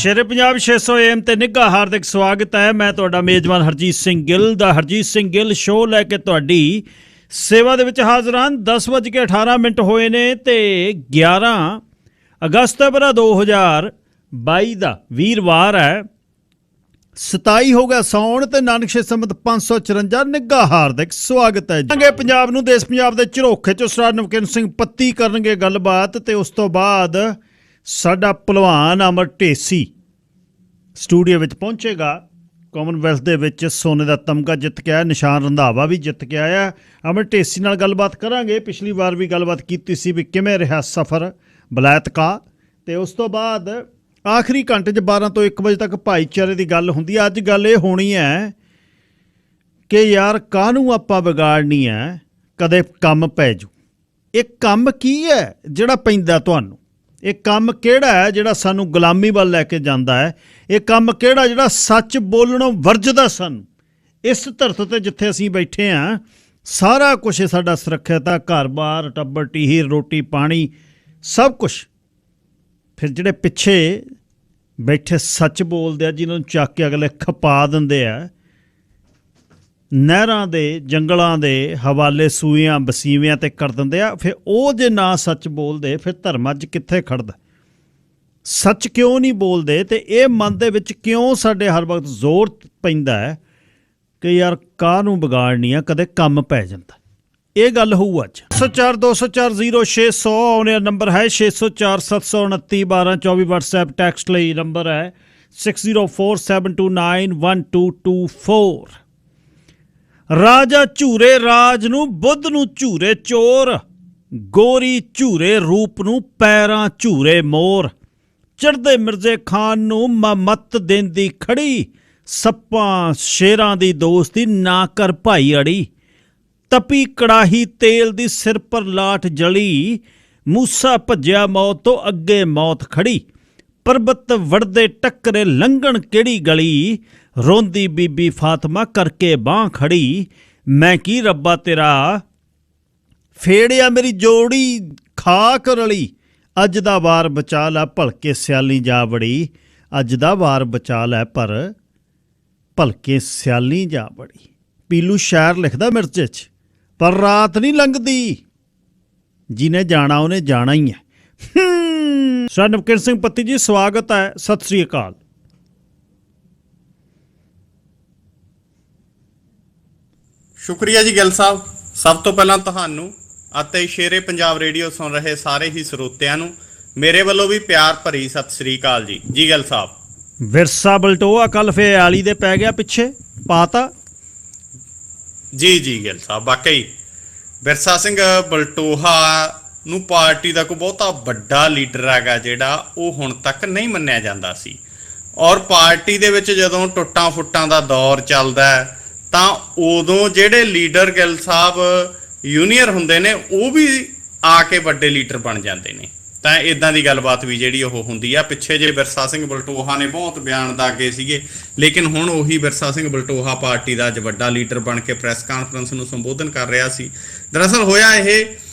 शेरे Punjab 600 AM ਤੇ ਨਿੱਘਾ ਹਾਰਦਿਕ ਸਵਾਗਤ ਹੈ। ਮੈਂ ਤੁਹਾਡਾ ਮੇਜ਼ਬਾਨ ਹਰਜੀਤ ਸਿੰਘ ਗਿੱਲ ਦਾ ਹਰਜੀਤ ਸਿੰਘ ਗਿੱਲ ਸ਼ੋਅ ਲੈ ਕੇ ਤੁਹਾਡੀ ਸੇਵਾ ਦੇ ਵਿੱਚ ਹਾਜ਼ਰ ਹਾਂ। 10:18 ਹੋਏ ਨੇ ਤੇ 11 ਅਗਸਤ ਬਰਾ 2022 ਦਾ ਵੀਰਵਾਰ ਹੈ। 27 ਹੋ ਗਿਆ ਸੌਣ ਤੇ ਨਾਨਕ ਸ਼ੇ ਸੰਮਤ 554 ਨਿੱਘਾ ਹਾਰਦਿਕ ਸਵਾਗਤ ਹੈ। ਜਾਂਗੇ ਪੰਜਾਬ ਨੂੰ ਦੇਸ਼ ਪੰਜਾਬ ਦੇ ਝਰੋਖੇ ਚੋਂ ਸਰਦਾਰ ਨਵਕਰਨ ਸਿੰਘ ਪੱਤੀ ਕਰਨਗੇ ਗੱਲਬਾਤ ਤੇ ਉਸ ਤੋਂ ਬਾਅਦ ਸਾਡਾ ਭਲਵਾਨ ਅਮਰ ਢੇਸੀ ਸਟੂਡੀਓ ਵਿੱਚ ਪਹੁੰਚੇਗਾ। ਕਾਮਨਵੈਲਥ ਦੇ ਵਿੱਚ ਸੋਨੇ ਦਾ ਤਮਗਾ ਜਿੱਤ ਕੇ ਆਇਆ, ਨਿਸ਼ਾਨ ਰੰਧਾਵਾ ਵੀ ਜਿੱਤ ਕੇ ਆਇਆ। ਅਮਰ ਢੇਸੀ ਨਾਲ ਗੱਲਬਾਤ ਕਰਾਂਗੇ। ਪਿਛਲੀ ਵਾਰ ਵੀ ਗੱਲਬਾਤ ਕੀਤੀ ਸੀ ਵੀ ਕਿਵੇਂ ਰਿਹਾ ਸਫ਼ਰ ਬਲੈਤਕਾ, ਤੇ ਉਸ ਤੋਂ ਬਾਅਦ ਆਖਰੀ ਘੰਟੇ 'ਚ 12 ਤੋਂ 1 ਵਜੇ ਤੱਕ ਭਾਈਚਾਰੇ ਦੀ ਗੱਲ ਹੁੰਦੀ ਹੈ। ਅੱਜ ਗੱਲ ਇਹ ਹੋਣੀ ਹੈ ਕਿ ਯਾਰ ਕਾਹਨੂੰ ਆਪਾਂ ਵਿਗਾੜਨੀ ਹੈ, ਕਦੇ ਕੰਮ ਪੈ ਜੂ। ਇਹ ਕੰਮ ਕੀ ਹੈ ਜਿਹੜਾ ਪੈਂਦਾ ਤੁਹਾਨੂੰ? ਇਹ ਕੰਮ ਕਿਹੜਾ ਹੈ ਜਿਹੜਾ ਸਾਨੂੰ ਗੁਲਾਮੀ ਵੱਲ ਲੈ ਕੇ ਜਾਂਦਾ ਹੈ? ਇਹ ਕੰਮ ਕਿਹੜਾ ਜਿਹੜਾ ਸੱਚ ਬੋਲਣੋਂ ਵਰਜਦਾ ਸਾਨੂੰ? ਇਸ ਧਰਤੀ 'ਤੇ ਜਿੱਥੇ ਅਸੀਂ ਬੈਠੇ ਹਾਂ ਸਾਰਾ ਕੁਛ ਸਾਡਾ ਸੁਰੱਖਿਅਤ ਆ, ਘਰ-ਬਾਰ, ਟੱਬਰ, ਟੀਹਰ, ਰੋਟੀ ਪਾਣੀ ਸਭ ਕੁਛ। ਫਿਰ ਜਿਹੜੇ ਪਿੱਛੇ ਬੈਠੇ ਸੱਚ ਬੋਲਦੇ ਆ, ਜਿਨ੍ਹਾਂ ਨੂੰ ਚੱਕ ਕੇ ਅਗਲੇ ਖਪਾ ਦਿੰਦੇ ਆ, ਨਹਿਰਾਂ ਦੇ ਜੰਗਲਾਂ ਦੇ ਹਵਾਲੇ ਸੂਇਆਂ ਵਸੀਵਿਆਂ 'ਤੇ ਕਰ ਦਿੰਦੇ ਆ, ਫਿਰ ਉਹ ਜੇ ਨਾ ਸੱਚ ਬੋਲਦੇ ਫਿਰ ਧਰਮ ਅੱਜ ਕਿੱਥੇ ਖੜਦਾ? ਸੱਚ ਕਿਉਂ ਨਹੀਂ ਬੋਲਦੇ? ਤੇ ਇਹ ਮਨ ਦੇ ਵਿੱਚ ਕਿਉਂ ਸਾਡੇ ਹਰ ਵਕਤ ਜ਼ੋਰ ਪੈਂਦਾ ਹੈ ਕਿ ਯਾਰ ਕਾਹਨੂੰ ਵਿਗਾੜਨੀ ਆ, ਕਦੇ ਕੰਮ ਪੈ ਜਾਂਦਾ। ਇਹ ਗੱਲ ਹੋਊ ਅੱਜ। 104 204 0600 ਆਉਣੇ ਨੰਬਰ ਹੈ। 604 729 1224 ਵਟਸਐਪ ਟੈਕਸਟ ਲਈ ਨੰਬਰ ਹੈ। 6047291224। ਰਾਜਾ ਝੂਰੇ ਰਾਜ ਨੂੰ, ਬੁੱਧ ਨੂੰ ਝੂਰੇ ਚੋਰ, ਗੋਰੀ ਝੂਰੇ ਰੂਪ ਨੂੰ, ਪੈਰਾਂ ਝੂਰੇ ਮੋਰ, ਚੜ੍ਹਦੇ ਮਿਰਜ਼ੇ ਖਾਨ ਨੂੰ ਮੱਤ ਦੇਂਦੀ ਖੜੀ, ਸੱਪਾਂ ਸ਼ੇਰਾਂ ਦੀ ਦੋਸਤੀ ਨਾ ਕਰ ਭਾਈ ਅੜੀ, ਤਪੀ ਕੜਾਹੀ ਤੇਲ ਦੀ ਸਿਰ ਪਰ ਲਾਟ ਜਲੀ, ਮੂਸਾ ਭੱਜਿਆ ਮੌਤ ਤੋਂ ਅੱਗੇ ਮੌਤ ਖੜੀ, ਪਰਬਤ ਵੜਦੇ ਟੱਕਰੇ ਲੰਘਣ ਕਿਹੜੀ ਗਲੀ, ਰੋਂਦੀ ਬੀਬੀ ਫਾਤਮਾ ਕਰਕੇ ਬਾਂਹ ਖੜੀ, ਮੈਂ ਕੀ ਰੱਬਾ ਤੇਰਾ ਫੇੜਿਆ ਮੇਰੀ ਜੋੜੀ ਖਾਕ ਰਲੀ, ਅੱਜ ਦਾ ਵਾਰ ਬਚਾ ਲੈ ਭਲਕੇ ਸਿਆਲੀ ਜਾ ਬੜੀ, ਅੱਜ ਦਾ ਵਾਰ ਬਚਾ ਲੈ ਪਰ ਭਲਕੇ ਸਿਆਲੀ ਜਾ ਬੜੀ। ਪੀਲੂ ਸ਼ਾਇਰ ਲਿਖਦਾ ਮਿਰਚੇ 'ਚ, ਪਰ ਰਾਤ ਨਹੀਂ ਲੰਘਦੀ, ਜਿਹਨੇ ਜਾਣਾ ਉਹਨੇ ਜਾਣਾ ਹੀ ਹੈ। ਸਰਦਾਰ ਨਵਕਰਨ ਸਿੰਘ ਪੱਤੀ ਜੀ ਸਵਾਗਤ ਹੈ, ਸਤਿ ਸ੍ਰੀ ਅਕਾਲ। ਸ਼ੁਕਰੀਆ ਜੀ ਗਿੱਲ ਸਾਹਿਬ। ਸਭ ਤੋਂ ਪਹਿਲਾਂ ਤੁਹਾਨੂੰ ਅਤੇ ਸ਼ੇਰੇ ਪੰਜਾਬ ਰੇਡੀਓ ਸੁਣ ਰਹੇ ਸਾਰੇ ਹੀ ਸਰੋਤਿਆਂ ਨੂੰ ਮੇਰੇ ਵੱਲੋਂ ਵੀ ਪਿਆਰ ਭਰੀ ਸਤਿ ਸ੍ਰੀ ਅਕਾਲ ਜੀ। ਜੀ ਗਿੱਲ ਸਾਹਿਬ, ਵਿਰਸਾ ਬਲਟੋਆ ਕੱਲ ਫੇ ਆਲੀ ਦੇ ਪੈ ਗਿਆ ਪਿੱਛੇ ਪਾਤਾ। ਜੀ ਗਿੱਲ ਸਾਹਿਬ, ਵਾਕਈ ਵਿਰਸਾ ਸਿੰਘ ਬਲਟੋਹਾ ਨੂੰ ਪਾਰਟੀ ਦਾ ਕੋਈ ਬਹੁਤਾ ਵੱਡਾ ਲੀਡਰ ਹੈਗਾ ਜਿਹੜਾ ਉਹ ਹੁਣ ਤੱਕ ਨਹੀਂ ਮੰਨਿਆ ਜਾਂਦਾ ਸੀ, ਔਰ ਪਾਰਟੀ ਦੇ ਵਿੱਚ ਜਦੋਂ ਟੁੱਟਾਂ ਫੁੱਟਾਂ ਦਾ ਦੌਰ ਚੱਲਦਾ ਹੈ ਤਾਂ ਉਦੋਂ ਜਿਹੜੇ ਲੀਡਰ ਗਿੱਲ ਸਾਹਿਬ ਯੂਨੀਅਰ ਹੁੰਦੇ ਨੇ ਉਹ ਵੀ ਆ ਕੇ ਵੱਡੇ ਲੀਡਰ ਬਣ ਜਾਂਦੇ ਨੇ। ਤਾਂ ਇਦਾਂ ਦੀ ਗੱਲਬਾਤ ਵੀ ਜਿਹੜੀ ਉਹ ਹੁੰਦੀ ਆ। ਪਿੱਛੇ ਜੇ ਵਿਰਸਾ ਸਿੰਘ ਬਲਟੋਹਾ ਨੇ ਬਹੁਤ ਬਿਆਨ ਦਾਗੇ ਸੀਗੇ, ਲੇਕਿਨ ਹੁਣ ਉਹੀ ਵਿਰਸਾ ਸਿੰਘ ਬਲਟੋਹਾ ਪਾਰਟੀ ਦਾ ਅੱਜ ਵੱਡਾ ਲੀਡਰ ਬਣ ਕੇ ਪ੍ਰੈਸ ਕਾਨਫਰੰਸ ਨੂੰ ਸੰਬੋਧਨ ਕਰ ਰਿਹਾ ਸੀ। ਦਰਅਸਲ ਹੋਇਆ ਇਹ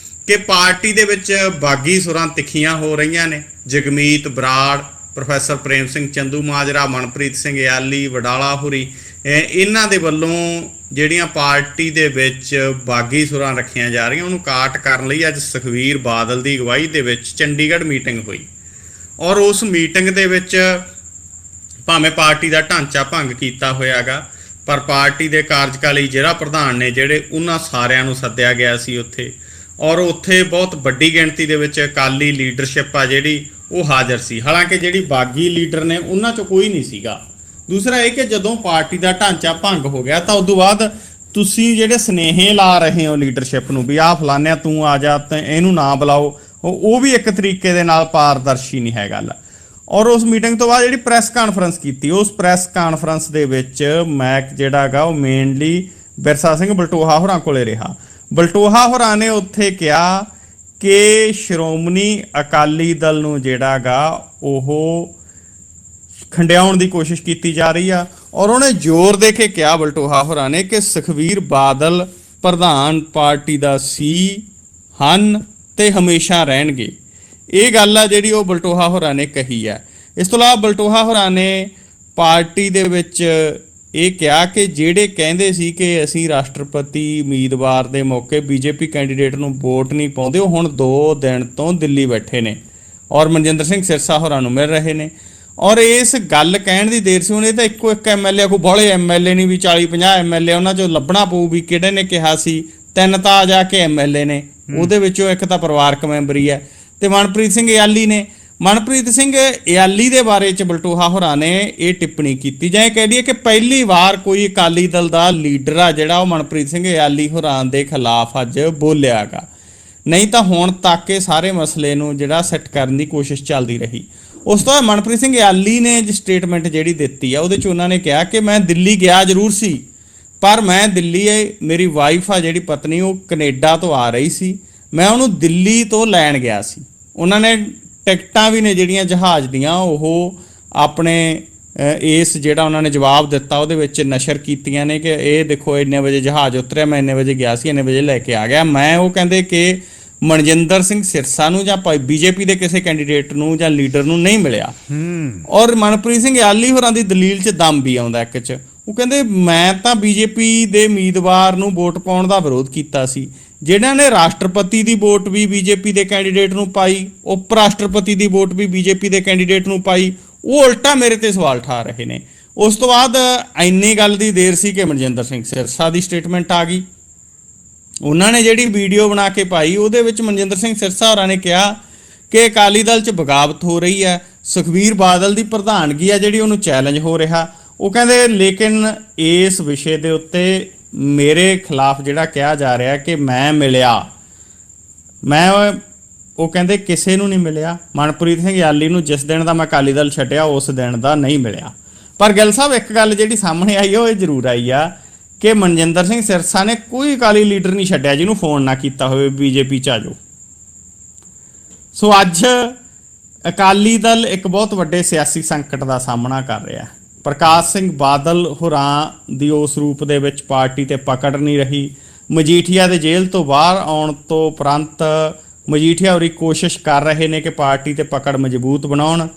ਕਿ ਪਾਰਟੀ ਦੇ ਵਿੱਚ ਬਾਗੀ ਸੁਰਾਂ ਤਿੱਖੀਆਂ ਹੋ ਰਹੀਆਂ ਨੇ। ਜਗਮੀਤ ਬਰਾੜ, ਪ੍ਰੋਫੈਸਰ ਪ੍ਰੇਮ ਸਿੰਘ ਚੰਦੂ ਮਾਜਰਾ, ਮਨਪ੍ਰੀਤ ਸਿੰਘ ਯਾਲੀ, ਵਡਾਲਾ ਹੁਰੀ, ਇਹਨਾਂ ਦੇ ਵੱਲੋਂ ਜਿਹੜੀਆਂ ਪਾਰਟੀ ਦੇ ਵਿੱਚ ਬਾਗੀ ਸੁਰਾਂ ਰੱਖੀਆਂ ਜਾ ਰਹੀਆਂ ਉਹਨੂੰ ਕਾਟ ਕਰਨ ਲਈ ਅੱਜ ਸੁਖਬੀਰ ਬਾਦਲ ਦੀ ਅਗਵਾਈ ਦੇ ਵਿੱਚ ਚੰਡੀਗੜ੍ਹ ਮੀਟਿੰਗ ਹੋਈ, ਔਰ ਉਸ ਮੀਟਿੰਗ ਦੇ ਵਿੱਚ ਭਾਵੇਂ ਪਾਰਟੀ ਦਾ ਢਾਂਚਾ ਭੰਗ ਕੀਤਾ ਹੋਇਆਗਾ, ਪਰ ਪਾਰਟੀ ਦੇ ਕਾਰਜਕਾਰੀ ਜ਼ਿਲ੍ਹਾ ਪ੍ਰਧਾਨ ਨੇ ਜਿਹੜੇ ਉਹਨਾਂ ਸਾਰਿਆਂ ਨੂੰ ਸੱਦਿਆ ਗਿਆ ਸੀ ਉੱਥੇ, ਔਰ ਉੱਥੇ ਬਹੁਤ ਵੱਡੀ ਗਿਣਤੀ ਦੇ ਵਿੱਚ ਅਕਾਲੀ ਲੀਡਰਸ਼ਿਪ ਆ ਜਿਹੜੀ ਉਹ ਹਾਜ਼ਰ ਸੀ। ਹਾਲਾਂਕਿ ਜਿਹੜੀ ਬਾਗੀ ਲੀਡਰ ਨੇ ਉਹਨਾਂ 'ਚੋਂ ਕੋਈ ਨਹੀਂ ਸੀਗਾ। ਦੂਸਰਾ ਇਹ ਕਿ ਜਦੋਂ ਪਾਰਟੀ ਦਾ ਢਾਂਚਾ ਭੰਗ ਹੋ ਗਿਆ ਤਾਂ ਉਦੋਂ ਬਾਅਦ ਤੁਸੀਂ ਜਿਹੜੇ ਸੁਨੇਹੇ ਲਾ ਰਹੇ ਹੋ ਲੀਡਰਸ਼ਿਪ ਨੂੰ ਵੀ ਆਹ ਫਲਾਨਿਆ ਤੂੰ ਆ ਜਾ ਤੇ ਇਹਨੂੰ ਨਾ ਬੁਲਾਓ, ਉਹ ਵੀ ਇੱਕ ਤਰੀਕੇ ਦੇ ਨਾਲ ਪਾਰਦਰਸ਼ੀ ਨਹੀਂ ਹੈ ਗੱਲ। ਔਰ ਉਸ ਮੀਟਿੰਗ ਤੋਂ ਬਾਅਦ ਜਿਹੜੀ ਪ੍ਰੈਸ ਕਾਨਫਰੰਸ ਕੀਤੀ, ਉਸ ਪ੍ਰੈਸ ਕਾਨਫਰੰਸ ਦੇ ਵਿੱਚ ਮੈਂ ਜਿਹੜਾ ਹੈਗਾ ਉਹ ਮੇਨਲੀ ਵਿਰਸਾ ਸਿੰਘ ਬਲਟੋਹਾ ਹੋਰਾਂ ਕੋਲੇ ਰਿਹਾ। ਬਲਟੋਹਾ ਹੋਰਾਂ ਨੇ ਉੱਥੇ ਕਿਹਾ ਕਿ ਸ਼੍ਰੋਮਣੀ ਅਕਾਲੀ ਦਲ ਨੂੰ ਜਿਹੜਾ ਗਾ ਉਹ ਖੰਡਿਆਉਣ ਦੀ ਕੋਸ਼ਿਸ਼ ਕੀਤੀ ਜਾ ਰਹੀ ਆ, ਔਰ ਉਹਨੇ ਜ਼ੋਰ ਦੇ ਕੇ ਕਿਹਾ ਬਲਟੋਹਾ ਹੋਰਾਂ ਨੇ ਕਿ ਸੁਖਬੀਰ ਬਾਦਲ ਪ੍ਰਧਾਨ ਪਾਰਟੀ ਦਾ ਸੀ, ਹਨ ਤੇ ਹਮੇਸ਼ਾ ਰਹਿਣਗੇ। ਇਹ ਗੱਲ ਆ ਜਿਹੜੀ ਉਹ ਬਲਟੋਹਾ ਹੋਰਾਂ ਨੇ ਕਹੀ ਹੈ। ਇਸ ਤੋਂ ਇਲਾਵਾ ਬਲਟੋਹਾ ਹੋਰਾਂ ਨੇ ਪਾਰਟੀ ਦੇ ਵਿੱਚ ਇਹ ਕਿਹਾ ਕਿ ਜਿਹੜੇ ਕਹਿੰਦੇ ਸੀ ਕਿ ਅਸੀਂ ਰਾਸ਼ਟਰਪਤੀ ਉਮੀਦਵਾਰ ਦੇ ਮੌਕੇ ਬੀਜੇਪੀ ਕੈਂਡੀਡੇਟ ਨੂੰ ਵੋਟ ਨਹੀਂ ਪਾਉਂਦੇ, ਉਹ ਹੁਣ 2 ਦਿਨ ਤੋਂ ਦਿੱਲੀ ਬੈਠੇ ਨੇ ਔਰ ਮਨਜਿੰਦਰ ਸਿੰਘ ਸਿਰਸਾ ਹੋਰਾਂ ਨੂੰ ਮਿਲ ਰਹੇ ਨੇ। ਔਰ ਇਸ ਗੱਲ ਕਹਿਣ ਦੀ ਦੇਰ ਸੀ, ਹੁਣ ਇਹ ਤਾਂ ਇੱਕੋ ਇੱਕ ਐਮਐਲਏ ਕੋਈ ਬਾਹਲੇ ਐਮਐਲਏ ਨਹੀਂ ਵੀ 40-50 ਐਮਐਲਏ ਉਹਨਾਂ ਚੋਂ ਲੱਭਣਾ ਪਊ ਵੀ ਕਿਹੜੇ ਨੇ ਕਿਹਾ ਸੀ। 3 ਤਾਂ ਆ ਜਾ ਕੇ ਐਮਐਲਏ ਨੇ, ਉਹਦੇ ਵਿੱਚੋਂ ਇੱਕ ਤਾਂ ਪਰਿਵਾਰਕ ਮੈਂਬਰ ਹੀ ਹੈ ਤੇ ਮਨਪ੍ਰੀਤ ਸਿੰਘ ਇਆਲੀ ਨੇ। ਮਨਪ੍ਰੀਤ ਸਿੰਘ ਇਆਲੀ ਦੇ ਬਾਰੇ ਚ ਬਲਟੋਹਾ ਹੋਰਾਂ ਨੇ ਇਹ ਟਿੱਪਣੀ ਕੀਤੀ, ਜਾਂ ਇਹ ਕਹਿ ਦਈਏ ਕਿ ਪਹਿਲੀ ਵਾਰ ਕੋਈ ਅਕਾਲੀ ਦਲ ਦਾ ਲੀਡਰ ਆ ਜਿਹੜਾ ਉਹ ਮਨਪ੍ਰੀਤ ਸਿੰਘ ਇਆਲੀ ਹੋਰਾਂ ਦੇ ਖਿਲਾਫ ਅੱਜ ਬੋਲਿਆਗਾ। ਨਹੀਂ ਤਾਂ ਹੁਣ ਤੱਕ ਇਹ ਸਾਰੇ ਮਸਲੇ ਨੂੰ ਜਿਹੜਾ ਸੈੱਟ ਕਰਨ ਦੀ ਕੋਸ਼ਿਸ਼ ਚੱਲਦੀ ਰਹੀ। ਉਸ ਤੋਂ ਬਾਅਦ ਮਨਪ੍ਰੀਤ ਸਿੰਘ ਇਆਲੀ ਨੇ ਸਟੇਟਮੈਂਟ ਜਿਹੜੀ ਦਿੱਤੀ ਆ ਉਹਦੇ 'ਚ ਉਹਨਾਂ ਨੇ ਕਿਹਾ ਕਿ ਮੈਂ ਦਿੱਲੀ ਗਿਆ ਜ਼ਰੂਰ ਸੀ, ਪਰ ਮੈਂ ਦਿੱਲੀ ਮੇਰੀ ਵਾਈਫ ਆ ਜਿਹੜੀ ਪਤਨੀ ਉਹ ਕੈਨੇਡਾ ਤੋਂ ਆ ਰਹੀ ਸੀ, ਮੈਂ ਉਹਨੂੰ ਦਿੱਲੀ ਤੋਂ ਲੈਣ ਗਿਆ ਸੀ। ਉਹਨਾਂ ਨੇ ਟਿਕਟਾਂ ਵੀ ਨੇ ਜਿਹੜੀਆਂ ਜਹਾਜ਼ ਦੀਆਂ ਉਹ ਆਪਣੇ ਇਸ ਜਿਹੜਾ ਉਹਨਾਂ ਨੇ ਜਵਾਬ ਦਿੱਤਾ ਉਹਦੇ ਵਿੱਚ ਨਸ਼ਰ ਕੀਤੀਆਂ ਨੇ ਕਿ ਇਹ ਦੇਖੋ ਇੰਨੇ ਵਜੇ ਜਹਾਜ਼ ਉਤਰਿਆ, ਮੈਂ ਇੰਨੇ ਵਜੇ ਗਿਆ ਸੀ, ਇੰਨੇ ਵਜੇ ਲੈ ਕੇ ਆ ਗਿਆ। ਮੈਂ ਉਹ ਕਹਿੰਦੇ ਕਿ ਮਨਜਿੰਦਰ ਸਿੰਘ ਸਿਰਸਾ ਨੂੰ ਜਾਂ ਬੀਜੇਪੀ ਦੇ ਕਿਸੇ ਕੈਂਡੀਡੇਟ ਨੂੰ ਜਾਂ ਲੀਡਰ ਨੂੰ ਨਹੀਂ ਮਿਲਿਆ। ਔਰ ਮਨਪ੍ਰੀਤ ਸਿੰਘ ਇਆਲੀ ਹੋਰਾਂ ਦੀ ਦਲੀਲ 'ਚ ਦਮ ਵੀ ਆਉਂਦਾ ਇੱਕ 'ਚ। ਉਹ ਕਹਿੰਦੇ ਮੈਂ ਤਾਂ ਬੀਜੇਪੀ ਦੇ ਉਮੀਦਵਾਰ ਨੂੰ ਵੋਟ ਪਾਉਣ ਦਾ ਵਿਰੋਧ ਕੀਤਾ ਸੀ, ਜਿਨ੍ਹਾਂ ਨੇ ਰਾਸ਼ਟਰਪਤੀ ਦੀ ਵੋਟ ਵੀ ਬੀਜੇਪੀ ਦੇ ਕੈਂਡੀਡੇਟ ਨੂੰ ਪਾਈ, ਉਪ ਰਾਸ਼ਟਰਪਤੀ ਦੀ ਵੋਟ ਵੀ ਬੀਜੇਪੀ ਦੇ ਕੈਂਡੀਡੇਟ ਨੂੰ ਪਾਈ, ਉਹ ਉਲਟਾ ਮੇਰੇ ਤੇ ਸਵਾਲ ਠਾ ਰਹੇ ਨੇ। ਉਸ ਤੋਂ ਬਾਅਦ ਇੰਨੀ ਗੱਲ ਦੀ ਦੇਰ ਸੀ ਕਿ ਮਨਜਿੰਦਰ ਸਿੰਘ ਸਿਰਸਾ ਦੀ ਸਟੇਟਮੈਂਟ ਆ ਗਈ। ਉਹਨਾਂ ਨੇ ਜਿਹੜੀ ਵੀਡੀਓ ਬਣਾ ਕੇ ਪਾਈ ਉਹਦੇ ਵਿੱਚ ਮਨਜਿੰਦਰ ਸਿੰਘ ਸਿਰਸਾ ਹੋਰਾਂ ਨੇ ਕਿਹਾ ਕਿ ਅਕਾਲੀ ਦਲ 'ਚ ਬਗਾਵਤ ਹੋ ਰਹੀ ਹੈ, ਸੁਖਬੀਰ ਬਾਦਲ ਦੀ ਪ੍ਰਧਾਨਗੀ ਆ ਜਿਹੜੀ ਉਹਨੂੰ ਚੈਲੰਜ ਹੋ ਰਿਹਾ। ਉਹ ਕਹਿੰਦੇ ਲੇਕਿਨ ਇਸ ਵਿਸ਼ੇ ਦੇ ਉੱਤੇ ਮੇਰੇ ਖਿਲਾਫ ਜਿਹੜਾ ਕਿਹਾ ਜਾ ਰਿਹਾ ਕਿ ਮੈਂ ਮਿਲਿਆ, ਉਹ ਕਹਿੰਦੇ ਕਿਸੇ ਨੂੰ ਨਹੀਂ ਮਿਲਿਆ। ਮਨਪ੍ਰੀਤ ਸਿੰਘ ਇਆਲੀ ਨੂੰ ਜਿਸ ਦਿਨ ਦਾ ਮੈਂ ਅਕਾਲੀ ਦਲ ਛੱਡਿਆ ਉਸ ਦਿਨ ਦਾ ਨਹੀਂ ਮਿਲਿਆ। ਪਰ ਗਿੱਲ ਸਾਹਿਬ ਇੱਕ ਗੱਲ ਜਿਹੜੀ ਸਾਹਮਣੇ ਆਈ ਉਹ ਇਹ ਜ਼ਰੂਰ ਆਈ ਆ ਕਿ ਮਨਜਿੰਦਰ ਸਿੰਘ ਸਿਰਸਾ ਨੇ ਕੋਈ ਅਕਾਲੀ ਲੀਡਰ ਨਹੀਂ ਛੱਡਿਆ ਜਿਹਨੂੰ ਫੋਨ ਨਾ ਕੀਤਾ ਹੋਵੇ ਬੀਜੇਪੀ 'ਚ ਆ ਜਾਓ। ਸੋ ਅੱਜ ਅਕਾਲੀ ਦਲ ਇੱਕ ਬਹੁਤ ਵੱਡੇ ਸਿਆਸੀ ਸੰਕਟ ਦਾ ਸਾਹਮਣਾ ਕਰ ਰਿਹਾ। ਪ੍ਰਕਾਸ਼ ਸਿੰਘ ਬਾਦਲ ਹੋਰਾਂ ਦੀ ਉਸ ਰੂਪ ਦੇ ਵਿੱਚ ਪਾਰਟੀ ਤੇ ਪਕੜ ਨਹੀਂ ਰਹੀ। ਮਜੀਠੀਆ ਦੇ ਜੇਲ੍ਹ ਤੋਂ ਬਾਹਰ ਆਉਣ ਤੋਂ ਉਪਰੰਤ ਮਜੀਠੀਆ ਹੋਰੀ ਕੋਸ਼ਿਸ਼ ਕਰ ਰਹੇ ਨੇ ਕਿ ਪਾਰਟੀ ਤੇ ਪਕੜ ਮਜ਼ਬੂਤ ਬਣਾਉਣ,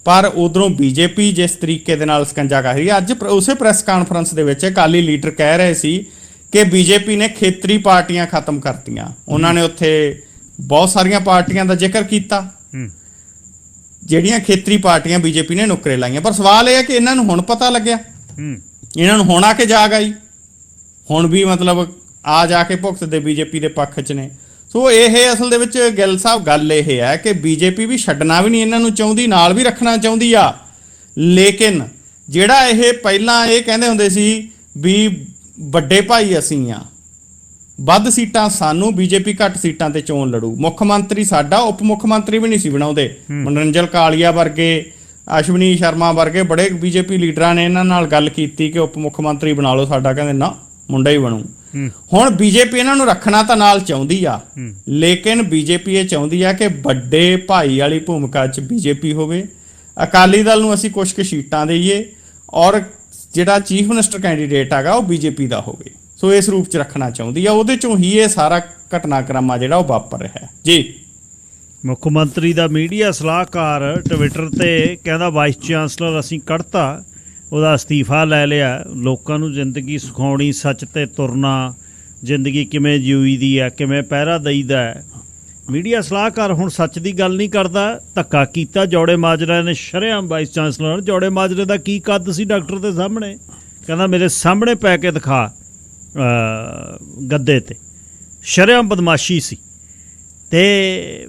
ਪਰ ਉਧਰੋਂ ਬੀਜੇਪੀ ਜਿਸ ਤਰੀਕੇ ਦੇ ਨਾਲ ਸਕੰਜਾ ਕਰ ਰਹੀ ਹੈ। ਅੱਜ ਉਸੇ ਪ੍ਰੈਸ ਕਾਨਫਰੰਸ ਦੇ ਵਿੱਚ ਅਕਾਲੀ ਲੀਡਰ ਕਹਿ ਰਹੇ ਸੀ ਕਿ ਬੀਜੇਪੀ ਨੇ ਖੇਤਰੀ ਪਾਰਟੀਆਂ ਖਤਮ ਕਰਤੀਆਂ। ਉਹਨਾਂ ਨੇ ਉੱਥੇ ਬਹੁਤ ਸਾਰੀਆਂ ਪਾਰਟੀਆਂ ਦਾ ਜ਼ਿਕਰ ਕੀਤਾ ਜਿਹੜੀਆਂ ਖੇਤਰੀ ਪਾਰਟੀਆਂ ਬੀਜੇਪੀ ਨੇ ਨੁਕਰੇ ਲਾਈਆਂ। ਪਰ ਸਵਾਲ ਇਹ ਹੈ ਕਿ ਇਹਨਾਂ ਨੂੰ ਹੁਣ ਪਤਾ ਲੱਗਿਆ, ਇਹਨਾਂ ਨੂੰ ਹੁਣ ਆ ਕੇ ਜਾਗ ਆਈ, ਹੁਣ ਵੀ ਮਤਲਬ ਆ ਜਾ ਕੇ ਭੁਗਤਦੇ ਬੀਜੇਪੀ ਦੇ ਪੱਖ 'ਚ ਨੇ। ਸੋ ਇਹ ਅਸਲ ਦੇ ਵਿੱਚ ਗਿੱਲ ਸਾਹਿਬ ਗੱਲ ਇਹ ਹੈ ਕਿ ਬੀਜੇਪੀ ਵੀ ਛੱਡਣਾ ਵੀ ਨਹੀਂ ਇਹਨਾਂ ਨੂੰ ਚਾਹੁੰਦੀ, ਨਾਲ ਵੀ ਰੱਖਣਾ ਚਾਹੁੰਦੀ ਆ। ਲੇਕਿਨ ਜਿਹੜਾ ਇਹ ਪਹਿਲਾਂ ਇਹ ਕਹਿੰਦੇ ਹੁੰਦੇ ਸੀ ਵੀ ਵੱਡੇ ਭਾਈ ਅਸੀਂ ਆ, ਵੱਧ ਸੀਟਾਂ ਸਾਨੂੰ, ਬੀਜੇਪੀ ਘੱਟ ਸੀਟਾਂ ਤੇ ਚੋਣ ਲੜੂ, ਮੁੱਖ ਮੰਤਰੀ ਸਾਡਾ, ਉਪ ਮੁੱਖ ਮੰਤਰੀ ਵੀ ਨਹੀਂ ਸੀ ਬਣਾਉਂਦੇ। ਮਨੋਰੰਜਨ ਕਾਲੀਆ ਵਰਗੇ, ਅਸ਼ਵਨੀ ਸ਼ਰਮਾ ਵਰਗੇ ਬੜੇ ਬੀਜੇਪੀ ਲੀਡਰਾਂ ਨੇ ਇਹਨਾਂ ਨਾਲ ਗੱਲ ਕੀਤੀ ਕਿ ਉਪ ਮੁੱਖ ਮੰਤਰੀ ਬਣਾ ਲਓ ਸਾਡਾ, ਕਹਿੰਦੇ ਨਾ ਮੁੰਡਾ ਹੀ ਬਣੂ। ਹੁਣ ਬੀਜੇਪੀ ਇਹਨਾਂ ਨੂੰ ਰੱਖਣਾ ਤਾਂ ਨਾਲ ਚਾਹੁੰਦੀ ਆ, ਲੇਕਿਨ ਬੀਜੇਪੀ ਇਹ ਚਾਹੁੰਦੀ ਆ ਕਿ ਵੱਡੇ ਭਾਈ ਵਾਲੀ ਭੂਮਿਕਾ 'ਚ ਬੀਜੇਪੀ ਹੋਵੇ। ਅਕਾਲੀ ਦਲ ਨੂੰ ਅਸੀਂ ਕੁਝ ਕੁ ਸੀਟਾਂ ਦੇਈਏ ਔਰ ਜਿਹੜਾ ਚੀਫ ਮਿਨਿਸਟਰ ਕੈਂਡੀਡੇਟ ਹੈਗਾ ਉਹ ਬੀਜੇਪੀ ਦਾ ਹੋਵੇ। ਸੋ ਇਸ ਰੂਪ 'ਚ ਰੱਖਣਾ ਚਾਹੁੰਦੀ ਆ, ਉਹਦੇ 'ਚੋਂ ਹੀ ਇਹ ਸਾਰਾ ਘਟਨਾਕ੍ਰਮ ਆ ਜਿਹੜਾ ਉਹ ਵਾਪਰ ਰਿਹਾ ਜੀ। ਮੁੱਖ ਮੰਤਰੀ ਦਾ ਮੀਡੀਆ ਸਲਾਹਕਾਰ ਟਵਿੱਟਰ ਤੇ ਕਹਿੰਦਾ ਵਾਈਸ ਚਾਂਸਲਰ ਅਸੀਂ ਕੱਢਤਾ, ਉਹਦਾ ਅਸਤੀਫਾ ਲੈ ਲਿਆ। ਲੋਕਾਂ ਨੂੰ ਜ਼ਿੰਦਗੀ ਸਿਖਾਉਣੀ, ਸੱਚ ਤੇ ਤੁਰਨਾ, ਜ਼ਿੰਦਗੀ ਕਿਵੇਂ ਜਿਊਈ ਦੀ ਹੈ, ਕਿਵੇਂ ਪਹਿਰਾ ਦਈਦਾ ਹੈ। ਮੀਡੀਆ ਸਲਾਹਕਾਰ ਹੁਣ ਸੱਚ ਦੀ ਗੱਲ ਨਹੀਂ ਕਰਦਾ। ਧੱਕਾ ਕੀਤਾ ਜੌੜੇ ਮਾਜਰਾ ਨੇ ਸ਼ਰੇਆਮ ਵਾਈਸ ਚਾਂਸਲਰ। ਜੌੜੇ ਮਾਜਰੇ ਦਾ ਕੀ ਕੱਦ ਸੀ ਡਾਕਟਰ ਦੇ ਸਾਹਮਣੇ, ਕਹਿੰਦਾ ਮੇਰੇ ਸਾਹਮਣੇ ਪੈ ਕੇ ਦਿਖਾ ਗੱਦੇ ਤੇ, ਸ਼ਰੇਆਮ ਬਦਮਾਸ਼ੀ ਸੀ। ਤੇ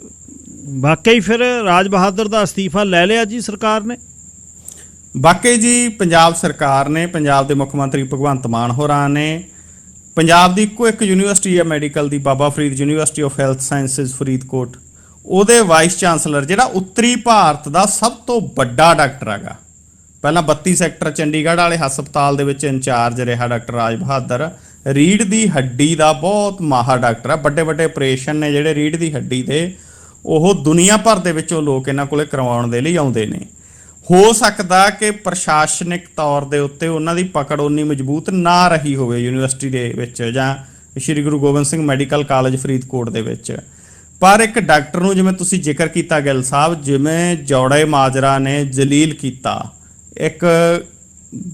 ਵਾਕਈ ਫਿਰ ਰਾਜ ਬਹਾਦਰ ਦਾ ਅਸਤੀਫਾ ਲੈ ਲਿਆ ਜੀ ਸਰਕਾਰ ਨੇ। ਵਾਕਈ ਜੀ ਪੰਜਾਬ ਸਰਕਾਰ ਨੇ, ਪੰਜਾਬ ਦੇ ਮੁੱਖ ਮੰਤਰੀ ਭਗਵੰਤ ਮਾਨ ਹੋਰਾਂ ਨੇ ਪੰਜਾਬ ਦੀ ਇੱਕੋ ਇੱਕ ਯੂਨੀਵਰਸਿਟੀ ਹੈ ਮੈਡੀਕਲ ਦੀ, Baba Farid university of health sciences Faridkot, ਉਹਦੇ ਵਾਈਸ ਚਾਂਸਲਰ ਜਿਹੜਾ ਉੱਤਰੀ ਭਾਰਤ ਦਾ ਸਭ ਤੋਂ ਵੱਡਾ ਡਾਕਟਰ ਹੈਗਾ, ਪਹਿਲਾਂ 32 ਸੈਕਟਰ ਚੰਡੀਗੜ੍ਹ ਵਾਲੇ ਹਸਪਤਾਲ ਦੇ ਵਿੱਚ ਇੰਚਾਰਜ ਰਿਹਾ ਡਾਕਟਰ ਰਾਜ ਬਹਾਦਰ, ਰੀੜ੍ਹ ਦੀ ਹੱਡੀ ਦਾ ਬਹੁਤ ਮਾਹਰ ਡਾਕਟਰ ਹੈ। ਵੱਡੇ ਵੱਡੇ ਆਪਰੇਸ਼ਨ ਨੇ ਜਿਹੜੇ ਰੀੜ੍ਹ ਦੀ ਹੱਡੀ ਦੇ, ਉਹ ਦੁਨੀਆ ਭਰ ਦੇ ਵਿੱਚੋਂ ਲੋਕ ਇਹਨਾਂ ਕੋਲੇ ਕਰਵਾਉਣ ਦੇ ਲਈ ਆਉਂਦੇ ਨੇ। ਹੋ ਸਕਦਾ ਕਿ ਪ੍ਰਸ਼ਾਸਨਿਕ ਤੌਰ ਦੇ ਉੱਤੇ ਉਹਨਾਂ ਦੀ ਪਕੜ ਉਨੀ ਮਜ਼ਬੂਤ ਨਾ ਰਹੀ ਹੋਵੇ ਯੂਨੀਵਰਸਿਟੀ ਦੇ ਵਿੱਚ ਜਾਂ ਸ਼੍ਰੀ ਗੁਰੂ ਗੋਬਿੰਦ ਸਿੰਘ ਮੈਡੀਕਲ ਕਾਲਜ ਫਰੀਦਕੋਟ ਦੇ ਵਿੱਚ, ਪਰ ਇੱਕ ਡਾਕਟਰ ਨੂੰ ਜਿਵੇਂ ਤੁਸੀਂ ਜ਼ਿਕਰ ਕੀਤਾ ਗਿੱਲ ਸਾਹਿਬ, ਜਿਵੇਂ ਜੌੜੇ ਮਾਜਰਾ ਨੇ ਜਲੀਲ ਕੀਤਾ, ਇੱਕ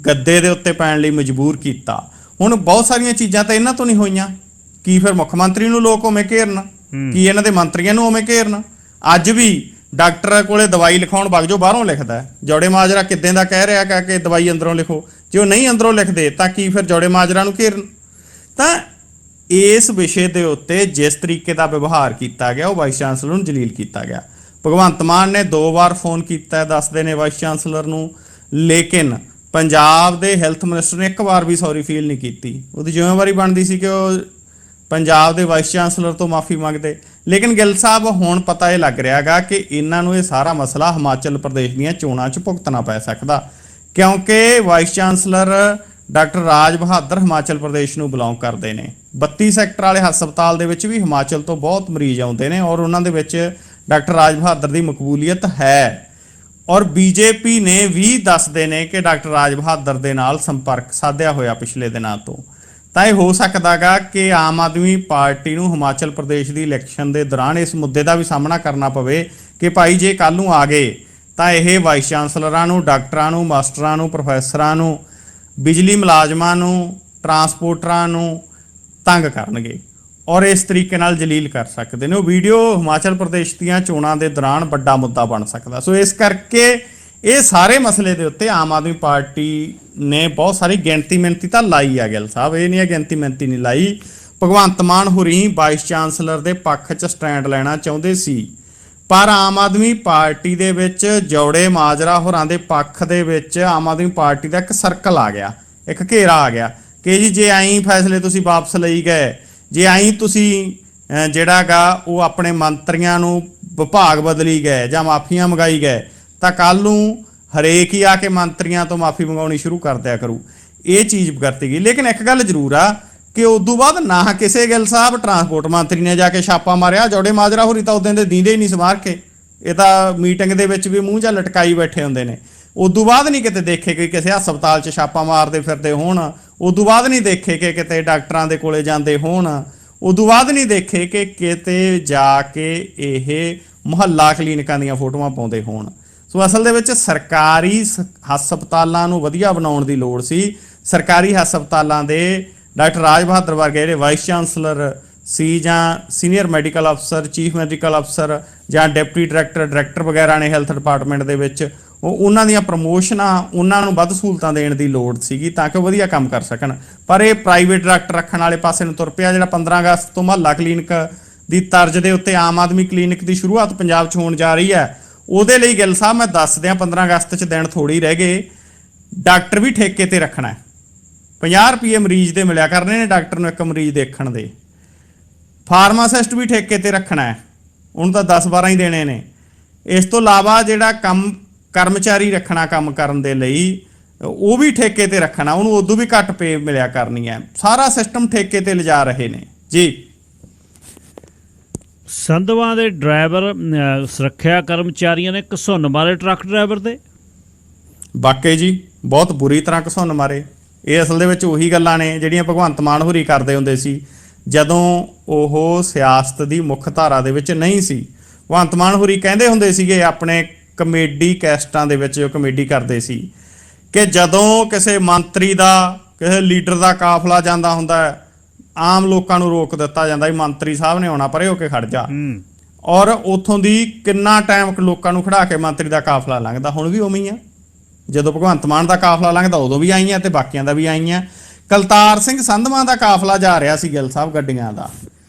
ਗੱਦੇ ਦੇ ਉੱਤੇ ਪੈਣ ਲਈ ਮਜਬੂਰ ਕੀਤਾ। ਹੁਣ ਬਹੁਤ ਸਾਰੀਆਂ ਚੀਜ਼ਾਂ ਤਾਂ ਇਹਨਾਂ ਤੋਂ ਨਹੀਂ ਹੋਈਆਂ, ਕੀ ਫਿਰ ਮੁੱਖ ਮੰਤਰੀ ਨੂੰ ਲੋਕ ਉਵੇਂ ਘੇਰਨ, ਕੀ ਇਹਨਾਂ ਦੇ ਮੰਤਰੀਆਂ ਨੂੰ ਉਵੇਂ ਘੇਰਨ? ਅੱਜ ਵੀ ਡਾਕਟਰ ਕੋਲੇ ਦਵਾਈ ਲਿਖਾਉਣ ਵਗ ਜਾਓ, ਬਾਹਰੋਂ ਲਿਖਦਾ। ਜੌੜੇ ਮਾਜਰਾ ਕਿੱਦਾਂ ਦਾ ਕਹਿ ਰਿਹਾ ਕਿ ਦਵਾਈ ਅੰਦਰੋਂ ਲਿਖੋ, ਜੇ ਉਹ ਨਹੀਂ ਅੰਦਰੋਂ ਲਿਖਦੇ ਤਾਂ ਕੀ ਫਿਰ ਜੌੜੇ ਮਾਜਰਾ ਨੂੰ ਘੇਰਨ? ਤਾਂ ਇਸ ਵਿਸ਼ੇ ਦੇ ਉੱਤੇ ਜਿਸ ਤਰੀਕੇ ਦਾ ਵਿਵਹਾਰ ਕੀਤਾ ਗਿਆ, ਉਹ ਵਾਈਸ ਚਾਂਸਲਰ ਨੂੰ ਜਲੀਲ ਕੀਤਾ ਗਿਆ। ਭਗਵੰਤ ਮਾਨ ਨੇ 2 ਵਾਰ ਫੋਨ ਕੀਤਾ, ਦੱਸਦੇ ਨੇ ਵਾਈਸ ਚਾਂਸਲਰ ਨੂੰ, ਲੇਕਿਨ ਪੰਜਾਬ ਦੇ ਹੈਲਥ ਮਿਨਿਸਟਰ ਨੇ ਇੱਕ ਵਾਰ ਵੀ ਸੌਰੀ ਫੀਲ ਨਹੀਂ ਕੀਤੀ। ਉਹਦੀ ਜ਼ਿੰਮੇਵਾਰੀ ਬਣਦੀ ਸੀ ਕਿ ਉਹ ਪੰਜਾਬ ਦੇ ਵਾਈਸ ਚਾਂਸਲਰ ਤੋਂ ਮਾਫੀ ਮੰਗਦੇ। ਲੇਕਿਨ ਗਿੱਲ ਸਾਹਿਬ, ਹੁਣ ਪਤਾ ਇਹ ਲੱਗ ਰਿਹਾ ਗਾ ਕਿ ਇਹਨਾਂ ਨੂੰ ਇਹ ਸਾਰਾ ਮਸਲਾ ਹਿਮਾਚਲ ਪ੍ਰਦੇਸ਼ ਦੀਆਂ ਚੋਣਾਂ 'ਚ ਭੁਗਤਣਾ ਪੈ ਸਕਦਾ, ਕਿਉਂਕਿ ਵਾਈਸ ਚਾਂਸਲਰ ਡਾਕਟਰ ਰਾਜ ਬਹਾਦਰ ਹਿਮਾਚਲ ਪ੍ਰਦੇਸ਼ ਨੂੰ ਬਿਲੋਂਗ ਕਰਦੇ ਨੇ। 32 ਸੈਕਟਰ ਵਾਲੇ ਹਸਪਤਾਲ ਦੇ ਵਿੱਚ ਵੀ ਹਿਮਾਚਲ ਤੋਂ ਬਹੁਤ ਮਰੀਜ਼ ਆਉਂਦੇ ਨੇ ਔਰ ਉਹਨਾਂ ਦੇ ਵਿੱਚ ਡਾਕਟਰ ਰਾਜ ਬਹਾਦਰ ਦੀ ਮਕਬੂਲੀਅਤ ਹੈ। ਔਰ ਬੀਜੇਪੀ ਨੇ ਵੀ ਦੱਸਦੇ ਨੇ ਕਿ ਡਾਕਟਰ ਰਾਜ ਬਹਾਦਰ ਦੇ ਨਾਲ ਸੰਪਰਕ ਸਾਧਿਆ ਹੋਇਆ ਪਿਛਲੇ ਦਿਨਾਂ ਤੋਂ। ਤਾਂ ਇਹ ਹੋ ਸਕਦਾ ਗਾ ਕਿ ਆਮ ਆਦਮੀ ਪਾਰਟੀ ਨੂੰ ਹਿਮਾਚਲ ਪ੍ਰਦੇਸ਼ ਦੀ ਇਲੈਕਸ਼ਨ ਦੇ ਦੌਰਾਨ ਇਸ ਮੁੱਦੇ ਦਾ ਵੀ ਸਾਹਮਣਾ ਕਰਨਾ ਪਵੇ ਕਿ ਭਾਈ ਜੇ ਕੱਲ੍ਹ ਨੂੰ ਆ ਗਏ ਤਾਂ ਇਹ ਵਾਈਸ ਚਾਂਸਲਰਾਂ ਨੂੰ, ਡਾਕਟਰਾਂ ਨੂੰ, ਮਾਸਟਰਾਂ ਨੂੰ, ਪ੍ਰੋਫੈਸਰਾਂ ਨੂੰ, ਬਿਜਲੀ ਮੁਲਾਜ਼ਮਾਂ ਨੂੰ, ਟਰਾਂਸਪੋਰਟਰਾਂ ਨੂੰ ਤੰਗ ਕਰਨਗੇ ਔਰ ਇਸ ਤਰੀਕੇ ਨਾਲ ਜਲੀਲ ਕਰ ਸਕਦੇ ਨੇ। ਉਹ ਵੀਡੀਓ ਹਿਮਾਚਲ ਪ੍ਰਦੇਸ਼ ਦੀਆਂ ਚੋਣਾਂ ਦੇ ਦੌਰਾਨ ਵੱਡਾ ਮੁੱਦਾ ਬਣ ਸਕਦਾ। ਸੋ ਇਸ ਕਰਕੇ ਇਹ ਸਾਰੇ ਮਸਲੇ ਦੇ ਉੱਤੇ ਆਮ ਆਦਮੀ ਪਾਰਟੀ ਨੇ ਬਹੁਤ ਸਾਰੀ ਗਿਣਤੀ ਮਿਣਤੀ ਤਾਂ ਲਾਈ ਆ ਗਿੱਲ ਸਾਹਿਬ, ਇਹ ਨਹੀਂ ਹੈ ਗਿਣਤੀ ਮਿਣਤੀ ਨਹੀਂ ਲਾਈ। ਭਗਵੰਤ ਮਾਨ ਹੁਰੀ ਵਾਈਸ ਚਾਂਸਲਰ ਦੇ ਪੱਖ 'ਚ ਸਟੈਂਡ ਲੈਣਾ ਚਾਹੁੰਦੇ ਸੀ, ਪਰ ਆਮ ਆਦਮੀ ਪਾਰਟੀ ਦੇ ਵਿੱਚ ਜੌੜੇ ਮਾਜਰਾ ਹੋਰਾਂ ਦੇ ਪੱਖ ਦੇ ਵਿੱਚ ਆਮ ਆਦਮੀ ਪਾਰਟੀ ਦਾ ਇੱਕ ਸਰਕਲ ਆ ਗਿਆ, ਇੱਕ ਘੇਰਾ ਆ ਗਿਆ ਕਿ ਜੀ ਜੇ ਐਂ ਫੈਸਲੇ ਤੁਸੀਂ ਵਾਪਸ ਲਈ ਗਏ, ਜੇ ਐਂ ਤੁਸੀਂ ਜਿਹੜਾ ਗਾ ਉਹ ਆਪਣੇ ਮੰਤਰੀਆਂ ਨੂੰ ਵਿਭਾਗ ਬਦਲੀ ਗਏ ਜਾਂ ਮਾਫੀਆਂ ਮੰਗਾਈ ਗਏ, ਤਾਂ ਕੱਲ੍ਹ ਨੂੰ ਹਰੇਕ ਹੀ ਆ ਕੇ ਮੰਤਰੀਆਂ ਤੋਂ ਮਾਫੀ ਮੰਗਾਉਣੀ ਸ਼ੁਰੂ ਕਰ ਦਿਆ ਕਰੂ। ਇਹ ਚੀਜ਼ ਵਰਤੀ ਗਈ। ਲੇਕਿਨ ਇੱਕ ਗੱਲ ਜ਼ਰੂਰ ਆ ਕਿ ਉਦੋਂ ਬਾਅਦ ਨਾ ਕਿਸੇ ਗਿੱਲ ਸਾਹਿਬ ਟਰਾਂਸਪੋਰਟ ਮੰਤਰੀ ਨੇ ਜਾ ਕੇ ਛਾਪਾ ਮਾਰਿਆ, ਜੌੜੇ ਮਾਜਰਾ ਹੋਰੀ ਤਾਂ ਉਦੋਂ ਦੇ ਦੀਂਦੇ ਹੀ ਨਹੀਂ ਸਮਾਰ ਕੇ, ਇਹ ਤਾਂ ਮੀਟਿੰਗ ਦੇ ਵਿੱਚ ਵੀ ਮੂੰਹ ਜਾਂ ਲਟਕਾਈ ਬੈਠੇ ਹੁੰਦੇ ਨੇ। ਉਦੋਂ ਬਾਅਦ ਨਹੀਂ ਕਿਤੇ ਦੇਖੇ ਕਿ ਕਿਸੇ ਹਸਪਤਾਲ 'ਚ ਛਾਪਾ ਮਾਰਦੇ ਫਿਰਦੇ ਹੋਣ, ਉਦੋਂ ਬਾਅਦ ਨਹੀਂ ਦੇਖੇ ਕਿ ਕਿਤੇ ਡਾਕਟਰਾਂ ਦੇ ਕੋਲੇ ਜਾਂਦੇ ਹੋਣ, ਉਦੋਂ ਬਾਅਦ ਨਹੀਂ ਦੇਖੇ ਕਿ ਕਿਤੇ ਜਾ ਕੇ ਇਹ ਮੁਹੱਲਾ ਕਲੀਨਿਕਾਂ ਦੀਆਂ ਫੋਟੋਆਂ ਪਾਉਂਦੇ ਹੋਣ। ਸੋ ਅਸਲ ਦੇ ਵਿੱਚ ਸਰਕਾਰੀ ਹਸਪਤਾਲਾਂ ਨੂੰ ਵਧੀਆ ਬਣਾਉਣ ਦੀ ਲੋੜ ਸੀ। ਸਰਕਾਰੀ ਹਸਪਤਾਲਾਂ ਦੇ ਡਾਕਟਰ ਰਾਜ ਬਹਾਦਰ ਵਰਗੇ ਜਿਹੜੇ ਵਾਈਸ ਚਾਂਸਲਰ ਸੀ ਜਾਂ ਸੀਨੀਅਰ ਮੈਡੀਕਲ ਅਫਸਰ, ਚੀਫ ਮੈਡੀਕਲ ਅਫਸਰ ਜਾਂ ਡਿਪਟੀ ਡਾਇਰੈਕਟਰ ਵਗੈਰਾ ਨੇ ਹੈਲਥ ਡਿਪਾਰਟਮੈਂਟ ਦੇ ਵਿੱਚ, ਉਹਨਾਂ ਦੀਆਂ ਪ੍ਰਮੋਸ਼ਨਾਂ, ਉਹਨਾਂ ਨੂੰ ਵੱਧ ਸਹੂਲਤਾਂ ਦੇਣ ਦੀ ਲੋੜ ਸੀਗੀ ਤਾਂ ਕਿ ਉਹ ਵਧੀਆ ਕੰਮ ਕਰ ਸਕਣ। ਪਰ ਇਹ ਪ੍ਰਾਈਵੇਟ ਡਾਕਟਰ ਰੱਖਣ ਵਾਲੇ ਪਾਸੇ ਨੂੰ ਤੁਰ ਪਿਆ। ਜਿਹੜਾ 15 ਅਗਸਤ ਤੋਂ ਮੁਹੱਲਾ ਕਲੀਨਿਕ ਦੀ ਤਰਜ਼ ਦੇ ਉੱਤੇ ਆਮ ਆਦਮੀ ਕਲੀਨਿਕ ਦੀ ਸ਼ੁਰੂਆਤ ਪੰਜਾਬ 'ਚ ਹੋਣ ਜਾ ਰਹੀ ਹੈ, ਉਹਦੇ ਲਈ ਗਿੱਲ ਸਾਹਿਬ ਮੈਂ ਦੱਸ ਦਿਆਂ 15 ਅਗਸਤ 'ਚ ਦਿਨ ਥੋੜ੍ਹੀ ਰਹਿ ਗਏ। ਡਾਕਟਰ ਵੀ ਠੇਕੇ 'ਤੇ ਰੱਖਣਾ, 50 ਰੁਪਏ ਮਰੀਜ਼ ਦੇ ਮਿਲਿਆ ਕਰਨੇ ਨੇ ਡਾਕਟਰ ਨੂੰ ਇੱਕ ਮਰੀਜ਼ ਦੇਖਣ ਦੇ। ਫਾਰਮਾਸਿਸਟ ਵੀ ਠੇਕੇ 'ਤੇ ਰੱਖਣਾ, ਉਹਨੂੰ ਤਾਂ 10-12 ਹੀ ਦੇਣੇ ਨੇ। ਇਸ ਤੋਂ ਇਲਾਵਾ ਜਿਹੜਾ ਕਰਮਚਾਰੀ ਰੱਖਣਾ ਕੰਮ ਕਰਨ ਦੇ ਲਈ, ਉਹ ਵੀ ਠੇਕੇ 'ਤੇ ਰੱਖਣਾ, ਉਹਨੂੰ ਉਦੋਂ ਵੀ ਘੱਟ ਪੇ ਮਿਲਿਆ ਕਰਨੀ ਹੈ। ਸਾਰਾ ਸਿਸਟਮ ਠੇਕੇ 'ਤੇ ਲਿਜਾ ਰਹੇ ਨੇ ਜੀ। ਸੰਧਵਾਂ ਦੇ ਡਰਾਈਵਰ ਸੁਰੱਖਿਆ ਕਰਮਚਾਰੀਆਂ ਨੇ ਘਸੁੰਨ ਮਾਰੇ ਟਰੱਕ ਡਰਾਈਵਰ ਦੇ। ਵਾਕਈ ਜੀ ਬਹੁਤ ਬੁਰੀ ਤਰ੍ਹਾਂ ਘਸੁੰਨ ਮਾਰੇ। ਇਹ ਅਸਲ ਦੇ ਵਿੱਚ ਉਹੀ ਗੱਲਾਂ ਨੇ ਜਿਹੜੀਆਂ ਭਗਵੰਤ ਮਾਨ ਹੋਰੀ ਕਰਦੇ ਹੁੰਦੇ ਸੀ ਜਦੋਂ ਉਹ ਸਿਆਸਤ ਦੀ ਮੁੱਖ ਧਾਰਾ ਦੇ ਵਿੱਚ ਨਹੀਂ ਸੀ। ਭਗਵੰਤ ਮਾਨ ਹੋਰੀ ਕਹਿੰਦੇ ਹੁੰਦੇ ਸੀਗੇ ਆਪਣੇ ਕਮੇਡੀ ਕੈਸਟਾਂ ਦੇ ਵਿੱਚ, ਜੋ ਕਮੇਡੀ ਕਰਦੇ ਸੀ, ਕਿ ਜਦੋਂ ਕਿਸੇ ਮੰਤਰੀ ਦਾ, ਕਿਸੇ ਲੀਡਰ ਦਾ ਕਾਫਲਾ ਜਾਂਦਾ ਹੁੰਦਾ ਹੈ, ਆਮ ਲੋਕਾਂ ਨੂੰ ਰੋਕ ਦਿੱਤਾ ਜਾਂਦਾ ਵੀ ਮੰਤਰੀ ਸਾਹਿਬ ਨੇ ਆਉਣਾ, ਪਰੇ ਹੋ ਕੇ ਖੜ ਜਾ। ਔਰ ਉੱਥੋਂ ਦੀ ਕਿੰਨਾ ਟਾਈਮ ਲੋਕਾਂ ਨੂੰ ਖੜਾ ਕੇ ਮੰਤਰੀ ਦਾ ਕਾਫਲਾ ਲੰਘਦਾ। ਹੁਣ ਵੀ ਉਵੇਂ ਹੀ ਆ, ਜਦੋਂ ਭਗਵੰਤ ਮਾਨ ਦਾ ਕਾਫਲਾ ਲੰਘਦਾ ਉਦੋਂ ਵੀ ਆਈਆਂ ਤੇ ਬਾਕੀਆਂ ਦਾ ਵੀ ਆਈਆਂ। ਕਲਤਾਰ ਸਿੰਘ ਸੰਧਵਾਂ ਦਾ ਕਾਫਲਾ ਜਾ ਰਿਹਾ ਸੀ ਗਿੱਲ ਸਾਹਿਬ ਗੱਡੀਆਂ ਦਾ,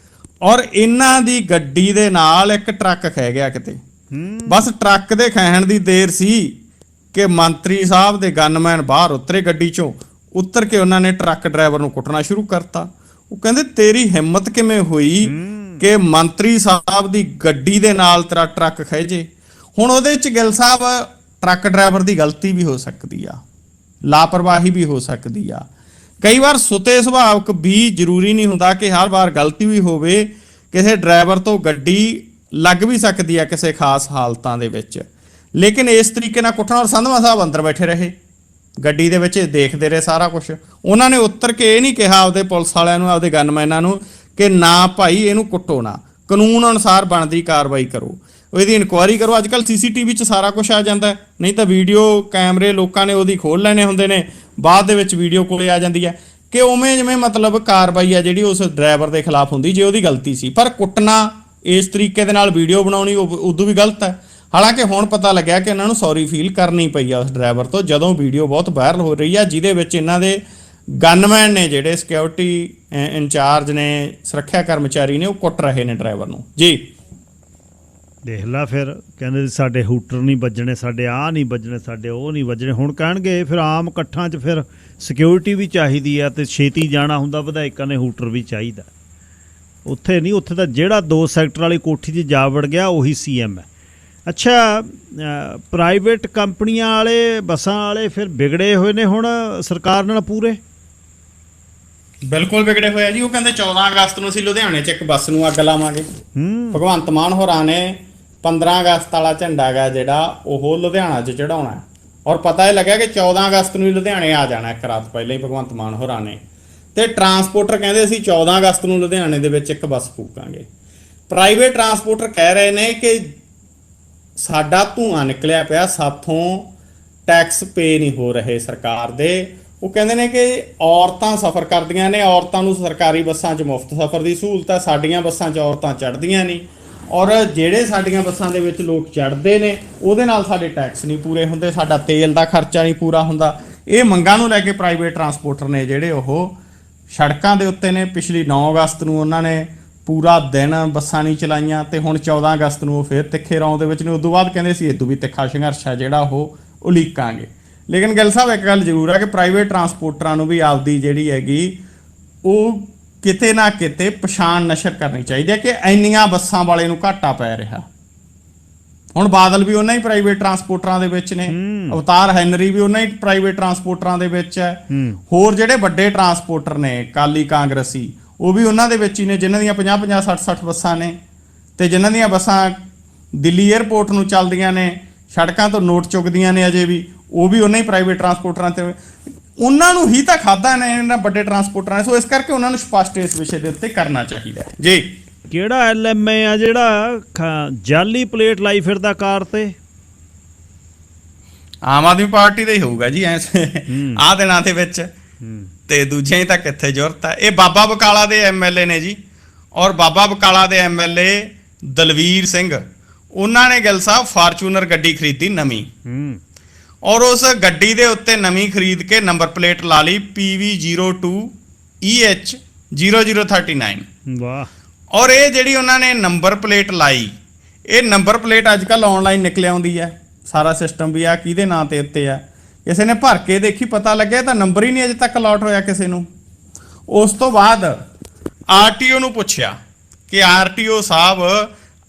ਔਰ ਇਹਨਾਂ ਦੀ ਗੱਡੀ ਦੇ ਨਾਲ ਇੱਕ ਟਰੱਕ ਖਹਿ ਗਿਆ ਕਿਤੇ। ਬਸ ਟਰੱਕ ਦੇ ਖਹਿਣ ਦੀ ਦੇਰ ਸੀ ਕਿ ਮੰਤਰੀ ਸਾਹਿਬ ਦੇ ਗਨਮੈਨ ਬਾਹਰ ਉਤਰੇ ਗੱਡੀ 'ਚੋਂ। ਉਤਰ ਕੇ ਉਹਨਾਂ ਨੇ ਟਰੱਕ ਡਰਾਈਵਰ ਨੂੰ ਕੁੱਟਣਾ ਸ਼ੁਰੂ ਕਰਤਾ। ਉਹ ਕਹਿੰਦੇ ਤੇਰੀ ਹਿੰਮਤ ਕਿਵੇਂ ਹੋਈ ਕਿ ਮੰਤਰੀ ਸਾਹਿਬ ਦੀ ਗੱਡੀ ਦੇ ਨਾਲ ਤੇਰਾ ਟਰੱਕ ਖਹਿ ਜੇ। ਹੁਣ ਉਹਦੇ 'ਚ ਗਿੱਲ ਸਾਹਿਬ ਟਰੱਕ ਡਰਾਈਵਰ ਦੀ ਗਲਤੀ ਵੀ ਹੋ ਸਕਦੀ ਆ, ਲਾਪਰਵਾਹੀ ਵੀ ਹੋ ਸਕਦੀ ਆ। ਕਈ ਵਾਰ ਸੁਤੇ ਸੁਭਾਵਕ ਵੀ ਜ਼ਰੂਰੀ ਨਹੀਂ ਹੁੰਦਾ ਕਿ ਹਰ ਵਾਰ ਗਲਤੀ ਵੀ ਹੋਵੇ। ਕਿਸੇ ਡਰਾਈਵਰ ਤੋਂ ਗੱਡੀ ਲੱਗ ਵੀ ਸਕਦੀ ਆ ਕਿਸੇ ਖਾਸ ਹਾਲਤਾਂ ਦੇ ਵਿੱਚ, ਲੇਕਿਨ ਇਸ ਤਰੀਕੇ ਨਾਲ ਕੁੱਟਣਾ। ਔਰ ਸੰਧਵਾ ਸਾਹਿਬ ਅੰਦਰ ਬੈਠੇ ਰਹੇ ਗੱਡੀ ਦੇ ਵਿੱਚ, ਦੇਖਦੇ ਰਹੇ ਸਾਰਾ ਕੁਝ। ਉਹਨਾਂ ਨੇ ਉੱਤਰ ਕੇ ਇਹ ਨਹੀਂ ਕਿਹਾ ਆਪਦੇ ਪੁਲਿਸ ਵਾਲਿਆਂ ਨੂੰ, ਆਪਦੇ ਗਨਮੈਨਾਂ ਨੂੰ ਕਿ ਨਾ ਭਾਈ ਇਹਨੂੰ ਕੁੱਟੋ ਨਾ। ਕਾਨੂੰਨ ਅਨੁਸਾਰ ਬਣਦੀ ਕਾਰਵਾਈ ਕਰੋ, ਉਹਦੀ ਇਨਕੁਆਇਰੀ ਕਰੋ। ਅੱਜ ਕੱਲ੍ਹ CCTV 'ਚ ਸਾਰਾ ਕੁਝ ਆ ਜਾਂਦਾ, ਨਹੀਂ ਤਾਂ ਵੀਡੀਓ ਕੈਮਰੇ ਲੋਕਾਂ ਨੇ ਉਹਦੀ ਖੋਲ੍ਹ ਲੈਣੇ ਹੁੰਦੇ ਨੇ, ਬਾਅਦ ਦੇ ਵਿੱਚ ਵੀਡੀਓ ਕੋਲੇ ਆ ਜਾਂਦੀ ਹੈ ਕਿ ਉਵੇਂ ਜਿਵੇਂ ਮਤਲਬ ਕਾਰਵਾਈ ਆ ਜਿਹੜੀ ਉਸ ਡਰਾਈਵਰ ਦੇ ਖਿਲਾਫ ਹੁੰਦੀ ਜੇ ਉਹਦੀ ਗਲਤੀ ਸੀ। ਪਰ ਕੁੱਟਣਾ, ਇਸ ਤਰੀਕੇ ਦੇ ਨਾਲ ਵੀਡੀਓ ਬਣਾਉਣੀ ਉਦੋਂ ਵੀ ਗਲਤ ਹੈ। ਹਾਲਾਂਕਿ ਹੁਣ ਪਤਾ ਲੱਗਿਆ ਕਿ ਇਹਨਾਂ ਨੂੰ ਸੌਰੀ ਫੀਲ ਕਰਨੀ ਪਈ ਆ ਉਸ ਡਰਾਈਵਰ ਤੋਂ, ਜਦੋਂ ਵੀਡੀਓ ਬਹੁਤ ਵਾਇਰਲ ਹੋ ਰਹੀ ਆ ਜਿਹਦੇ ਵਿੱਚ ਇਹਨਾਂ ਦੇ ਗਨਮੈਨ ਨੇ, ਜਿਹੜੇ ਸਿਕਿਉਰਿਟੀ ਇੰਚਾਰਜ ਨੇ, ਸੁਰੱਖਿਆ ਕਰਮਚਾਰੀ ਨੇ, ਉਹ ਕੁੱਟ ਰਹੇ ਨੇ ਡਰਾਈਵਰ ਨੂੰ ਜੀ। ਦੇਖ ਲਾ, ਫਿਰ ਕਹਿੰਦੇ ਸਾਡੇ ਹੂਟਰ ਨਹੀਂ ਵੱਜਣੇ, ਸਾਡੇ ਆਹ ਨਹੀਂ ਵੱਜਣੇ, ਸਾਡੇ ਉਹ ਨਹੀਂ ਵੱਜਣੇ। ਹੁਣ ਕਹਿਣਗੇ ਫਿਰ ਆਮ ਇਕੱਠਾਂ 'ਚ ਫਿਰ ਸਿਕਿਉਰਿਟੀ ਵੀ ਚਾਹੀਦੀ ਆ, ਤੇ ਛੇਤੀ ਜਾਣਾ ਹੁੰਦਾ, ਵਿਧਾਇਕਾਂ ਨੇ ਹੂਟਰ ਵੀ ਚਾਹੀਦਾ। ਉੱਥੇ ਨਹੀਂ, ਉੱਥੇ ਤਾਂ ਜਿਹੜਾ 2 ਸੈਕਟਰ ਵਾਲੀ ਕੋਠੀ 'ਚ ਜਾ ਵੜ ਗਿਆ ਉਹੀ CM ਹੈ। ਅੱਛਾ, ਪ੍ਰਾਈਵੇਟ ਕੰਪਨੀਆਂ ਵਾਲੇ, ਬੱਸਾਂ ਵਾਲੇ ਫਿਰ ਵਿਗੜੇ ਹੋਏ ਨੇ ਹੁਣ ਸਰਕਾਰ ਨਾਲ ਪੂਰੇ। ਬਿਲਕੁਲ ਵਿਗੜੇ ਹੋਏ ਆ ਜੀ। ਉਹ ਕਹਿੰਦੇ 14 ਅਗਸਤ ਨੂੰ ਅਸੀਂ ਲੁਧਿਆਣੇ 'ਚ ਇੱਕ ਬੱਸ ਨੂੰ ਅੱਗ ਲਾਵਾਂਗੇ। ਭਗਵੰਤ ਮਾਨ ਹੋਰਾਂ ਨੇ 15 ਅਗਸਤ ਵਾਲਾ ਝੰਡਾ ਗਾ ਜਿਹੜਾ ਉਹ ਲੁਧਿਆਣਾ 'ਚ ਚੜਾਉਣਾ, ਔਰ ਪਤਾ ਇਹ ਲੱਗਿਆ ਕਿ 14 ਅਗਸਤ ਨੂੰ ਹੀ ਲੁਧਿਆਣੇ ਆ ਜਾਣਾ, ਇੱਕ ਰਾਤ ਪਹਿਲਾਂ ਹੀ ਭਗਵੰਤ ਮਾਨ ਹੋਰਾਂ ਨੇ। ਤੇ ਟਰਾਂਸਪੋਰਟਰ ਕਹਿੰਦੇ ਅਸੀਂ 14 ਅਗਸਤ ਨੂੰ ਲੁਧਿਆਣੇ ਦੇ ਵਿੱਚ ਇੱਕ ਬੱਸ ਫੂਕਾਂਗੇ। ਪ੍ਰਾਈਵੇਟ ਟਰਾਂਸਪੋਰਟਰ ਕਹਿ ਰਹੇ ਨੇ ਕਿ ਸਾਡਾ ਧੂੰਆਂ ਨਿਕਲਿਆ ਪਿਆ, ਸਾਥੋਂ ਟੈਕਸ ਪੇ ਨਹੀਂ ਹੋ ਰਹੇ ਸਰਕਾਰ ਦੇ। ਉਹ ਕਹਿੰਦੇ ਨੇ ਕਿ ਔਰਤਾਂ ਸਫ਼ਰ ਕਰਦੀਆਂ ਨੇ, ਔਰਤਾਂ ਨੂੰ ਸਰਕਾਰੀ ਬੱਸਾਂ 'ਚ ਮੁਫਤ ਸਫ਼ਰ ਦੀ ਸਹੂਲਤ ਹੈ, ਸਾਡੀਆਂ ਬੱਸਾਂ 'ਚ ਔਰਤਾਂ ਚੜ੍ਹਦੀਆਂ ਨਹੀਂ, ਔਰ ਜਿਹੜੇ ਸਾਡੀਆਂ ਬੱਸਾਂ ਦੇ ਵਿੱਚ ਲੋਕ ਚੜ੍ਹਦੇ ਨੇ ਉਹਦੇ ਨਾਲ ਸਾਡੇ ਟੈਕਸ ਨਹੀਂ ਪੂਰੇ ਹੁੰਦੇ, ਸਾਡਾ ਤੇਲ ਦਾ ਖਰਚਾ ਨਹੀਂ ਪੂਰਾ ਹੁੰਦਾ। ਇਹ ਮੰਗਾਂ ਨੂੰ ਲੈ ਕੇ ਪ੍ਰਾਈਵੇਟ ਟਰਾਂਸਪੋਰਟਰ ਨੇ ਜਿਹੜੇ ਉਹ ਸੜਕਾਂ ਦੇ ਉੱਤੇ ਨੇ। ਪਿਛਲੀ 9 ਅਗਸਤ ਨੂੰ ਉਹਨਾਂ ਨੇ ਪੂਰਾ ਦਿਨ ਬੱਸਾਂ ਨਹੀਂ ਚਲਾਈਆਂ, ਤੇ ਹੁਣ 14 ਅਗਸਤ ਨੂੰ ਉਹ ਫਿਰ ਤਿੱਖੇ ਰੌਂ ਦੇ ਵਿੱਚ ਨੇ। ਉਦੋਂ ਬਾਅਦ ਕਹਿੰਦੇ ਸੀ ਇਦੋਂ ਵੀ ਤਿੱਖਾ ਸੰਘਰਸ਼ ਹੈ ਜਿਹੜਾ ਉਹ ਉਲੀਕਾਂਗੇ। ਲੇਕਿਨ ਗਿੱਲ ਸਾਹਿਬ, ਇੱਕ ਗੱਲ ਜ਼ਰੂਰ ਹੈ ਕਿ ਪ੍ਰਾਈਵੇਟ ਟਰਾਂਸਪੋਰਟਰਾਂ ਨੂੰ ਵੀ ਆਪਦੀ ਜਿਹੜੀ ਹੈਗੀ ਉਹ ਕਿਤੇ ਨਾ ਕਿਤੇ ਪਛਾਣ ਨਸ਼ਰ ਕਰਨੀ ਚਾਹੀਦੀ ਹੈ ਕਿ ਇੰਨੀਆਂ ਬੱਸਾਂ ਵਾਲੇ ਨੂੰ ਘਾਟਾ ਪੈ ਰਿਹਾ। ਹੁਣ ਬਾਦਲ ਵੀ ਉਹਨਾਂ ਹੀ ਪ੍ਰਾਈਵੇਟ ਟਰਾਂਸਪੋਰਟਰਾਂ ਦੇ ਵਿੱਚ ਨੇ, ਅਵਤਾਰ ਹੈਨਰੀ ਵੀ ਉਹਨਾਂ ਹੀ ਪ੍ਰਾਈਵੇਟ ਟਰਾਂਸਪੋਰਟਰਾਂ ਦੇ ਵਿੱਚ ਹੈ, ਹੋਰ ਜਿਹੜੇ ਵੱਡੇ ਟਰਾਂਸਪੋਰਟਰ ਨੇ ਕਾਲੀ ਕਾਂਗਰਸੀ ਉਹ ਵੀ ਉਹਨਾਂ ਦੇ ਵਿੱਚ ਹੀ ਨੇ, ਜਿਨ੍ਹਾਂ ਦੀਆਂ 50-50 60-60 ਬੱਸਾਂ ਨੇ, ਤੇ ਜਿਨ੍ਹਾਂ ਦੀਆਂ ਬੱਸਾਂ ਦਿੱਲੀ ਏਅਰਪੋਰਟ ਨੂੰ ਚੱਲਦੀਆਂ ਨੇ, ਸੜਕਾਂ ਤੋਂ ਨੋਟ ਚੁੱਕਦੀਆਂ ਨੇ ਅਜੇ ਵੀ, ਉਹ ਵੀ ਉਹਨਾਂ ਹੀ ਪ੍ਰਾਈਵੇਟ ਟਰਾਂਸਪੋਰਟਰਾਂ ਤੇ। ਉਹਨਾਂ ਨੂੰ ਹੀ ਤਾਂ ਖਾਧਾ ਨੇ ਇਹਨਾਂ ਵੱਡੇ ਟਰਾਂਸਪੋਰਟਰਾਂ ਨੇ। ਸੋ ਇਸ ਕਰਕੇ ਉਹਨਾਂ ਨੂੰ ਸਪਸ਼ਟ ਇਸ ਵਿਸ਼ੇ ਦੇ ਉੱਤੇ ਕਰਨਾ ਚਾਹੀਦਾ ਜੀ। ਕਿਹੜਾ LMA ਆ ਜਿਹੜਾ ਜਾਲੀ ਪਲੇਟ ਲਾਈ ਫਿਰਦਾ ਕਾਰ ਤੇ? ਆਮ ਆਦਮੀ ਪਾਰਟੀ ਦਾ ਹੀ ਹੋਊਗਾ ਜੀ ਆਹ ਦਿਨਾਂ ਦੇ ਵਿੱਚ, ਤੇ ਦੂਜਿਆਂ ਹੀ ਤਾਂ ਕਿੱਥੇ ਜ਼ਰੂਰਤ ਹੈ। ਇਹ ਬਾਬਾ ਬਕਾਲਾ ਦੇ MLA ਨੇ ਜੀ, ਔਰ ਬਾਬਾ ਬਕਾਲਾ ਦੇ MLA ਦਲਵੀਰ ਸਿੰਘ, ਉਹਨਾਂ ਨੇ ਗਿੱਲ ਸਾਹਿਬ ਫਾਰਚੂਨਰ ਗੱਡੀ ਖਰੀਦੀ ਨਵੀਂ, ਔਰ ਉਸ ਗੱਡੀ ਦੇ ਉੱਤੇ ਨਵੀਂ ਖਰੀਦ ਕੇ ਨੰਬਰ ਪਲੇਟ ਲਾ ਲਈ PV02EH0039। ਵਾਹ। ਔਰ ਇਹ ਜਿਹੜੀ ਉਹਨਾਂ ਨੇ ਨੰਬਰ ਪਲੇਟ ਲਾਈ, ਇਹ ਨੰਬਰ ਪਲੇਟ ਅੱਜ ਕੱਲ੍ਹ ਆਨਲਾਈਨ ਨਿਕਲ ਆਉਂਦੀ ਹੈ, ਸਾਰਾ ਸਿਸਟਮ ਵੀ ਆ ਕਿਹਦੇ ਨਾਂ ਤੇ ਉੱਤੇ ਆ। ਕਿਸੇ ਨੇ ਭਰ ਕੇ ਦੇਖੀ, ਪਤਾ ਲੱਗਿਆ ਤਾਂ ਨੰਬਰ ਹੀ ਨਹੀਂ ਅਜੇ ਤੱਕ ਅਲਾਟ ਹੋਇਆ ਕਿਸੇ ਨੂੰ। ਉਸ ਤੋਂ ਬਾਅਦ RTO ਨੂੰ ਪੁੱਛਿਆ ਕਿ RTO ਸਾਹਿਬ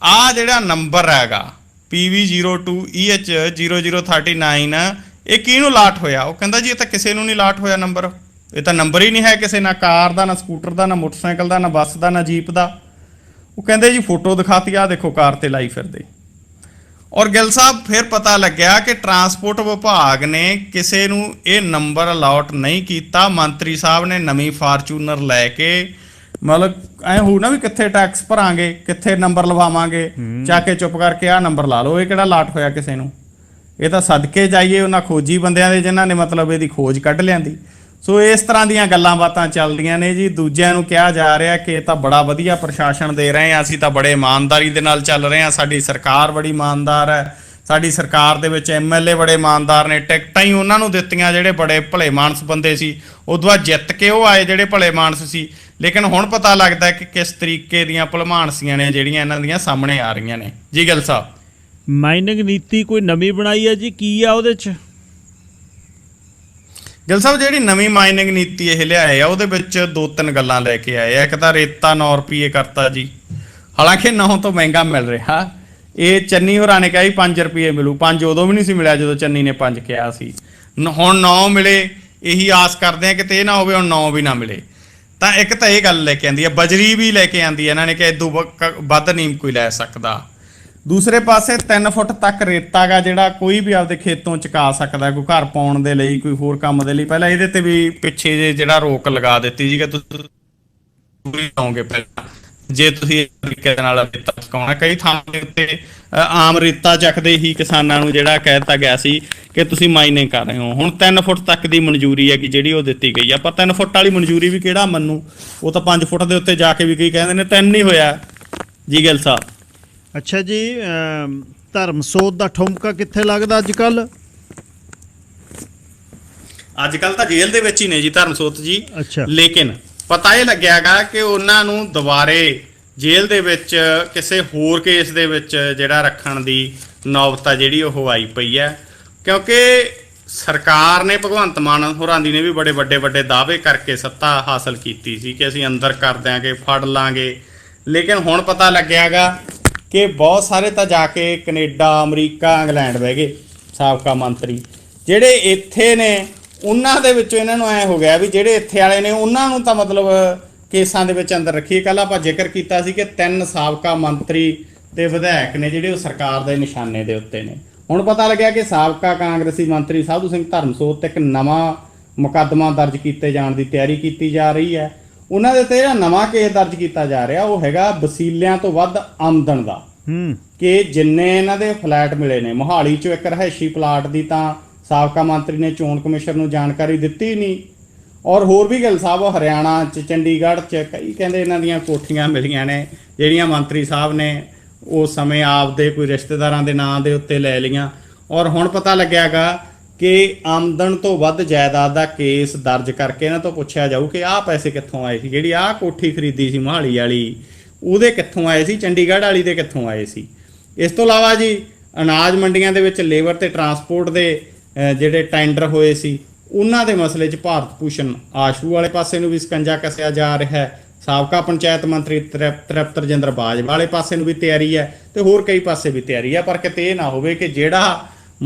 ਆਹ ਜਿਹੜਾ ਨੰਬਰ ਹੈਗਾ PV02EH0039 ਇਹ ਕਿਹਨੂੰ ਲਾਟ ਹੋਇਆ? ਉਹ ਕਹਿੰਦਾ ਜੀ ਇਹ ਤਾਂ ਕਿਸੇ ਨੂੰ ਨਹੀਂ ਲਾਟ ਹੋਇਆ ਨੰਬਰ, ਇਹ ਤਾਂ ਨੰਬਰ ਹੀ ਨਹੀਂ ਹੈ ਕਿਸੇ, ਨਾ ਕਾਰ ਦਾ, ਨਾ ਸਕੂਟਰ ਦਾ, ਨਾ ਮੋਟਰਸਾਈਕਲ ਦਾ, ਨਾ ਬੱਸ ਦਾ, ਨਾ ਜੀਪ ਦਾ। ਉਹ ਕਹਿੰਦੇ ਜੀ ਫੋਟੋ ਦਿਖਾਤੀ, ਆਹ ਦੇਖੋ ਕਾਰ ਤੇ ਲਾਈ ਫਿਰਦੇ। ਔਰ ਗਿੱਲ ਸਾਹਿਬ ਫਿਰ ਪਤਾ ਲੱਗਿਆ ਕਿ ਟਰਾਂਸਪੋਰਟ ਵਿਭਾਗ ਨੇ ਕਿਸੇ ਨੂੰ ਇਹ ਨੰਬਰ ਅਲਾਟ ਨਹੀਂ ਕੀਤਾ। ਮੰਤਰੀ ਸਾਹਿਬ ਨੇ ਨਵੀਂ ਫਾਰਚੂਨਰ ਲੈ ਕੇ, ਮਤਲਬ ਐ ਹੋਊ ਨਾ ਵੀ ਕਿੱਥੇ ਟੈਕਸ ਭਰਾਂਗੇ, ਕਿੱਥੇ ਨੰਬਰ ਲਵਾਵਾਂਗੇ, ਚੱਕ ਕੇ ਚੁੱਪ ਕਰਕੇ ਆਹ ਨੰਬਰ ਲਾ ਲਓ। ਇਹ ਕਿਹੜਾ ਲਾਟ ਹੋਇਆ ਕਿਸੇ ਨੂੰ? ਇਹ ਤਾਂ ਸਦਕੇ ਜਾਈਏ ਉਹਨਾਂ ਖੋਜੀ ਬੰਦਿਆਂ ਦੇ ਜਿਨ੍ਹਾਂ ਨੇ ਮਤਲਬ ਇਹਦੀ ਖੋਜ ਕੱਢ ਲਿਆਂਦੀ। ਸੋ ਇਸ ਤਰ੍ਹਾਂ ਦੀਆਂ ਗੱਲਾਂ ਬਾਤਾਂ ਚੱਲਦੀਆਂ ਨੇ ਜੀ। ਦੂਜਿਆਂ ਨੂੰ ਕਿਹਾ ਜਾ ਰਿਹਾ ਕਿ ਇਹ ਤਾਂ ਬੜਾ ਵਧੀਆ ਪ੍ਰਸ਼ਾਸਨ ਦੇ ਰਹੇ ਹਾਂ, ਅਸੀਂ ਤਾਂ ਬੜੇ ਇਮਾਨਦਾਰੀ ਦੇ ਨਾਲ ਚੱਲ ਰਹੇ ਹਾਂ, ਸਾਡੀ ਸਰਕਾਰ ਬੜੀ ਇਮਾਨਦਾਰ ਹੈ, ਸਾਡੀ ਸਰਕਾਰ ਦੇ ਵਿੱਚ MLA ਬੜੇ ਇਮਾਨਦਾਰ ਨੇ, ਟਿਕਟਾਂ ਹੀ ਉਹਨਾਂ ਨੂੰ ਦਿੱਤੀਆਂ ਜਿਹੜੇ ਬੜੇ ਭਲੇ ਮਾਨਸ ਬੰਦੇ ਸੀ, ਉਦੋਂ ਬਾਅਦ ਜਿੱਤ ਕੇ ਉਹ ਆਏ ਜਿਹੜੇ ਭਲੇ ਮਾਨਸ ਸੀ। ਲੇਕਿਨ ਹੁਣ ਪਤਾ ਲੱਗਦਾ ਕਿ ਕਿਸ ਤਰੀਕੇ ਦੀਆਂ ਭਲਮਾਨਸੀਆਂ ਨੇ ਜਿਹੜੀਆਂ ਇਹਨਾਂ ਦੀਆਂ ਸਾਹਮਣੇ ਆ ਰਹੀਆਂ ਨੇ ਜੀ। ਗਿੱਲ ਸਾਹਿਬ, ਮਾਈਨਿੰਗ ਨੀਤੀ ਕੋਈ ਨਵੀਂ ਬਣਾਈ ਹੈ ਜੀ, ਕੀ ਆ ਉਹਦੇ 'ਚ? ਗਿੱਲ ਸਾਹਿਬ, ਜਿਹੜੀ ਨਵੀਂ ਮਾਈਨਿੰਗ ਨੀਤੀ ਇਹ ਲਿਆਏ ਆ ਉਹਦੇ ਵਿੱਚ 2-3 ਗੱਲਾਂ ਲੈ ਕੇ ਆਏ ਆ। ਇੱਕ ਤਾਂ ਰੇਤਾ 9 ਰੁਪਏ ਕਰਤਾ ਜੀ, ਹਾਲਾਂਕਿ 9 ਤੋਂ ਮਹਿੰਗਾ ਮਿਲ ਰਿਹਾ। ਇਹ ਚੰਨੀ ਹੋਰਾਂ ਨੇ ਕਿਹਾ ਸੀ 5 ਰੁਪਏ ਮਿਲੂ, 5 ਉਦੋਂ ਵੀ ਨਹੀਂ ਸੀ ਮਿਲਿਆ ਜਦੋਂ ਚੰਨੀ ਨੇ 5 ਕਿਹਾ ਸੀ। ਹੁਣ 9 ਮਿਲੇ, ਇਹੀ ਆਸ ਕਰਦੇ ਆ ਕਿਤੇ ਇਹ ਨਾ ਹੋਵੇ ਹੁਣ 9 ਵੀ ਨਾ ਮਿਲੇ। ਤਾਂ ਇੱਕ ਤਾਂ ਇਹ ਗੱਲ ਲੈ ਕੇ ਆਂਦੀ ਹੈ। ਬਜਰੀ ਵੀ ਲੈ ਕੇ ਆਂਦੀ ਹੈ ਇਹਨਾਂ ਨੇ ਕਿ ਇਦੋਂ ਵੱਧ ਨਹੀਂ ਕੋਈ ਲੈ ਸਕਦਾ। ਦੂਸਰੇ ਪਾਸੇ 3 ਫੁੱਟ ਤੱਕ ਰੇਤਾ ਗਾ ਜਿਹੜਾ ਕੋਈ ਵੀ ਆਪਦੇ ਖੇਤੋਂ ਚੁਕਾ ਸਕਦਾ, ਕੋਈ ਘਰ ਪਾਉਣ ਦੇ ਲਈ, ਕੋਈ ਹੋਰ ਕੰਮ ਦੇ ਲਈ। ਪਹਿਲਾਂ ਇਹਦੇ ਤੇ ਵੀ ਪਿੱਛੇ ਜੇ ਜਿਹੜਾ ਰੋਕ ਲਗਾ ਦਿੱਤੀ ਸੀਗਾ, ਤੁਸੀਂ ਲਾਓਗੇ ਪਹਿਲਾਂ ਜੇ ਤੁਸੀਂ ਇਸ ਤਰੀਕੇ ਦੇ ਨਾਲ ਰੇਤਾ ਚੁਕਾਉਣਾ। ਕਈ ਥਾਵਾਂ ਦੇ ਉੱਤੇ ਆਮ ਰੇਤਾ ਚੱਕਦੇ ਹੀ ਕਿਸਾਨਾਂ ਨੂੰ ਜਿਹੜਾ ਕਹਿ ਦਿੱਤਾ ਗਿਆ ਸੀ ਕਿ ਤੁਸੀਂ ਮਾਈਨਿੰਗ ਕਰ ਰਹੇ ਹੋ। ਹੁਣ 3 ਫੁੱਟ ਤੱਕ ਦੀ ਮਨਜ਼ੂਰੀ ਹੈ ਕਿ ਜਿਹੜੀ ਉਹ ਦਿੱਤੀ ਗਈ ਆ, ਪਰ 3 ਫੁੱਟ ਵਾਲੀ ਮਨਜ਼ੂਰੀ ਵੀ ਕਿਹੜਾ ਮੰਨੂ, ਉਹ ਤਾਂ 5 ਫੁੱਟ ਦੇ ਉੱਤੇ ਜਾ ਕੇ ਵੀ ਕਈ ਕਹਿੰਦੇ ਨੇ 3 ਨਹੀਂ ਹੋਇਆ ਜੀ ਗਿੱਲ ਸਾਹਿਬ। ਅੱਛਾ ਜੀ, ਧਰਮਸੋਤ ਦਾ ਠੁਮਕਾ ਕਿੱਥੇ ਲੱਗਦਾ ਅੱਜ ਕੱਲ? ਅੱਜ ਕੱਲ ਤਾਂ ਜੇਲ੍ਹ ਦੇ ਵਿੱਚ ਹੀ ਨੇ ਜੀ ਧਰਮਸੋਤ ਜੀ। ਅੱਛਾ। ਲੇਕਿਨ ਪਤਾ ਇਹ ਲੱਗਿਆਗਾ ਕਿ ਉਹਨਾਂ ਨੂੰ ਦੁਬਾਰੇ ਜੇਲ੍ਹ ਦੇ ਵਿੱਚ ਕਿਸੇ ਹੋਰ ਕੇਸ ਦੇ ਵਿੱਚ ਜਿਹੜਾ ਰੱਖਣ ਦੀ ਨੌਬਤ ਆ ਜਿਹੜੀ ਉਹ ਆਈ ਪਈ ਹੈ, ਕਿਉਂਕਿ ਸਰਕਾਰ ਨੇ, ਭਗਵੰਤ ਮਾਨ ਹੋਰਾਂ ਦੀ ਨੇ ਵੀ ਬੜੇ ਵੱਡੇ ਦਾਅਵੇ ਕਰਕੇ ਸੱਤਾ ਹਾਸਲ ਕੀਤੀ ਸੀ ਕਿ ਅਸੀਂ ਅੰਦਰ ਕਰ ਦਿਆਂਗੇ, ਫੜ ਲਾਂਗੇ। ਲੇਕਿਨ ਹੁਣ ਪਤਾ ਲੱਗਿਆਗਾ ਕਿ ਬਹੁਤ ਸਾਰੇ ਤਾਂ ਜਾ ਕੇ ਕੈਨੇਡਾ, ਅਮਰੀਕਾ, ਇੰਗਲੈਂਡ ਬਹਿ ਗਏ ਸਾਬਕਾ ਮੰਤਰੀ। ਜਿਹੜੇ ਇੱਥੇ ਨੇ ਉਹਨਾਂ ਦੇ ਵਿੱਚੋਂ ਇਹਨਾਂ ਨੂੰ ਐਂ ਹੋ ਗਿਆ ਵੀ ਜਿਹੜੇ ਇੱਥੇ ਵਾਲੇ ਨੇ ਉਹਨਾਂ ਨੂੰ ਤਾਂ ਮਤਲਬ ਕੇਸਾਂ ਦੇ ਵਿੱਚ ਅੰਦਰ ਰੱਖੀਏ। ਕੱਲ੍ਹ ਆਪਾਂ ਜ਼ਿਕਰ ਕੀਤਾ ਸੀ ਕਿ 3 ਸਾਬਕਾ ਮੰਤਰੀ ਤੇ ਵਿਧਾਇਕ ਨੇ ਜਿਹੜੇ ਉਹ ਸਰਕਾਰ ਦੇ ਨਿਸ਼ਾਨੇ ਦੇ ਉੱਤੇ ਨੇ। ਹੁਣ ਪਤਾ ਲੱਗਿਆ ਕਿ ਸਾਬਕਾ ਕਾਂਗਰਸੀ ਮੰਤਰੀ ਸਾਧੂ ਸਿੰਘ ਧਰਮਸੋਤ ਤੇ ਇੱਕ ਨਵਾਂ ਮੁਕੱਦਮਾ ਦਰਜ ਕੀਤੇ ਜਾਣ ਦੀ ਤਿਆਰੀ ਕੀਤੀ ਜਾ ਰਹੀ ਹੈ। ਉਹਨਾਂ ਦੇ ਉੱਤੇ ਜਿਹੜਾ ਨਵਾਂ ਕੇਸ ਦਰਜ ਕੀਤਾ ਜਾ ਰਿਹਾ ਉਹ ਹੈਗਾ ਵਸੀਲਿਆਂ ਤੋਂ ਵੱਧ ਆਮਦਨ ਦਾ, ਕਿ ਜਿੰਨੇ ਇਹਨਾਂ ਦੇ ਫਲੈਟ ਮਿਲੇ ਨੇ। ਮੋਹਾਲੀ 'ਚੋਂ ਇੱਕ ਰਿਹਾਇਸ਼ੀ ਪਲਾਟ ਦੀ ਤਾਂ ਸਾਬਕਾ ਮੰਤਰੀ ਨੇ ਚੋਣ ਕਮਿਸ਼ਨ ਨੂੰ ਜਾਣਕਾਰੀ ਦਿੱਤੀ ਨਹੀਂ। ਔਰ ਹੋਰ ਵੀ ਗਿੱਲ ਸਾਹਿਬ ਹਰਿਆਣਾ 'ਚ, ਚੰਡੀਗੜ੍ਹ 'ਚ ਕਈ ਕਹਿੰਦੇ ਇਹਨਾਂ ਦੀਆਂ ਕੋਠੀਆਂ ਮਿਲੀਆਂ ਨੇ ਜਿਹੜੀਆਂ ਮੰਤਰੀ ਸਾਹਿਬ ਨੇ ਉਸ ਸਮੇਂ ਆਪਦੇ ਕੋਈ ਰਿਸ਼ਤੇਦਾਰਾਂ ਦੇ ਨਾਂ ਦੇ ਉੱਤੇ ਲੈ ਲਈਆਂ। ਔਰ ਹੁਣ ਪਤਾ ਲੱਗਿਆਗਾ ਕਿ ਆਮਦਨ ਤੋਂ ਵੱਧ ਜਾਇਦਾਦ ਦਾ ਕੇਸ ਦਰਜ ਕਰਕੇ ਇਹਨਾਂ ਤੋਂ ਪੁੱਛਿਆ ਜਾਊ ਕਿ ਆਹ ਪੈਸੇ ਕਿੱਥੋਂ ਆਏ ਸੀ, ਜਿਹੜੀ ਆਹ ਕੋਠੀ ਖਰੀਦੀ ਸੀ ਮੋਹਾਲੀ ਵਾਲੀ ਉਹਦੇ ਕਿੱਥੋਂ ਆਏ ਸੀ, ਚੰਡੀਗੜ੍ਹ ਵਾਲੀ ਦੇ ਕਿੱਥੋਂ ਆਏ ਸੀ। ਇਸ ਤੋਂ ਇਲਾਵਾ ਜੀ ਅਨਾਜ ਮੰਡੀਆਂ ਦੇ ਵਿੱਚ ਲੇਬਰ ਤੇ ਟਰਾਂਸਪੋਰਟ ਦੇ ਜਿਹੜੇ ਟੈਂਡਰ ਹੋਏ ਸੀ ਉਹਨਾਂ ਦੇ ਮਸਲੇ 'ਚ ਭਾਰਤ ਭੂਸ਼ਣ ਆਸ਼ੂ ਵਾਲੇ ਪਾਸੇ ਨੂੰ ਵੀ ਸਕੰਜਾ ਕੱਸਿਆ ਜਾ ਰਿਹਾ ਹੈ। ਸਾਬਕਾ ਪੰਚਾਇਤ ਮੰਤਰੀ ਤ੍ਰਿਪਤ ਰਜਿੰਦਰ ਬਾਜਵਾ ਵਾਲੇ ਪਾਸੇ ਨੂੰ ਵੀ ਤਿਆਰੀ ਹੈ ਤੇ ਹੋਰ ਕਈ ਪਾਸੇ ਵੀ ਤਿਆਰੀ ਹੈ। ਪਰ ਕਿਤੇ ਇਹ ਨਾ ਹੋਵੇ ਕਿ ਜਿਹੜਾ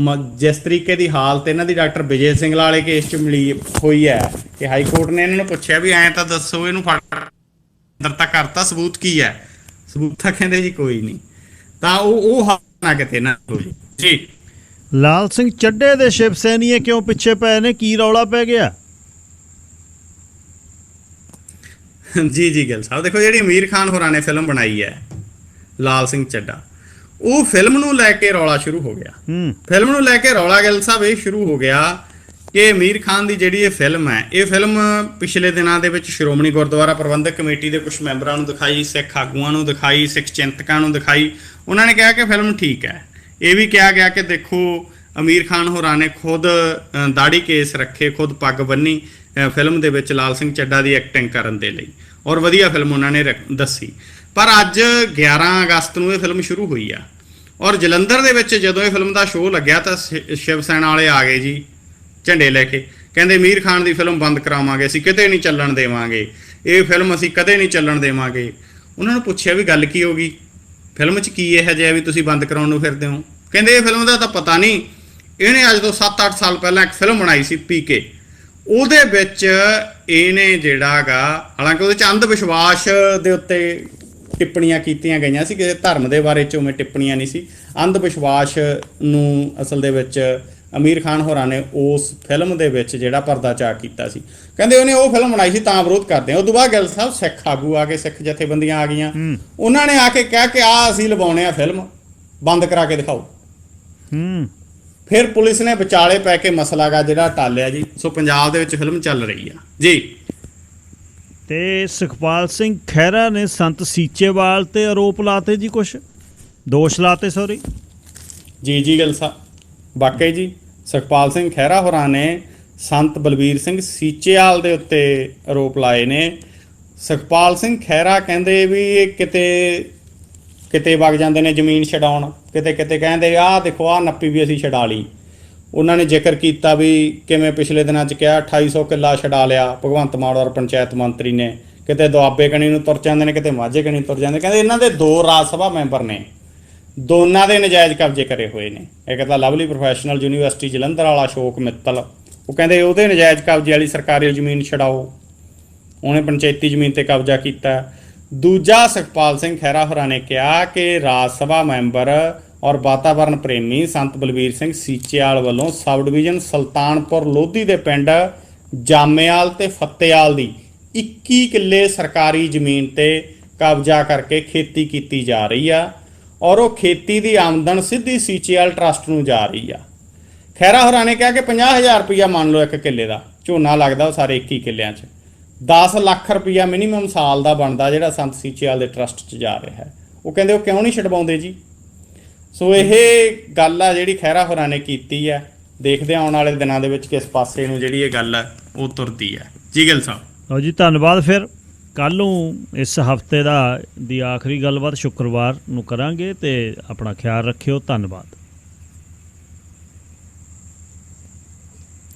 ਜਿਸ ਤਰੀਕੇ ਦੀ ਹਾਲਤ ਇਹਨਾਂ ਦੀ ਡਾਕਟਰ ਵਿਜੇ ਸਿੰਗਲਾ ਵਾਲੇ ਕੇਸ 'ਚ ਮਿਲੀ ਹੋਈ ਹੈ ਕਿ ਹਾਈ ਕੋਰਟ ਨੇ ਇਹਨਾਂ ਨੂੰ ਪੁੱਛਿਆ ਵੀ ਐਂ ਤਾਂ ਦੱਸੋ ਇਹਨੂੰ ਫੜ ਅੰਦਰ ਤਾਂ ਕਰਤਾ, ਸਬੂਤ ਕੀ ਹੈ? ਸਬੂਤ ਤਾਂ ਕਹਿੰਦੇ ਜੀ ਕੋਈ ਨਹੀਂ। ਤਾਂ ਉਹ ਹਾਲ ਨਾ ਕਿਤੇ ਨਾ ਹੋਵੇ ਜੀ। ਲਾਲ ਸਿੰਘ ਚੱਡੇ ਦੇ ਸ਼ਿਵ ਸੈਨੀਏ ਕਿਉਂ ਪਿੱਛੇ ਪਏ ਨੇ? ਕੀ ਰੌਲਾ ਪੈ ਗਿਆ? ਜੀ ਗਿੱਲ ਸਾਹਿਬ, ਦੇਖੋ ਜਿਹੜੀ ਅਮੀਰ ਖਾਨ ਹੋਰਾਂ ਨੇ ਫਿਲਮ ਬਣਾਈ ਹੈ ਲਾਲ ਸਿੰਘ ਚੱਡਾ, ਉਹ ਫਿਲਮ ਨੂੰ ਲੈ ਕੇ ਰੌਲਾ ਸ਼ੁਰੂ ਹੋ ਗਿਆ। ਫਿਲਮ ਨੂੰ ਲੈ ਕੇ ਰੌਲਾ ਗਿੱਲ ਸਾਹਿਬ ਇਹ ਸ਼ੁਰੂ ਹੋ ਗਿਆ ਕਿ ਅਮੀਰ ਖਾਨ ਦੀ ਜਿਹੜੀ ਇਹ ਫਿਲਮ ਹੈ, ਇਹ ਫਿਲਮ ਪਿਛਲੇ ਦਿਨਾਂ ਦੇ ਵਿੱਚ ਸ਼੍ਰੋਮਣੀ ਗੁਰਦੁਆਰਾ ਪ੍ਰਬੰਧਕ ਕਮੇਟੀ ਦੇ ਕੁਝ ਮੈਂਬਰਾਂ ਨੂੰ ਦਿਖਾਈ, ਸਿੱਖ ਆਗੂਆਂ ਨੂੰ ਦਿਖਾਈ, ਸਿੱਖ ਚਿੰਤਕਾਂ ਨੂੰ ਦਿਖਾਈ। ਉਹਨਾਂ ਨੇ ਕਿਹਾ ਕਿ ਫਿਲਮ ਠੀਕ ਹੈ। ਇਹ ਵੀ ਕਿਹਾ ਗਿਆ ਕਿ ਦੇਖੋ ਅਮੀਰ ਖਾਨ ਹੋਰਾਂ ਨੇ ਖੁਦ ਦਾੜੀ ਕੇਸ ਰੱਖੇ, ਖੁਦ ਪੱਗ ਬੰਨੀ ਫਿਲਮ ਦੇ ਵਿੱਚ ਲਾਲ ਸਿੰਘ ਚੱਡਾ ਦੀ ਐਕਟਿੰਗ ਕਰਨ ਦੇ ਲਈ, ਔਰ ਵਧੀਆ ਫਿਲਮ ਉਹਨਾਂ ਨੇ ਦੱਸੀ। ਪਰ ਅੱਜ 11 ਅਗਸਤ ਨੂੰ ਇਹ ਫਿਲਮ ਸ਼ੁਰੂ ਹੋਈ ਆ, ਔਰ ਜਲੰਧਰ ਦੇ ਵਿੱਚ ਜਦੋਂ ਇਹ ਫਿਲਮ ਦਾ ਸ਼ੋਅ ਲੱਗਿਆ ਤਾਂ ਸ਼ਿਵ ਸੈਨਾ ਵਾਲੇ ਆ ਗਏ ਜੀ ਝੰਡੇ ਲੈ ਕੇ, ਕਹਿੰਦੇ ਅਮੀਰ ਖਾਨ ਦੀ ਫਿਲਮ ਬੰਦ ਕਰਾਵਾਂਗੇ, ਅਸੀਂ ਕਿਤੇ ਨਹੀਂ ਚੱਲਣ ਦੇਵਾਂਗੇ, ਇਹ ਫਿਲਮ ਅਸੀਂ ਕਦੇ ਨਹੀਂ ਚੱਲਣ ਦੇਵਾਂਗੇ। ਉਹਨਾਂ ਨੂੰ ਪੁੱਛਿਆ ਵੀ ਗੱਲ ਕੀ ਹੋ ਗਈ, ਫਿਲਮ 'ਚ ਕੀ ਇਹੋ ਜਿਹਾ ਵੀ ਤੁਸੀਂ ਬੰਦ ਕਰਾਉਣ ਨੂੰ ਫਿਰਦੇ ਹੋ? ਕਹਿੰਦੇ ਇਹ ਫਿਲਮ ਦਾ ਤਾਂ ਪਤਾ ਨਹੀਂ, ਇਹਨੇ ਅੱਜ ਤੋਂ 7-8 ਸਾਲ ਪਹਿਲਾਂ ਇੱਕ ਫਿਲਮ ਬਣਾਈ ਸੀ PK, ਉਹਦੇ ਵਿੱਚ ਇਹਨੇ ਜਿਹੜਾ ਗਾ, ਹਾਲਾਂਕਿ ਉਹਦੇ 'ਚ ਅੰਧ ਵਿਸ਼ਵਾਸ ਦੇ ਉੱਤੇ ਟਿੱਪਣੀਆਂ ਕੀਤੀਆਂ ਗਈਆਂ ਸੀ, ਕਿਸੇ ਧਰਮ ਦੇ ਬਾਰੇ 'ਚ ਉਵੇਂ ਟਿੱਪਣੀਆਂ ਨਹੀਂ ਸੀ। ਅੰਧ ਵਿਸ਼ਵਾਸ ਨੂੰ ਅਸਲ ਦੇ ਵਿੱਚ ਅਮੀਰ ਖਾਨ ਹੋਰਾਂ ਨੇ ਉਸ ਫਿਲਮ ਦੇ ਵਿੱਚ ਜਿਹੜਾ ਪਰਦਾ ਚਾਅ ਕੀਤਾ ਸੀ। ਕਹਿੰਦੇ ਉਹਨੇ ਉਹ ਫਿਲਮ ਬਣਾਈ ਸੀ ਤਾਂ ਵਿਰੋਧ ਕਰਦੇ ਆ। ਉਸ ਤੋਂ ਬਾਅਦ ਗਿੱਲ ਸਾਹਿਬ ਸਿੱਖ ਆਗੂ ਆ ਕੇ, ਸਿੱਖ ਜਥੇਬੰਦੀਆਂ ਆ ਗਈਆਂ, ਉਹਨਾਂ ਨੇ ਆ ਕੇ ਕਿਹਾ ਕਿ ਆਹ ਅਸੀਂ ਲਵਾਉਣੇ ਆ ਫਿਲਮ, ਬੰਦ ਕਰਾ ਕੇ ਦਿਖਾਓ। ਫਿਰ ਪੁਲਿਸ ਨੇ ਵਿਚਾਲੇ ਪੈ ਕੇ ਮਸਲਾ ਗਾ ਜਿਹੜਾ ਟਾਲਿਆ ਜੀ। ਸੋ ਪੰਜਾਬ ਦੇ ਵਿੱਚ ਫਿਲਮ ਚੱਲ ਰਹੀ ਆ ਜੀ। ਤੇ ਸੁਖਪਾਲ ਸਿੰਘ ਖਹਿਰਾ ਨੇ ਸੰਤ ਸੀਚੇਵਾਲ ਤੇ ਆਰੋਪ ਲਾਤੇ ਜੀ, ਕੁਛ ਦੋਸ਼ ਲਾਤੇ, ਸੌਰੀ ਜੀ ਗਿੱਲ ਸਾਹਿਬ, ਵਾਕਈ ਜੀ ਸੁਖਪਾਲ ਸਿੰਘ ਖਹਿਰਾ ਹੋਰਾਂ ਨੇ ਸੰਤ ਬਲਬੀਰ ਸਿੰਘ ਸੀਚੇਵਾਲ ਦੇ ਉੱਤੇ ਆਰੋਪ ਲਾਏ ਨੇ। ਸੁਖਪਾਲ ਸਿੰਘ ਖਹਿਰਾ ਕਹਿੰਦੇ ਵੀ ਇਹ ਕਿਤੇ ਵਗ ਜਾਂਦੇ ਨੇ ਜ਼ਮੀਨ ਛਡਾਉਣ, ਕਿਤੇ ਕਹਿੰਦੇ ਆਹ ਦੇਖੋ ਆਹ ਨੱਪੀ ਵੀ ਅਸੀਂ ਛਡਾ ਲਈ। ਉਹਨਾਂ ਨੇ ਜ਼ਿਕਰ ਕੀਤਾ ਵੀ ਕਿਵੇਂ ਪਿਛਲੇ ਦਿਨਾਂ 'ਚ ਕਿਹਾ 2800 ਕਿੱਲਾ ਛਡਾ ਲਿਆ ਭਗਵੰਤ ਮਾਨ ਔਰ ਪੰਚਾਇਤ ਮੰਤਰੀ ਨੇ, ਕਿਤੇ ਦੁਆਬੇ ਕਣੀ ਨੂੰ ਤੁਰ ਜਾਂਦੇ ਨੇ, ਕਿਤੇ ਮਾਝੇ ਕਣੀ ਤੁਰ ਜਾਂਦੇ। ਕਹਿੰਦੇ ਇਹਨਾਂ ਦੇ 2 ਰਾਜ ਸਭਾ ਮੈਂਬਰ ਨੇ, ਦੋਨਾਂ ਦੇ ਨਜਾਇਜ਼ ਕਬਜ਼ੇ ਕਰੇ ਹੋਏ ਨੇ। ਇੱਕ ਤਾਂ ਲਵਲੀ ਪ੍ਰੋਫੈਸ਼ਨਲ ਯੂਨੀਵਰਸਿਟੀ ਜਲੰਧਰ ਵਾਲਾ ਅਸ਼ੋਕ ਮਿੱਤਲ, ਉਹ ਕਹਿੰਦੇ ਉਹਦੇ ਨਜਾਇਜ਼ ਕਬਜ਼ੇ ਵਾਲੀ ਸਰਕਾਰੀ ਜ਼ਮੀਨ ਛਡਾਓ, ਉਹਨੇ ਪੰਚਾਇਤੀ ਜ਼ਮੀਨ ਤੇ ਕਬਜ਼ਾ ਕੀਤਾ। ਦੂਜਾ ਸੁਖਪਾਲ ਸਿੰਘ ਖਹਿਰਾ ਹੋਰਾਂ ਨੇ ਕਿਹਾ ਕਿ ਰਾਜ ਸਭਾ ਮੈਂਬਰ ਔਰ ਵਾਤਾਵਰਨ ਪ੍ਰੇਮੀ ਸੰਤ ਬਲਬੀਰ ਸਿੰਘ ਸੀਚੇਵਾਲ ਵੱਲੋਂ ਸਬ ਡਿਵੀਜ਼ਨ ਸੁਲਤਾਨਪੁਰ ਲੋਧੀ ਦੇ ਪਿੰਡ ਜਾਮੇਵਾਲ ਤੇ ਫਤਿਆਲ ਦੀ 21 ਕਿੱਲੇ ਸਰਕਾਰੀ ਜ਼ਮੀਨ ਤੇ ਕਬਜ਼ਾ ਕਰਕੇ ਖੇਤੀ ਕੀਤੀ ਜਾ ਰਹੀ ਆ ਔਰ ਉਹ ਖੇਤੀ ਦੀ ਆਮਦਨ ਸਿੱਧੀ ਸੀਚੇਐਲ ਟਰਸਟ ਨੂੰ ਜਾ ਰਹੀ ਆ। ਖਹਿਰਾ ਹੋਰਾਂ ਨੇ ਕਿਹਾ ਕਿ 50,000 ਰੁਪਈਆ ਮੰਨ ਲਓ ਇੱਕ ਕਿੱਲੇ ਦਾ ਝੋਨਾ ਲੱਗਦਾ ਉਹ ਸਾਰੇ 21 ਕਿੱਲਿਆਂ 'ਚ 10 ਲੱਖ ਰੁਪਈਆ ਮਿਨੀਮਮ ਸਾਲ ਦਾ ਬਣਦਾ ਜਿਹੜਾ ਸੰਤ ਸੀਚੇਐਲ ਦੇ ਟਰਸਟ 'ਚ ਜਾ ਰਿਹਾ ਹੈ। ਉਹ ਕਹਿੰਦੇ ਉਹ ਕਿਉਂ ਨਹੀਂ ਛਡਵਾਉਂਦੇ ਜੀ। ਸੋ ਇਹ ਗੱਲ ਆ ਜਿਹੜੀ ਖਹਿਰਾ ਹੋਰਾਂ ਨੇ ਕੀਤੀ ਹੈ। ਦੇਖਦੇ ਆਉਣ ਵਾਲੇ ਦਿਨਾਂ ਦੇ ਵਿੱਚ ਕਿਸ ਪਾਸੇ ਨੂੰ ਜਿਹੜੀ ਇਹ ਗੱਲ ਹੈ ਉਹ ਤੁਰਦੀ ਹੈ। ਜੀ ਗਿੱਲ ਸਾਹਿਬ। ਲਓ ਜੀ, ਧੰਨਵਾਦ। ਫਿਰ ਕੱਲ੍ਹ ਨੂੰ ਇਸ ਹਫਤੇ ਦੀ ਆਖਰੀ ਗੱਲਬਾਤ ਸ਼ੁੱਕਰਵਾਰ ਨੂੰ ਕਰਾਂਗੇ ਤੇ ਆਪਣਾ ਖਿਆਲ ਰੱਖਿਓ। ਧੰਨਵਾਦ।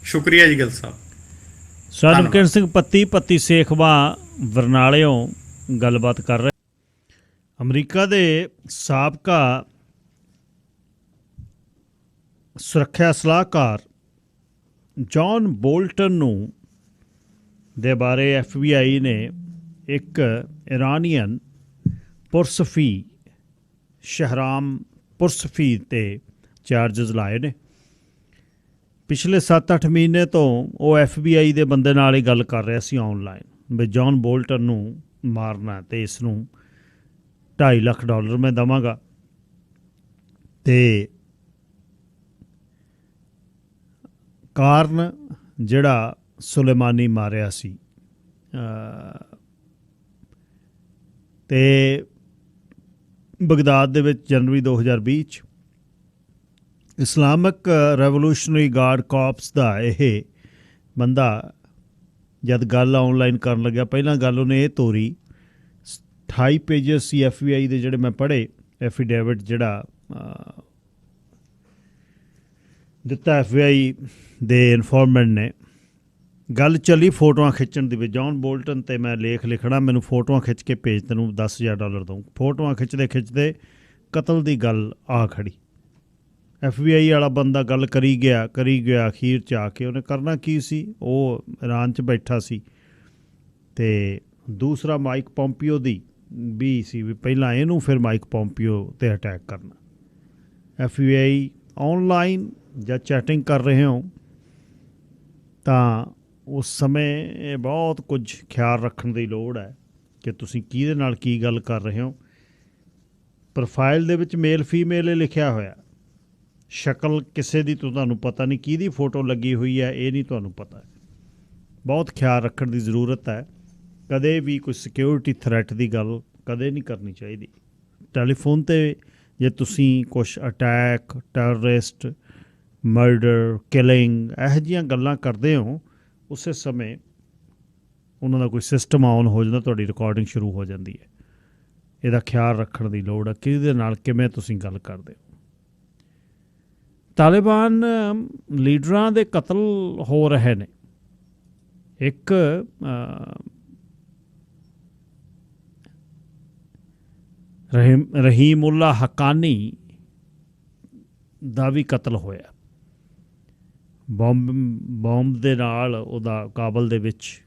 ਸ਼ੁਕਰੀਆ ਜੀ ਗਿੱਲ ਸਾਹਿਬ। ਸਰਨਕਿਰਨ ਸਿੰਘ ਪੱਤੀ ਸੇਖਵਾ ਬਰਨਾਲਿਓਂ ਗੱਲਬਾਤ ਕਰ ਰਹੇ। ਅਮਰੀਕਾ ਦੇ ਸਾਬਕਾ ਸੁਰੱਖਿਆ ਸਲਾਹਕਾਰ ਜੌਨ ਬੋਲਟਨ ਨੂੰ ਦੇ ਬਾਰੇ FBI ਨੇ ਇੱਕ ਇਰਾਨੀਅਨ ਪੁਰਸਫੀ ਸ਼ਹਿਰਾਮ ਪੁਰਸਫੀ 'ਤੇ ਚਾਰਜਸ ਲਾਏ ਨੇ। ਪਿਛਲੇ 7-8 ਮਹੀਨੇ ਤੋਂ ਉਹ FBI ਦੇ ਬੰਦੇ ਨਾਲ ਹੀ ਗੱਲ ਕਰ ਰਿਹਾ ਸੀ ਆਨਲਾਈਨ ਵੀ ਜੌਨ ਬੋਲਟਨ ਨੂੰ ਮਾਰਨਾ ਅਤੇ ਇਸ ਨੂੰ $2.5 ਲੱਖ ਮੈਂ ਦੇਵਾਂਗਾ। ਅਤੇ ਕਾਰਨ ਜਿਹੜਾ ਸੁਲੇਮਾਨੀ ਮਾਰਿਆ ਸੀ ਅਤੇ ਬਗਦਾਦ ਦੇ ਵਿੱਚ ਜਨਵਰੀ 2020 'ਚ ਇਸਲਾਮਿਕ ਰੈਵੋਲੂਸ਼ਨਰੀ ਗਾਰਡ ਕਾਰਪਸ ਦਾ ਇਹ ਬੰਦਾ ਜਦ ਗੱਲ ਆਨਲਾਈਨ ਕਰਨ ਲੱਗਿਆ, ਪਹਿਲਾਂ ਗੱਲ ਉਹਨੇ ਇਹ ਤੋਰੀ। 28 ਪੇਜਸ ਸੀ FBI ਦੇ ਜਿਹੜੇ ਮੈਂ ਪੜ੍ਹੇ, ਐਫੀਡੇਵਿਟ ਜਿਹੜਾ ਦਿੱਤਾ FBI ਦੇ ਇਨਫੋਰਮੈਂਟ ਨੇ। ਗੱਲ ਚੱਲੀ ਫੋਟੋਆਂ ਖਿੱਚਣ ਦੀ ਵੀ ਜੌਨ ਬੋਲਟਨ 'ਤੇ ਮੈਂ ਲੇਖ ਲਿਖਣਾ, ਮੈਨੂੰ ਫੋਟੋਆਂ ਖਿੱਚ ਕੇ ਭੇਜ, ਤੈਨੂੰ $10,000 ਦਊਂ। ਫੋਟੋਆਂ ਖਿੱਚਦੇ ਕਤਲ ਦੀ ਗੱਲ ਆ ਖੜੀ। FBI ਵਾਲਾ ਬੰਦਾ ਗੱਲ ਕਰੀ ਗਿਆ ਅਖੀਰ 'ਚ ਆ ਕੇ ਉਹਨੇ ਕਰਨਾ ਕੀ ਸੀ, ਉਹ ਇਰਾਨ 'ਚ ਬੈਠਾ ਸੀ ਅਤੇ ਦੂਸਰਾ ਮਾਈਕ ਪੋਂਪੀਓ ਦੀ ਵੀ ਸੀ ਵੀ ਪਹਿਲਾਂ ਇਹਨੂੰ ਫਿਰ ਮਾਈਕ ਪੋਂਪੀਓ 'ਤੇ ਅਟੈਕ ਕਰਨਾ। FBI ਆਨਲਾਈਨ ਜਾਂ ਚੈਟਿੰਗ ਕਰ ਰਹੇ ਹੋ ਤਾਂ ਉਸ ਸਮੇਂ ਇਹ ਬਹੁਤ ਕੁਝ ਖਿਆਲ ਰੱਖਣ ਦੀ ਲੋੜ ਹੈ ਕਿ ਤੁਸੀਂ ਕਿਹਦੇ ਨਾਲ ਕੀ ਗੱਲ ਕਰ ਰਹੇ ਹੋ। ਪ੍ਰੋਫਾਈਲ ਦੇ ਵਿੱਚ ਮੇਲ ਫੀਮੇਲ ਲਿਖਿਆ ਹੋਇਆ, ਸ਼ਕਲ ਕਿਸੇ ਦੀ ਤੁਹਾਨੂੰ ਪਤਾ ਨਹੀਂ, ਕਿਹਦੀ ਫੋਟੋ ਲੱਗੀ ਹੋਈ ਹੈ ਇਹ ਨਹੀਂ ਤੁਹਾਨੂੰ ਪਤਾ। ਬਹੁਤ ਖਿਆਲ ਰੱਖਣ ਦੀ ਜ਼ਰੂਰਤ ਹੈ। ਕਦੇ ਵੀ ਕੋਈ ਸਿਕਿਉਰਿਟੀ ਥ੍ਰੈਟ ਦੀ ਗੱਲ ਕਦੇ ਨਹੀਂ ਕਰਨੀ ਚਾਹੀਦੀ। ਟੈਲੀਫੋਨ 'ਤੇ ਜੇ ਤੁਸੀਂ ਕੁਛ ਅਟੈਕ, ਟੈਰਰਿਸਟ, ਮਰਡਰ, ਕਿਲਿੰਗ ਇਹੋ ਜਿਹੀਆਂ ਗੱਲਾਂ ਕਰਦੇ ਹੋ, ਉਸੇ ਸਮੇਂ ਉਹਨਾਂ ਦਾ ਕੋਈ ਸਿਸਟਮ ਆਨ ਹੋ ਜਾਂਦਾ, ਤੁਹਾਡੀ ਰਿਕਾਰਡਿੰਗ ਸ਼ੁਰੂ ਹੋ ਜਾਂਦੀ ਹੈ। ਇਹਦਾ ਖਿਆਲ ਰੱਖਣ ਦੀ ਲੋੜ ਹੈ ਕਿਹਦੇ ਨਾਲ ਕਿਵੇਂ ਤੁਸੀਂ ਗੱਲ ਕਰਦੇ ਹੋ। ਤਾਲਿਬਾਨ ਲੀਡਰਾਂ ਦੇ ਕਤਲ ਹੋ ਰਹੇ ਨੇ। ਇੱਕ ਰਹੀਮੁੱਲਾ ਹਕਾਨੀ ਦਾ ਵੀ ਕਤਲ ਹੋਇਆ ਬੰਬ ਦੇ ਨਾਲ। ਉਹਦਾ ਕਾਬਲ ਦੇ ਵਿੱਚ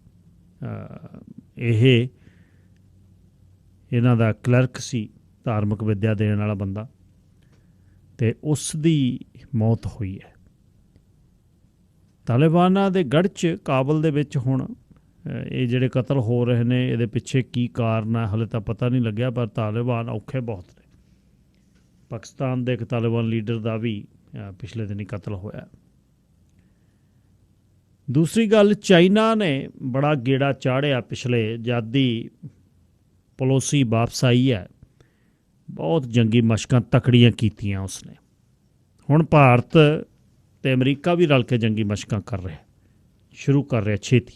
ਇਹਨਾਂ ਦਾ ਕਲਰਕ ਸੀ, ਧਾਰਮਿਕ ਵਿੱਦਿਆ ਦੇਣ ਵਾਲਾ ਬੰਦਾ, ਅਤੇ ਉਸ ਦੀ ਮੌਤ ਹੋਈ ਹੈ। ਤਾਲਿਬਾਨਾਂ ਦੇ ਗੜ੍ਹ 'ਚ ਕਾਬਲ ਦੇ ਵਿੱਚ ਹੁਣ ਇਹ ਜਿਹੜੇ ਕਤਲ ਹੋ ਰਹੇ ਨੇ, ਇਹਦੇ ਪਿੱਛੇ ਕੀ ਕਾਰਨ ਹੈ ਹਾਲੇ ਤਾਂ ਪਤਾ ਨਹੀਂ ਲੱਗਿਆ, ਪਰ ਤਾਲਿਬਾਨ ਔਖੇ ਬਹੁਤ ਨੇ। ਪਾਕਿਸਤਾਨ ਦੇ ਇੱਕ ਤਾਲਿਬਾਨ ਲੀਡਰ ਦਾ ਵੀ ਪਿਛਲੇ ਦਿਨੀਂ ਕਤਲ ਹੋਇਆ। ਦੂਸਰੀ ਗੱਲ, ਚਾਈਨਾ ਨੇ ਬੜਾ ਗੇੜਾ ਚਾੜਿਆ ਪਿਛਲੇ ਜਦ ਦੀ ਪੋਲੋਸੀ ਵਾਪਸ ਆਈ ਹੈ। ਬਹੁਤ ਜੰਗੀ ਮਸ਼ਕਾਂ ਤਕੜੀਆਂ ਕੀਤੀਆਂ ਉਸਨੇ। ਹੁਣ ਭਾਰਤ ਅਤੇ ਅਮਰੀਕਾ ਵੀ ਰਲ ਕੇ ਜੰਗੀ ਮਸ਼ਕਾਂ ਸ਼ੁਰੂ ਕਰ ਰਿਹਾ ਛੇਤੀ।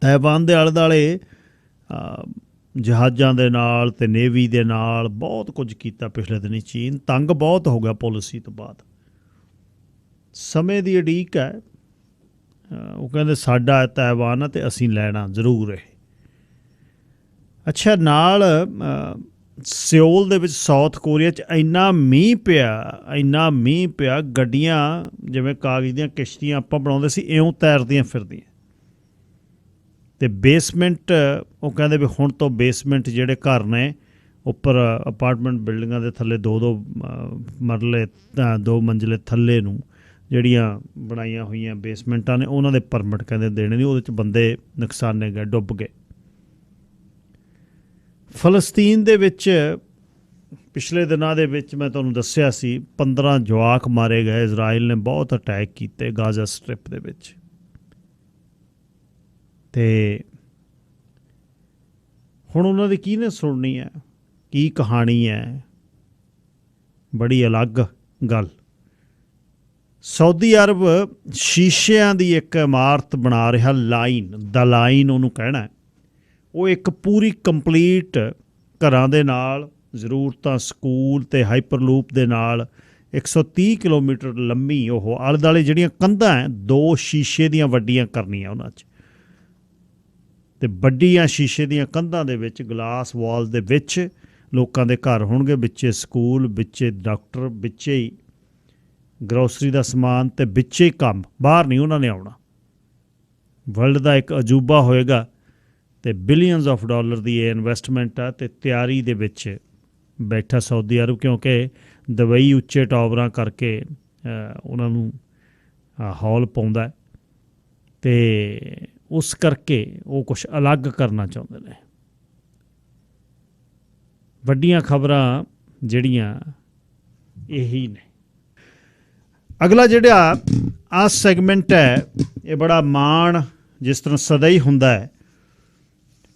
ਤਾਇਵਾਨ ਦੇ ਆਲੇ ਦੁਆਲੇ ਜਹਾਜ਼ਾਂ ਦੇ ਨਾਲ ਅਤੇ ਨੇਵੀ ਦੇ ਨਾਲ ਬਹੁਤ ਕੁਝ ਕੀਤਾ ਪਿਛਲੇ ਦਿਨੀਂ। ਚੀਨ ਤੰਗ ਬਹੁਤ ਹੋ ਗਿਆ ਪੋਲਿਸੀ ਤੋਂ ਬਾਅਦ। ਸਮੇਂ ਦੀ ਉਡੀਕ ਹੈ। ਉਹ ਕਹਿੰਦੇ ਸਾਡਾ ਤਾਇਵਾਨ ਆ ਅਤੇ ਅਸੀਂ ਲੈਣਾ ਜ਼ਰੂਰ ਇਹ। ਅੱਛਾ, ਨਾਲ ਸਿਓਲ ਦੇ ਵਿੱਚ ਸਾਊਥ ਕੋਰੀਆ 'ਚ ਇੰਨਾ ਮੀਂਹ ਪਿਆ, ਗੱਡੀਆਂ ਜਿਵੇਂ ਕਾਗਜ਼ ਦੀਆਂ ਕਿਸ਼ਤੀਆਂ ਆਪਾਂ ਬਣਾਉਂਦੇ ਸੀ ਇਉਂ ਤੈਰਦੀਆਂ ਫਿਰਦੀਆਂ। ਅਤੇ ਬੇਸਮੈਂਟ, ਉਹ ਕਹਿੰਦੇ ਵੀ ਹੁਣ ਤੋਂ ਬੇਸਮੈਂਟ ਜਿਹੜੇ ਘਰ ਨੇ ਉੱਪਰ ਅਪਾਰਟਮੈਂਟ ਬਿਲਡਿੰਗਾਂ ਦੇ ਥੱਲੇ 2 ਮੰਜ਼ਲੇ ਥੱਲੇ ਨੂੰ ਜਿਹੜੀਆਂ ਬਣਾਈਆਂ ਹੋਈਆਂ ਬੇਸਮੈਂਟਾਂ ਨੇ, ਉਹਨਾਂ ਦੇ ਪਰਮਿਟ ਕਹਿੰਦੇ ਦੇਣੇ ਨਹੀਂ, ਉਹਦੇ 'ਚ ਬੰਦੇ ਨੁਕਸਾਨੇ ਗਏ, ਡੁੱਬ ਗਏ। ਫਲਸਤੀਨ ਦੇ ਵਿੱਚ ਪਿਛਲੇ ਦਿਨਾਂ ਦੇ ਵਿੱਚ ਮੈਂ ਤੁਹਾਨੂੰ ਦੱਸਿਆ ਸੀ 15 ਜਵਾਕ ਮਾਰੇ ਗਏ। ਇਜ਼ਰਾਈਲ ਨੇ ਬਹੁਤ ਅਟੈਕ ਕੀਤੇ ਗਾਜ਼ਾ ਸਟ੍ਰਿਪ ਦੇ ਵਿੱਚ, ਅਤੇ ਹੁਣ ਉਹਨਾਂ ਦੀ ਕਿਹਨੇ ਸੁਣਨੀ ਹੈ, ਕੀ ਕਹਾਣੀ ਹੈ? ਬੜੀ ਅਲੱਗ ਗੱਲ। ਸਾਊਦੀ ਅਰਬ ਸ਼ੀਸ਼ਿਆਂ ਦੀ ਇੱਕ ਇਮਾਰਤ ਬਣਾ ਰਿਹਾ, ਦ ਲਾਈਨ ਉਹਨੂੰ ਕਹਿਣਾ। ਉਹ ਇੱਕ ਪੂਰੀ ਕੰਪਲੀਟ ਘਰਾਂ ਦੇ ਨਾਲ, ਜ਼ਰੂਰਤਾਂ, ਸਕੂਲ ਅਤੇ ਹਾਈਪਰਲੂਪ ਦੇ ਨਾਲ 130 ਕਿਲੋਮੀਟਰ ਲੰਮੀ ਉਹ ਆਲੇ ਦੁਆਲੇ ਜਿਹੜੀਆਂ ਕੰਧਾਂ ਹੈ 2 ਸ਼ੀਸ਼ੇ ਦੀਆਂ ਵੱਡੀਆਂ ਕਰਨੀਆਂ ਉਹਨਾਂ 'ਚ, ਅਤੇ ਵੱਡੀਆਂ ਸ਼ੀਸ਼ੇ ਦੀਆਂ ਕੰਧਾਂ ਦੇ ਵਿੱਚ, ਗਲਾਸ ਵਾਲ ਦੇ ਵਿੱਚ ਲੋਕਾਂ ਦੇ ਘਰ ਹੋਣਗੇ, ਵਿੱਚੇ ਸਕੂਲ, ਵਿੱਚੇ ਡਾਕਟਰ, ਵਿੱਚੇ ਹੀ ਗਰੋਸਰੀ ਦਾ ਸਮਾਨ, ਅਤੇ ਵਿੱਚੇ ਹੀ ਕੰਮ, ਬਾਹਰ ਨਹੀਂ ਉਹਨਾਂ ਨੇ ਆਉਣਾ। ਵਰਲਡ ਦਾ ਇੱਕ ਅਜੂਬਾ ਹੋਏਗਾ, ਅਤੇ ਬਿਲੀਅਨਸ ਆਫ ਡਾਲਰ ਦੀ ਇਹ ਇਨਵੈਸਟਮੈਂਟ ਆ, ਅਤੇ ਤਿਆਰੀ ਦੇ ਵਿੱਚ ਬੈਠਾ ਸਾਊਦੀ ਅਰਬ, ਕਿਉਂਕਿ ਦੁਬਈ ਉੱਚੇ ਟਾਵਰਾਂ ਕਰਕੇ ਉਹਨਾਂ ਨੂੰ ਹੌਲ ਪਾਉਂਦਾ, ਅਤੇ ਉਸ ਕਰਕੇ ਉਹ ਕੁਛ ਅਲੱਗ ਕਰਨਾ ਚਾਹੁੰਦੇ ਨੇ। ਵੱਡੀਆਂ ਖਬਰਾਂ ਜਿਹੜੀਆਂ ਇਹੀ ਨੇ। ਅਗਲਾ ਜਿਹੜਾ ਆਹ ਸੈਗਮੈਂਟ ਹੈ, ਇਹ ਬੜਾ ਮਾਣ ਜਿਸ ਤਰ੍ਹਾਂ ਸਦਾ ਹੀ ਹੁੰਦਾ ਹੈ।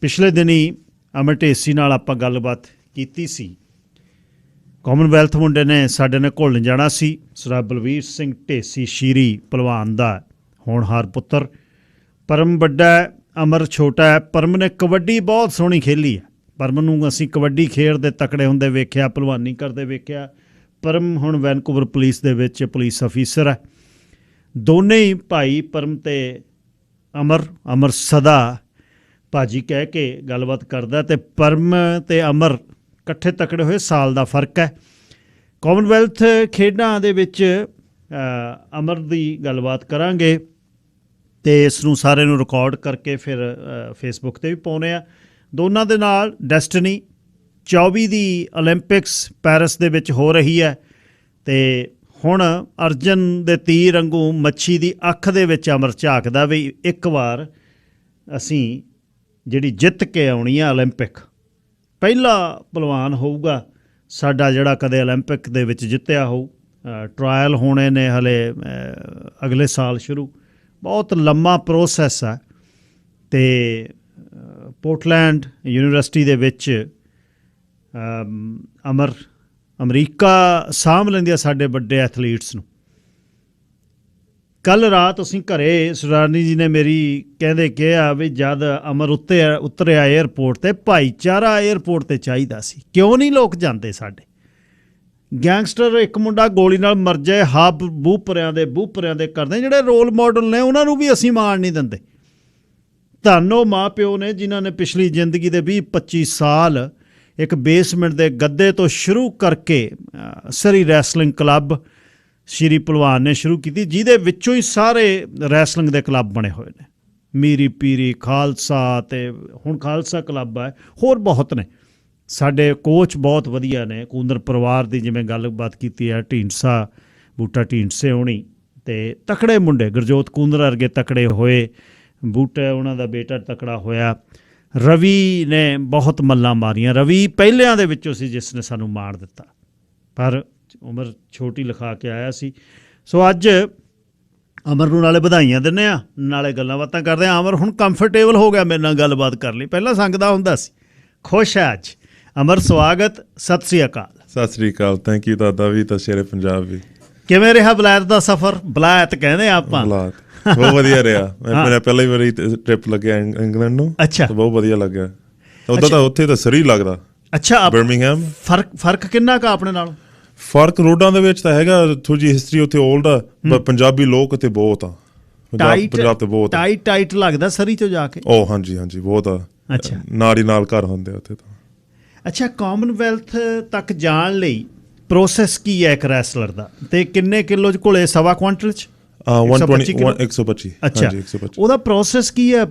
ਪਿਛਲੇ ਦਿਨੀ ਅਮਰ ਢੇਸੀ ਨਾਲ ਆਪਾਂ ਗੱਲਬਾਤ ਕੀਤੀ ਸੀ। ਕਾਮਨਵੈਲਥ ਮੁੰਡੇ ਨੇ ਸਾਡੇ ਨੇ ਘੁਲਣ ਜਾਣਾ ਸੀ। ਸਰਦਾਰ ਬਲਵੀਰ ਸਿੰਘ ਢੇਸੀ ਸ਼ੀਰੀ ਭਲਵਾਨ ਦਾ ਹੋਣਹਾਰ ਪੁੱਤਰ। ਪਰਮ ਵੱਡਾ ਹੈ, ਅਮਰ ਛੋਟਾ ਹੈ। ਪਰਮ ਨੇ ਕਬੱਡੀ ਬਹੁਤ ਸੋਹਣੀ ਖੇਲੀ ਹੈ। ਪਰਮ ਨੂੰ ਅਸੀਂ ਕਬੱਡੀ ਖੇਡਦੇ ਤਕੜੇ ਹੁੰਦੇ ਵੇਖਿਆ, ਭਲਵਾਨੀ ਕਰਦੇ ਵੇਖਿਆ। ਪਰਮ ਹੁਣ ਵੈਨਕੂਵਰ ਪੁਲਿਸ ਦੇ ਵਿੱਚ ਪੁਲਿਸ ਅਫੀਸਰ ਹੈ। ਦੋਨੇ ਹੀ ਭਾਈ ਪਰਮ ਅਤੇ ਅਮਰ ਸਦਾ ਭਾਜੀ ਕਹਿ ਕੇ ਗੱਲਬਾਤ ਕਰਦਾ, ਅਤੇ ਪਰਮ ਅਤੇ ਅਮਰ ਇਕੱਠੇ ਤਕੜੇ ਹੋਏ, ਸਾਲ ਦਾ ਫਰਕ ਹੈ। ਕਾਮਨਵੈਲਥ ਖੇਡਾਂ ਦੇ ਵਿੱਚ ਅਮਰ ਦੀ ਗੱਲਬਾਤ ਕਰਾਂਗੇ, ਅਤੇ ਇਸ ਨੂੰ ਸਾਰੇ ਨੂੰ ਰਿਕਾਰਡ ਕਰਕੇ ਫਿਰ ਫੇਸਬੁੱਕ 'ਤੇ ਵੀ ਪਾਉਂਦੇ ਆ। ਦੋਨਾਂ ਦੇ ਨਾਲ ਡੈਸਟਨੀ 24 ਦੀ ਓਲੰਪਿਕਸ ਪੈਰਿਸ ਦੇ ਵਿੱਚ ਹੋ ਰਹੀ ਹੈ, ਅਤੇ ਹੁਣ ਅਰਜਨ ਦੇ ਤੀਰ ਵਾਂਗੂ ਮੱਛੀ ਦੀ ਅੱਖ ਦੇ ਵਿੱਚ ਅਮਰ ਝਾਕਦਾ ਵੀ ਇੱਕ ਵਾਰ ਅਸੀਂ ਜਿਹੜੀ ਜਿੱਤ ਕੇ ਆਉਣੀ ਆ ਓਲੰਪਿਕ। ਪਹਿਲਾ ਭਲਵਾਨ ਹੋਊਗਾ ਸਾਡਾ ਜਿਹੜਾ ਕਦੇ ਓਲੰਪਿਕ ਦੇ ਵਿੱਚ ਜਿੱਤਿਆ ਹੋਊ। ਟਰਾਇਲ ਹੋਣੇ ਨੇ ਹਲੇ ਅਗਲੇ ਸਾਲ ਸ਼ੁਰੂ। ਬਹੁਤ ਲੰਮਾ ਪ੍ਰੋਸੈਸ ਹੈ, ਅਤੇ ਪੋਰਟਲੈਂਡ ਯੂਨੀਵਰਸਿਟੀ ਦੇ ਵਿੱਚ ਅਮਰੀਕਾ ਸਾਂਭ ਲੈਂਦੀ ਆ ਸਾਡੇ ਵੱਡੇ ਐਥਲੀਟਸ ਨੂੰ। ਕੱਲ੍ਹ ਰਾਤ ਅਸੀਂ ਘਰੇ ਸੁਰਾਨੀ ਜੀ ਨੇ ਮੇਰੀ ਕਹਿੰਦੇ ਕਿਹਾ ਵੀ ਜਦ ਅਮਰ ਉਤਰਿਆ ਏਅਰਪੋਰਟ 'ਤੇ, ਭਾਈਚਾਰਾ ਏਅਰਪੋਰਟ 'ਤੇ ਚਾਹੀਦਾ ਸੀ। ਕਿਉਂ ਨਹੀਂ ਲੋਕ ਜਾਂਦੇ ਸਾਡੇ? ਗੈਂਗਸਟਰ ਇੱਕ ਮੁੰਡਾ ਗੋਲੀ ਨਾਲ ਮਰ ਜਾਏ, ਬੂਪਰਿਆਂ ਦੇ ਕਰਦੇ, ਜਿਹੜੇ ਰੋਲ ਮਾਡਲ ਨੇ ਉਹਨਾਂ ਨੂੰ ਵੀ ਅਸੀਂ ਮਾਣ ਨਹੀਂ ਦਿੰਦੇ। ਧੰਨ ਉਹ ਮਾਂ ਪਿਓ ਨੇ ਜਿਨ੍ਹਾਂ ਨੇ ਪਿਛਲੀ ਜ਼ਿੰਦਗੀ ਦੇ 20-25 ਸਾਲ ਇੱਕ ਬੇਸਮੈਂਟ ਦੇ ਗੱਦੇ ਤੋਂ ਸ਼ੁਰੂ ਕਰਕੇ ਸਰੀ ਰੈਸਲਿੰਗ ਕਲੱਬ ਸ਼੍ਰੀ ਭਲਵਾਨ ਨੇ ਸ਼ੁਰੂ ਕੀਤੀ, ਜਿਹਦੇ ਵਿੱਚੋਂ ਹੀ ਸਾਰੇ ਰੈਸਲਿੰਗ ਦੇ ਕਲੱਬ ਬਣੇ ਹੋਏ ਨੇ। ਮੀਰੀ ਪੀਰੀ, ਖਾਲਸਾ, ਅਤੇ ਹੁਣ ਖਾਲਸਾ ਕਲੱਬ ਹੈ, ਹੋਰ ਬਹੁਤ ਨੇ। ਸਾਡੇ ਕੋਚ ਬਹੁਤ ਵਧੀਆ ਨੇ। ਕੂੰਦਰ ਪਰਿਵਾਰ ਦੀ ਜਿਵੇਂ ਗੱਲਬਾਤ ਕੀਤੀ ਹੈ, ਢੀਂਡਸਾ ਬੂਟਾ ਢੀਂਡਸੇ ਹੋਣੀ, ਅਤੇ ਤਕੜੇ ਮੁੰਡੇ ਗੁਰਜੋਤ ਕੂੰਦਰ ਵਰਗੇ ਤਕੜੇ ਹੋਏ। ਬੂਟਾ ਉਹਨਾਂ ਦਾ ਬੇਟਾ ਤਕੜਾ ਹੋਇਆ। ਰਵੀ ਨੇ ਬਹੁਤ ਮੱਲਾਂ ਮਾਰੀਆਂ। ਰਵੀ ਪਹਿਲਿਆਂ ਦੇ ਵਿੱਚੋਂ ਸੀ ਜਿਸ ਨੇ ਸਾਨੂੰ ਮਾਣ ਦਿੱਤਾ, ਪਰ ਉਮਰ ਛੋਟੀ ਲਿਖਾ ਕੇ ਆਇਆ ਸੀ। ਸੋ ਅੱਜ ਅਮਰ ਨੂੰ ਨਾਲੇ ਵਧਾਈਆਂ ਦਿੰਦੇ ਹਾਂ, ਨਾਲੇ ਗੱਲਾਂ ਬਾਤਾਂ ਕਰਦੇ ਹਾਂ। ਅਮਰ ਹੁਣ ਕੰਫਰਟੇਬਲ ਹੋ ਗਿਆ ਮੇਰੇ ਨਾਲ ਗੱਲਬਾਤ ਕਰਨ ਲਈ, ਪਹਿਲਾਂ ਸੰਗਦਾ ਹੁੰਦਾ ਸੀ। ਖੁਸ਼ ਹੈ ਅੱਜ। ਅਮਰ ਸਵਾਗਤ, ਸਤਿ ਸ੍ਰੀ ਅਕਾਲ। ਸਤਿ ਸ੍ਰੀ ਅਕਾਲ। ਥੈਂਕ ਯੂ ਦਾਦਾ ਵੀ ਤਾਂ ਸ਼ੇਰੇ ਪੰਜਾਬ ਵੀ। ਕਿਵੇਂ ਰਿਹਾ ਬਲੈਤ ਦਾ ਸਫ਼ਰ? ਬਲੈਤ ਕਹਿੰਦੇ ਆਪਾਂ। ਬਹੁਤ ਵਧੀਆ ਰਿਹਾ। ਮੇਰਾ ਪਹਿਲੀ ਵਾਰੀ ਟ੍ਰਿਪ ਲੱਗਿਆ ਇੰਗਲੈਂਡ ਨੂੰ। ਅੱਛਾ, ਬਹੁਤ ਵਧੀਆ ਲੱਗਿਆ। ਉੱਦਾਂ ਤਾਂ ਉੱਥੇ ਤਾਂ ਸਰੀ ਲੱਗਦਾ। ਅੱਛਾ, ਬਰਮਿੰਗਹੈਮ। ਫਰਕ ਕਿੰਨਾ ਕੁ ਆਪਣੇ ਨਾਲ? ਫਰਕ ਰੋਡਾਂ ਦੇ ਵਿੱਚ ਤਾਂ ਹੈਗਾ, ਥੋੜ੍ਹੀ ਜਿਹੀ ਹਿਸਟਰੀ ਉੱਥੇ ਓਲਡ ਆ, ਪਰ ਪੰਜਾਬੀ ਲੋਕ ਉੱਥੇ ਬਹੁਤ ਆ। ਪੰਜਾਬ ਤੇ ਬਹੁਤ ਟਾਈਟ ਲੱਗਦਾ ਸਰੀ ਤੋਂ ਜਾ ਕੇ। ਉਹ ਹਾਂਜੀ ਬਹੁਤ ਆ। ਅੱਛਾ, ਨਾਲ ਹੀ ਨਾਲ ਘਰ ਹੁੰਦੇ ਉੱਥੇ ਤਾਂ। ਅੱਛਾ, ਕਾਮਨਵੈਲਥ ਤੱਕ ਜਾਣ ਲਈ ਪ੍ਰੋਸੈਸ ਕੀ ਹੈ ਇੱਕ ਰੈਸਲਰ ਦਾ, ਅਤੇ ਕਿੰਨੇ ਕਿਲੋ 'ਚ ਘੁਲੇ? 1.25 ਕੁਆਂਟਲ 'ਚ 125। ਅੱਛਾ, ਉਹਦਾ ਪ੍ਰੋਸੈਸ ਕੀ ਹੈ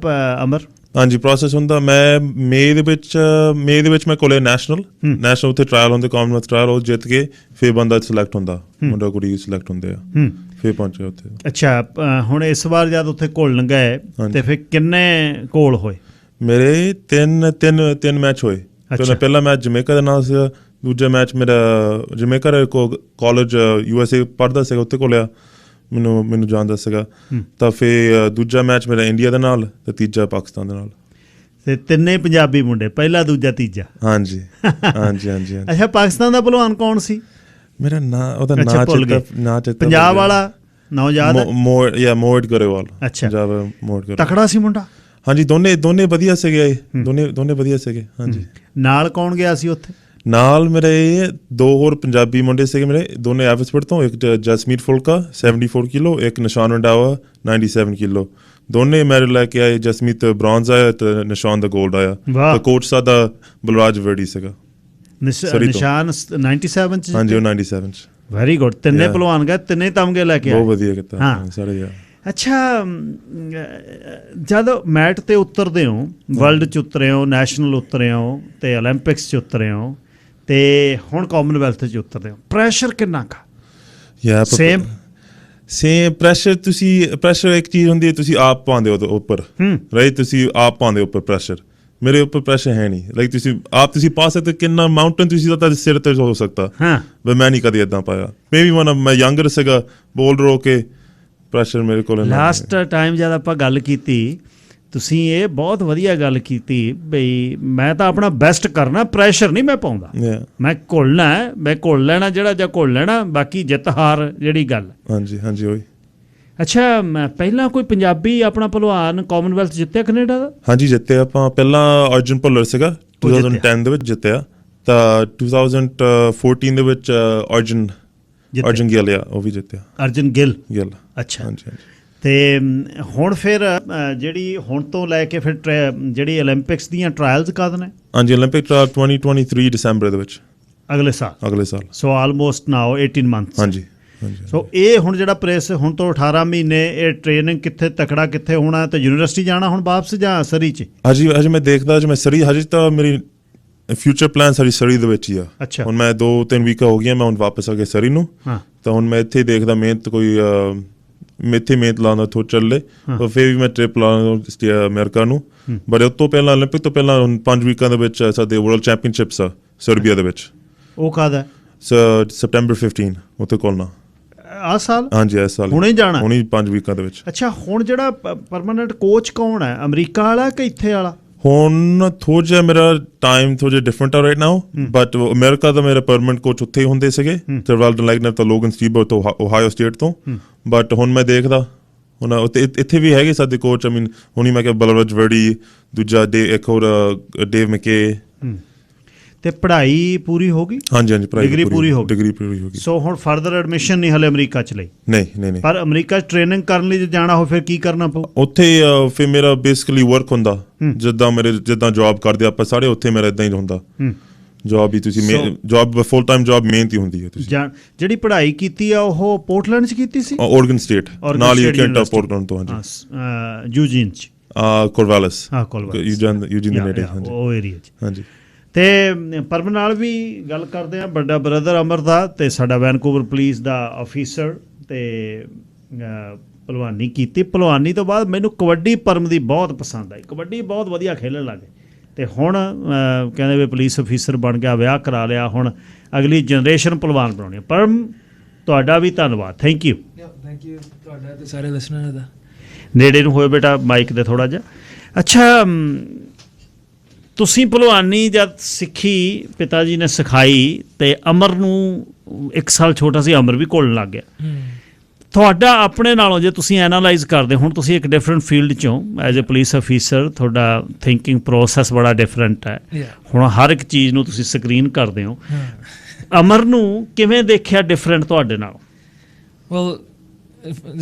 ਅਮਰ? ਹਾਂਜੀ, ਪ੍ਰੋਸੈਸ ਹੁੰਦਾ। ਮੈਂ ਮਈ ਦੇ ਵਿੱਚ ਮੈਂ ਕੋਲੇ ਨੈਸ਼ਨਲ ਉੱਥੇ ਟਰਾਇਲ ਹੁੰਦੇ, ਕਾਮਨਵੈਲਥ ਟਰਾਇਲ, ਉਹ ਜਿੱਤ ਕੇ ਫਿਰ ਬੰਦਾ ਸਿਲੈਕਟ ਹੁੰਦਾ, ਮੁੰਡਾ ਕੁੜੀ ਸਿਲੈਕਟ ਹੁੰਦੇ ਆ, ਫਿਰ ਪਹੁੰਚੇ ਉੱਥੇ। ਅੱਛਾ, ਹੁਣ ਇਸ ਵਾਰ ਜਦ ਉੱਥੇ ਘੁਲਣ ਗਏ ਤੇ ਫਿਰ ਕਿੰਨੇ ਘੋਲ ਹੋਏ? ਮੇਰੇ ਤਿੰਨ ਮੈਚ ਹੋਏ। ਤੇ ਪਹਿਲਾ ਮੈਚ ਜਮੇਕਾ ਦੇ ਨਾਲ ਸੀਗਾ, ਦੂਜਾ ਮੈਚ ਮੇਰਾ ਜਮੇਕਾ ਕਾਲਜ USA ਪੜ੍ਹਦਾ ਸੀਗਾ, ਉੱਥੇ ਕੋਲਿਆ ਮੈਨੂੰ ਜਾਣਦਾ ਸੀਗਾ। ਤਾਂ ਫਿਰ ਦੂਜਾ ਮੈਚ ਮੇਰਾ ਇੰਡੀਆ ਦੇ ਨਾਲ ਤੇ ਤੀਜਾ ਪਾਕਿਸਤਾਨ ਦੇ ਨਾਲ। ਤੇ ਤਿੰਨੇ ਪੰਜਾਬੀ ਮੁੰਡੇ, ਪਹਿਲਾ ਦੂਜਾ ਤੀਜਾ। ਹਾਂਜੀ। ਅੱਛਾ, ਪਾਕਿਸਤਾਨ ਦਾ ਪਹਿਲਵਾਨ ਕੌਣ ਸੀ? ਮੇਰਾ ਨਾਂ, ਉਹਦਾ ਨਾਂ ਪੰਜਾਬ ਵਾਲਾ ਨਾਂ ਯਾਦ ਹੈ? ਮੋਹਿਤ ਗਰੇਵਾਲ। ਅੱਛਾ, ਪੰਜਾਬ ਮੋਹਿਤ ਗਰੇਵਾਲ। ਤਕੜਾ ਸੀ ਮੁੰਡਾ? ਹਾਂਜੀ, ਦੋਨੇ ਵਧੀਆ ਸੀਗੇ, ਦੋਨੇ ਵਧੀਆ ਸੀਗੇ। ਹਾਂਜੀ। ਨਾਲ ਕੌਣ ਗਿਆ ਸੀ ਉੱਥੇ? ਨਾਲ ਮੇਰੇ 2 ਹੋਰ ਪੰਜਾਬੀ ਮੁੰਡੇ ਸੀਗੇ ਮੇਰੇ, ਦੋਨੇ ਐਵਸਫੋਰਡ ਤੋਂ। ਇੱਕ ਜਸਮੀਤ ਫੁਲਕਾ 74 ਕਿਲੋ, ਇੱਕ ਨਿਸ਼ਾਨ ਰੰਡਾਵਾ 97 ਕਿਲੋ। ਦੋਨੇ ਮੈਡਲ ਲੈ ਕੇ ਆਏ। ਜਸਮੀਤ ਬ੍ਰੌਂਜ਼ ਆਇਆ ਤੇ ਨਿਸ਼ਾਨ ਦਾ ਗੋਲਡ ਆਇਆ। ਤੇ ਕੋਚ ਸਾਡਾ ਬਲਰਾਜ ਵਰਡੀ ਸੀਗਾ। ਨਿਸ਼ਾਨ 97 ਚ? ਹਾਂਜੀ, ਉਹ 97 ਚ। Very good. ਤਿੰਨੇ ਪਹਿਲਵਾਨ ਗਏ, ਤਿੰਨੇ ਤਮਗੇ ਲੈ ਕੇ ਆਏ। ਬਹੁਤ ਵਧੀਆ ਕੀਤਾ ਸਾਰੇ। ਅੱਛਾ, ਜਦ ਮੈਟ ਤੇ ਉਤਰਦੇ ਹੋ, ਵਰਲਡ ਚ ਉਤਰੇ ਹੋ, ਨੈਸ਼ਨਲ ਉਤਰੇ ਹੋ ਤੇ ਓਲੰਪਿਕਸ ਚ ਉਤਰੇ ਹੋ ਤੇ ਹੁਣ ਕਾਮਨਵੈਲਥ ਚ ਉਤਰਦੇ ਹੋ, ਪ੍ਰੈਸ਼ਰ ਕਿੰਨਾ ਕਾ? Same pressure. ਪ੍ਰੈਸ਼ਰ ਇੱਕ ਚੀਜ਼ ਹੁੰਦੀ ਹੈ, ਤੁਸੀਂ ਆਪ ਪਾਉਂਦੇ ਹੋ ਉੱਪਰ, ਰਾਈਟ? ਤੁਸੀਂ ਆਪ ਪਾਉਂਦੇ ਹੋ ਉੱਪਰ ਪ੍ਰੈਸ਼ਰ। ਮੇਰੇ ਉੱਪਰ ਪ੍ਰੈਸ਼ਰ ਹੈ ਨਹੀਂ। ਲਾਈਕ ਤੁਸੀਂ ਪਾ ਸਕਦੇ ਕਿੰਨਾ ਮਾਊਂਟੇਨ ਤੁਸੀਂ ਤਾਂ ਸਿਰ ਤੇ ਹੋ ਸਕਦਾ, ਪਰ ਮੈਂ ਨਹੀਂ ਕਦੇ ਏਦਾਂ ਪਾਇਆ। ਮੈਂ ਯੰਗਰ ਸੀਗਾ, ਬੋਲਡਰ ਹੋ ਕੇ ਪ੍ਰੈਸ਼ਰ ਮੇਰੇ ਕੋਲ। ਲਾਸਟ ਟਾਈਮ ਜਦ ਆਪਾਂ ਗੱਲ ਕੀਤੀ, ਤੁਸੀਂ ਇਹ ਬਹੁਤ ਵਧੀਆ ਗੱਲ ਕੀਤੀ ਬਈ ਮੈਂ ਤਾਂ ਆਪਣਾ ਬੈਸਟ ਕਰਨਾ, ਪ੍ਰੈਸ਼ਰ ਨਹੀਂ ਮੈਂ ਪਾਉਂਦਾ। ਮੈਂ ਘੁਲ ਲੈਣਾ ਜਿਹੜਾ ਜਾਂ ਘੁਲ ਲੈਣਾ, ਬਾਕੀ ਜਿੱਤ ਹਾਰ ਜਿਹੜੀ ਗੱਲ। ਹਾਂਜੀ ਉਹੀ। ਅੱਛਾ, ਪਹਿਲਾਂ ਕੋਈ ਪੰਜਾਬੀ ਆਪਣਾ ਭਲਵਾਨ ਕਾਮਨਵੈਲਥ ਜਿੱਤਿਆ ਕੈਨੇਡਾ ਦਾ? ਹਾਂਜੀ, ਜਿੱਤਿਆ ਆਪਾਂ। ਪਹਿਲਾਂ ਅਰਜੁਨ ਭੁੱਲਰ ਸੀਗਾ 2010 ਦੇ ਵਿੱਚ ਜਿੱਤਿਆ। ਤਾਂ 2014 ਦੇ ਵਿੱਚ ਅਰਜੁਨ ਗਿੱਲ ਆ, ਉਹ ਵੀ ਜਿੱਤਿਆ। ਅਰਜੁਨ ਗਿੱਲ। ਅੱਛਾ। ਹਾਂਜੀ। ਤੇ ਹੁਣ ਫਿਰ ਜਿਹੜੀ ਹੁਣ ਤੋਂ ਲੈ ਕੇ ਫਿਰ ਜਿਹੜੀ ਓਲੰਪਿਕਸ ਦੀਆਂ ਟਰਾਇਲਸ ਕਦ ਨੇ? ਹਾਂਜੀ, ਓਲੰਪਿਕ ਟਰਾਇਲ 2023 ਦਸੰਬਰ ਦੇ ਵਿੱਚ, ਅਗਲੇ ਸਾਲ। ਸੋ ਆਲਮੋਸਟ ਨਾਓ 18 ਮੰਥਸ। ਹਾਂਜੀ। ਸੋ ਇਹ ਹੁਣ ਜਿਹੜਾ ਪ੍ਰੈਸ ਹੁਣ ਤੋਂ 18 ਮਹੀਨੇ ਇਹ ਟ੍ਰੇਨਿੰਗ ਕਿੱਥੇ ਤਕੜਾ ਕਿੱਥੇ ਹੋਣਾ, ਤੇ ਯੂਨੀਵਰਸਿਟੀ ਜਾਣਾ ਹੁਣ ਵਾਪਸ ਜਾਂ ਸਰੀ 'ਚ? ਹਜੇ ਮੈਂ ਦੇਖਦਾ, ਮੈਂ ਸਰੀ, ਹਜੇ ਤਾਂ ਮੇਰੀ ਫਿਊਚਰ ਪਲਾਨ ਸਾਰੀ ਸਰੀ ਦੇ ਵਿੱਚ ਹੀ ਆ। ਅੱਛਾ। ਹੁਣ ਮੈਂ 2-3 ਵੀਕਾਂ ਹੋ ਗਈਆਂ, ਮੈਂ ਹੁਣ ਵਾਪਸ ਆ ਗਿਆ ਸਰੀ ਨੂੰ। ਤਾਂ ਹੁਣ ਮੈਂ ਇੱਥੇ ਦੇਖਦਾ ਮਿਹਨਤ ਮਿਹਨਤ ਲਾਉਣਾ ਥੋ ਚੱਲੇ। ਫਿਰ ਵੀ ਮੈਂ ਟ੍ਰਿਪ ਲਾਉਣਾ ਅਮਰੀਕਾ ਨੂੰ। ਬਟ ਉਸ ਤੋਂ ਪਹਿਲਾਂ ਓਲੰਪਿਕ ਤੋਂ ਪਹਿਲਾਂ 5 ਵੀਕਾਂ ਦੇ ਵਿੱਚ ਸਾਡੇ ਵਰਲਡ ਚੈਂਪੀਅਨਸ਼ਿਪਸ ਆ ਸਰਬੀਆ ਦੇ ਵਿੱਚ। ਉਹ ਕਦ ਹੈ? ਸੈਪਟੈਂਬਰ 15 ਉੱਥੇ ਕੋਲਨਾ। ਆ ਸਾਲ? ਹਾਂਜੀ, ਇਸ ਸਾਲ ਹੁਣੇ ਜਾਣਾ, ਹੁਣੇ 5 ਵੀਕਾਂ ਦੇ ਵਿੱਚ। ਅੱਛਾ, ਹੁਣ ਜਿਹੜਾ ਪਰਮਾਨੈਂਟ ਕੋਚ ਕੌਣ ਹੈ, ਅਮਰੀਕਾ ਵਾਲਾ ਕਿ ਇੱਥੇ ਵਾਲਾ? ਹੁਣ ਥੋੜ੍ਹਾ ਜਿਹਾ ਮੇਰਾ ਟਾਈਮ ਥੋੜ੍ਹਾ ਜਿਹਾ ਡਿਫਰੈਂਟ ਆ ਰਾਈਟ ਨਾਓ, ਬਟ ਅਮਰੀਕਾ ਦਾ ਮੇਰਾ ਪਰਮਾਨੈਂਟ ਕੋਚ ਉੱਥੇ ਹੀ ਹੁੰਦੇ ਸੀਗੇ, ਤੇ ਵੈਲਡਨ ਲਾਈਗਨਰ ਤੋਂ ਲੋਗਨ ਸਟੀਬਰ ਤੋਂ ਓਹਾਇਓ ਸਟੇਟ ਤੋਂ। ਬਟ ਹੁਣ ਮੈਂ ਦੇਖਦਾ ਹੁਣ ਇੱਥੇ ਵੀ ਹੈਗੇ ਸਾਡੇ ਕੋਚ। ਹੁਣੀ ਮੈਂ ਕਿਹਾ ਬਲਰਾਜ ਵਰਡੀ, ਦੂਜਾ ਇੱਕ ਹੋਰ ਡੇਵ ਮੈਕੇ। ਤੇ ਪੜ੍ਹਾਈ ਪੂਰੀ ਹੋ ਗਈ? ਹਾਂਜੀ, ਡਿਗਰੀ ਪੂਰੀ ਹੋ ਗਈ। ਸੋ ਹੁਣ ਫਰਦਰ ਐਡਮਿਸ਼ਨ ਨਹੀਂ ਹਲੇ ਅਮਰੀਕਾ ਚ ਲਈ? ਨਹੀਂ। ਪਰ ਅਮਰੀਕਾ ਚ ਟ੍ਰੇਨਿੰਗ ਕਰਨ ਲਈ ਜੇ ਜਾਣਾ ਹੋ ਫਿਰ ਕੀ ਕਰਨਾ ਪਊ ਉੱਥੇ? ਫਿਰ ਮੇਰਾ ਬੇਸਿਕਲੀ ਵਰਕ ਹੁੰਦਾ, ਜਿੱਦਾਂ ਜੌਬ ਕਰਦੇ ਆਪਾਂ ਸਾਰੇ, ਉੱਥੇ ਮੇਰਾ ਇਦਾਂ ਹੀ ਹੁੰਦਾ। ਜੌਬ ਹੀ ਤੁਸੀਂ ਫੁੱਲ ਟਾਈਮ ਜੌਬ ਮਿਹਨਤ ਹੀ ਹੁੰਦੀ ਹੈ। ਤੁਸੀਂ ਜਿਹੜੀ ਪੜ੍ਹਾਈ ਕੀਤੀ ਆ ਉਹ ਪੋਰਟਲੈਂਡ ਚ ਕੀਤੀ ਸੀ? ਓਰਗਨ ਸਟੇਟ ਨਾਲ ਹੀ ਕੈਂਟਾ ਪੋਰਟਲੈਂਡ ਤੋਂ। ਹਾਂਜੀ, ਯੂਜੀਨ ਚ। ਕੋਰਵਾਲਸ। ਯੂਜੀਨ ਦੇ ਨੇੜੇ। ਉਹ ਏਰੀਆ ਚ। ਹਾਂਜੀ। ਤੇ ਪਰਮ ਨਾਲ ਵੀ ਗੱਲ ਕਰਦੇ ਆ, ਵੱਡਾ ਬ੍ਰਦਰ ਅਮਰ ਦਾ, ਤੇ ਸਾਡਾ ਵੈਨਕੂਵਰ ਪੁਲਿਸ ਦਾ ਆਫੀਸਰ, ਤੇ ਭਲਵਾਨੀ ਕੀਤੀ। ਭਲਵਾਨੀ ਤੋਂ ਬਾਅਦ ਮੈਨੂੰ ਕਬੱਡੀ ਪਰਮ ਦੀ ਬਹੁਤ ਪਸੰਦ ਆਈ, ਕਬੱਡੀ ਬਹੁਤ ਵਧੀਆ ਖੇਲਣ ਲੱਗ ਗਏ। ਤੇ ਹੁਣ ਕਹਿੰਦੇ ਵੀ ਪੁਲਿਸ ਆਫੀਸਰ ਬਣ ਗਿਆ, ਵਿਆਹ ਕਰਾ ਲਿਆ, ਹੁਣ ਅਗਲੀ ਜਨਰੇਸ਼ਨ ਭਲਵਾਨ ਬਣਾਉਣੀ ਹੈ। ਪਰਮ, ਤੁਹਾਡਾ ਵੀ ਧੰਨਵਾਦ। ਥੈਂਕ ਯੂ ਤੁਹਾਡਾ ਤੇ ਸਾਰੇ ਲਿਸਨਰਾਂ ਦਾ। ਨੇੜੇ ਨੂੰ ਹੋਏ ਬੇਟਾ ਮਾਈਕ ਦੇ ਥੋੜ੍ਹਾ ਜਿਹਾ। ਅੱਛਾ, ਤੁਸੀਂ ਭਲਵਾਨੀ ਜਦ ਸਿੱਖੀ, ਪਿਤਾ ਜੀ ਨੇ ਸਿਖਾਈ, ਤੇ ਅਮਰ ਨੂੰ 1 ਸਾਲ ਛੋਟਾ ਸੀ, ਅਮਰ ਵੀ ਘੁਲਣ ਲੱਗ ਗਿਆ। ਤੁਹਾਡਾ ਆਪਣੇ ਨਾਲੋਂ ਜੇ ਤੁਸੀਂ ਐਨਾਲਾਈਜ਼ ਕਰਦੇ, ਹੁਣ ਤੁਸੀਂ ਇੱਕ ਡਿਫਰੈਂਟ ਫੀਲਡ 'ਚੋਂ ਐਜ਼ ਏ ਪੁਲਿਸ ਅਫੀਸਰ, ਤੁਹਾਡਾ ਥਿੰਕਿੰਗ ਪ੍ਰੋਸੈਸ ਬੜਾ ਡਿਫਰੈਂਟ ਹੈ। ਹੁਣ ਹਰ ਇੱਕ ਚੀਜ਼ ਨੂੰ ਤੁਸੀਂ ਸਕਰੀਨ ਕਰਦੇ ਹੋ। ਅਮਰ ਨੂੰ ਕਿਵੇਂ ਦੇਖਿਆ ਡਿਫਰੈਂਟ ਤੁਹਾਡੇ ਨਾਲੋਂ? ਵੈਲ,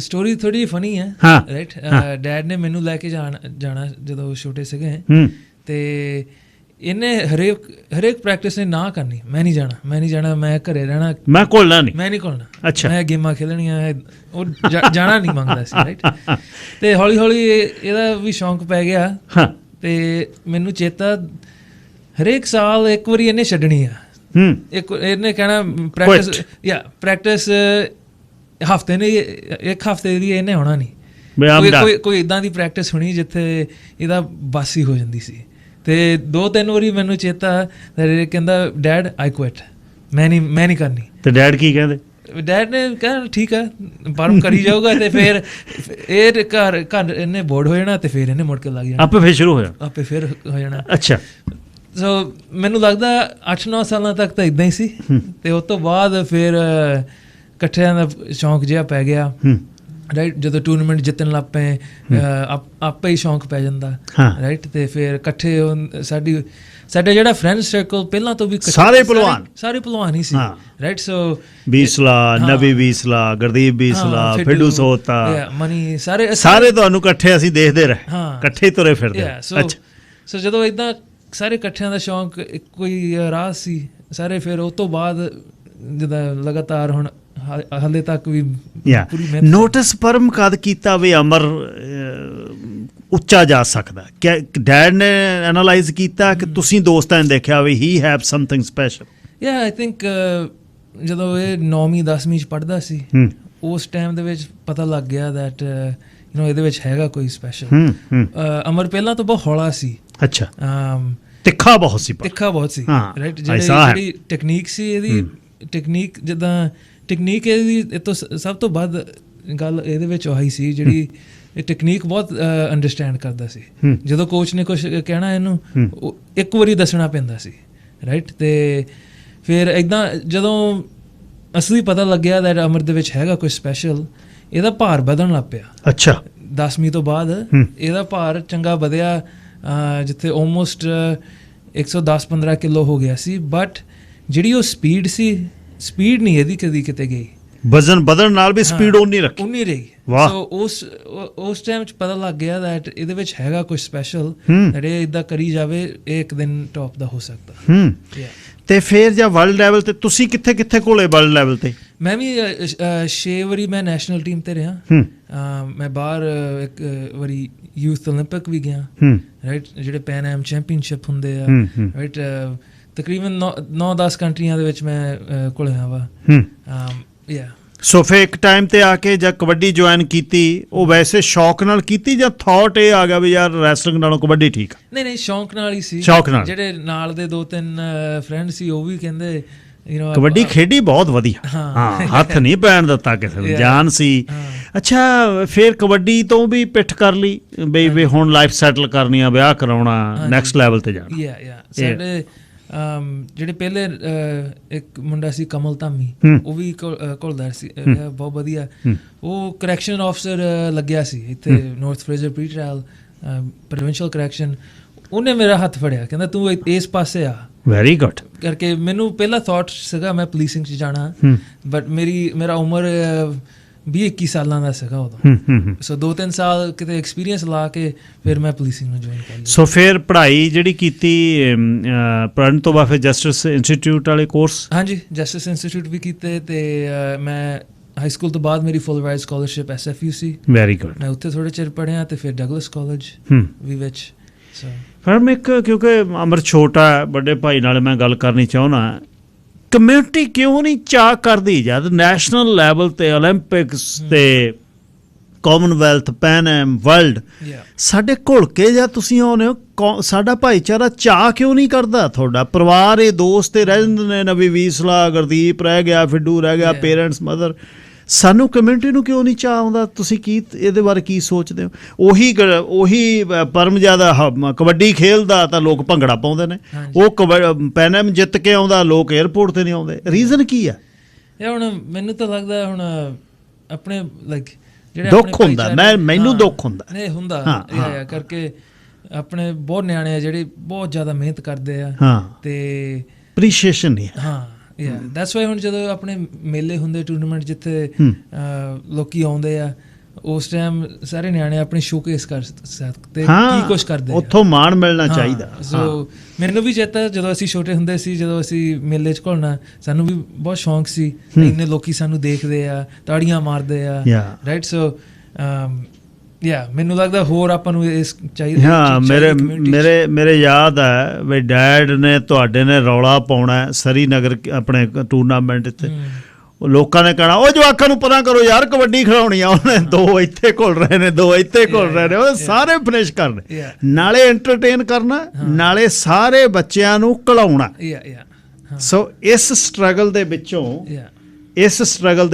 ਸਟੋਰੀ ਥੋੜੀ ਫਨੀ ਹੈ, ਰਾਈਟ? ਡੈਡ ਨੇ ਮੈਨੂੰ ਲੈ ਕੇ ਜਾਣਾ ਜਦੋਂ ਛੋਟੇ ਸੀਗੇ, ਤੇ ਇਹਨੇ ਹਰੇਕ ਪ੍ਰੈਕਟਿਸ ਨੇ ਨਾ ਕਰਨੀ, ਮੈਂ ਨਹੀਂ ਜਾਣਾ, ਮੈਂ ਘਰੇ ਰਹਿਣਾ, ਮੈਂ ਨਹੀਂ ਘੁਲਣਾ। ਅੱਛਾ। ਮੈਂ ਗੇਮਾਂ ਖੇਲਣੀਆਂ, ਉਹ ਜਾਣਾ ਨਹੀਂ ਮੰਗਦਾ ਸੀ, ਰਾਈਟ? ਤੇ ਹੌਲੀ ਹੌਲੀ ਇਹਦਾ ਵੀ ਸ਼ੌਂਕ ਪੈ ਗਿਆ। ਤੇ ਮੈਨੂੰ ਚੇਤਾ, ਹਰੇਕ ਸਾਲ ਇੱਕ ਵਾਰੀ ਇਹਨੇ ਛੱਡਣੀ ਆ। ਇਹਨੇ ਕਹਿਣਾ ਪ੍ਰੈਕਟਿਸ ਹਫ਼ਤੇ ਨੇ, 1 ਹਫ਼ਤੇ ਦੀ ਇਹਨੇ ਹੋਣਾ ਨਹੀਂ। ਕੋਈ ਇੱਦਾਂ ਦੀ ਪ੍ਰੈਕਟਿਸ ਹੋਣੀ ਜਿੱਥੇ ਇਹਦਾ ਬਸ ਹੀ ਹੋ ਜਾਂਦੀ ਸੀ। ਤੇ 2-3 ਵਾਰੀ ਮੈਨੂੰ ਚੇਤਾ ਕਹਿੰਦਾ ਡੈਡ ਆਈ ਕੁਇਟ, ਮੈਂ ਨਹੀਂ ਕਰਨੀ। ਤੇ ਡੈਡ ਕੀ ਕਹਿੰਦੇ? ਡੈਡ ਨੇ ਕਿਹਾ ਠੀਕ ਆ ਪਰ ਕਰੀ ਜਾਊਗਾ ਤੇ ਫਿਰ ਇਹ ਘਰ ਇਹਨੇ ਬੋਰਡ ਹੋ ਜਾਣਾ ਤੇ ਫਿਰ ਇਹਨੇ ਮੁੜ ਕੇ ਲੱਗ ਜਾਣਾ, ਆਪੇ ਫਿਰ ਸ਼ੁਰੂ ਹੋ ਜਾਣਾ। ਆਪੇ ਫਿਰ ਹੋ ਜਾਣਾ। ਅੱਛਾ। ਸੋ ਮੈਨੂੰ ਲੱਗਦਾ 8-9 ਸਾਲਾਂ ਤੱਕ ਤਾਂ ਇਦਾਂ ਹੀ ਸੀ ਤੇ ਉਸ ਤੋਂ ਬਾਅਦ ਫਿਰ ਇਕੱਠਿਆਂ ਦਾ ਸ਼ੌਂਕ ਜਿਹਾ ਪੈ ਗਿਆ, ਰਾਈਟ। ਜਦੋਂ ਟੂਰਨਾਮੈਂਟ ਜਿੱਤਣ ਲੱਗ ਪਏ ਆਪੇ ਹੀ ਸ਼ੌਂਕ ਪੈ ਜਾਂਦਾ, ਰਾਈਟ। ਤੇ ਫਿਰ ਇਕੱਠੇ ਸਾਡਾ ਜਿਹੜਾ ਫਰੈਂਡ ਸਰਕਲ ਪਹਿਲਾਂ ਤੋਂ ਵੀ ਸਾਰੇ ਭਲਵਾਨ ਹੀ ਸੀ, ਰਾਈਟ। ਸੋ ਬੀਸਲਾ, ਨਵੀ ਬੀਸਲਾ, ਗੁਰਦੀਪ ਬੀਸਲਾ, ਫਿੱਡੂ ਸੋਤਾ, ਮਨੀ, ਸਾਰੇ ਤੁਹਾਨੂੰ ਇਕੱਠੇ ਅਸੀਂ ਦੇਖਦੇ ਰਹੇ, ਇਕੱਠੇ ਤੁਰੇ ਫਿਰਦੇ। ਸੋ ਜਦੋਂ ਇਦਾਂ ਸਾਰੇ ਇਕੱਠਿਆਂ ਦਾ ਸ਼ੌਂਕ ਇੱਕੋ ਹੀ ਰਾਹ ਸੀ ਸਾਰੇ, ਫਿਰ ਉਸ ਤੋਂ ਬਾਅਦ ਜਿੱਦਾਂ ਲਗਾਤਾਰ ਹੁਣ ਹਾਲੇ ਤੱਕ ਵੀ ਪੂਰੀ ਮਿਹਨਤ। ਨੋਟਿਸ ਪਰਮ ਕਦ ਕੀਤਾ ਵੀ ਅਮਰ ਉੱਚਾ ਜਾ ਸਕਦਾ? ਕਿ ਡੈਡ ਨੇ ਐਨਾਲਾਈਜ਼ ਕੀਤਾ ਕਿ ਤੁਸੀਂ ਦੋਸਤਾਂ ਨੇ ਦੇਖਿਆ ਵੀ ਹੀ ਹੈਵ ਸਮਥਿੰਗ ਸਪੈਸ਼ਲ? ਯਾ ਆਈ ਥਿੰਕ ਜਦੋਂ ਇਹ 9ਵੀਂ 10ਵੀਂ 'ਚ ਪੜ੍ਹਦਾ ਸੀ ਉਸ ਟਾਈਮ ਦੇ ਵਿੱਚ ਪਤਾ ਲੱਗ ਗਿਆ ਦੈਟ ਇਹਦੇ ਵਿੱਚ ਹੈਗਾ ਕੋਈ ਸਪੈਸ਼ਲ। ਅਮਰ ਪਹਿਲਾਂ ਤੋਂ ਬਹੁਤ ਹੌਲਾ ਸੀ। ਅੱਛਾ। ਤਿੱਖਾ ਬਹੁਤ ਸੀ, ਰਾਈਟ। ਜਿਹੜੀ ਟੈਕਨੀਕ ਸੀ ਇਹਦੀ, ਟੈਕਨੀਕ ਜਿੱਦਾਂ ਟੈਕਨੀਕ ਇਹਦੀ ਇਹ ਤੋਂ ਸਭ ਤੋਂ ਵੱਧ ਗੱਲ ਇਹਦੇ ਵਿੱਚ ਆਈ ਸੀ ਜਿਹੜੀ ਇਹ ਟੈਕਨੀਕ ਬਹੁਤ ਅੰਡਰਸਟੈਂਡ ਕਰਦਾ ਸੀ। ਜਦੋਂ ਕੋਚ ਨੇ ਕੁਛ ਕਹਿਣਾ ਇਹਨੂੰ ਇੱਕ ਵਾਰੀ ਦੱਸਣਾ ਪੈਂਦਾ ਸੀ, ਰਾਈਟ। ਤੇ ਫਿਰ ਇੱਦਾਂ ਜਦੋਂ ਅਸਲੀ ਪਤਾ ਲੱਗਿਆ ਦੈਟ ਅਮਰ ਦੇ ਵਿੱਚ ਹੈਗਾ ਕੁਛ ਸਪੈਸ਼ਲ, ਇਹਦਾ ਭਾਰ ਵਧਣ ਲੱਗ ਪਿਆ। ਅੱਛਾ। 10ਵੀਂ ਤੋਂ ਬਾਅਦ ਇਹਦਾ ਭਾਰ ਚੰਗਾ ਵਧਿਆ, ਜਿੱਥੇ ਆਲਮੋਸਟ 110-15 ਕਿਲੋ ਹੋ ਗਿਆ ਸੀ। ਬਟ ਜਿਹੜੀ ਉਹ ਸਪੀਡ ਸੀ, ਸਪੀਡ ਨਹੀਂ ਇਹਦੀ ਕਦੀ ਕਿਤੇ ਗਈ। ਵਜ਼ਨ ਵਧਣ ਨਾਲ ਵੀ ਸਪੀਡ ਉਨੀ ਰਹੀ। ਸੋ ਉਸ ਟਾਈਮ 'ਚ ਪਤਾ ਲੱਗ ਗਿਆ ਦੈਟ ਇਹਦੇ ਵਿੱਚ ਹੈਗਾ ਕੁਝ ਸਪੈਸ਼ਲ, ਜਿਹੜੇ ਇਦਾਂ ਕਰੀ ਜਾਵੇ ਇਹ ਇੱਕ ਦਿਨ ਟੌਪ ਦਾ ਹੋ ਸਕਦਾ। ਤੇ ਫਿਰ ਜਾਂ ਵਰਲਡ ਲੈਵਲ ਤੇ ਤੁਸੀਂ ਕਿੱਥੇ ਘੋਲੇ? ਵਰਲਡ ਲੈਵਲ ਤੇ ਮੈਂ ਵੀ 6 ਵਾਰੀ ਮੈਂ ਨੈਸ਼ਨਲ ਟੀਮ ਤੇ ਰਿਹਾ। ਮੈਂ ਬਾਹਰ ਇੱਕ ਵਾਰੀ ਯੂਥ ਓਲੰਪਿਕ ਵੀ ਗਿਆ, ਰਾਈਟ। ਜਿਹੜੇ ਪੈਨ ਐਮ ਚੈਂਪੀਅਨਸ਼ਿਪ ਹੁੰਦੇ ਆ, ਰਾਈਟ। ਤਕਰੀਬਨ 9-10 ਕੰਟਰੀਆਂ ਦੇ ਵਿੱਚ ਮੈਂ ਘੁਲਿਆ ਵਾ। ਸੋ ਫਿਰ ਇੱਕ ਟਾਈਮ ਤੇ ਆ ਕੇ ਜਦ ਕਬੱਡੀ ਜੁਆਇਨ ਕੀਤੀ, ਉਹ ਵੈਸੇ ਸ਼ੌਕ ਨਾਲ ਕੀਤੀ ਜਾਂ ਥਾਟ ਇਹ ਆ ਗਿਆ ਵੀ ਯਾਰ ਰੈਸਲਿੰਗ ਨਾਲੋਂ ਕਬੱਡੀ ਠੀਕ ਆ? ਨਹੀਂ, ਸ਼ੌਕ ਨਾਲ ਹੀ ਸੀ। ਜਿਹੜੇ ਨਾਲ ਦੇ 2-3 ਫਰੈਂਡ ਸੀ ਉਹ ਵੀ ਕਹਿੰਦੇ ਕਬੱਡੀ ਖੇਡੀ ਬਹੁਤ ਵਧੀਆ, ਹਾਂ, ਹੱਥ ਨਹੀਂ ਪੈਣ ਦਿੱਤਾ ਕਿਸੇ ਨੂੰ, ਜਾਨ ਸੀ। ਅੱਛਾ, ਫਿਰ ਕਬੱਡੀ ਤੋਂ ਵੀ ਪਿੱਠ ਕਰ ਲਈ ਬਈ ਹੁਣ ਲਾਈਫ ਸੈਟਲ ਕਰਨੀ ਆ, ਵਿਆਹ ਕਰਾਉਣਾ, ਨੈਕਸਟ ਲੈਵਲ ਤੇ ਜਾਣਾ? ਸਾਡੇ ਜਿਹੜੇ ਪਹਿਲੇ ਇੱਕ ਮੁੰਡਾ ਸੀ ਕਮਲ ਧਾਮੀ, ਉਹ ਵੀ ਘੁਲਦਾ ਸੀ, ਬਹੁਤ ਵਧੀਆ। ਉਹ ਕਰੈਕਸ਼ਨ ਆਫਿਸਰ ਲੱਗਿਆ ਸੀ ਇੱਥੇ north Fraser pre trial provincial correction. ਉਹਨੇ ਮੇਰਾ ਹੱਥ ਫੜਿਆ, ਕਹਿੰਦਾ ਤੂੰ ਇਸ ਪਾਸੇ ਆ। Very good. ਕਰਕੇ ਮੈਨੂੰ ਪਹਿਲਾ ਥਾਟ ਸੀਗਾ ਮੈਂ ਪੁਲਿਸਿੰਗ 'ਚ ਜਾਣਾ, ਬਟ ਮੇਰਾ ਉਮਰ 20-21 ਸਾਲਾਂ ਦਾ ਸੀਗਾ ਉਦੋਂ। ਸੋ 2-3 ਸਾਲ ਕਿਤੇ ਐਕਸਪੀਰੀਅੰਸ ਲਾ ਕੇ ਫਿਰ ਮੈਂ ਪੁਲਿਸਿੰਗ ਨੂੰ ਜੁਆਇਨ ਕਰ ਲਿਆ। ਸੋ ਫਿਰ ਪੜ੍ਹਾਈ ਜਿਹੜੀ ਕੀਤੀ ਪੜ੍ਹਨ ਤੋਂ ਬਾਅਦ ਫਿਰ ਜਸਟਿਸ ਇੰਸਟੀਚਿਊਟ ਵਾਲੇ ਕੋਰਸ? ਹਾਂਜੀ, ਜਸਟਿਸ ਇੰਸਟੀਚਿਊਟ ਵੀ ਕੀਤੇ ਤੇ ਮੈਂ ਹਾਈ ਸਕੂਲ ਤੋਂ ਬਾਅਦ ਮੇਰੀ ਫੁੱਲ ਰਾਈਡ ਸਕਾਲਰਸ਼ਿਪ SFU ਸੀ। Very good. ਮੈਂ ਉੱਥੇ ਥੋੜ੍ਹੇ ਚਿਰ ਪੜ੍ਹਿਆ ਤੇ ਫਿਰ ਡਗਲਸ ਕਾਲਜ ਵੀ ਵਿੱਚ। ਪਰ ਮੈਂ ਕਿਉਂਕਿ ਅਮਰ ਛੋਟਾ ਹੈ, ਵੱਡੇ ਭਾਈ ਨਾਲ ਮੈਂ ਗੱਲ ਕਰਨੀ ਚਾਹੁੰਦਾ, ਕਮਿਊਨਿਟੀ ਕਿਉਂ ਨਹੀਂ ਚਾਹ ਕਰਦੀ ਜਦ ਨੈਸ਼ਨਲ ਲੈਵਲ ਤੇ ਓਲੰਪਿਕਸ ਤੇ ਕਾਮਨਵੈਲਥ, ਪੈਨ ਐਮ, ਵਰਲਡ ਸਾਡੇ ਘੁਲ ਕੇ ਜਾਂ ਤੁਸੀਂ ਆਉਂਦੇ ਹੋ, ਸਾਡਾ ਭਾਈਚਾਰਾ ਚਾਹ ਕਿਉਂ ਨਹੀਂ ਕਰਦਾ? ਤੁਹਾਡਾ ਪਰਿਵਾਰ ਇਹ ਦੋਸਤ ਰਹਿ ਜਾਂਦੇ ਨੇ, ਨਵੀ ਵੀਸਲਾ, ਗੁਰਦੀਪ ਰਹਿ ਗਿਆ, ਫਿੱਡੂ ਰਹਿ ਗਿਆ, ਪੇਰੈਂਟਸ, ਮਦਰ, ਸਾਨੂੰ ਕਮਿਊਨਿਟੀ ਨੂੰ ਕਿਉਂ ਨਹੀਂ ਚਾਹ ਆਉਂਦਾ? ਤੁਸੀਂ ਕੀ ਇਹਦੇ ਬਾਰੇ ਕੀ ਸੋਚਦੇ ਹੋ? ਉਹੀ ਪਰਮ ਜ਼ਿਆਦਾ ਕਬੱਡੀ ਖੇਲਦਾ ਤਾਂ ਲੋਕ ਭੰਗੜਾ ਪਾਉਂਦੇ ਨੇ, ਉਹ ਪੈਨਮ ਜਿੱਤ ਕੇ ਆਉਂਦਾ ਲੋਕ ਏਅਰਪੋਰਟ ਤੇ ਨਹੀਂ ਆਉਂਦੇ। ਰੀਜ਼ਨ ਕੀ ਆ? ਇਹ ਹੁਣ ਮੈਨੂੰ ਤਾਂ ਲੱਗਦਾ ਹੁਣ ਆਪਣੇ ਜਿਹੜੇ ਦੁੱਖ ਹੁੰਦਾ, ਮੈਨੂੰ ਦੁੱਖ ਹੁੰਦਾ ਨਹੀਂ ਹੁੰਦਾ ਕਰਕੇ ਆਪਣੇ ਬਹੁਤ ਨਿਆਣੇ ਆ ਜਿਹੜੇ ਬਹੁਤ ਜ਼ਿਆਦਾ ਮਿਹਨਤ ਕਰਦੇ ਆ ਤੇ ਅਪਰੀਸ਼ੀਏਸ਼ਨ ਨਹੀਂ। ਦੈਟਸ ਵਾਈ ਹੁਣ ਜਦੋਂ ਆਪਣੇ ਮੇਲੇ ਹੁੰਦੇ, ਟੂਰਨਾਮੈਂਟ ਜਿੱਥੇ ਲੋਕੀ ਆਉਂਦੇ ਆ, ਉਸ ਟਾਈਮ ਸਾਰੇ ਨਿਆਣੇ ਆਪਣੇ ਸ਼ੋਕੇਸ ਕਰ ਸਕਦੇ ਕੀ ਕੁਛ ਕਰਦੇ, ਉੱਥੋਂ ਮਾਣ ਮਿਲਣਾ ਚਾਹੀਦਾ। ਸੋ ਮੈਨੂੰ ਵੀ ਚੇਤਾ ਜਦੋਂ ਅਸੀਂ ਛੋਟੇ ਹੁੰਦੇ ਸੀ, ਜਦੋਂ ਅਸੀਂ ਮੇਲੇ 'ਚ ਘੁਲਣਾ, ਸਾਨੂੰ ਵੀ ਬਹੁਤ ਸ਼ੌਂਕ ਸੀ, ਇੰਨੇ ਲੋਕੀ ਸਾਨੂੰ ਦੇਖਦੇ ਆ, ਤਾੜੀਆਂ ਮਾਰਦੇ ਆ, ਰਾਈਟ। ਸੋ ਮੈਨੂੰ ਲੱਗਦਾ ਹੋਰ ਆਪਾਂ ਨੂੰ ਇਸ ਚਾਹੀਦਾ। ਹਾਂ, ਮੇਰੇ ਯਾਦ ਹੈ ਵੀ ਡੈਡ ਨੇ ਤੁਹਾਡੇ ਨੇ ਰੌਲਾ ਪਾਉਣਾ ਸ੍ਰੀਨਗਰ ਆਪਣੇ ਟੂਰਨਾਮੈਂਟ 'ਤੇ, ਉਹ ਲੋਕਾਂ ਨੇ ਕਹਿਣਾ ਉਹ ਜਵਾਕਾਂ ਨੂੰ ਪਰਾਂ ਕਰੋ ਯਾਰ, ਕਬੱਡੀ ਖਿਡਾਉਣੀ ਆ ਉਹਨੇ, 2 ਇੱਥੇ ਘੁਲ ਰਹੇ ਨੇ, 2 ਇੱਥੇ ਘੁਲ ਰਹੇ ਨੇ, ਉਹ ਸਾਰੇ ਫਿਨਿਸ਼ ਕਰਨੇ, ਨਾਲੇ ਐਂਟਰਟੇਨ ਕਰਨਾ, ਨਾਲੇ ਸਾਰੇ ਬੱਚਿਆਂ ਨੂੰ ਘਲਾਉਣਾ। ਸੋ ਇਸ ਸਟਰਗਲ ਦੇ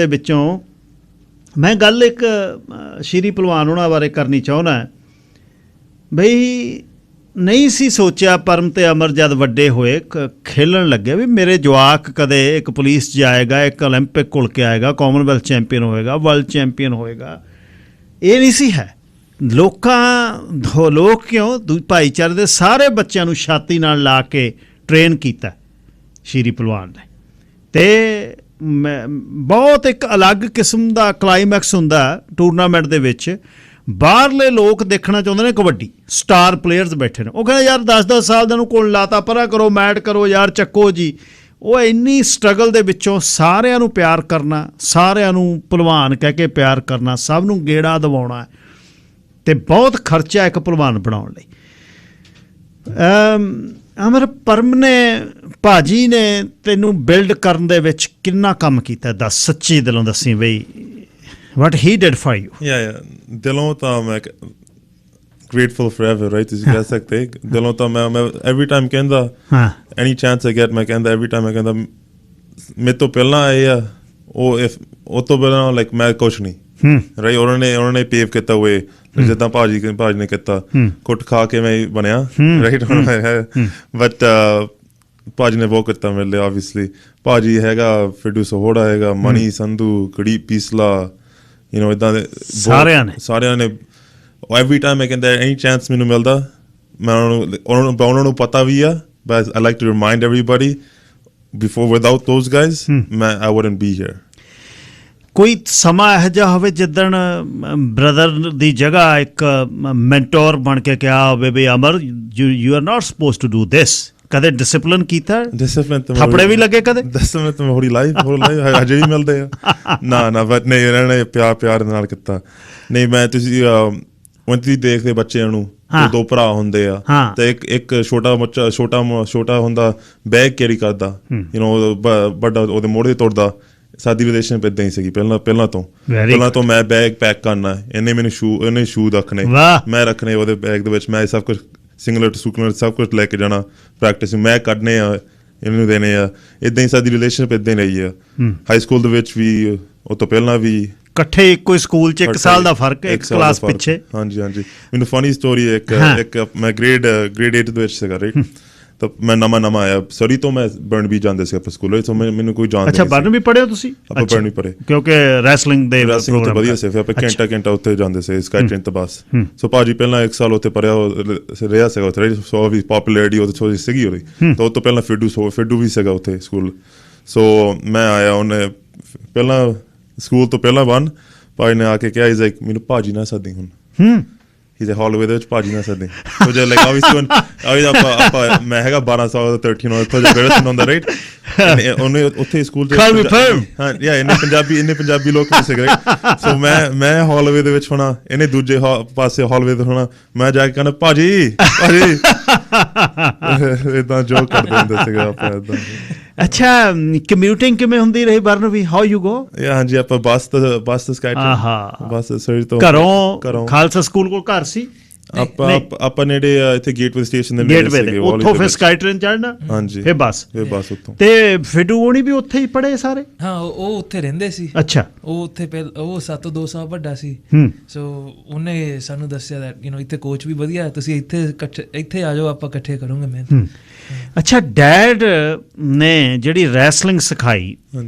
ਵਿੱਚੋਂ ਮੈਂ ਗੱਲ ਇੱਕ ਸ਼੍ਰੀ ਭਲਵਾਨ ਉਹਨਾਂ ਬਾਰੇ ਕਰਨੀ ਚਾਹੁੰਦਾ ਬਈ, ਨਹੀਂ ਸੀ ਸੋਚਿਆ ਪਰਮ ਤੇ ਅਮਰ ਜਦ ਵੱਡੇ ਹੋਏ ਖੇਲਣ ਲੱਗੇ ਵੀ ਮੇਰੇ ਜਵਾਕ ਕਦੇ ਇੱਕ ਪੁਲਿਸ 'ਚ ਜਾਏਗਾ, ਇੱਕ ਓਲੰਪਿਕ ਘੁਲ ਕੇ ਆਏਗਾ, ਕਾਮਨਵੈਲਥ ਚੈਂਪੀਅਨ ਹੋਏਗਾ, ਵਰਲਡ ਚੈਂਪੀਅਨ ਹੋਏਗਾ। ਇਹ ਨਹੀਂ ਸੀ ਹੈ। ਲੋਕ ਕਿਉਂ ਭਾਈਚਾਰੇ ਦੇ ਸਾਰੇ ਬੱਚਿਆਂ ਨੂੰ ਛਾਤੀ ਨਾਲ ਲਾ ਕੇ ਟ੍ਰੇਨ ਕੀਤਾ ਸ਼੍ਰੀ ਭਲਵਾਨ ਨੇ, ਅਤੇ ਬਹੁਤ ਇੱਕ ਅਲੱਗ ਕਿਸਮ ਦਾ ਕਲਾਈਮੈਕਸ ਹੁੰਦਾ ਟੂਰਨਾਮੈਂਟ ਦੇ ਵਿੱਚ। ਬਾਹਰਲੇ ਲੋਕ ਦੇਖਣਾ ਚਾਹੁੰਦੇ ਨੇ ਕਬੱਡੀ, ਸਟਾਰ ਪਲੇਅਰਸ ਬੈਠੇ ਨੇ, ਉਹ ਕਹਿੰਦੇ ਯਾਰ 10-10 ਸਾਲ ਦੇ ਨੂੰ ਕੋਲ ਲਾਤਾ, ਪਰਾਂ ਕਰੋ, ਮੈਟ ਕਰੋ ਯਾਰ, ਚੱਕੋ ਜੀ। ਉਹ ਇੰਨੀ ਸਟਰਗਲ ਦੇ ਵਿੱਚੋਂ ਸਾਰਿਆਂ ਨੂੰ ਪਿਆਰ ਕਰਨਾ, ਸਾਰਿਆਂ ਨੂੰ ਭਲਵਾਨ ਕਹਿ ਕੇ ਪਿਆਰ ਕਰਨਾ, ਸਭ ਨੂੰ ਗੇੜਾ ਦਿਵਾਉਣਾ, ਅਤੇ ਬਹੁਤ ਖਰਚਾ ਇੱਕ ਭਲਵਾਨ ਬਣਾਉਣ ਲਈ। ਅਮਰ, ਪਰਮ ਨੇ ਭਾਜੀ ਨੇ ਤੈਨੂੰ ਬਿਲਡ ਕਰਨ ਦੇ ਵਿੱਚ ਕਿੰਨਾ ਕੰਮ ਕੀਤਾ, ਦੱਸ, ਸੱਚੀ ਦਿਲੋਂ ਦੱਸੀ ਬਈ, what he did for you? Yeah. ਦਿਲੋਂ ਤਾਂ ਮੈਂ grateful forever, right? ਤੁਸੀਂ ਕਹਿ ਸਕਦੇ ਦਿਲੋਂ ਤਾਂ ਮੈਂ every time ਕਹਿੰਦਾ, any chance I get ਮੈਂ ਕਹਿੰਦਾ, every time ਮੈਂ ਕਹਿੰਦਾ ਮੇਰੇ ਤੋਂ ਪਹਿਲਾਂ ਆਏ ਆ ਉਹ ਤੋਂ ਪਹਿਲਾਂ ਲਾਈਕ ਮੈਂ ਕੁਛ ਨਹੀਂ, ਰਾਈਟ? ਉਹਨਾਂ ਨੇ ਪੇਵ ਕੀਤਾ ਹੋਏ ਜਿੱਦਾਂ ਭਾਜੀ ਨੇ ਕੀਤਾ, ਕੁੱਟ ਖਾ ਕੇ ਮੈਂ ਬਣਿਆ, ਰਾਈਟ? ਬਟ ਭਾਜੀ ਨੇ ਬਹੁਤ ਕੀਤਾ ਮੇਰੇ ਲਈ, ਆਬਵੀਅਸਲੀ। ਭਾਜੀ ਹੈਗਾ, ਫਿੱਡੂ ਸਹੋੜਾ ਹੈਗਾ, ਮਣੀ ਸੰਧੂ, ਕੜੀ ਪੀਸਲਾ, ਇੱਦਾਂ ਦੇ ਸਾਰਿਆਂ ਨੇ ਐਵਰੀ ਟਾਈਮ ਮੈਂ ਕਹਿੰਦਾ ਐਨੀ ਚਾਂਸ ਮੈਨੂੰ ਮਿਲਦਾ ਮੈਂ ਉਹਨਾਂ ਨੂੰ ਪਤਾ ਵੀ ਆ, but I like to remind everybody before without those guys I wouldn't be here. ਕੋਈ ਸਮਾਂ ਇਹੋ ਜਿਹਾ ਹੋਵੇ ਜਿੱਦਣ ਬ੍ਰਦਰ ਦੀ ਜਗ੍ਹਾ ਇੱਕ ਮੈਂਟੋਰ ਬਣ ਕੇ ਕਿਹਾ ਹੋਵੇ ਵੀ Amar you are not suppose to do this? ਕਦੇ ਡਿਸਿਪਲਿਨ ਕੀਤਾ? ਥੱਪੜੇ ਵੀ ਲੱਗੇ ਕਦੇ? ਡਿਸਿਪਲਿਨ ਤਾਂ ਹੋਰੀ ਲਾਈਫ ਹਜੇ ਵੀ ਮਿਲਦੇ ਆ। ਨਾ ਬਟ ਨਹੀਂ, ਇਹਨਾਂ ਨੇ ਪਿਆਰ ਨਾਲ ਕੀਤਾ। ਨਹੀਂ, ਮੈਂ ਤੁਸੀਂ ਦੇਖਦੇ ਬੱਚਿਆਂ ਨੂੰ, 2 ਭਰਾ ਹੁੰਦੇ ਆ, ਤੇ ਇੱਕ ਛੋਟਾ ਹੁੰਦਾ ਬੈਗ ਕੈਰੀ ਕਰਦਾ, ਵੱਡਾ ਉਹਦੇ ਮੋਢੇ ਤੋੜਦਾ। ਸਾਡੀ ਰਿਲੇਸ਼ਨਸ਼ਿਪ ਏਦਾਂ ਹੀ ਸੀਗੀ ਪਹਿਲਾਂ ਤੋਂ ਮੈਂ ਬੈਗ ਪੈਕ ਕਰਨਾ, ਇਹਨੇ ਸ਼ੂ ਰੱਖਣੇ, ਮੈਂ ਰੱਖਣੇ ਉਹਦੇ ਬੈਗ ਦੇ ਵਿੱਚ, ਮੈਂ ਸਭ ਕੁਛ ਸਿੰਗਲਰ ਸਭ ਕੁਛ ਲੈ ਕੇ ਜਾਣਾ ਪ੍ਰੈਕਟਿਸ, ਮੈਂ ਕੱਢਣੇ ਆ, ਇਹਨੂੰ ਦੇਣੇ ਆ। ਏਦਾਂ ਹੀ ਸਾਡੀ ਰਿਲੇਸ਼ਨਸ਼ਿਪ ਏਦਾਂ ਹੀ ਰਹੀ ਆ, ਹਾਈ ਸਕੂਲ ਦੇ ਵਿੱਚ ਵੀ, ਉਹ ਤੋਂ ਪਹਿਲਾਂ ਵੀ। ਇਕੱਠੇ ਇੱਕੋ ਸਕੂਲ 'ਚ 1 ਸਾਲ ਦਾ ਫਰਕ, 1 ਕਲਾਸ ਪਿੱਛੇ। ਹਾਂਜੀ। ਮੈਨੂੰ ਫਨੀ ਸਟੋਰੀ ਇੱਕ ਮੈਂ ਗ੍ਰੇਡ 8 ਦੇ ਵਿੱਚ ਸੀਗਾ, ਰਾਈਟ? ਤਾਂ ਮੈਂ ਨਵਾਂ ਆਇਆ ਸਰੀ ਤੋਂ, ਮੈਂ ਬਰਨਬੀ ਜਾਂਦੇ ਸੀ ਆਪਾਂ ਸਕੂਲ ਵਿੱਚ, ਮੈਨੂੰ ਕੋਈ ਜਾਣਦਾ ਨਹੀਂ। ਅੱਛਾ, ਬਰਨਬੀ ਪੜ੍ਹੇ ਹੋ ਤੁਸੀਂ? ਆਪਾਂ ਬਰਨਬੀ ਪੜ੍ਹੇ, ਕਿਉਂਕਿ ਰੈਸਲਿੰਗ ਦੇ ਪ੍ਰੋਗਰਾਮ ਵਧੀਆ ਸੀ, ਫਿਰ ਆਪਾਂ ਘੰਟਾ ਉੱਥੇ ਜਾਂਦੇ ਸੀ ਸਕਾਈ ਟ੍ਰੇਨ ਤੋਂ ਬੱਸ। ਸੋ ਭਾਜੀ ਪਹਿਲਾਂ 1 ਸਾਲ ਉੱਥੇ ਪੜ੍ਹਿਆ ਰਿਹਾ ਸੀਗਾ ਉੱਥੇ, ਰਾਈਟ? ਸੋ ਵੀ ਪੋਪੂਲੈਰਿਟੀ ਉਹਦੀ ਥੋੜ੍ਹੀ ਸੀਗੀ ਉਹਦੀ, ਤਾਂ ਉਹ ਤੋਂ ਪਹਿਲਾਂ ਫਿੱਡੂ ਵੀ ਸੀਗਾ ਉੱਥੇ ਸਕੂਲ। ਸੋ ਮੈਂ ਆਇਆ, ਉਹਨੇ ਪਹਿਲਾਂ ਸਕੂਲ ਤੋਂ ਪਹਿਲਾਂ ਭਾਜੀ ਨੇ ਆ ਕੇ ਕਿਹਾ, ਇਜ਼ ਲਾਈਕ ਮੈਨੂੰ ਭਾਜੀ ਨਾ ਸੱਦੀ ਹੁਣ, ਹਾਲਵੇ ਦੇ ਵਿੱਚ ਭਾਜੀ ਨਾ ਸੱਦੇ। ਜੇ ਲਾਈਕ ਆਬਵੀਅਸਲੀ ਆਪਾਂ ਮੈਂ ਹੈਗਾ 12 ਸਾਲ ਦਾ 13 ਉੱਥੋਂ ਜਿਹਾ ਬੈਰਸ ਹੁੰਦਾ, ਰਾਈਟ? ਉਹਨੇ ਉੱਥੇ ਸਕੂਲ 'ਚ ਇੰਨੇ ਪੰਜਾਬੀ ਲੋਕ ਵੀ ਸੀਗੇ। ਸੋ ਮੈਂ ਹਾਲਵੇ ਦੇ ਵਿੱਚ ਹੋਣਾ, ਇਹਨੇ ਦੂਜੇ ਪਾਸੇ ਹਾਲਵੇ ਤੇ ਹੋਣਾ, ਮੈਂ ਜਾ ਕੇ ਕਹਿੰਦਾ ਭਾਜੀ ਏਦਾਂ ਜੋ ਕਰਦੇ ਹੁੰਦੇ ਸੀਗੇ ਆਪਾਂ ਏਦਾਂ। ਅੱਛਾ, ਕਮਿਊਟਿੰਗ ਕਿਵੇਂ ਹੁੰਦੀ ਰਹੀ ਬਰਨਬੀ? How you go? ਹਾਂਜੀ, ਆਪਾਂ ਬੱਸ ਤੋਂ ਸਕਾਈ ਟ੍ਰੇਨ, ਬੱਸ ਸਰੀ ਤੋਂ ਘਰੋਂ ਖਾਲਸਾ ਸਕੂਲ ਕੋਲ ਘਰ ਸੀ ਆਪਾਂ ਨੇੜੇ ਇੱਥੇ ਗੇਟਵੇ ਸਟੇਸ਼ਨ ਦੇ ਨੇੜੇ ਸੀਗੇ, ਉੱਥੋਂ ਫਿਰ ਸਕਾਈ ਟ੍ਰੇਨ ਚੜ੍ਹਨਾ, ਹਾਂਜੀ, ਫਿਰ ਬੱਸ ਉੱਥੋਂ। ਤੇ ਫਿੱਡੂ ਹੋਣੀ ਵੀ ਉੱਥੇ ਹੀ ਪੜ੍ਹੇ ਸਾਰੇ? ਹਾਂ, ਉਹ ਉੱਥੇ ਰਹਿੰਦੇ ਸੀ। ਅੱਛਾ, ਉਹ ਉੱਥੇ ਉਹ 2 ਸਾਲ ਵੱਡਾ ਸੀ। ਸੋ ਉਹਨੇ ਸਾਨੂੰ ਦੱਸਿਆ ਦੈਟ ਇੱਥੇ ਕੋਚ ਵੀ ਵਧੀਆ, ਤੁਸੀਂ ਇੱਥੇ ਆ ਜਾਓ, ਆਪਾਂ ਇਕੱਠੇ ਕਰੂੰਗੇ ਮਿਹਨਤ। ਅੱਛਾ, ਡੈਡ ਨੇ ਜਿਹੜੀ ਰੈਸਲਿੰਗ ਸਿਖਾਈ,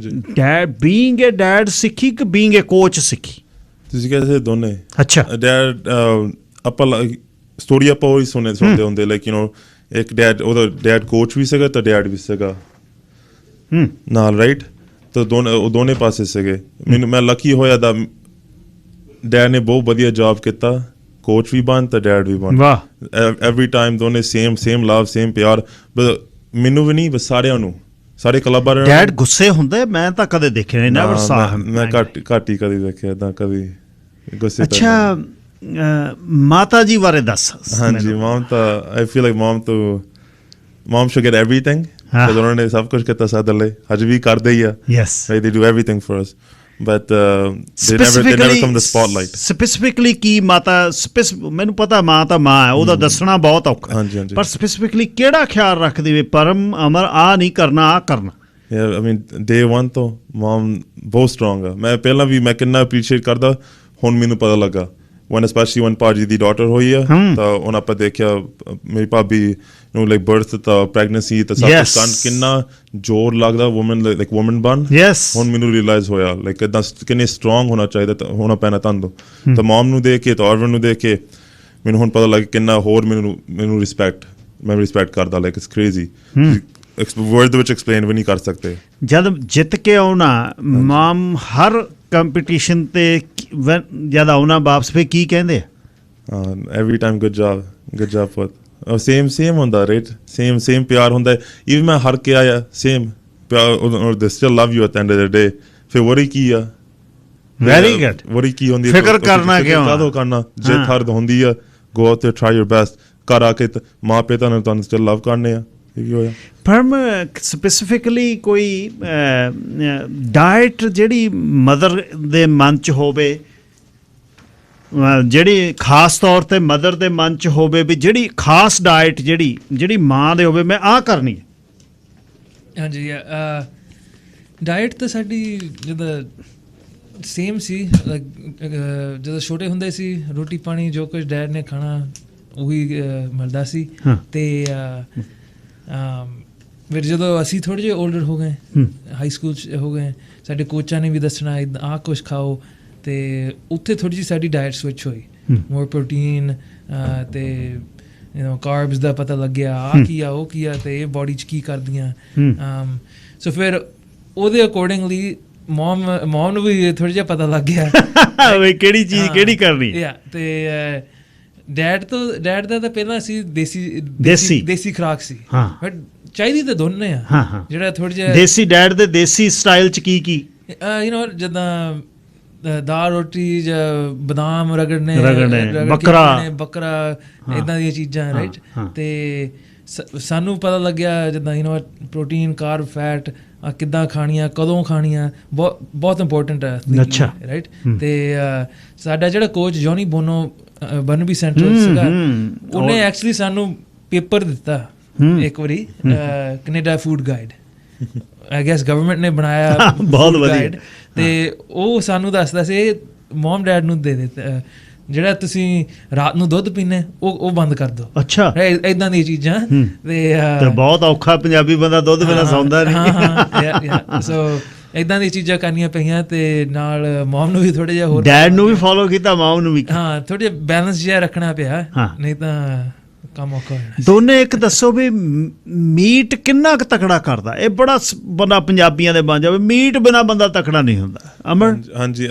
ਡੈਡ ਬੀਇੰਗ ਏ ਡੈਡ ਸਿੱਖੀ ਕਿ ਬੀਇੰਗ ਏ ਕੋਚ ਸਿੱਖੀ? ਤੁਸੀਂ ਕਹਿੰਦੇ ਦੋਨੇ। ਅੱਛਾ, ਡੈਡ ਆਪਾਂ ਸਟੋਰੀ ਆਪਾਂ ਉਹੀ ਸੁਣਦੇ ਹੁੰਦੇ, ਲਾਈਕ ਇੱਕ ਉਹਦਾ ਡੈਡ ਕੋਚ ਵੀ ਸੀਗਾ ਤਾਂ ਡੈਡ ਵੀ ਸੀਗਾ ਨਾਲ, ਰਾਈਟ? ਤਾਂ ਦੋਨੇ ਪਾਸੇ ਸੀਗੇ। ਮੈਂ ਲੱਕੀ ਹੋਇਆ ਦਾ ਡੈਡ ਨੇ ਬਹੁਤ ਵਧੀਆ ਜੌਬ ਕੀਤਾ, ਕੋਚ ਵੀ ਬਣ ਤਾਂ ਡੈਡ ਵੀ ਬਣ। ਐਵਰੀ ਟਾਈਮ ਦੋਨੇ ਸੇਮ ਲਵ, ਸੇਮ ਪਿਆਰ। ਮੈਨੂੰ ਵੀ ਨਹੀਂ, ਬਸ ਸਾਰਿਆਂ ਨੂੰ, ਸਾਰੇ ਕਲੱਬਾਂ। ਡੈਡ ਗੁੱਸੇ ਹੁੰਦੇ? ਮੈਂ ਤਾਂ ਕਦੇ ਦੇਖਿਆ ਨਹੀਂ, ਨੈਵਰ ਸਾ ਹਿਮ। ਮੈਂ ਘੱਟ ਹੀ ਕਦੇ ਦੇਖਿਆ ਏਦਾਂ, ਕਦੇ ਗੁੱਸੇ। ਅੱਛਾ, ਮਾਤਾ ਜੀ ਬਾਰੇ ਦੱਸ। ਹਾਂਜੀ, ਮਮ ਤਾਂ I feel like mum should get everything, ਹਾਂ। ਜਦੋਂ ਉਹਨਾਂ ਨੇ ਸਭ ਕੁਝ ਕੀਤਾ ਸਾਡੇ ਲਈ, ਅੱਜ ਵੀ ਕਰਦੇ ਹੀ ਆ। Yes They do everything for us, but they never come the spotlight. Specifically ਕੀ ਮਾਤਾ ਮੈਨੂੰ ਪਤਾ ਮਾਂ ਤਾਂ ਮਾਂ ਹੈ, ਉਹਦਾ ਦੱਸਣਾ ਬਹੁਤ ਔਖਾ, ਹਾਂਜੀ, ਹਾਂਜੀ। ਪਰ ਸਪੈਸੀਫਿਕਲੀ ਕਿਹੜਾ ਖਿਆਲ ਰੱਖਦੀ ਵੀ ਪਰਮ ਅਮਰ ਆ ਨਹੀਂ ਕਰਨਾ, ਆ ਕਰਨਾ? Yeah, I mean, day one ਤੋਂ mom ਬਹੁਤ strong ਆ। ਮੈਂ ਪਹਿਲਾਂ ਵੀ ਮੈਂ ਕਿੰਨਾ appreciate ਕਰਦਾ, ਹੁਣ ਮੈਨੂੰ ਪਤਾ ਲੱਗਾ especially when ਭਾਜੀ ਦੀ daughter ਹੋਈ ਆ, ਤਾਂ ਉਹਨਾਂ ਆਪਾਂ ਦੇਖਿਆ ਮੇਰੀ ਭਾਬੀ ਨੂੰ like birth ਤਾਂ pregnancy ਤਾਂ ਸਭ ਕੁਝ ਕਰਨ ਕਿੰਨਾ ਜ਼ੋਰ ਲੱਗਦਾ woman ਬਣ। ਹੁਣ ਮੈਨੂੰ realize ਹੋਇਆ like ਏਦਾਂ ਕਿੰਨੇ strong ਹੋਣਾ ਚਾਹੀਦਾ, ਹੋਣਾ ਪੈਣਾ ਤੁਹਾਨੂੰ। ਤਾਂ mom ਨੂੰ ਦੇਖ ਕੇ ਤਾਂ ਅਰਵਿੰਦ ਨੂੰ ਦੇਖ ਕੇ ਮੈਨੂੰ ਹੁਣ ਪਤਾ ਲੱਗ ਕਿੰਨਾ ਹੋਰ ਮੈਨੂੰ ਮੈਂ ਰਿਸਪੈਕਟ ਕਰਦਾ। like it's crazy, ਵਰਡ ਵਿੱਚ ਐਕਸਪਲੇਨ ਵੀ ਨਹੀਂ ਕਰ ਸਕਦੇ। ਜਦ ਜਿੱਤ ਕੇ ਆਉਣਾ ਮਾਮ ਹਰ ਕੰਪੀਟੀਸ਼ਨ ਤੇ ਜਦ ਆਉਣਾ ਵਾਪਸ ਫੇ ਕੀ ਕਹਿੰਦੇ ਆ? ਐਵਰੀ ਟਾਈਮ ਗੁੱਡ ਜੌਬ ਪੁੱਤ। ਸੇਮ ਹੁੰਦਾ ਰਾਈਟ, ਸੇਮ ਪਿਆਰ ਹੁੰਦਾ। ਇਵਨ ਮੈਂ ਹਾਰ ਕੇ ਆਇਆ ਸੇਮ ਪਿਆਰ, or they still love you at the end of the day. ਫਿਰ ਵਰੀ ਕੀ ਆ? Very good. ਵਰੀ ਕੀ ਹੁੰਦੀ? ਫਿਕਰ ਕਰਨਾ ਕਿਉਂ? ਕਾਹਦੋਂ ਕਰਨਾ? ਜਿੱਤ ਹਾਰ ਹੁੰਦੀ ਆ, ਗੋ ਆਊਟ ਤੇ ਟਰਾਈ ਯੂਰ ਬੈਸਟ। ਘਰ ਆ ਕੇ ਮਾਂ ਪਿਤਾ ਨੇ ਤੁਹਾਨੂੰ ਸਟਿਲ ਲਵ ਕਰਨੇ ਆ। ਪਰ ਸਪੈਸੀਫਿਕਲੀ ਕੋਈ ਡਾਇਟ ਜਿਹੜੀ ਮਦਰ ਦੇ ਮਨ 'ਚ ਹੋਵੇ, ਜਿਹੜੀ ਖਾਸ ਤੌਰ 'ਤੇ ਮਦਰ ਦੇ ਮਨ 'ਚ ਹੋਵੇ ਵੀ ਜਿਹੜੀ ਖਾਸ ਡਾਇਟ ਜਿਹੜੀ ਮਾਂ ਦੇ ਹੋਵੇ, ਮੈਂ ਆਹ ਕਰਨੀ ਹੈ? ਹਾਂਜੀ, ਡਾਇਟ ਤਾਂ ਸਾਡੀ ਜਦੋਂ ਸੇਮ ਸੀ। ਜਦੋਂ ਛੋਟੇ ਹੁੰਦੇ ਸੀ ਰੋਟੀ ਪਾਣੀ ਜੋ ਕੁਝ ਡੈਡ ਨੇ ਖਾਣਾ ਉਹੀ ਮਿਲਦਾ ਸੀ। ਅਤੇ ਫਿਰ ਜਦੋਂ ਅਸੀਂ ਥੋੜ੍ਹੇ ਜਿਹੇ ਓਲਡਰ ਹੋ ਗਏ, ਹਾਈ ਸਕੂਲ 'ਚ ਹੋ ਗਏ, ਸਾਡੇ ਕੋਚਾਂ ਨੇ ਵੀ ਦੱਸਣਾ ਆਹ ਕੁਛ ਖਾਓ, ਅਤੇ ਉੱਥੇ ਥੋੜ੍ਹੀ ਜਿਹੀ ਸਾਡੀ ਡਾਇਟ ਸਵਿਚ ਹੋਈ। ਮੋਰ ਪ੍ਰੋਟੀਨ ਅਤੇ ਕਾਰਬਸ ਦਾ ਪਤਾ ਲੱਗਿਆ, ਆਹ ਕੀ ਆ ਉਹ ਕੀ ਆ, ਅਤੇ ਇਹ ਬੋਡੀ 'ਚ ਕੀ ਕਰਦੀਆਂ। ਸੋ ਫਿਰ ਉਹਦੇ ਅਕੋਰਡਿੰਗਲੀ ਮੋਮ ਨੂੰ ਵੀ ਥੋੜ੍ਹਾ ਜਿਹਾ ਪਤਾ ਲੱਗ ਗਿਆ ਵੀ ਕਿਹੜੀ ਚੀਜ਼ ਕਿਹੜੀ ਕਰਨੀ। ਅਤੇ ਡੈਡ ਦਾ ਤਾਂ ਪਹਿਲਾਂ ਸੀ ਦੇਸੀ ਖੁਰਾਕ ਸੀ, ਬਟ ਚਾਹੀਦੀ ਤਾਂ ਦੋਨੇ ਆ। ਜਿਹੜਾ ਥੋੜ੍ਹਾ ਜਿਹਾ ਦੇਸੀ ਡੈਡ ਦੇ ਦੇਸੀ ਸਟਾਈਲ 'ਚ ਕੀ ਜਿੱਦਾਂ ਦਾਲ ਰੋਟੀ ਜਾਂ ਬਦਾਮ ਰਗੜਨੇ, ਬੱਕਰਾ, ਇੱਦਾਂ ਦੀਆਂ ਚੀਜ਼ਾਂ ਰਾਈਟ। ਅਤੇ ਸਾਨੂੰ ਪਤਾ ਲੱਗਿਆ ਜਿੱਦਾਂ ਪ੍ਰੋਟੀਨ ਕਾਰਬ ਫੈਟ ਕਿੱਦਾਂ ਖਾਣੀਆਂ, ਕਦੋਂ ਖਾਣੀਆਂ, ਬਹੁਤ ਇੰਪੋਰਟੈਂਟ ਹੈ ਰਾਈਟ। ਅਤੇ ਸਾਡਾ ਜਿਹੜਾ ਕੋਚ ਜੌਨੀ ਬਰਨਬੀ ਸੈਂਟਰਲ ਸੀਗਾ, ਉਹਨੇ ਐਕਚੁਅਲੀ ਸਾਨੂੰ ਪੇਪਰ ਦਿੱਤਾ ਇੱਕ ਵਾਰੀ, Canada food guide. I guess government ਨੇ ਬਣਾਇਆ ਬਹੁਤ ਵਧੀਆ, ਅਤੇ ਉਹ ਸਾਨੂੰ ਦੱਸਦਾ ਸੀ ਮੋਮ ਡੈਡ ਨੂੰ ਦੇ ਦਿੱਤਾ, ਜਿਹੜਾ ਤੁਸੀਂ ਰਾਤ ਨੂੰ ਦੁੱਧ ਪੀਂਦੇ ਉਹ ਬੰਦ ਕਰ ਦਿਓ। ਅੱਛਾ, ਇੱਦਾਂ ਦੀਆਂ ਚੀਜ਼ਾਂ। ਅਤੇ ਬਹੁਤ ਔਖਾ ਪੰਜਾਬੀ ਬੰਦਾ ਦੁੱਧ ਬਿਨਾਂ ਸੌਂਦਾ ਨਹੀਂ। ਸੋ ਇੱਦਾਂ ਦੀਆਂ ਚੀਜ਼ਾਂ ਕਰਨੀਆਂ ਪਈਆਂ, ਅਤੇ ਨਾਲ ਮੋਮ ਨੂੰ ਵੀ ਥੋੜ੍ਹਾ ਜਿਹਾ ਹੋਰ, ਡੈਡ ਨੂੰ ਵੀ ਫੋਲੋ ਕੀਤਾ, ਮੋਮ ਨੂੰ ਵੀ। ਥੋੜ੍ਹਾ ਜਿਹਾ ਬੈਲੈਂਸ ਜਿਹਾ ਰੱਖਣਾ ਪਿਆ, ਨਹੀਂ ਤਾਂ ਕੰਮ ਔਖਾ ਹੋ ਜਾਣਾ। ਦੋਨੇ ਇੱਕ ਦੱਸੋ ਵੀ ਮੀਟ ਕਿੰਨਾ ਕੁ ਤਕੜਾ ਕਰਦਾ? ਇਹ ਬੜਾ ਬੰਦਾ ਪੰਜਾਬੀਆਂ ਦੇ ਬਣ ਜਾਵੇ, ਮੀਟ ਬਿਨਾਂ ਬੰਦਾ ਤਕੜਾ ਨਹੀਂ ਹੁੰਦਾ। ਅਮਰ? ਹਾਂਜੀ,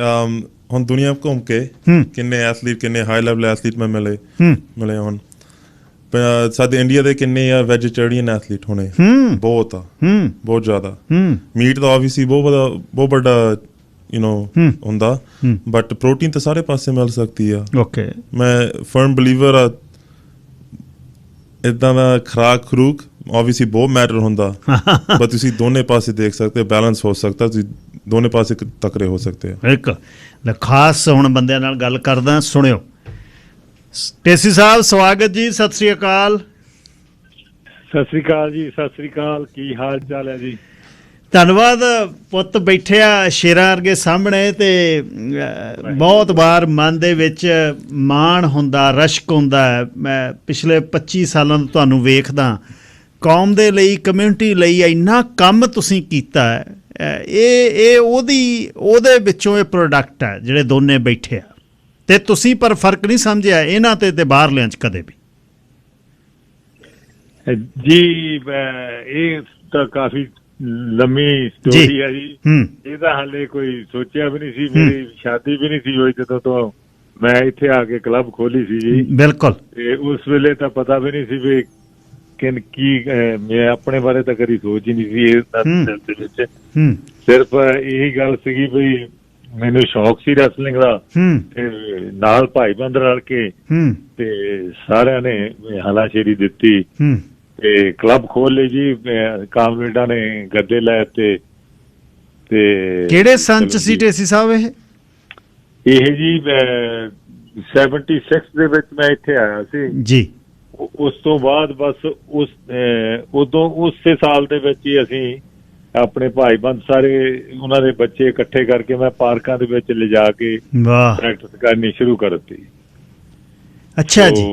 ਹੁਣ ਦੁਨੀਆ ਘੁੰਮ ਕੇ ਕਿੰਨੇ ਐਥਲੀਟ, ਕਿੰਨੇ ਹਾਈ ਲੈਵਲ ਐਥਲੀਟ ਮੈਂ ਮਿਲੇ ਹੁਣ। ਸਾਡੇ ਇੰਡੀਆ ਦੇ ਕਿੰਨੇ ਆ ਵੈਜੀਟੇਰੀਅਨ ਐਥਲੀਟ ਹੋਣੇ, ਬਹੁਤ ਆ, ਬਹੁਤ ਜ਼ਿਆਦਾ। ਮੀਟ ਤਾਂ ਆਬਵੀਅਸਲੀ ਬਹੁਤ ਵੱਡਾ ਹੁੰਦਾ, ਬਟ ਪ੍ਰੋਟੀਨ ਤਾਂ ਸਾਰੇ ਪਾਸੇ ਮਿਲ ਸਕਦੀ ਆ। ਓਕੇ, ਮੈਂ ਫਰਮ ਬਿਲੀਵਰ ਆ। ਇੱਦਾਂ ਦਾ ਖੁਰਾਕ ਆਬਵੀਅਸਲੀ ਬਹੁਤ ਮੈਟਰ ਹੁੰਦਾ, ਬਟ ਤੁਸੀਂ ਦੋਨੇ ਪਾਸੇ ਦੇਖ ਸਕਦੇ ਹੋ, ਬੈਲੈਂਸ ਹੋ ਸਕਦਾ, ਤੁਸੀਂ ਦੋਨੇ ਪਾਸੇ ਤਕੜੇ ਹੋ ਸਕਦੇ ਹੋ। ਇੱਕ ਖਾਸ ਹੁਣ ਬੰਦਿਆਂ ਨਾਲ ਗੱਲ ਕਰਦਾ, ਸੁਣਿਓ। ਟੇਸੀ ਸਾਹਿਬ ਸਵਾਗਤ ਜੀ, ਸਤਿ ਸ੍ਰੀ ਅਕਾਲ। ਸਤਿ ਸ੍ਰੀ ਅਕਾਲ ਜੀ, ਸਤਿ ਸ੍ਰੀ ਅਕਾਲ, ਕੀ ਹਾਲ ਚਾਲ ਹੈ ਜੀ? ਧੰਨਵਾਦ। ਪੁੱਤ ਬੈਠਿਆ ਸ਼ੇਰਾਂ ਵਰਗੇ ਸਾਹਮਣੇ, ਤੇ ਬਹੁਤ ਵਾਰ ਮਨ ਦੇ ਵਿੱਚ ਮਾਣ ਹੁੰਦਾ, ਰਸ਼ਕ ਹੁੰਦਾ। ਮੈਂ ਪਿਛਲੇ 25 ਸਾਲਾਂ ਤੋਂ ਤੁਹਾਨੂੰ ਵੇਖਦਾ, ਕੌਮ ਦੇ ਲਈ, ਕਮਿਊਨਿਟੀ ਲਈ ਇੰਨਾ ਕੰਮ ਤੁਸੀਂ ਕੀਤਾ ਹੈ। ਇਹ ਉਹਦੇ ਵਿੱਚੋਂ ਇਹ ਪ੍ਰੋਡਕਟ ਹੈ ਜਿਹੜੇ ਦੋਨੇ ਬੈਠੇ ਆ, ਤੇ ਤੁਸੀਂ ਪਰ ਫਰਕ ਨਹੀਂ ਸਮਝਿਆ ਇਹਨਾਂ ਤੇ ਬਾਹਰਲਿਆਂ 'ਚ ਕਦੇ ਵੀ? ਜੀ ਇਹ ਤਾਂ ਕਾਫੀ ਲੰਮੀ ਸਟੋਰੀ ਹੈ ਜੀ। ਇਹ ਤਾਂ ਹਾਲੇ ਕੋਈ ਸੋਚਿਆ ਵੀ ਨਹੀਂ ਸੀ, ਮੇਰੀ ਸ਼ਾਦੀ ਵੀ ਨਹੀਂ ਸੀ ਹੋਈ ਜਦੋਂ ਤੋਂ ਮੈਂ ਇੱਥੇ ਆ ਕੇ ਕਲੱਬ ਖੋਲੀ ਸੀ ਜੀ। ਬਿਲਕੁਲ। ਤੇ ਉਸ ਵੇਲੇ ਤਾਂ ਪਤਾ ਵੀ ਨਹੀਂ ਸੀ ਵੀ ਕੀ, ਮੈਂ ਆਪਣੇ ਬਾਰੇ ਤਾਂ ਕਦੀ ਸੋਚ ਹੀ ਨਹੀਂ ਸੀ ਇਹ ਦੇ ਵਿੱਚ। ਸਿਰਫ ਇਹੀ ਗੱਲ ਸੀਗੀ ਵੀ ਮੈਨੂੰ ਸ਼ੌਕ ਸੀ ਰੈਸਲਿੰਗ ਦਾ, ਤੇ ਨਾਲ ਭਾਈ ਬੰਦ ਰਲ ਕੇ ਤੇ ਸਾਰਿਆਂ ਨੇ ਹਲਾਸ਼ੇਰੀ ਦਿੱਤੀ, ਤੇ ਕਲੱਬ ਖੋਲ ਲਈ ਜੀ। ਕਾਮਰੇਡਾਂ ਨੇ ਗੱਦੇ ਲੈ ਤੇ ਕਿਹੜੇ ਸੰਨ ਚ ਸੀ ਢੇਸੀ ਸਾਹਿਬ ਇਹ ਜੀ 76 ਦੇ ਵਿੱਚ ਮੈਂ ਇੱਥੇ ਆਇਆ ਸੀ ਜੀ। ਉਸ ਤੋਂ ਬਾਅਦ ਬਸ ਉਦੋਂ ਉਸੇ ਸਾਲ ਦੇ ਵਿੱਚ ਹੀ ਅਸੀਂ ਆਪਣੇ ਭਾਈ ਬੰਦ ਸਾਰੇ ਉਹਨਾਂ ਦੇ ਬੱਚੇ ਇਕੱਠੇ ਕਰਕੇ ਮੈਂ ਪਾਰਕਾਂ ਦੇ ਵਿੱਚ ਲਿਜਾ ਕੇ ਵਾਹ ਪ੍ਰੈਕਟਿਸ ਕਰਨੀ ਸ਼ੁਰੂ ਕਰ ਦਿੱਤੀ। ਅੱਛਾ ਜੀ।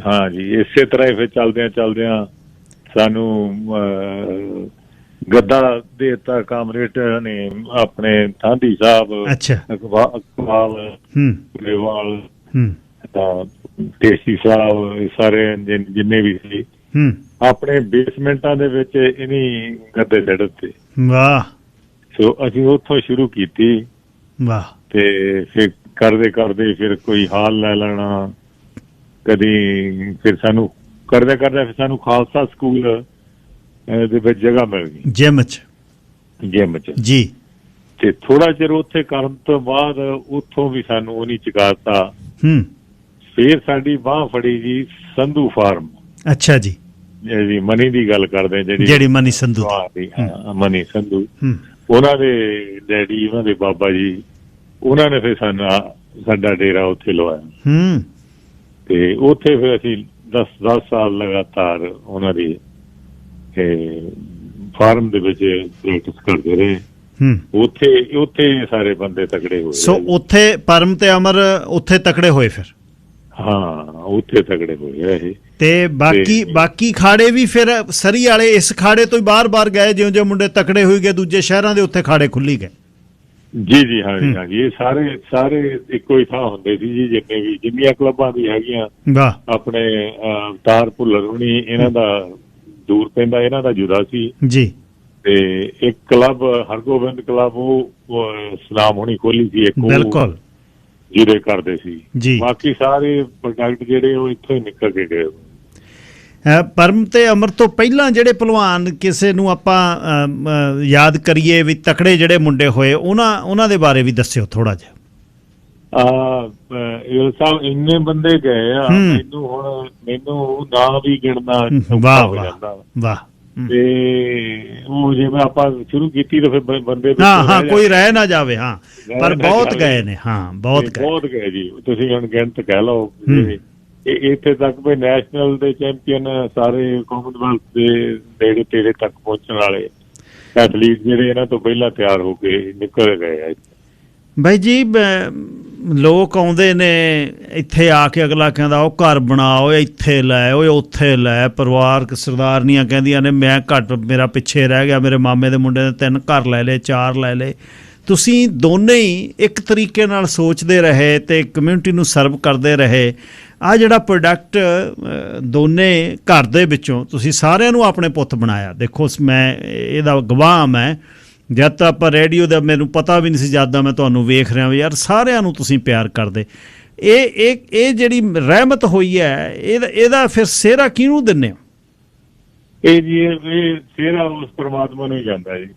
ਹਾਂ ਜੀ, ਇਸੇ ਤਰ੍ਹਾਂ ਹੀ ਫਿਰ ਚਲਦਿਆਂ ਸਾਨੂੰ ਗੱਦਾ ਦੇਤਾ ਕਾਮਰੇਡ ਨੇ ਆਪਣੇ ਠਾਂਡੀ ਸਾਹਿਬ, ਅੱਛਾ, ਇਕਬਾਲ ਗਰੇਵਾਲ, ਢੇਸੀ ਸਾਹਿਬ, ਸਾਰੇ ਜਿੰਨੇ ਵੀ ਸੀ ਆਪਣੇ ਬੇਸਮੈਂਟਾਂ ਦੇ ਵਿੱਚ ਇਹਨੀ ਗੱਦੇ ਚੜ੍ਹ ਦਿੱਤੇ। ਵਾਹ। ਸੋ ਅਸੀਂ ਉੱਥੋਂ ਸ਼ੁਰੂ ਕੀਤੀ। ਵਾਹ। ਤੇ ਫਿਰ ਕਰਦੇ ਫਿਰ ਕੋਈ ਹਾਲ ਲੈ ਲੈਣਾ, ਕਦੀ ਫਿਰ ਸਾਨੂੰ ਕਰਦੇ ਫਿਰ ਸਾਨੂੰ ਖਾਲਸਾ ਸਕੂਲ ਦੇ ਵਿੱਚ ਜਗ੍ਹਾ ਮਿਲ ਗਈ ਜਿਮ ਚ ਜੀ। ਤੇ ਥੋੜਾ ਚਿਰ ਉੱਥੇ ਕਰਨ ਤੋਂ ਬਾਅਦ ਉੱਥੋਂ ਵੀ ਸਾਨੂੰ ਉਹਨੀ ਚੁਕਾਤਾ। ਫਿਰ ਸਾਡੀ ਬਾਂਹ ਫੜੀ ਜੀ ਸੰਧੂ ਫਾਰਮ। ਅੱਛਾ ਜੀ। ਜਿਹੜੀ ਮਨੀ ਦੀ ਗੱਲ ਕਰਦੇ ਜਿਹੜੀ ਮਨੀ ਸੰਧੂ ਮਨੀ ਸੰਧੂ, ਉਹਨਾਂ ਦੇ ਡੈਡੀ, ਉਹਨਾਂ ਦੇ ਬਾਬਾ ਜੀ, ਉਹਨਾਂ ਨੇ ਫਿਰ ਸਾਡਾ ਡੇਰਾ ਉੱਥੇ ਲਵਾਇਆ। ਤੇ ਉੱਥੇ ਫਿਰ ਅਸੀਂ 10 ਸਾਲ ਲਗਾਤਾਰ ਉਹਨਾਂ ਦੀ ਫਾਰਮ ਦੇ ਵਿੱਚ ਪ੍ਰੈਕਟਿਸ ਕਰਦੇ ਰਹੇ। ਉੱਥੇ ਸਾਰੇ ਬੰਦੇ ਤਕੜੇ ਹੋਏ। ਸੋ ਉੱਥੇ ਪਰਮ ਤੇ ਅਮਰ ਉੱਥੇ ਤਕੜੇ ਹੋਏ ਫਿਰ? ਹਾਂ, ਉੱਥੇ ਤਕੜੇ ਹੋਏ ਇਹ। ਤੇ ਬਾਕੀ ਖਾੜੇ ਵੀ ਫਿਰ ਸਰੀ ਵਾਲੇ ਇਸ ਖਾੜੇ ਤੋਂ ਹੀ ਬਾਰ-ਬਾਰ ਗਏ, ਜਿਉਂ ਮੁੰਡੇ ਤਕੜੇ ਹੋਈ ਗਏ ਦੂਜੇ ਸ਼ਹਿਰਾਂ ਦੇ ਉੱਥੇ ਖਾੜੇ ਖੁੱਲੀ ਗਏ? ਜੀ ਹਾਂ ਜੀ, ਇਹ ਸਾਰੇ ਇੱਕੋ ਹੀ ਥਾਂ ਹੁੰਦੇ ਸੀ ਜੀ। ਜਿੰਨੀਆਂ ਕਲੱਬਾਂ ਵੀ ਹੈਗੀਆਂ ਆਪਣੇ ਅਵਤਾਰ ਭੁੱਲਰ ਹੁਣੀ, ਇਹਨਾਂ ਦਾ ਦੂਰ ਪੈਂਦਾ, ਇਹਨਾਂ ਦਾ ਜੁਦਾ ਸੀ ਜੀ। ਤੇ ਇੱਕ ਕਲੱਬ ਹਰਗੋਬਿੰਦ ਕਲੱਬ ਉਹ ਸਲਾਮ ਹੁਣੀ ਖੋਲੀ ਸੀ ਇੱਕ, ਬਿਲਕੁਲ ਜਿਹਦੇ ਕਰਦੇ ਸੀ। ਬਾਕੀ ਸਾਰੇ ਪ੍ਰੋਡਕਟ ਜਿਹੜੇ ਉਹ ਇੱਥੋਂ ਹੀ ਨਿਕਲ ਕੇ ਗਏ। ਪਰਮ ਤੇ ਅਮਰ ਤੋਂ ਪਹਿਲਾਂ ਜਿਹੜੇ ਪਹਿਲਵਾਨ ਕਿਸੇ ਨੂੰ ਆਪਾਂ ਯਾਦ ਕਰੀਏ ਵੀ ਤਕੜੇ ਜਿਹੜੇ ਮੁੰਡੇ ਹੋਏ, ਉਹਨਾਂ ਦੇ ਬਾਰੇ ਵੀ ਦੱਸਿਓ ਥੋੜਾ ਜਿਹਾ। ਸਾਹਿਬ ਇੰਨੇ ਬੰਦੇ ਗਏ ਆ, ਮੈਨੂੰ ਨਾਂ ਵੀ ਗਿਣਨਾ ਹੋ ਜਾਂਦਾ। ਵਾਹ। ਤੇ ਉਹ ਜਿਵੇਂ ਆਪਾਂ ਸ਼ੁਰੂ ਕੀਤੀ ਤਾਂ ਫਿਰ ਬੰਦੇ ਕੋਈ ਰਹਿ ਨਾ ਜਾਵੇ। ਪਰ ਬਹੁਤ ਗਏ ਨੇ। ਬਹੁਤ ਗਏ ਜੀ। ਤੁਸੀਂ ਹੁਣ ਗਿਣਤ ਕਹਿ ਲਓ। ਇੱਥੇ ਤੱਕ ਵੀ ਨੈਸ਼ਨਲ ਦੇ ਚੈਂਪੀਅਨ ਸਾਰੇ, ਕਾਮਨਵੈਲਥ ਦੇ ਨੇੜੇ ਤੇੜੇ ਤੱਕ ਪਹੁੰਚਣ ਵਾਲੇ ਐਥਲੀਟ ਜਿਹੜੇ ਇਹਨਾਂ ਤੋਂ ਪਹਿਲਾਂ ਤਿਆਰ ਹੋ ਕੇ ਨਿਕਲ ਗਏ ਆ। ਬਾਈ ਜੀ, ਲੋਕ ਆਉਂਦੇ ਨੇ ਇੱਥੇ ਆ ਕੇ, ਅਗਲਾ ਕਹਿੰਦਾ ਉਹ ਘਰ ਬਣਾਓ, ਇੱਥੇ ਲੈ, ਓਏ ਉੱਥੇ ਲੈ। ਪਰਿਵਾਰਕ ਸਰਦਾਰਨੀਆਂ ਕਹਿੰਦੀਆਂ ਨੇ ਮੈਂ ਘੱਟ, ਮੇਰਾ ਪਿੱਛੇ ਰਹਿ ਗਿਆ, ਮੇਰੇ ਮਾਮੇ ਦੇ ਮੁੰਡੇ ਨੇ 3 ਘਰ ਲੈ ਲਏ, 4 ਲੈ ਲਏ। ਤੁਸੀਂ ਦੋਨੇ ਹੀ ਇੱਕ ਤਰੀਕੇ ਨਾਲ ਸੋਚਦੇ ਰਹੇ ਤੇ ਕਮਿਊਨਿਟੀ ਨੂੰ ਸਰਵ ਕਰਦੇ ਰਹੇ। ਆਹ ਜਿਹੜਾ ਪ੍ਰੋਡਕਟ ਦੋਨੇ ਘਰ ਦੇ ਵਿੱਚੋਂ ਤੁਸੀਂ ਸਾਰਿਆਂ ਨੂੰ ਆਪਣੇ ਪੁੱਤ ਬਣਾਇਆ। ਦੇਖੋ, ਮੈਂ ਇਹਦਾ ਗਵਾਹ ਮੈਂ, ਜਦ ਤਾਂ ਆਪਾਂ ਰੇਡੀਓ ਦਾ ਮੈਨੂੰ ਪਤਾ ਵੀ ਨਹੀਂ ਸੀ, ਜਦ ਦਾ ਮੈਂ ਤੁਹਾਨੂੰ ਵੇਖ ਰਿਹਾ ਵੀ ਯਾਰ ਸਾਰਿਆਂ ਨੂੰ ਤੁਸੀਂ ਪਿਆਰ ਕਰਦੇ। ਇਹ ਜਿਹੜੀ ਰਹਿਮਤ ਹੋਈ ਹੈ, ਇਹਦਾ ਫਿਰ ਸਿਹਰਾ ਕਿਹਨੂੰ ਦਿੰਦੇ ਹੋ? ਇਹ ਸਿਹਰਾ ਉਸ ਪਰਮਾਤਮਾ ਨੂੰ ਹੀ ਜਾਂਦਾ ਜੀ।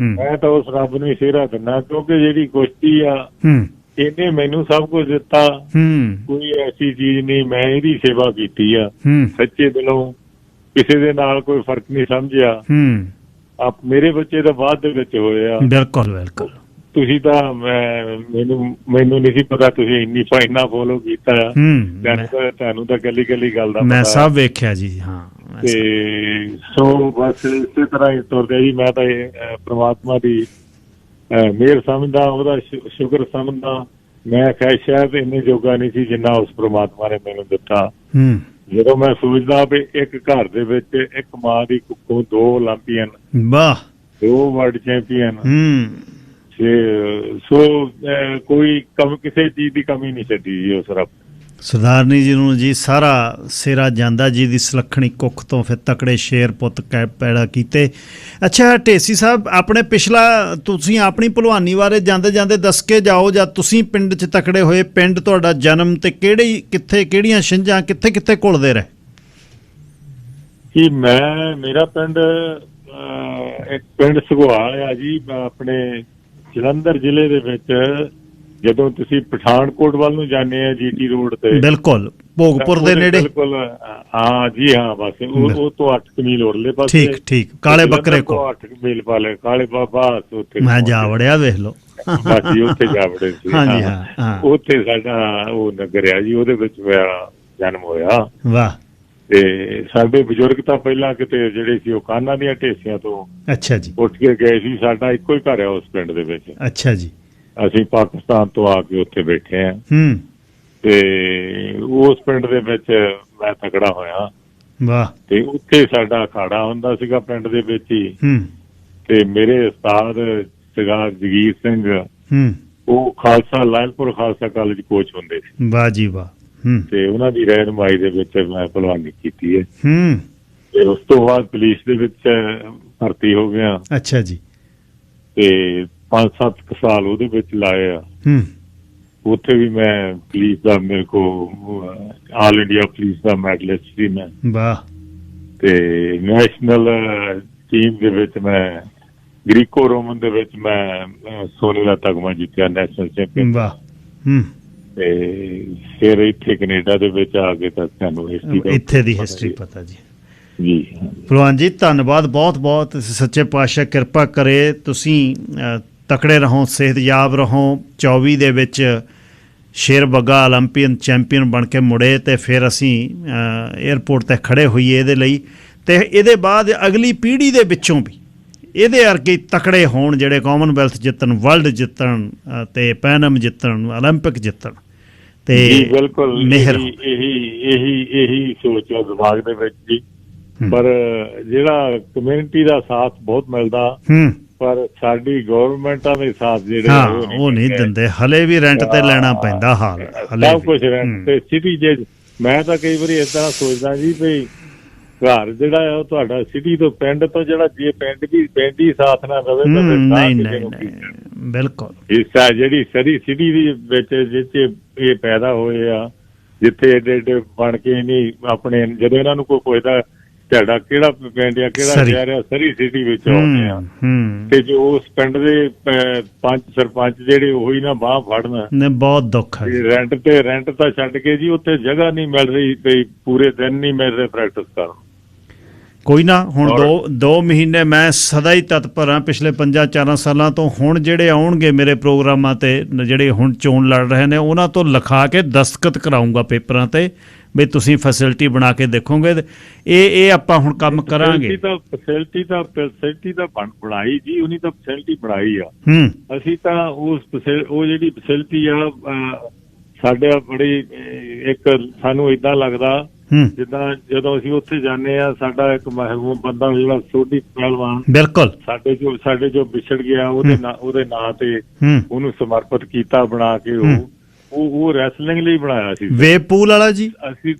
ਮੈਂ ਤਾਂ ਉਸ ਰੱਬ ਨੂੰ ਹੀ ਸਿਹਰਾ ਦਿੰਦਾ, ਕਿਉਂਕਿ ਜਿਹੜੀ ਕੁਸ਼ਤੀ ਆ ਇਹਨੇ ਮੈਨੂੰ ਸਭ ਕੁਝ ਦਿੱਤਾ। ਕੋਈ ਐਸੀ ਚੀਜ਼ ਨਹੀਂ, ਮੈਂ ਇਹਦੀ ਸੇਵਾ ਕੀਤੀ ਆ ਸੱਚੇ ਦਿਲੋਂ, ਕਿਸੇ ਦੇ ਨਾਲ ਕੋਈ ਫਰਕ ਨਹੀਂ ਸਮਝਿਆ। ਮੇਰੇ ਬੱਚੇ ਤਾਂ ਬਾਅਦ ਦੇ ਵਿੱਚ ਹੋਏ ਆ। ਬਿਲਕੁਲ। ਤੁਸੀਂ ਤਾਂ ਮੈਨੂੰ ਨਹੀਂ ਸੀ ਪਤਾ ਤੁਸੀਂ ਇੰਨਾ ਫੋਲੋ ਕੀਤਾ। ਤੁਹਾਨੂੰ ਤਾਂ ਕੱਲੀ ਗੱਲ ਦਾ ਮੈਂ ਸਭ ਵੇਖਿਆ ਜੀ। ਤੇ ਸੋ ਬਸ ਇਸੇ ਤਰ੍ਹਾਂ ਹੀ ਤੁਰਦੇ ਜੀ। ਮੈਂ ਤਾਂ ਪ੍ਰਮਾਤਮਾ ਦੀ ਮਿਹਰ ਸਮਝਦਾ, ਉਹਦਾ ਸ਼ੁਕਰ ਸਮਝਦਾ। ਮੈਂ ਕਿਹਾ ਸ਼ਾਇਦ ਇੰਨੇ ਜੋਗਾ ਨਹੀਂ ਸੀ ਜਿੰਨਾ ਉਸ ਪ੍ਰਮਾਤਮਾ ਨੇ ਮੈਨੂੰ ਦਿੱਤਾ। ਜਦੋਂ ਮੈਂ ਸੋਚਦਾ ਵੀ ਇੱਕ ਘਰ ਦੇ ਵਿੱਚ ਇੱਕ ਮਾਂ ਦੀ ਕੁੱਖੋਂ 2 ਓਲੰਪੀਅਨ, 2 ਵਰਲਡ ਚੈਂਪੀਅਨ, ਸੋ ਕੋਈ ਕਿਸੇ ਚੀਜ਼ ਦੀ ਕਮੀ ਨਹੀਂ ਛੱਡੀ ਜੀ ਉਸ ਰੱਬ। ਸਰਦਾਰਨੀ ਜੀ ਨੂੰ ਜੀ ਸਾਰਾ ਸਿਹਰਾ ਜਾਂਦਾ ਜੀ ਦੀ ਸੁਲੱਖਣੀ ਕੁੱਖ ਤੋਂ ਫਿਰ ਤਕੜੇ ਸ਼ੇਰ ਪੁੱਤ ਪੈਦਾ ਕੀਤੇ। ਅੱਛਾ ਢੇਸੀ ਸਾਹਿਬ, ਆਪਣੇ ਪਿਛਲਾ ਤੁਸੀਂ ਆਪਣੀ ਭਲਵਾਨੀ ਬਾਰੇ ਜਾਂਦੇ ਜਾਂਦੇ ਦੱਸ ਕੇ ਜਾਓ, ਜਦ ਤੁਸੀਂ ਪਿੰਡ 'ਚ ਤਕੜੇ ਹੋਏ, ਪਿੰਡ ਤੁਹਾਡਾ ਜਨਮ ਤੇ ਕਿਹੜੀਆਂ ਛਿੰਝਾਂ ਕਿੱਥੇ ਘੁਲਦੇ ਰਹੇ? ਜੀ ਮੇਰਾ ਪਿੰਡ ਇੱਕ ਪਿੰਡ ਸਗੋਹਾਲ ਆ ਜੀ, ਆਪਣੇ ਜਲੰਧਰ ਜ਼ਿਲ੍ਹੇ ਦੇ ਵਿੱਚ। ਜਦੋਂ ਤੁਸੀਂ ਪਠਾਨਕੋਟ ਵੱਲ ਨੂੰ ਜਾਂਦੇ ਆ GT ਰੋਡ ਤੇ, ਬਿਲਕੁਲ ਭੋਗਪੁਰ ਦੇ ਨੇੜੇ? ਬਿਲਕੁਲ, ਹਾਂ ਜੀ, ਹਾਂ, ਬਸ ਉਹ ਤੋਂ 8 ਮੀਲ ਉਰਲੇ ਪਾਸੇ। ਠੀਕ ਕਾਲੇ ਬੱਕਰੇ ਕੋ 8 ਮੀਲ ਪਾਲੇ ਕਾਲੇ ਬਾਬਾ ਉੱਥੇ ਮੈਂ ਜਾ ਵੜਿਆ, ਵੇਖ ਲਓ। ਬਾਕੀ ਉੱਥੇ ਜਾ ਵੜੇ ਸੀ। ਹਾਂਜੀ, ਹਾਂ। ਉੱਥੇ ਸਾਡਾ ਉਹ ਨਗਰ ਆ ਜੀ, ਉਹਦੇ ਵਿੱਚ ਮੇਰਾ ਜਨਮ ਹੋਇਆ। ਵਾਹ। ਤੇ ਸਾਡੇ ਬਜ਼ੁਰਗ ਤਾਂ ਪਹਿਲਾਂ ਕਿਤੇ ਜਿਹੜੇ ਸੀ ਉਹ ਕਾਨਾਂ ਦੀਆਂ ਢੇਸੀਆਂ ਤੋਂ ਅੱਛਾ ਜੀ। ਉੱਠ ਕੇ ਗਏ ਸੀ। ਸਾਡਾ ਇੱਕੋ ਹੀ ਘਰ ਆ ਉਸ ਪਿੰਡ ਦੇ ਵਿੱਚ। ਅੱਛਾ ਜੀ। ਅਸੀਂ ਪਾਕਿਸਤਾਨ ਤੋਂ ਆ ਕੇ ਉੱਥੇ ਬੈਠੇ ਆ। ਤੇ ਉਸ ਪਿੰਡ ਦੇ ਵਿੱਚ ਮੈਂ ਤਕੜਾ ਹੋਇਆ। ਵਾਹ। ਤੇ ਉੱਥੇ ਸਾਡਾ ਅਖਾੜਾ ਹੁੰਦਾ ਸੀਗਾ ਪਿੰਡ ਦੇ ਵਿੱਚ ਹੀ। ਤੇ ਮੇਰੇ ਉਸਤਾਦ ਸਰਦਾਰ ਜਗੀਰ ਸਿੰਘ, ਉਹ ਖਾਲਸਾ ਲਾਇਲਪੁਰ ਖਾਲਸਾ ਕਾਲਜ ਕੋਚ ਹੁੰਦੇ ਸੀ। ਵਾਹ ਜੀ ਵਾਹ। ਤੇ ਉਹਨਾਂ ਦੀ ਰਹਿਨੁਮਾਈ ਦੇ ਵਿੱਚ ਮੈਂ ਭਲਵਾਨੀ ਕੀਤੀ ਹੈ। ਤੇ ਉਸ ਤੋਂ ਬਾਅਦ ਪੁਲਿਸ ਦੇ ਵਿੱਚ ਭਰਤੀ ਹੋ ਗਿਆ। ਅੱਛਾ ਜੀ। ਤੇ 5-7 ਸਾਲ ਉਹਦੇ ਵਿੱਚ ਲਾਏ ਆ। ਉੱਥੇ ਵੀ ਮੈਂ ਪੁਲਿਸ ਦਾ, ਮੇਰੇ ਕੋ ਆਲ ਇੰਡੀਆ ਪੁਲਿਸ ਦਾ ਮੈਡਲਿਸਟ ਸੀ ਮੈਂ। ਵਾਹ। ਤੇ ਨੈਸ਼ਨਲ ਟੀਮ ਦੇ ਵਿੱਚ ਮੈਂ ਗ੍ਰੀਕੋ ਰੋਮਨ ਦੇ ਵਿੱਚ ਮੈਂ ਸੋਨੇ ਦਾ ਤਗਮਾ ਜਿੱਤਿਆ, ਨੈਸ਼ਨਲ ਚੈਂਪੀਅਨ। ਵਾਹ। ਤੇ ਫਿਰ ਇੱਥੇ ਕੈਨੇਡਾ ਦੇ ਵਿੱਚ ਆ ਕੇ ਤਾਂ ਤੁਹਾਨੂੰ ਇੱਥੇ ਦੀ ਹਿਸਟਰੀ ਪਤਾ ਜੀ। ਜੀ ਭਲਵਾਨ ਜੀ, ਧੰਨਵਾਦ ਬਹੁਤ ਬਹੁਤ। ਸੱਚੇ ਪਾਤਸ਼ਾਹ ਕਿਰਪਾ ਕਰੇ, ਤੁਸੀਂ ਤਕੜੇ ਰਹੋ, ਸਿਹਤਯਾਬ ਰਹੋ। 24 ਦੇ ਵਿੱਚ ਸ਼ੇਰ ਬੱਗਾ ਓਲੰਪੀਅਨ ਚੈਂਪੀਅਨ ਬਣ ਕੇ ਮੁੜੇ ਤੇ ਫਿਰ ਅਸੀਂ ਏਅਰਪੋਰਟ 'ਤੇ ਖੜੇ ਹੋਈਏ ਇਹਦੇ ਲਈ। ਅਤੇ ਇਹਦੇ ਬਾਅਦ ਅਗਲੀ ਪੀੜ੍ਹੀ ਦੇ ਵਿੱਚੋਂ ਵੀ ਇਹਦੇ ਵਰਗੇ ਤਕੜੇ ਹੋਣ, ਜਿਹੜੇ ਕਾਮਨਵੈਲਥ ਜਿੱਤਣ, ਵਰਲਡ ਜਿੱਤਣ ਅਤੇ ਪੈਨਮ ਜਿੱਤਣ, ਓਲੰਪਿਕ ਜਿੱਤਣ। ਤੇ ਬਿਲਕੁਲ ਮਿਹਰ ਇਹੀ ਸੋਚ ਆ ਦਿਮਾਗ ਦੇ ਵਿੱਚ ਜੀ। ਪਰ ਜਿਹੜਾ ਕਮਿਊਨਿਟੀ ਦਾ ਸਾਥ ਬਹੁਤ ਮਿਲਦਾ, ਪਰ ਸਾਡੀ ਗਵਰਨਮੈਂਟਾਂ ਦੇ ਸਾਥ ਜਿਹੜੇ ਉਹ ਨਹੀਂ ਦਿੰਦੇ। ਹਲੇ ਵੀ ਰੈਂਟ ਤੇ ਲੈਣਾ ਪੈਂਦਾ ਹਾਲ, ਸਭ ਕੁਝ ਰੈਂਟ ਤੇ। ਸਿਟੀ ਜੇ ਮੈਂ ਤਾਂ ਕਈ ਵਾਰੀ ਇਸ ਤਰ੍ਹਾਂ ਸੋਚਦਾ ਜੀ ਵੀ ਘਰ ਜਿਹੜਾ ਆ ਉਹ ਤੁਹਾਡਾ ਸਿਟੀ ਤੋਂ, ਪਿੰਡ ਤੋਂ, ਜਿਹੜਾ ਜੇ ਪਿੰਡ ਹੀ ਸਾਥ ਨਾ ਦੇਵੇ ਤਾਂ ਨਹੀਂ ਬਿਲਕੁਲ। ਜਿਹੜੀ ਸਾਰੀ ਸਿਟੀ ਦੇ ਵਿੱਚ ਜਿੱਥੇ ਇਹ ਪੈਦਾ ਹੋਏ ਆ, ਜਿੱਥੇ ਏਡੇ ਏਡੇ ਬਣ ਕੇ ਨਹੀਂ ਆਪਣੇ, ਜਦੋਂ ਇਹਨਾਂ ਨੂੰ ਕੋਈ ਪੁੱਛਦਾ ਤੁਹਾਡਾ ਕਿਹੜਾ ਪਿੰਡ ਆ, ਕਿਹੜਾ ਸ਼ਹਿਰ ਆ, ਸਾਰੀ ਸਿਟੀ ਵਿੱਚ ਆਉਂਦੇ ਆ। ਤੇ ਜੋ ਉਸ ਪਿੰਡ ਦੇ ਪੰਚ ਸਰਪੰਚ ਜਿਹੜੇ ਉਹੀ ਨਾ ਬਾਂਹ ਫੜਨ, ਬਹੁਤ ਦੁੱਖ ਹੈ। ਰੈਂਟ ਤਾਂ ਛੱਡ ਕੇ ਜੀ, ਉੱਥੇ ਜਗ੍ਹਾ ਨਹੀਂ ਮਿਲ ਰਹੀ, ਤੇ ਪੂਰੇ ਦਿਨ ਨਹੀਂ ਮਿਲ ਰਹੇ ਪ੍ਰੈਕਟਿਸ ਕਰਨ। ਕੋਈ ਨਾ, ਹੁਣ 2 ਮਹੀਨੇ ਮੈਂ ਸਦਾ ਹੀ ਤਤਪਰ ਹਾਂ ਪਿਛਲੇ 5-4 ਸਾਲਾਂ ਤੋਂ। ਹੁਣ ਜਿਹੜੇ ਆਉਣਗੇ ਮੇਰੇ ਪ੍ਰੋਗਰਾਮਾਂ 'ਤੇ, ਜਿਹੜੇ ਹੁਣ ਚੋਣ ਲੜ ਰਹੇ ਨੇ, ਉਹਨਾਂ ਤੋਂ ਲਿਖਾ ਕੇ ਦਸਤਖਤ ਕਰਾਊਂਗਾ ਪੇਪਰਾਂ 'ਤੇ ਵੀ ਤੁਸੀਂ ਫੈਸਿਲਿਟੀ ਬਣਾ ਕੇ ਦੇਖੋਗੇ। ਇਹ ਆਪਾਂ ਹੁਣ ਕੰਮ ਕਰਾਂਗੇ। ਫੈਸਿਲਿਟੀ ਤਾਂ ਬਣਾਈ ਜੀ, ਉਹਨੀ ਤਾਂ ਫੈਸਿਲਿਟੀ ਬਣਾਈ ਆ। ਅਸੀਂ ਤਾਂ ਉਹ ਜਿਹੜੀ ਫੈਸਿਲਿਟੀ ਆ ਸਾਡੇ ਬੜੀ ਇੱਕ ਸਾਨੂੰ ਏਦਾਂ ਲੱਗਦਾ ਜਿੱਦਾਂ ਜਦੋਂ ਅਸੀਂ ਉੱਥੇ ਜਾਂਦੇ ਆ, ਸਾਡਾ ਇੱਕ ਮਹਿਬੂਬ ਬੰਦਾ ਜਿਹੜਾ ਸੋਢੀ ਪਹਿਲਵਾਨ, ਬਿਲਕੁਲ ਸਾਡੇ ਜੋ ਵਿਛੜ ਗਿਆ, ਉਹਦੇ ਨਾਂ ਤੇ ਉਹਨੂੰ ਸਮਰਪਿਤ ਕੀਤਾ ਬਣਾ ਕੇ। ਉਹ ਰੈਸਲਿੰਗ ਲਈ ਬਣਾਇਆ ਸੀ। ਵੇਵਪੂਲ ਵਾਲਾ ਜੀ?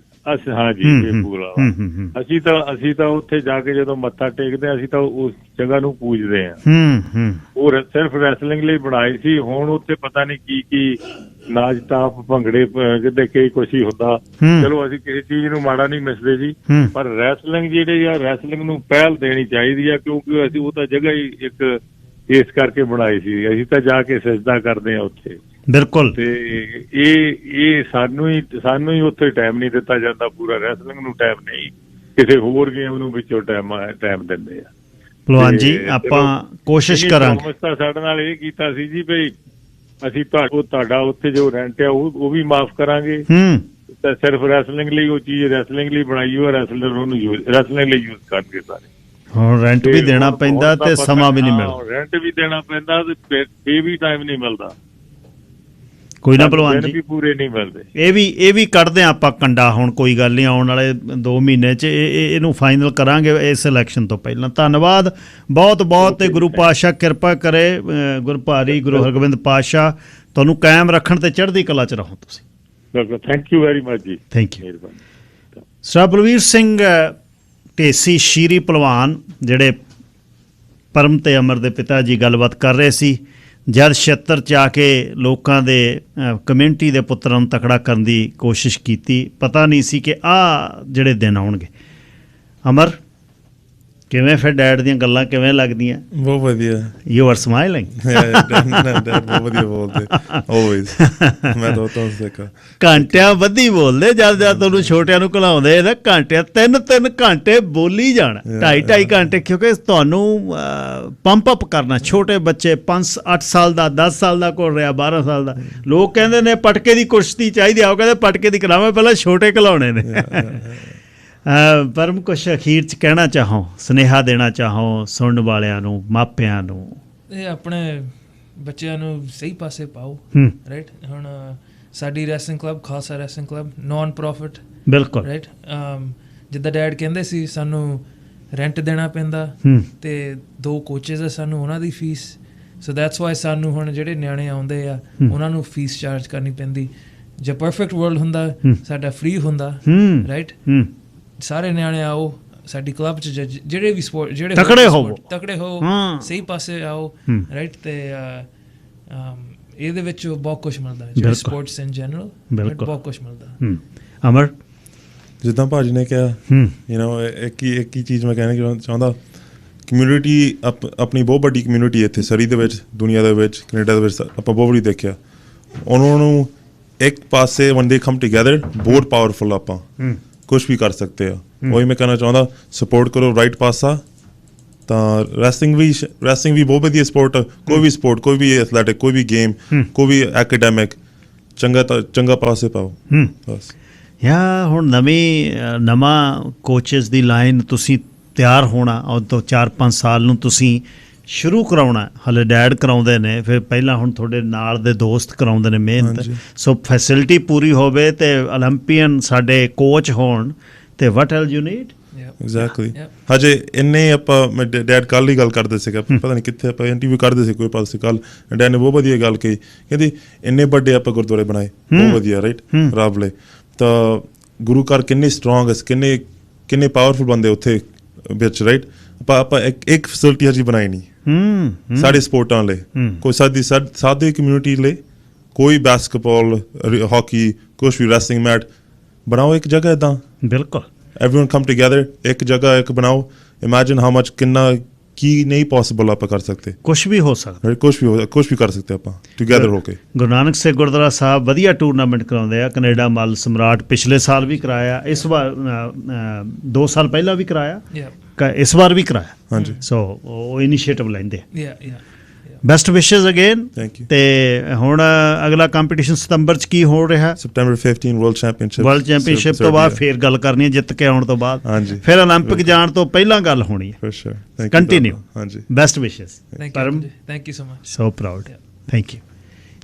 ਹਾਂ ਜੀ, ਵੇਵਪੂਲ ਵਾਲਾ। ਅਸੀਂ ਤਾਂ ਉੱਥੇ ਜਾ ਕੇ ਜਦੋਂ ਮੱਥਾ ਟੇਕਦੇ ਹਾਂ, ਅਸੀਂ ਤਾਂ ਉਸ ਜਗ੍ਹਾ ਨੂੰ ਪੂਜਦੇ ਹਾਂ। ਉਹ ਸਿਰਫ ਰੈਸਲਿੰਗ ਲਈ ਬਣਾਈ ਸੀ। ਹੁਣ ਉੱਥੇ ਪਤਾ ਨਹੀਂ ਕੀ ਨਾਚ ਟਾਪ ਭੰਗੜੇ ਕਿਤੇ ਕਈ ਕੁਛ ਹੀ ਹੁੰਦਾ। ਚਲੋ ਅਸੀਂ ਕਿਸੇ ਚੀਜ਼ ਨੂੰ ਮਾੜਾ ਨਹੀਂ ਮਿਸਦੇ ਜੀ, ਪਰ ਰੈਸਲਿੰਗ ਜਿਹੜੇ ਆ, ਰੈਸਲਿੰਗ ਨੂੰ ਪਹਿਲ ਦੇਣੀ ਚਾਹੀਦੀ ਆ, ਕਿਉਂਕਿ ਅਸੀਂ ਉਹ ਤਾਂ ਜਗ੍ਹਾ ਹੀ ਇੱਕ ਇਸ ਕਰਕੇ ਬਣਾਈ ਸੀ। ਅਸੀਂ ਤਾਂ ਜਾ ਕੇ ਸਜਦਾ ਕਰਦੇ ਹਾਂ ਉੱਥੇ। ਬਿਲਕੁਲ। ਤੇ ਇਹ ਸਾਨੂੰ ਹੀ ਉੱਥੇ ਟਾਈਮ ਨਹੀਂ ਦਿੱਤਾ ਜਾਂਦਾ ਪੂਰਾ। ਰੈਸਲਿੰਗ ਨੂੰ ਟਾਈਮ ਨਹੀਂ, ਕਿਸੇ ਹੋਰ ਗੇਮ ਨੂੰ ਵਿੱਚੋਂ ਟਾਈਮ ਦਿੰਦੇ ਆ। ਭਲਵਾਨ ਜੀ, ਆਪਾਂ ਕੋਸ਼ਿਸ਼ ਕਰਾਂਗੇ। ਸਾਡੇ ਨਾਲ ਇਹ ਕੀਤਾ ਸੀ ਜੀ ਵੀ ਅਸੀਂ ਤੁਹਾਡਾ ਉੱਥੇ ਜੋ ਰੈਂਟ ਆ ਉਹ ਵੀ ਮਾਫ ਕਰਾਂਗੇ। ਤਾਂ ਸਿਰਫ ਰੈਸਲਿੰਗ ਲਈ ਉਹ ਚੀਜ਼ ਰੈਸਲਿੰਗ ਲਈ ਬਣਾਈ ਹੋਈ, ਰੈਸਲਿੰਗ ਲਈ ਯੂਜ਼ ਕਰਨਗੇ ਸਾਰੇ। ਹੁਣ ਰੈਂਟ ਵੀ ਦੇਣਾ ਪੈਂਦਾ ਤੇ ਸਮਾਂ ਵੀ ਨਹੀਂ ਮਿਲਦਾ। ਰੈਂਟ ਵੀ ਦੇਣਾ ਪੈਂਦਾ ਤੇ ਇਹ ਵੀ ਟਾਈਮ ਨਹੀਂ ਮਿਲਦਾ। ਕੋਈ ਨਾ ਭਲਵਾਨ ਜੀ, ਪੂਰੇ ਨਹੀਂ ਮਿਲਦੇ। ਇਹ ਵੀ ਕੱਢਦੇ ਆ ਆਪਾਂ ਕੰਡਾ। ਹੁਣ ਕੋਈ ਗੱਲ ਨਹੀਂ, ਆਉਣ ਵਾਲੇ 2 ਮਹੀਨੇ 'ਚ ਇਹਨੂੰ ਫਾਈਨਲ ਕਰਾਂਗੇ ਇਸ ਇਲੈਕਸ਼ਨ ਤੋਂ ਪਹਿਲਾਂ। ਧੰਨਵਾਦ ਬਹੁਤ ਬਹੁਤ। ਤੇ ਗੁਰੂ ਪਾਤਸ਼ਾਹ ਕਿਰਪਾ ਕਰੇ, ਗੁਰੂ ਭਾਰੀ ਗੁਰੂ ਹਰਗੋਬਿੰਦ ਪਾਤਸ਼ਾਹ ਤੁਹਾਨੂੰ ਕਾਇਮ ਰੱਖਣ ਤੇ ਚੜ੍ਹਦੀ ਕਲਾ 'ਚ ਰਹੋ ਤੁਸੀਂ। ਥੈਂਕ ਯੂ ਵੈਰੀ ਮਚ ਜੀ। Thank you. Sir Balvir Singh Dhesi Shri ਭਲਵਾਨ, ਜਿਹੜੇ ਪਰਮ ਤੇ ਅਮਰ ਦੇ ਪਿਤਾ ਜੀ, ਗੱਲਬਾਤ ਕਰ ਰਹੇ ਸੀ। ਜਦ ਛੇਤਰ 'ਚ ਆ ਕੇ ਲੋਕਾਂ ਦੇ ਕਮਿਊਨਿਟੀ ਦੇ ਪੁੱਤਰਾਂ ਨੂੰ ਤਕੜਾ ਕਰਨ ਦੀ ਕੋਸ਼ਿਸ਼ ਕੀਤੀ, ਪਤਾ ਨਹੀਂ ਸੀ ਕਿ ਆਹ ਜਿਹੜੇ ਦਿਨ ਆਉਣਗੇ। ਅਮਰ, ਕਿਵੇਂ ਫਿਰ ਡੈਡ ਦੀਆਂ ਗੱਲਾਂ ਕਿਵੇਂ ਲੱਗਦੀਆਂ? ਬਹੁਤ ਵਧੀਆ। You are smiling. ਬਹੁਤ ਵਧੀਆ ਬੋਲਦੇ ਆਲਵੇਜ਼। ਮੈਂ ਤਾਂ ਉਸ ਦੇਖਾ ਘੰਟਿਆਂ ਵੱਧੀ ਬੋਲਦੇ ਜਦ ਤੁਹਾਨੂੰ ਛੋਟਿਆਂ ਨੂੰ ਘਲਾਉਂਦੇ ਨਾ ਘੰਟਿਆਂ 3 ਘੰਟੇ ਬੋਲੀ ਜਾਣਾ 2.5 ਘੰਟੇ ਕਿਉਂਕਿ ਤੁਹਾਨੂੰ ਪੰਪ ਅਪ ਕਰਨਾ। ਛੋਟੇ ਬੱਚੇ 5-8 ਸਾਲ ਦਾ 10 ਸਾਲ ਦਾ ਕੋਲ ਰਿਹਾ 12 ਸਾਲ ਦਾ ਲੋਕ ਕਹਿੰਦੇ ਨੇ ਪਟਕੇ ਦੀ ਕੁਸ਼ਤੀ ਚਾਹੀਦੀ ਆ ਉਹ ਕਹਿੰਦੇ ਪਟਕੇ ਦੀ ਕਰਾਵਾਂ ਪਹਿਲਾਂ ਛੋਟੇ ਘਲਾਉਣੇ ਨੇ। ਪਰਮ ਕੁਛ ਅਖੀਰ 'ਚ ਕਹਿਣਾ ਚਾਹੋ ਸੁਨੇਹਾ ਦੇਣਾ ਚਾਹੋ ਸੁਣਨ ਵਾਲਿਆਂ ਨੂੰ ਮਾਪਿਆਂ ਨੂੰ? ਇਹ ਆਪਣੇ ਬੱਚਿਆਂ ਨੂੰ ਸਹੀ ਪਾਸੇ ਪਾਓ ਰਾਈਟ। ਹੁਣ ਸਾਡੀ wrestling club Khalsa wrestling club non profit ਬਿਲਕੁਲ ਰਾਈਟ। ਜਿੱਦਾਂ ਡੈਡ ਕਹਿੰਦੇ ਸੀ ਸਾਨੂੰ ਰੈਂਟ ਦੇਣਾ ਪੈਂਦਾ ਤੇ 2 ਕੋਚਿਸ ਆ ਸਾਨੂੰ ਉਹਨਾਂ ਦੀ ਫੀਸ। ਸੋ ਦੈਟਸ ਵਾਈ ਸਾਨੂੰ ਹੁਣ ਜਿਹੜੇ ਨਿਆਣੇ ਆਉਂਦੇ ਆ ਉਹਨਾਂ ਨੂੰ ਫੀਸ ਚਾਰਜ ਕਰਨੀ ਪੈਂਦੀ। ਜੇ ਪਰਫੈਕਟ ਵਰਲਡ ਹੁੰਦਾ ਸਾਡਾ ਫ੍ਰੀ ਹੁੰਦਾ ਰਾਈਟ। ਸਾਰੇ ਨਿਆਣੇ ਆਓ ਸਾਡੀ ਕਲੱਬ 'ਚ ਜਿਹੜੇ ਵੀ ਸਪੋਰਟ ਜਿਹੜੇ ਤਕੜੇ ਹੋ ਸਹੀ ਪਾਸੇ ਆਓ ਰਾਈਟ। ਤੇ ਇਹਦੇ ਵਿੱਚ ਬਹੁਤ ਕੁਛ ਮਿਲਦਾ ਜਿਹੜੇ ਸਪੋਰਟਸ ਇਨ ਜਨਰਲ ਬਹੁਤ ਕੁਛ ਮਿਲਦਾ। ਅਮਰ ਜਿੱਦਾਂ ਭਾਜੀ ਨੇ ਕਿਹਾ ਯੂ ਨੋ ਇੱਕ ਹੀ ਚੀਜ਼ ਮੈਂ ਕਹਿਣਾ ਚਾਹੁੰਦਾ ਕਮਿਊਨਿਟੀ ਆਪਣੀ ਬਹੁਤ ਵੱਡੀ ਕਮਿਊਨਿਟੀ ਇੱਥੇ ਸਰੀ ਦੇ ਵਿੱਚ ਦੁਨੀਆ ਦੇ ਵਿੱਚ ਕੈਨੇਡਾ ਦੇ ਵਿੱਚ ਆਪਾਂ ਬਹੁਤ ਵਾਰੀ ਦੇਖਿਆ ਉਹਨਾਂ ਨੂੰ ਇੱਕ ਪਾਸੇ when they come together ਬਹੁਤ ਪਾਵਰਫੁਲ ਆਪਾਂ ਕੁਛ ਵੀ ਕਰ ਸਕਦੇ ਆ। ਉਹੀ ਮੈਂ ਕਹਿਣਾ ਚਾਹੁੰਦਾ ਸਪੋਰਟ ਕਰੋ ਰਾਈਟ ਪਾਸਾ। ਤਾਂ ਰੈਸਲਿੰਗ ਵੀ ਬਹੁਤ ਵਧੀਆ ਸਪੋਰਟ। ਕੋਈ ਵੀ ਸਪੋਰਟ ਕੋਈ ਵੀ ਐਥਲੈਟਿਕ ਕੋਈ ਵੀ ਗੇਮ ਕੋਈ ਵੀ ਐਕੈਡੈਮਿਕ ਚੰਗਾ ਪਾਸੇ ਪਾਓ ਬਸ। ਹੁਣ ਨਵਾਂ ਕੋਚਿਸ ਦੀ ਲਾਈਨ ਤੁਸੀਂ ਤਿਆਰ ਹੋਣਾ ਉਹ ਤੋਂ 4-5 ਸਾਲ ਨੂੰ ਤੁਸੀਂ ਸ਼ੁਰੂ ਕਰਾਉਣਾ। ਹਲੇ ਡੈਡ ਕਰਾਉਂਦੇ ਨੇ ਫਿਰ ਪਹਿਲਾਂ ਹੁਣ ਤੁਹਾਡੇ ਨਾਲ ਦੇ ਦੋਸਤ ਕਰਾਉਂਦੇ ਨੇ ਮਿਹਨਤ। ਸੋ ਫੈਸਿਲਿਟੀ ਪੂਰੀ ਹੋਵੇ ਅਤੇ ਓਲੰਪੀਅਨ ਸਾਡੇ ਕੋਚ ਹੋਣ ਅਤੇ ਵਟ ਐਲ ਯੂ ਨੀਡ। ਐਗਜ਼ੈਕਟਲੀ। ਹਜੇ ਇੰਨੇ ਆਪਾਂ ਮੈਂ ਡੈਡ ਕੱਲ੍ਹ ਹੀ ਗੱਲ ਕਰਦੇ ਸੀਗਾ ਪਤਾ ਨਹੀਂ ਕਿੱਥੇ ਆਪਾਂ ਇੰਟਰਵਿਊ ਕਰਦੇ ਸੀ ਕੋਈ ਪਾਸੇ ਕੱਲ੍ਹ ਡੈਡ ਨੇ ਬਹੁਤ ਵਧੀਆ ਗੱਲ ਕਹੀ ਕਹਿੰਦੀ ਇੰਨੇ ਵੱਡੇ ਆਪਾਂ ਗੁਰਦੁਆਰੇ ਬਣਾਏ ਬਹੁਤ ਵਧੀਆ ਰਾਈਟ ਰੱਬ ਲਈ। ਤਾਂ ਗੁਰੂ ਘਰ ਕਿੰਨੇ ਸਟਰੋਂਗ ਕਿੰਨੇ ਪਾਵਰਫੁਲ ਬੰਦੇ ਉੱਥੇ ਵਿੱਚ ਰਾਈਟ। ਆਪਾਂ ਇੱਕ ਫੈਸਿਲਿਟੀ ਹਜੇ ਬਣਾਈ ਨਹੀਂ ਸਾਡੇ ਸਪੋਰਟਾਂ ਲਈ ਕੋਈ ਸਾਡੀ ਕਮਿਊਨਿਟੀ ਲਈ ਕੋਈ ਬਾਸਕਟਬਾਲ ਹਾਕੀ ਕੁਛ ਵੀ ਰੈਸਲਿੰਗ ਮੈਟ ਬਣਾਓ ਇੱਕ ਜਗ੍ਹਾ ਇੱਦਾਂ। ਬਿਲਕੁਲ everyone come together ਇੱਕ ਜਗ੍ਹਾ ਇੱਕ ਬਣਾਓ। imagine how much ਕਿੰਨਾ ਕੀ ਨਹੀਂ ਪੋਸੀਬਲ ਆਪਾਂ ਕਰ ਸਕਦੇ। ਕੁਛ ਵੀ ਕਰ ਸਕਦੇ ਆਪਾਂ ਟੂਗੈਦਰ ਹੋ ਕੇ। ਗੁਰੂ ਨਾਨਕ ਸਿੰਘ ਗੁਰਦੁਆਰਾ ਸਾਹਿਬ ਵਧੀਆ ਟੂਰਨਾਮੈਂਟ ਕਰਾਉਂਦੇ ਆ। ਕੈਨੇਡਾ ਮੱਲ ਸਮਰਾਟ ਪਿਛਲੇ ਸਾਲ ਵੀ ਕਰਾਇਆ ਇਸ ਵਾਰ 2 ਸਾਲ ਪਹਿਲਾਂ ਵੀ ਕਰਾਇਆ ਇਸ ਵਾਰ ਵੀ ਕਰਾਇਆ। ਹਾਂਜੀ ਸੋ ਉਹ ਇਨੀਸ਼ੀਏਟਿਵ ਲੈਂਦੇ ਬੈਸਟ ਵਿਸ਼ੇਜ਼ ਅਗੇਨ। ਤੇ ਹੁਣ ਅਗਲਾ ਕੰਪੀਟੀਸ਼ਨ ਸਤੰਬਰ 'ਚ ਕੀ ਹੋ ਰਿਹਾ? ਸਪਟੈਂਬਰ 15 ਵਰਲਡ ਚੈਂਪੀਅਨਸ਼ਿਪ ਤੋਂ ਬਾਅਦ ਫੇਰ ਗੱਲ ਕਰਨੀ ਹੈ ਜਿੱਤ ਕੇ ਆਉਣ ਤੋਂ ਬਾਅਦ। ਫਿਰ ਓਲੰਪਿਕ ਜਾਣ ਤੋਂ ਪਹਿਲਾਂ ਗੱਲ ਹੋਣੀ ਹੈ। Continue best wishes. Param thank you so much so proud thank you.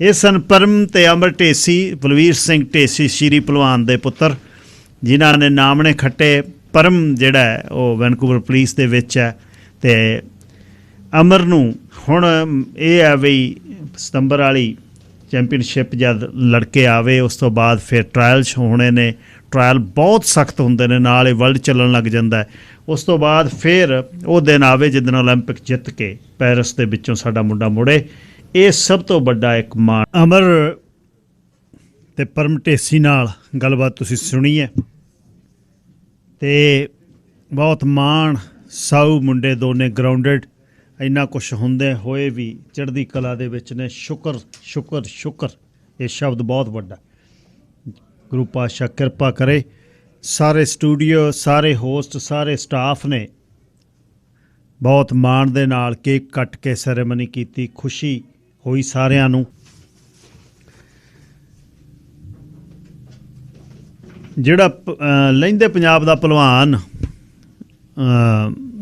ਇਹ ਸਨ ਪਰਮ ਤੇ ਅਮਰ ਢੇਸੀ ਬਲਵੀਰ ਸਿੰਘ ਢੇਸੀ ਸ਼੍ਰੀ ਭਲਵਾਨ ਦੇ ਪੁੱਤਰ ਜਿਨ੍ਹਾਂ ਨੇ ਨਾਮਣੇ ਖੱਟੇ। ਪਰਮ ਜਿਹੜਾ ਹੈ ਉਹ ਵੈਨਕੂਵਰ ਪੁਲਿਸ ਦੇ ਵਿੱਚ ਹੈ ਅਤੇ ਅਮਰ ਨੂੰ ਹੁਣ ਇਹ ਹੈ ਬਈ ਸਤੰਬਰ ਵਾਲੀ ਚੈਂਪੀਅਨਸ਼ਿਪ ਜਦ ਲੜਕੇ ਆਵੇ ਉਸ ਤੋਂ ਬਾਅਦ ਫਿਰ ਟਰਾਇਲਸ ਹੋਣੇ ਨੇ। ਟਰਾਇਲ ਬਹੁਤ ਸਖਤ ਹੁੰਦੇ ਨੇ ਨਾਲ ਇਹ ਵਰਲਡ ਚੱਲਣ ਲੱਗ ਜਾਂਦਾ। ਉਸ ਤੋਂ ਬਾਅਦ ਫਿਰ ਉਹ ਦਿਨ ਆਵੇ ਜਿੱਦਣ ਓਲੰਪਿਕ ਜਿੱਤ ਕੇ ਪੈਰਿਸ ਦੇ ਵਿੱਚੋਂ ਸਾਡਾ ਮੁੰਡਾ ਮੁੜੇ। ਇਹ ਸਭ ਤੋਂ ਵੱਡਾ ਇੱਕ ਮਾਣ। ਅਮਰ ਤੇ ਪਰਮ ਢੇਸੀ ਨਾਲ ਗੱਲਬਾਤ ਤੁਸੀਂ ਸੁਣੀ ਹੈ ਅਤੇ ਬਹੁਤ ਮਾਣ ਸਾਊ ਮੁੰਡੇ ਦੋਨੇ ਗਰਾਊਂਡਡ ਇੰਨਾ ਕੁਛ ਹੁੰਦੇ ਹੋਏ ਵੀ ਚੜ੍ਹਦੀ ਕਲਾ ਦੇ ਵਿੱਚ ਨੇ। ਸ਼ੁਕਰ ਸ਼ੁਕਰ ਸ਼ੁਕਰ ਇਹ ਸ਼ਬਦ ਬਹੁਤ ਵੱਡਾ। ਗੁਰੂ ਪਾਤਸ਼ਾਹ ਕਿਰਪਾ ਕਰੇ। ਸਾਰੇ ਸਟੂਡੀਓ ਸਾਰੇ ਹੋਸਟ ਸਾਰੇ ਸਟਾਫ ਨੇ ਬਹੁਤ ਮਾਣ ਦੇ ਨਾਲ ਕੇਕ ਕੱਟ ਕੇ ਸੈਰੇਮਨੀ ਕੀਤੀ। ਖੁਸ਼ੀ ਹੋਈ ਸਾਰਿਆਂ ਨੂੰ। ਜਿਹੜਾ ਲਹਿੰਦੇ ਪੰਜਾਬ ਦਾ ਭਲਵਾਨ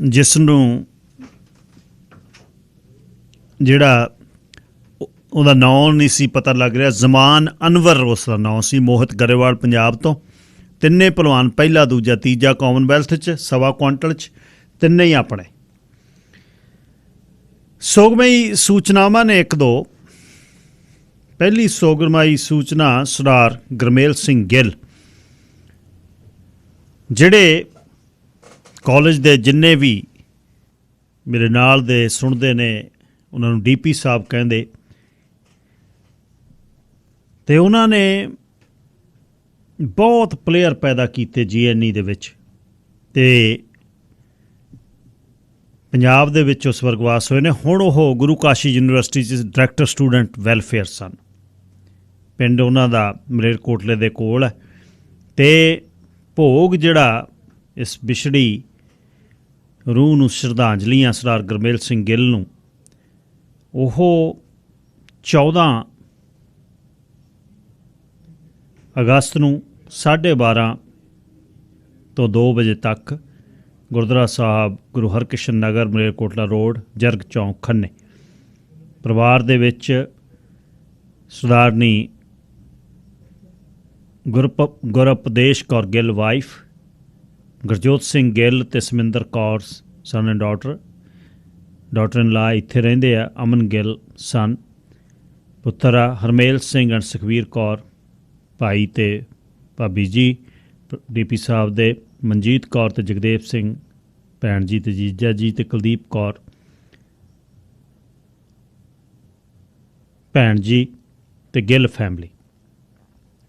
ਜਿਸ ਨੂੰ ਜਿਹੜਾ ਉਹਦਾ ਨਾਂ ਨਹੀਂ ਸੀ ਪਤਾ ਲੱਗ ਰਿਹਾ ਜ਼ਮਾਨ ਅਨਵਰ ਉਸ ਦਾ ਨਾਂ ਸੀ ਮੋਹਿਤ ਗਰੇਵਾਲ ਪੰਜਾਬ ਤੋਂ। ਤਿੰਨੇ ਭਲਵਾਨ ਪਹਿਲਾ ਦੂਜਾ ਤੀਜਾ ਕਾਮਨਵੈਲਥ 'ਚ 1.25 ਕੁਆਂਟਲ 'ਚ ਤਿੰਨੇ ਹੀ ਆਪਣੇ। ਸੋਗਮਈ ਸੂਚਨਾਵਾਂ ਨੇ 1-2। ਪਹਿਲੀ ਸੋਗਮਈ ਸੂਚਨਾ ਸਰਦਾਰ ਗੁਰਮੇਲ ਸਿੰਘ ਗਿੱਲ ਜਿਹੜੇ ਕਾਲਜ ਦੇ ਜਿੰਨੇ ਵੀ ਮੇਰੇ ਨਾਲ ਦੇ ਸੁਣਦੇ ਨੇ ਉਹਨਾਂ ਨੂੰ ਡੀਪੀ ਸਾਹਿਬ ਕਹਿੰਦੇ ਅਤੇ ਉਹਨਾਂ ਨੇ ਬਹੁਤ ਪਲੇਅਰ ਪੈਦਾ ਕੀਤੇ GNE ਦੇ ਵਿੱਚ ਅਤੇ ਪੰਜਾਬ ਦੇ ਵਿੱਚ ਉਹ ਸਵਰਗਵਾਸ ਹੋਏ ਨੇ। ਹੁਣ ਉਹ ਗੁਰੂ ਕਾਸ਼ੀ ਯੂਨੀਵਰਸਿਟੀ 'ਚ ਡਾਇਰੈਕਟਰ ਸਟੂਡੈਂਟ ਵੈਲਫੇਅਰ ਸਨ। ਪਿੰਡ ਉਹਨਾਂ ਦਾ ਮਲੇਰਕੋਟਲੇ ਦੇ ਕੋਲ ਹੈ। ਅਤੇ ਭੋਗ ਜਿਹੜਾ ਇਸ ਵਿਛੜੀ ਰੂਹ ਨੂੰ ਸ਼ਰਧਾਂਜਲੀਆਂ ਸਰਦਾਰ ਗੁਰਮੇਲ ਸਿੰਘ ਗਿੱਲ ਨੂੰ, ਉਹ 14 ਅਗਸਤ ਨੂੰ 12:30 ਤੋਂ 2 ਵਜੇ ਤੱਕ ਗੁਰਦੁਆਰਾ ਸਾਹਿਬ ਗੁਰੂ ਹਰਕ੍ਰਿਸ਼ਨ ਨਗਰ, ਮਲੇਰਕੋਟਲਾ ਰੋਡ, ਜਰਗ ਚੌਂਕ, ਖੰਨੇ। ਪਰਿਵਾਰ ਦੇ ਵਿੱਚ ਸਰਦਾਰਨੀ ਗੁਰਉਪਦੇਸ਼ ਕੌਰ ਗਿੱਲ ਵਾਈਫ, ਗੁਰਜੋਤ ਸਿੰਘ ਗਿੱਲ ਅਤੇ ਸਮਿੰਦਰ ਕੌਰ ਸਨ ਐਂਡ ਡਾਟਰ ਇਨ ਲਾ ਇੱਥੇ ਰਹਿੰਦੇ ਆ। ਅਮਨ ਗਿੱਲ ਸਨ, ਪੁੱਤਰ ਆ ਹਰਮੇਲ ਸਿੰਘ ਐਂਡ ਸੁਖਵੀਰ ਕੌਰ, ਭਾਈ ਅਤੇ ਭਾਬੀ ਜੀ DP ਸਾਹਿਬ ਦੇ, ਮਨਜੀਤ ਕੌਰ ਅਤੇ ਜਗਦੇਵ ਸਿੰਘ ਭੈਣ ਜੀ ਅਤੇ ਜੀਜਾ ਜੀ, ਅਤੇ ਕੁਲਦੀਪ ਕੌਰ ਭੈਣ ਜੀ ਅਤੇ ਗਿੱਲ ਫੈਮਿਲੀ।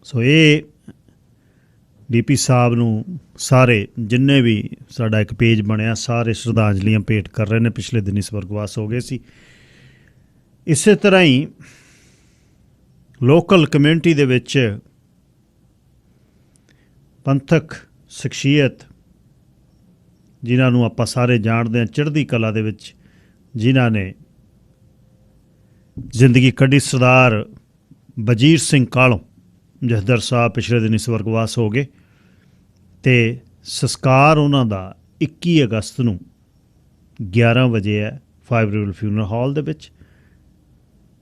ਸੋ ਇਹ DP ਸਾਹਿਬ ਨੂੰ ਸਾਰੇ ਜਿੰਨੇ ਵੀ ਸਾਡਾ ਇੱਕ ਪੇਜ ਬਣਿਆ, ਸਾਰੇ ਸ਼ਰਧਾਂਜਲੀਆਂ ਭੇਟ ਕਰ ਰਹੇ ਨੇ। ਪਿਛਲੇ ਦਿਨੀ ਸਵਰਗਵਾਸ ਹੋ ਗਏ ਸੀ। ਇਸੇ ਤਰ੍ਹਾਂ ਹੀ ਲੋਕਲ ਕਮਿਊਨਿਟੀ ਦੇ ਵਿੱਚ ਪੰਥਕ ਸ਼ਖਸੀਅਤ ਜਿਨ੍ਹਾਂ ਨੂੰ ਆਪਾਂ ਸਾਰੇ ਜਾਣਦੇ ਹਾਂ, ਚੜ੍ਹਦੀ ਕਲਾ ਦੇ ਵਿੱਚ ਜਿਨ੍ਹਾਂ ਨੇ ਜ਼ਿੰਦਗੀ ਕੱਢੀ, ਸਰਦਾਰ ਵਜੀਰ ਸਿੰਘ ਕਾਲੋਂ ਜਥੇਦਾਰ ਸਾਹਿਬ ਪਿਛਲੇ ਦਿਨੀ ਸਵਰਗਵਾਸ ਹੋ ਗਏ। ਅਤੇ ਸੰਸਕਾਰ ਉਹਨਾਂ ਦਾ 21 ਅਗਸਤ ਨੂੰ 11 ਵਜੇ ਹੈ ਫਾਈਵ ਰਿਵਲ ਫਿਊਨਰਲ ਹਾਲ ਦੇ ਵਿੱਚ,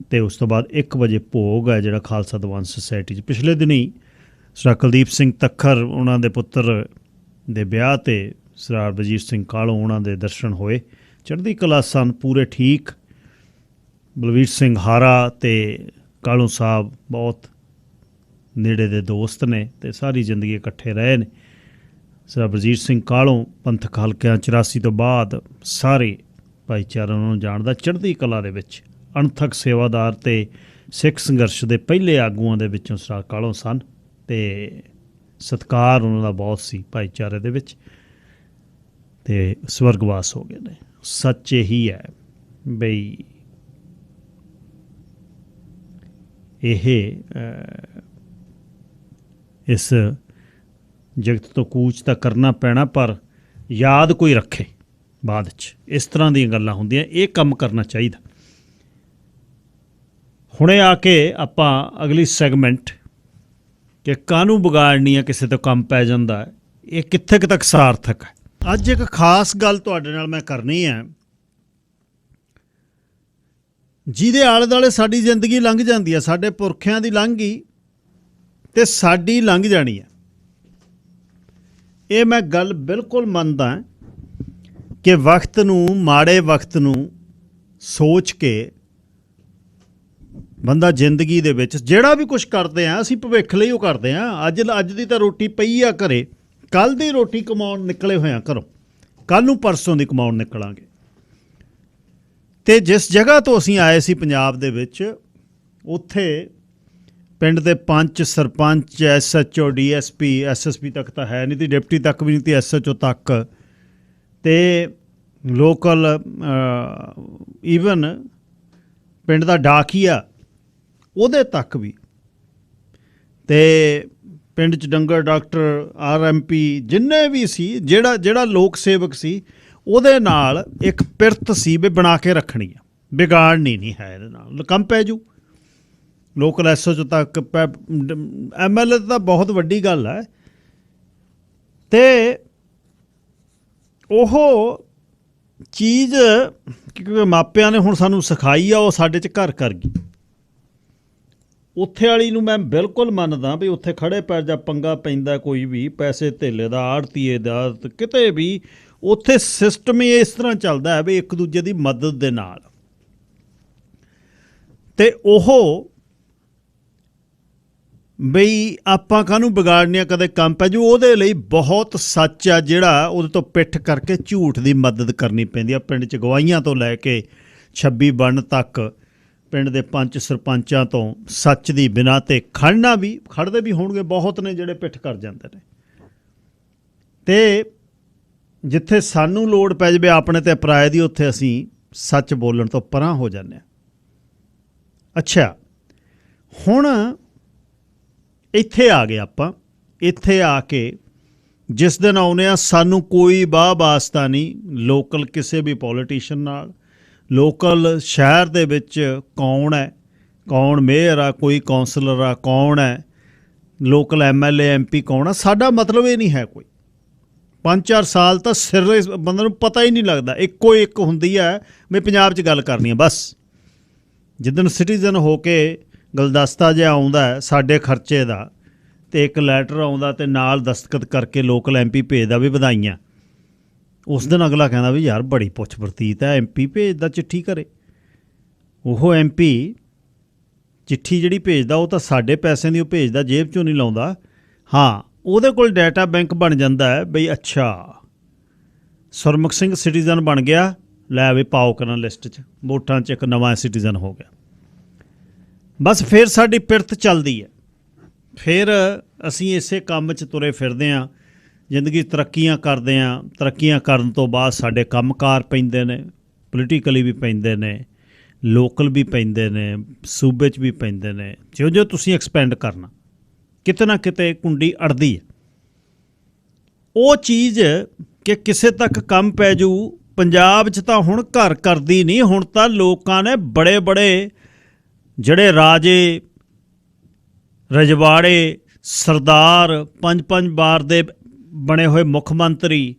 ਅਤੇ ਉਸ ਤੋਂ ਬਾਅਦ 1 ਵਜੇ ਭੋਗ ਹੈ ਜਿਹੜਾ ਖਾਲਸਾ ਦੀਵਾਨ ਸੁਸਾਇਟੀ 'ਚ। ਪਿਛਲੇ ਦਿਨੀ ਸਰਦਾਰ ਕੁਲਦੀਪ ਸਿੰਘ ਤੱਖਰ ਉਹਨਾਂ ਦੇ ਪੁੱਤਰ ਦੇ ਵਿਆਹ 'ਤੇ ਸਰਦਾਰ ਵਜੀਰ ਸਿੰਘ ਕਾਲੋਂ ਉਹਨਾਂ ਦੇ ਦਰਸ਼ਨ ਹੋਏ। ਚੜ੍ਹਦੀ ਕਲਾ ਸਨ, ਪੂਰੇ ਠੀਕ। ਬਲਵੀਰ ਸਿੰਘ ਹਾਰਾ ਅਤੇ ਕਾਲੋਂ ਸਾਹਿਬ ਬਹੁਤ ਨੇੜੇ ਦੇ ਦੋਸਤ ਨੇ ਅਤੇ ਸਾਰੀ ਜ਼ਿੰਦਗੀ ਇਕੱਠੇ ਰਹੇ ਨੇ। ਸਰਦਾਰ ਵਜੀਰ ਸਿੰਘ ਕਾਲੋਂ ਪੰਥਕ ਹਲਕਿਆਂ 84 ਤੋਂ ਬਾਅਦ ਸਾਰੇ ਭਾਈਚਾਰਾ ਨੂੰ ਜਾਣਦਾ। ਚੜ੍ਹਦੀ ਕਲਾ ਦੇ ਵਿੱਚ ਅਣਥੱਕ ਸੇਵਾਦਾਰ ਅਤੇ ਸਿੱਖ ਸੰਘਰਸ਼ ਦੇ ਪਹਿਲੇ ਆਗੂਆਂ ਦੇ ਵਿੱਚੋਂ ਸਰਦਾਰ ਕਾਲੋਂ ਸਨ, ਅਤੇ ਸਤਿਕਾਰ ਉਹਨਾਂ ਦਾ ਬਹੁਤ ਸੀ ਭਾਈਚਾਰੇ ਦੇ ਵਿੱਚ, ਅਤੇ ਸਵਰਗਵਾਸ ਹੋ ਗਏ ਨੇ। ਸੱਚ ਇਹੀ ਹੈ ਬਈ ਇਹ ਇਸ ਜਗਤ ਤੋਂ ਕੂਚ ਤਾਂ ਕਰਨਾ ਪੈਣਾ, ਪਰ ਯਾਦ ਕੋਈ ਰੱਖੇ ਬਾਅਦ 'ਚ। ਇਸ ਤਰ੍ਹਾਂ ਦੀਆਂ ਗੱਲਾਂ ਹੁੰਦੀਆਂ, ਇਹ ਕੰਮ ਕਰਨਾ ਚਾਹੀਦਾ। ਹੁਣੇ ਆ ਕੇ ਆਪਾਂ ਅਗਲੀ ਸੈਗਮੈਂਟ ਕਿ ਕਾਹਨੂੰ ਵਿਗਾੜਨੀ ਹੈ, ਕਿਸੇ ਤੋਂ ਕੰਮ ਪੈ ਜਾਂਦਾ ਹੈ, ਇਹ ਕਿੱਥੇ ਕੁ ਤੱਕ ਸਾਰਥਕ ਹੈ। ਅੱਜ ਇੱਕ ਖਾਸ ਗੱਲ ਤੁਹਾਡੇ ਨਾਲ ਮੈਂ ਕਰਨੀ ਹੈ, ਜਿਹਦੇ ਆਲੇ ਦੁਆਲੇ ਸਾਡੀ ਜ਼ਿੰਦਗੀ ਲੰਘ ਜਾਂਦੀ ਹੈ। ਸਾਡੇ ਪੁਰਖਿਆਂ ਦੀ ਲੰਘ ਗਈ ਅਤੇ ਸਾਡੀ ਲੰਘ ਜਾਣੀ ਹੈ। ਇਹ ਮੈਂ ਗੱਲ ਬਿਲਕੁਲ ਮੰਨਦਾ ਕਿ ਵਕਤ ਨੂੰ, ਮਾੜੇ ਵਕਤ ਨੂੰ ਸੋਚ ਕੇ ਬੰਦਾ ਜ਼ਿੰਦਗੀ ਦੇ ਵਿੱਚ ਜਿਹੜਾ ਵੀ ਕੁਛ ਕਰਦੇ ਹਾਂ, ਅਸੀਂ ਭਵਿੱਖ ਲਈ ਉਹ ਕਰਦੇ ਹਾਂ। ਅੱਜ ਦੀ ਤਾਂ ਰੋਟੀ ਪਈ ਆ ਘਰੇ, ਕੱਲ੍ਹ ਦੀ ਰੋਟੀ ਕਮਾਉਣ ਨਿਕਲੇ ਹੋਏ ਹਾਂ ਘਰੋਂ, ਕੱਲ੍ਹ ਨੂੰ ਪਰਸੋਂ ਦੀ ਕਮਾਉਣ ਨਿਕਲਾਂਗੇ। ਅਤੇ ਜਿਸ ਜਗ੍ਹਾ ਤੋਂ ਅਸੀਂ ਆਏ ਸੀ ਪੰਜਾਬ ਦੇ ਵਿੱਚ, ਉੱਥੇ ਪਿੰਡ ਦੇ ਪੰਚ, ਸਰਪੰਚ, SHO, DSP, SSP ਤੱਕ ਤਾਂ ਹੈ ਨਹੀਂ ਤੀ, ਡਿਪਟੀ ਤੱਕ ਵੀ ਨਹੀਂ ਤੀ, SHO ਤੱਕ, ਅਤੇ ਲੋਕਲ ਈਵਨ ਪਿੰਡ ਦਾ ਡਾਕੀਆ ਉਹਦੇ ਤੱਕ ਵੀ, ਅਤੇ ਪਿੰਡ 'ਚ ਡੰਗਰ ਡਾਕਟਰ, RMP ਜਿੰਨੇ ਵੀ ਸੀ, ਜਿਹੜਾ ਲੋਕ ਸੇਵਕ ਸੀ, ਉਹਦੇ ਨਾਲ ਇੱਕ ਪਿਰਤ ਸੀ ਵੀ ਬਣਾ ਕੇ ਰੱਖਣੀ ਆ, ਵਿਗਾੜਨੀ ਨਹੀਂ ਹੈ। ਇਹਦੇ ਨਾਲ ਕੰਮ ਪੈ ਜੂ। ਲੋਕਲ SHO ਤੱਕ, MLA ਤਾਂ ਬਹੁਤ ਵੱਡੀ ਗੱਲ ਹੈ। ਅਤੇ ਉਹ ਚੀਜ਼ ਕਿਉਂਕਿ ਮਾਪਿਆਂ ਨੇ ਹੁਣ ਸਾਨੂੰ ਸਿਖਾਈ ਆ, ਉਹ ਸਾਡੇ 'ਚ ਘਰ ਕਰ ਗਈ। ਉੱਥੇ ਵਾਲੀ ਨੂੰ ਮੈਂ ਬਿਲਕੁਲ ਮੰਨਦਾ ਵੀ ਉੱਥੇ ਖੜ੍ਹੇ ਪੈਰ ਜਾਂ ਪੰਗਾ ਪੈਂਦਾ ਕੋਈ ਵੀ, ਪੈਸੇ ਧੇਲੇ ਦਾ, ਆੜਤੀਏ ਦਾ, ਕਿਤੇ ਵੀ ਉੱਥੇ ਸਿਸਟਮ ਹੀ ਇਸ ਤਰ੍ਹਾਂ ਚੱਲਦਾ ਹੈ ਵੀ ਇੱਕ ਦੂਜੇ ਦੀ ਮਦਦ ਦੇ ਨਾਲ। ਅਤੇ ਉਹ ਬਈ ਆਪਾਂ ਕਾਹਨੂੰ ਵਿਗਾੜਨੀਆਂ, ਕਦੇ ਕੰਮ ਪੈ ਜੂ। ਉਹਦੇ ਲਈ ਬਹੁਤ ਸੱਚ ਆ ਜਿਹੜਾ ਉਹਦੇ ਤੋਂ ਪਿੱਠ ਕਰਕੇ ਝੂਠ ਦੀ ਮਦਦ ਕਰਨੀ ਪੈਂਦੀ ਆ। ਪਿੰਡ 'ਚ ਗਵਾਹੀਆਂ ਤੋਂ ਲੈ ਕੇ 26 ਬਣਨ ਤੱਕ ਪਿੰਡ ਦੇ ਪੰਚ ਸਰਪੰਚਾਂ ਤੋਂ ਸੱਚ ਦੀ ਬਿਨਾਂ 'ਤੇ ਖੜਦੇ ਵੀ ਹੋਣਗੇ ਬਹੁਤ ਨੇ ਜਿਹੜੇ ਪਿੱਠ ਕਰ ਜਾਂਦੇ ਨੇ। ਅਤੇ ਜਿੱਥੇ ਸਾਨੂੰ ਲੋੜ ਪੈ ਜਾਵੇ ਆਪਣੇ ਤੇ ਪਰਾਏ ਦੀ, ਉੱਥੇ ਅਸੀਂ ਸੱਚ ਬੋਲਣ ਤੋਂ ਪਰਾਂ ਹੋ ਜਾਂਦੇ ਹਾਂ। ਅੱਛਾ, ਹੁਣ ਇੱਥੇ ਆ ਗਏ ਆਪਾਂ। ਇੱਥੇ ਆ ਕੇ ਜਿਸ ਦਿਨ ਆਉਂਦੇ ਹਾਂ, ਸਾਨੂੰ ਕੋਈ ਵਾਹ ਵਾਸਤਾ ਨਹੀਂ ਲੋਕਲ ਕਿਸੇ ਵੀ ਪੋਲੀਟੀਸ਼ੀਅਨ ਨਾਲ। ਲੋਕਲ ਸ਼ਹਿਰ ਦੇ ਵਿੱਚ ਕੌਣ ਹੈ, ਕੌਣ ਮੇਅਰ ਆ, ਕੋਈ ਕੌਂਸਲਰ ਆ, ਕੌਣ ਹੈ ਲੋਕਲ MLA MP ਕੌਣ ਆ, ਸਾਡਾ ਮਤਲਬ ਇਹ ਨਹੀਂ ਹੈ ਕੋਈ। 5-4 ਸਾਲ ਤਾਂ ਸਿਰ ਬੰਦੇ ਨੂੰ ਪਤਾ ਹੀ ਨਹੀਂ ਲੱਗਦਾ। ਇੱਕੋ ਇੱਕ ਹੁੰਦੀ ਹੈ ਵੀ ਪੰਜਾਬ 'ਚ ਗੱਲ ਕਰਨੀ ਹੈ ਬਸ। ਜਿੱਦਣ ਸਿਟੀਜ਼ਨ ਹੋ ਕੇ ਗੁਲਦਸਤਾ ਜਿਹਾ ਆਉਂਦਾ ਸਾਡੇ ਖਰਚੇ ਦਾ, ਅਤੇ ਇੱਕ ਲੈਟਰ ਆਉਂਦਾ ਅਤੇ ਨਾਲ ਦਸਤਖਤ ਕਰਕੇ ਲੋਕਲ MP ਭੇਜਦਾ ਵੀ ਵਧਾਈਆਂ, ਉਸ ਦਿਨ ਅਗਲਾ ਕਹਿੰਦਾ ਵੀ ਯਾਰ ਬੜੀ ਪੁੱਛ ਪ੍ਰਤੀਤ ਹੈ, MP ਭੇਜਦਾ ਚਿੱਠੀ ਘਰੇ। ਉਹ MP ਚਿੱਠੀ ਜਿਹੜੀ ਭੇਜਦਾ ਉਹ ਤਾਂ ਸਾਡੇ ਪੈਸਿਆਂ ਦੀ ਉਹ ਭੇਜਦਾ, ਜੇਬ 'ਚੋਂ ਨਹੀਂ ਲਾਉਂਦਾ। ਹਾਂ, ਉਹਦੇ ਕੋਲ ਡਾਟਾ ਬੈਂਕ ਬਣ ਜਾਂਦਾ ਹੈ ਬਈ ਅੱਛਾ ਸੁਰਮੁਖ ਸਿੰਘ ਸਿਟੀਜ਼ਨ ਬਣ ਗਿਆ, ਲੈ ਵੀ ਪਾਓ ਕਰਨ ਲਿਸਟ 'ਚ, ਵੋਟਾਂ 'ਚ ਇੱਕ ਨਵਾਂ ਸਿਟੀਜ਼ਨ ਹੋ ਗਿਆ। ਬਸ ਫਿਰ ਸਾਡੀ ਪਿਰਤ ਚੱਲਦੀ ਹੈ, ਫਿਰ ਅਸੀਂ ਇਸੇ ਕੰਮ 'ਚ ਤੁਰੇ ਫਿਰਦੇ ਹਾਂ, ਜ਼ਿੰਦਗੀ ਤਰੱਕੀਆਂ ਕਰਦੇ ਹਾਂ। ਤਰੱਕੀਆਂ ਕਰਨ ਤੋਂ ਬਾਅਦ ਸਾਡੇ ਕੰਮਕਾਰ ਪੈਂਦੇ ਨੇ, ਪੋਲੀਟੀਕਲੀ ਵੀ ਪੈਂਦੇ ਨੇ, ਲੋਕਲ ਵੀ ਪੈਂਦੇ ਨੇ, ਸੂਬੇ 'ਚ ਵੀ ਪੈਂਦੇ ਨੇ। ਜਿਉਂ-ਜਿਉਂ ਤੁਸੀਂ ਐਕਸਪੈਂਡ ਕਰਨਾ, ਕਿਤੇ ਨਾ ਕਿਤੇ ਕੁੰਡੀ ਅੜਦੀ ਹੈ। ਉਹ ਚੀਜ਼ ਕਿ ਕਿਸੇ ਤੱਕ ਕੰਮ ਪੈ ਜੂ, ਪੰਜਾਬ 'ਚ ਤਾਂ ਹੁਣ ਘਰ ਕਰਦੀ ਨਹੀਂ। ਹੁਣ ਤਾਂ ਲੋਕਾਂ ਨੇ ਬੜੇ ਬੜੇ ਜਿਹੜੇ ਰਾਜੇ ਰਜਵਾੜੇ ਸਰਦਾਰ 5-5 ਵਾਰ ਦੇ ਬਣੇ ਹੋਏ ਮੁੱਖ ਮੰਤਰੀ,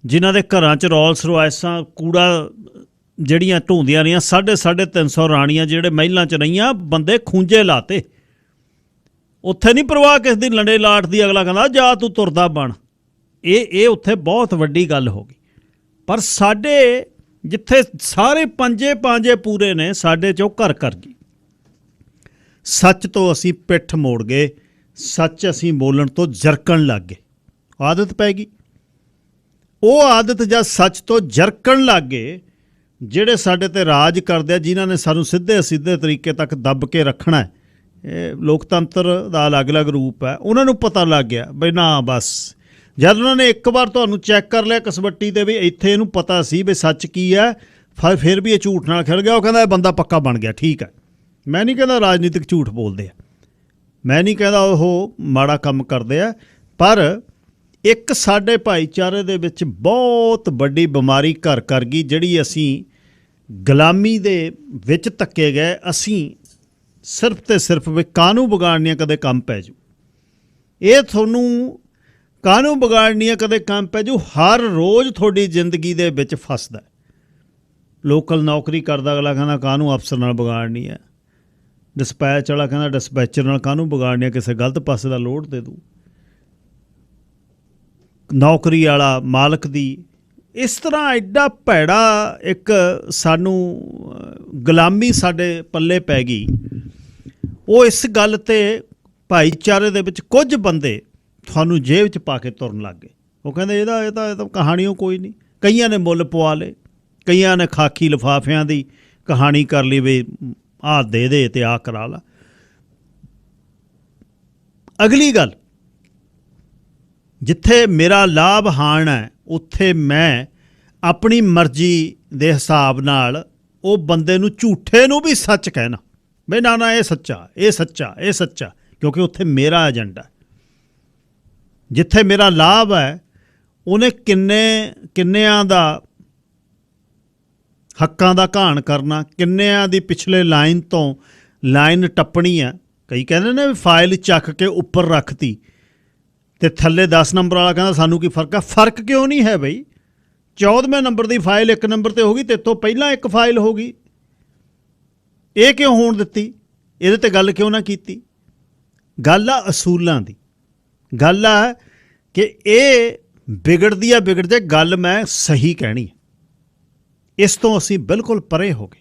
ਜਿਨ੍ਹਾਂ ਦੇ ਘਰਾਂ 'ਚ ਰੋਲਸ ਰੋਇਸਾਂ ਕੂੜਾ ਜਿਹੜੀਆਂ ਢੋਂਦੀਆਂ ਰਹੀਆਂ, 350 ਰਾਣੀਆਂ ਜਿਹੜੇ ਮਹਿਲਾਂ 'ਚ ਰਹੀਆਂ, ਬੰਦੇ ਖੂੰਜੇ ਲਾਤੇ। ਉੱਥੇ ਨਹੀਂ ਪਰਵਾਹ ਕਿਸ ਦੀ ਲੰਡੇ ਲਾਟ ਦੀ, ਅਗਲਾ ਕਹਿੰਦਾ ਜਾ ਤੂੰ ਤੁਰਦਾ ਬਣ। ਇਹ ਉੱਥੇ ਬਹੁਤ ਵੱਡੀ ਗੱਲ ਹੋ ਗਈ। ਪਰ ਸਾਡੇ ਜਿੱਥੇ ਸਾਰੇ ਪੰਜੇ ਪੂਰੇ ਨੇ, ਸਾਡੇ 'ਚ ਉਹ ਘਰ ਕਰ ਗਈ। ਸੱਚ ਤੋਂ ਅਸੀਂ ਪਿੱਠ ਮੋੜ ਗਏ, ਸੱਚ ਅਸੀਂ ਬੋਲਣ ਤੋਂ ਜਰਕਣ ਲੱਗ ਗਏ, ਆਦਤ ਪੈ ਗਈ। ਉਹ ਆਦਤ ਜਦ ਸੱਚ ਤੋਂ ਜਰਕਣ ਲੱਗ ਗਏ, ਜਿਹੜੇ ਸਾਡੇ ਤੇ ਰਾਜ ਕਰਦੇ ਆ, ਜਿਨ੍ਹਾਂ ਨੇ ਸਾਨੂੰ ਸਿੱਧੇ ਤਰੀਕੇ ਤੱਕ ਦੱਬ ਕੇ ਰੱਖਣਾ ਹੈ, ਇਹ ਲੋਕਤੰਤਰ ਦਾ ਅਲੱਗ-ਅਲੱਗ ਰੂਪ ਹੈ, ਉਹਨਾਂ ਨੂੰ ਪਤਾ ਲੱਗ ਗਿਆ ਬਈ ਨਾ ਬਸ। ਜਦ ਉਹਨਾਂ ਨੇ ਇੱਕ ਵਾਰ ਤੁਹਾਨੂੰ ਚੈੱਕ ਕਰ ਲਿਆ ਕਸਵੱਟੀ 'ਤੇ ਵੀ ਇੱਥੇ ਇਹਨੂੰ ਪਤਾ ਸੀ ਵੀ ਸੱਚ ਕੀ ਹੈ, ਫਿਰ ਵੀ ਇਹ ਝੂਠ ਨਾਲ ਖਿਲ ਗਿਆ, ਉਹ ਕਹਿੰਦਾ ਇਹ ਬੰਦਾ ਪੱਕਾ ਬਣ ਗਿਆ, ਠੀਕ ਹੈ। ਮੈਂ ਨਹੀਂ ਕਹਿੰਦਾ ਰਾਜਨੀਤਿਕ ਝੂਠ ਬੋਲਦੇ ਆ, ਮੈਂ ਨਹੀਂ ਕਹਿੰਦਾ ਉਹ ਮਾੜਾ ਕੰਮ ਕਰਦੇ ਆ, ਪਰ ਇੱਕ ਸਾਡੇ ਭਾਈਚਾਰੇ ਦੇ ਵਿੱਚ ਬਹੁਤ ਵੱਡੀ ਬਿਮਾਰੀ ਘਰ ਕਰ ਗਈ, ਜਿਹੜੀ ਅਸੀਂ ਗੁਲਾਮੀ ਦੇ ਵਿੱਚ ਧੱਕੇ ਗਏ। ਅਸੀਂ ਸਿਰਫ ਤੇ ਸਿਰਫ ਵੀ ਕਾਹਨੂੰ ਵਿਗਾੜਨੀਆਂ ਕਦੇ ਕੰਮ ਪੈ ਜੂ, ਇਹ ਤੁਹਾਨੂੰ ਕਾਹਨੂੰ ਵਿਗਾੜਨੀਆਂ ਕਦੇ ਕੰਮ ਪੈ ਜੂ, ਹਰ ਰੋਜ਼ ਤੁਹਾਡੀ ਜ਼ਿੰਦਗੀ ਦੇ ਵਿੱਚ ਫਸਦਾ। ਲੋਕਲ ਨੌਕਰੀ ਕਰਦਾ ਅਗਲਾ ਕਹਿੰਦਾ ਕਾਹਨੂੰ ਅਫਸਰ ਨਾਲ ਵਿਗਾੜਨੀ ਹੈ, ਡਿਸਪੈਚ ਵਾਲਾ ਕਹਿੰਦਾ ਡਿਸਪੈਚਰ ਨਾਲ ਕਾਹਨੂੰ ਵਿਗਾੜਨੀ ਹੈ, ਕਿਸੇ ਗਲਤ ਪਾਸੇ ਦਾ ਲੋਡ ਦੇ ਦੂ। ਨੌਕਰੀ ਵਾਲਾ ਮਾਲਕ ਦੀ, ਇਸ ਤਰ੍ਹਾਂ ਐਡਾ ਭੈੜਾ ਇੱਕ ਸਾਨੂੰ ਗੁਲਾਮੀ ਸਾਡੇ ਪੱਲੇ ਪੈ ਗਈ। ਉਹ ਇਸ ਗੱਲ 'ਤੇ ਭਾਈਚਾਰੇ ਦੇ ਵਿੱਚ ਕੁਝ ਬੰਦੇ ਤੁਹਾਨੂੰ ਜੇਬ 'ਚ ਪਾ ਕੇ ਤੁਰਨ ਲੱਗ ਗਏ। ਉਹ ਕਹਿੰਦੇ ਇਹ ਤਾਂ ਕਹਾਣੀਓ ਕੋਈ ਨਹੀਂ। ਕਈਆਂ ਨੇ ਮੁੱਲ ਪਵਾ ਲਏ, ਕਈਆਂ ਨੇ ਖਾਕੀ ਲਿਫਾਫਿਆਂ ਦੀ ਕਹਾਣੀ ਕਰ ਲਈ ਵੀ ਆਹ ਦੇ ਤੇ ਆਹ ਕਰਾ ਲਾ। ਅਗਲੀ ਗੱਲ, ਜਿੱਥੇ ਮੇਰਾ ਲਾਭ ਹਾਨ ਹੈ, ਉੱਥੇ ਮੈਂ ਆਪਣੀ ਮਰਜ਼ੀ ਦੇ ਹਿਸਾਬ ਨਾਲ ਉਹ ਬੰਦੇ ਨੂੰ ਝੂਠੇ ਨੂੰ ਵੀ ਸੱਚ ਕਹਿਣਾ ਬਈ ਨਾ ਇਹ ਸੱਚਾ, ਇਹ ਸੱਚਾ, ਇਹ ਸੱਚਾ, ਕਿਉਂਕਿ ਉੱਥੇ ਮੇਰਾ ਏਜੰਡਾ। ਜਿੱਥੇ ਮੇਰਾ ਲਾਭ ਹੈ, ਉਹਨੇ ਕਿੰਨਿਆਂ ਦਾ ਹੱਕਾਂ ਦਾ ਘਾਣ ਕਰਨਾ, ਕਿੰਨਿਆਂ ਦੀ ਪਿਛਲੇ ਲਾਈਨ ਤੋਂ ਲਾਈਨ ਟੱਪਣੀ ਆ। ਕਈ ਕਹਿੰਦੇ ਨੇ ਵੀ ਫਾਈਲ ਚੱਕ ਕੇ ਉੱਪਰ ਰੱਖਤੀ ਅਤੇ ਥੱਲੇ 10 ਨੰਬਰ ਵਾਲਾ ਕਹਿੰਦਾ ਸਾਨੂੰ ਕੀ ਫਰਕ ਆ। ਫਰਕ ਕਿਉਂ ਨਹੀਂ ਹੈ ਬਈ, 14ਵੇਂ ਨੰਬਰ ਦੀ ਫਾਈਲ 1 ਨੰਬਰ 'ਤੇ ਹੋ ਗਈ, ਤੇ ਤੋਂ ਪਹਿਲਾਂ ਇੱਕ ਫਾਈਲ ਹੋ ਗਈ, ਇਹ ਕਿਉਂ ਹੋਣ ਦਿੱਤੀ, ਇਹਦੇ 'ਤੇ ਗੱਲ ਕਿਉਂ ਨਾ ਕੀਤੀ। ਗੱਲ ਆ ਅਸੂਲਾਂ ਦੀ, ਗੱਲ ਆ ਕਿ ਇਹ ਵਿਗੜਦੀ ਆ, ਵਿਗੜ ਜਾਏ, ਗੱਲ ਮੈਂ ਸਹੀ ਕਹਿਣੀ ਹੈ। ਇਸ ਤੋਂ ਅਸੀਂ ਬਿਲਕੁਲ ਪਰੇ ਹੋ ਗਏ,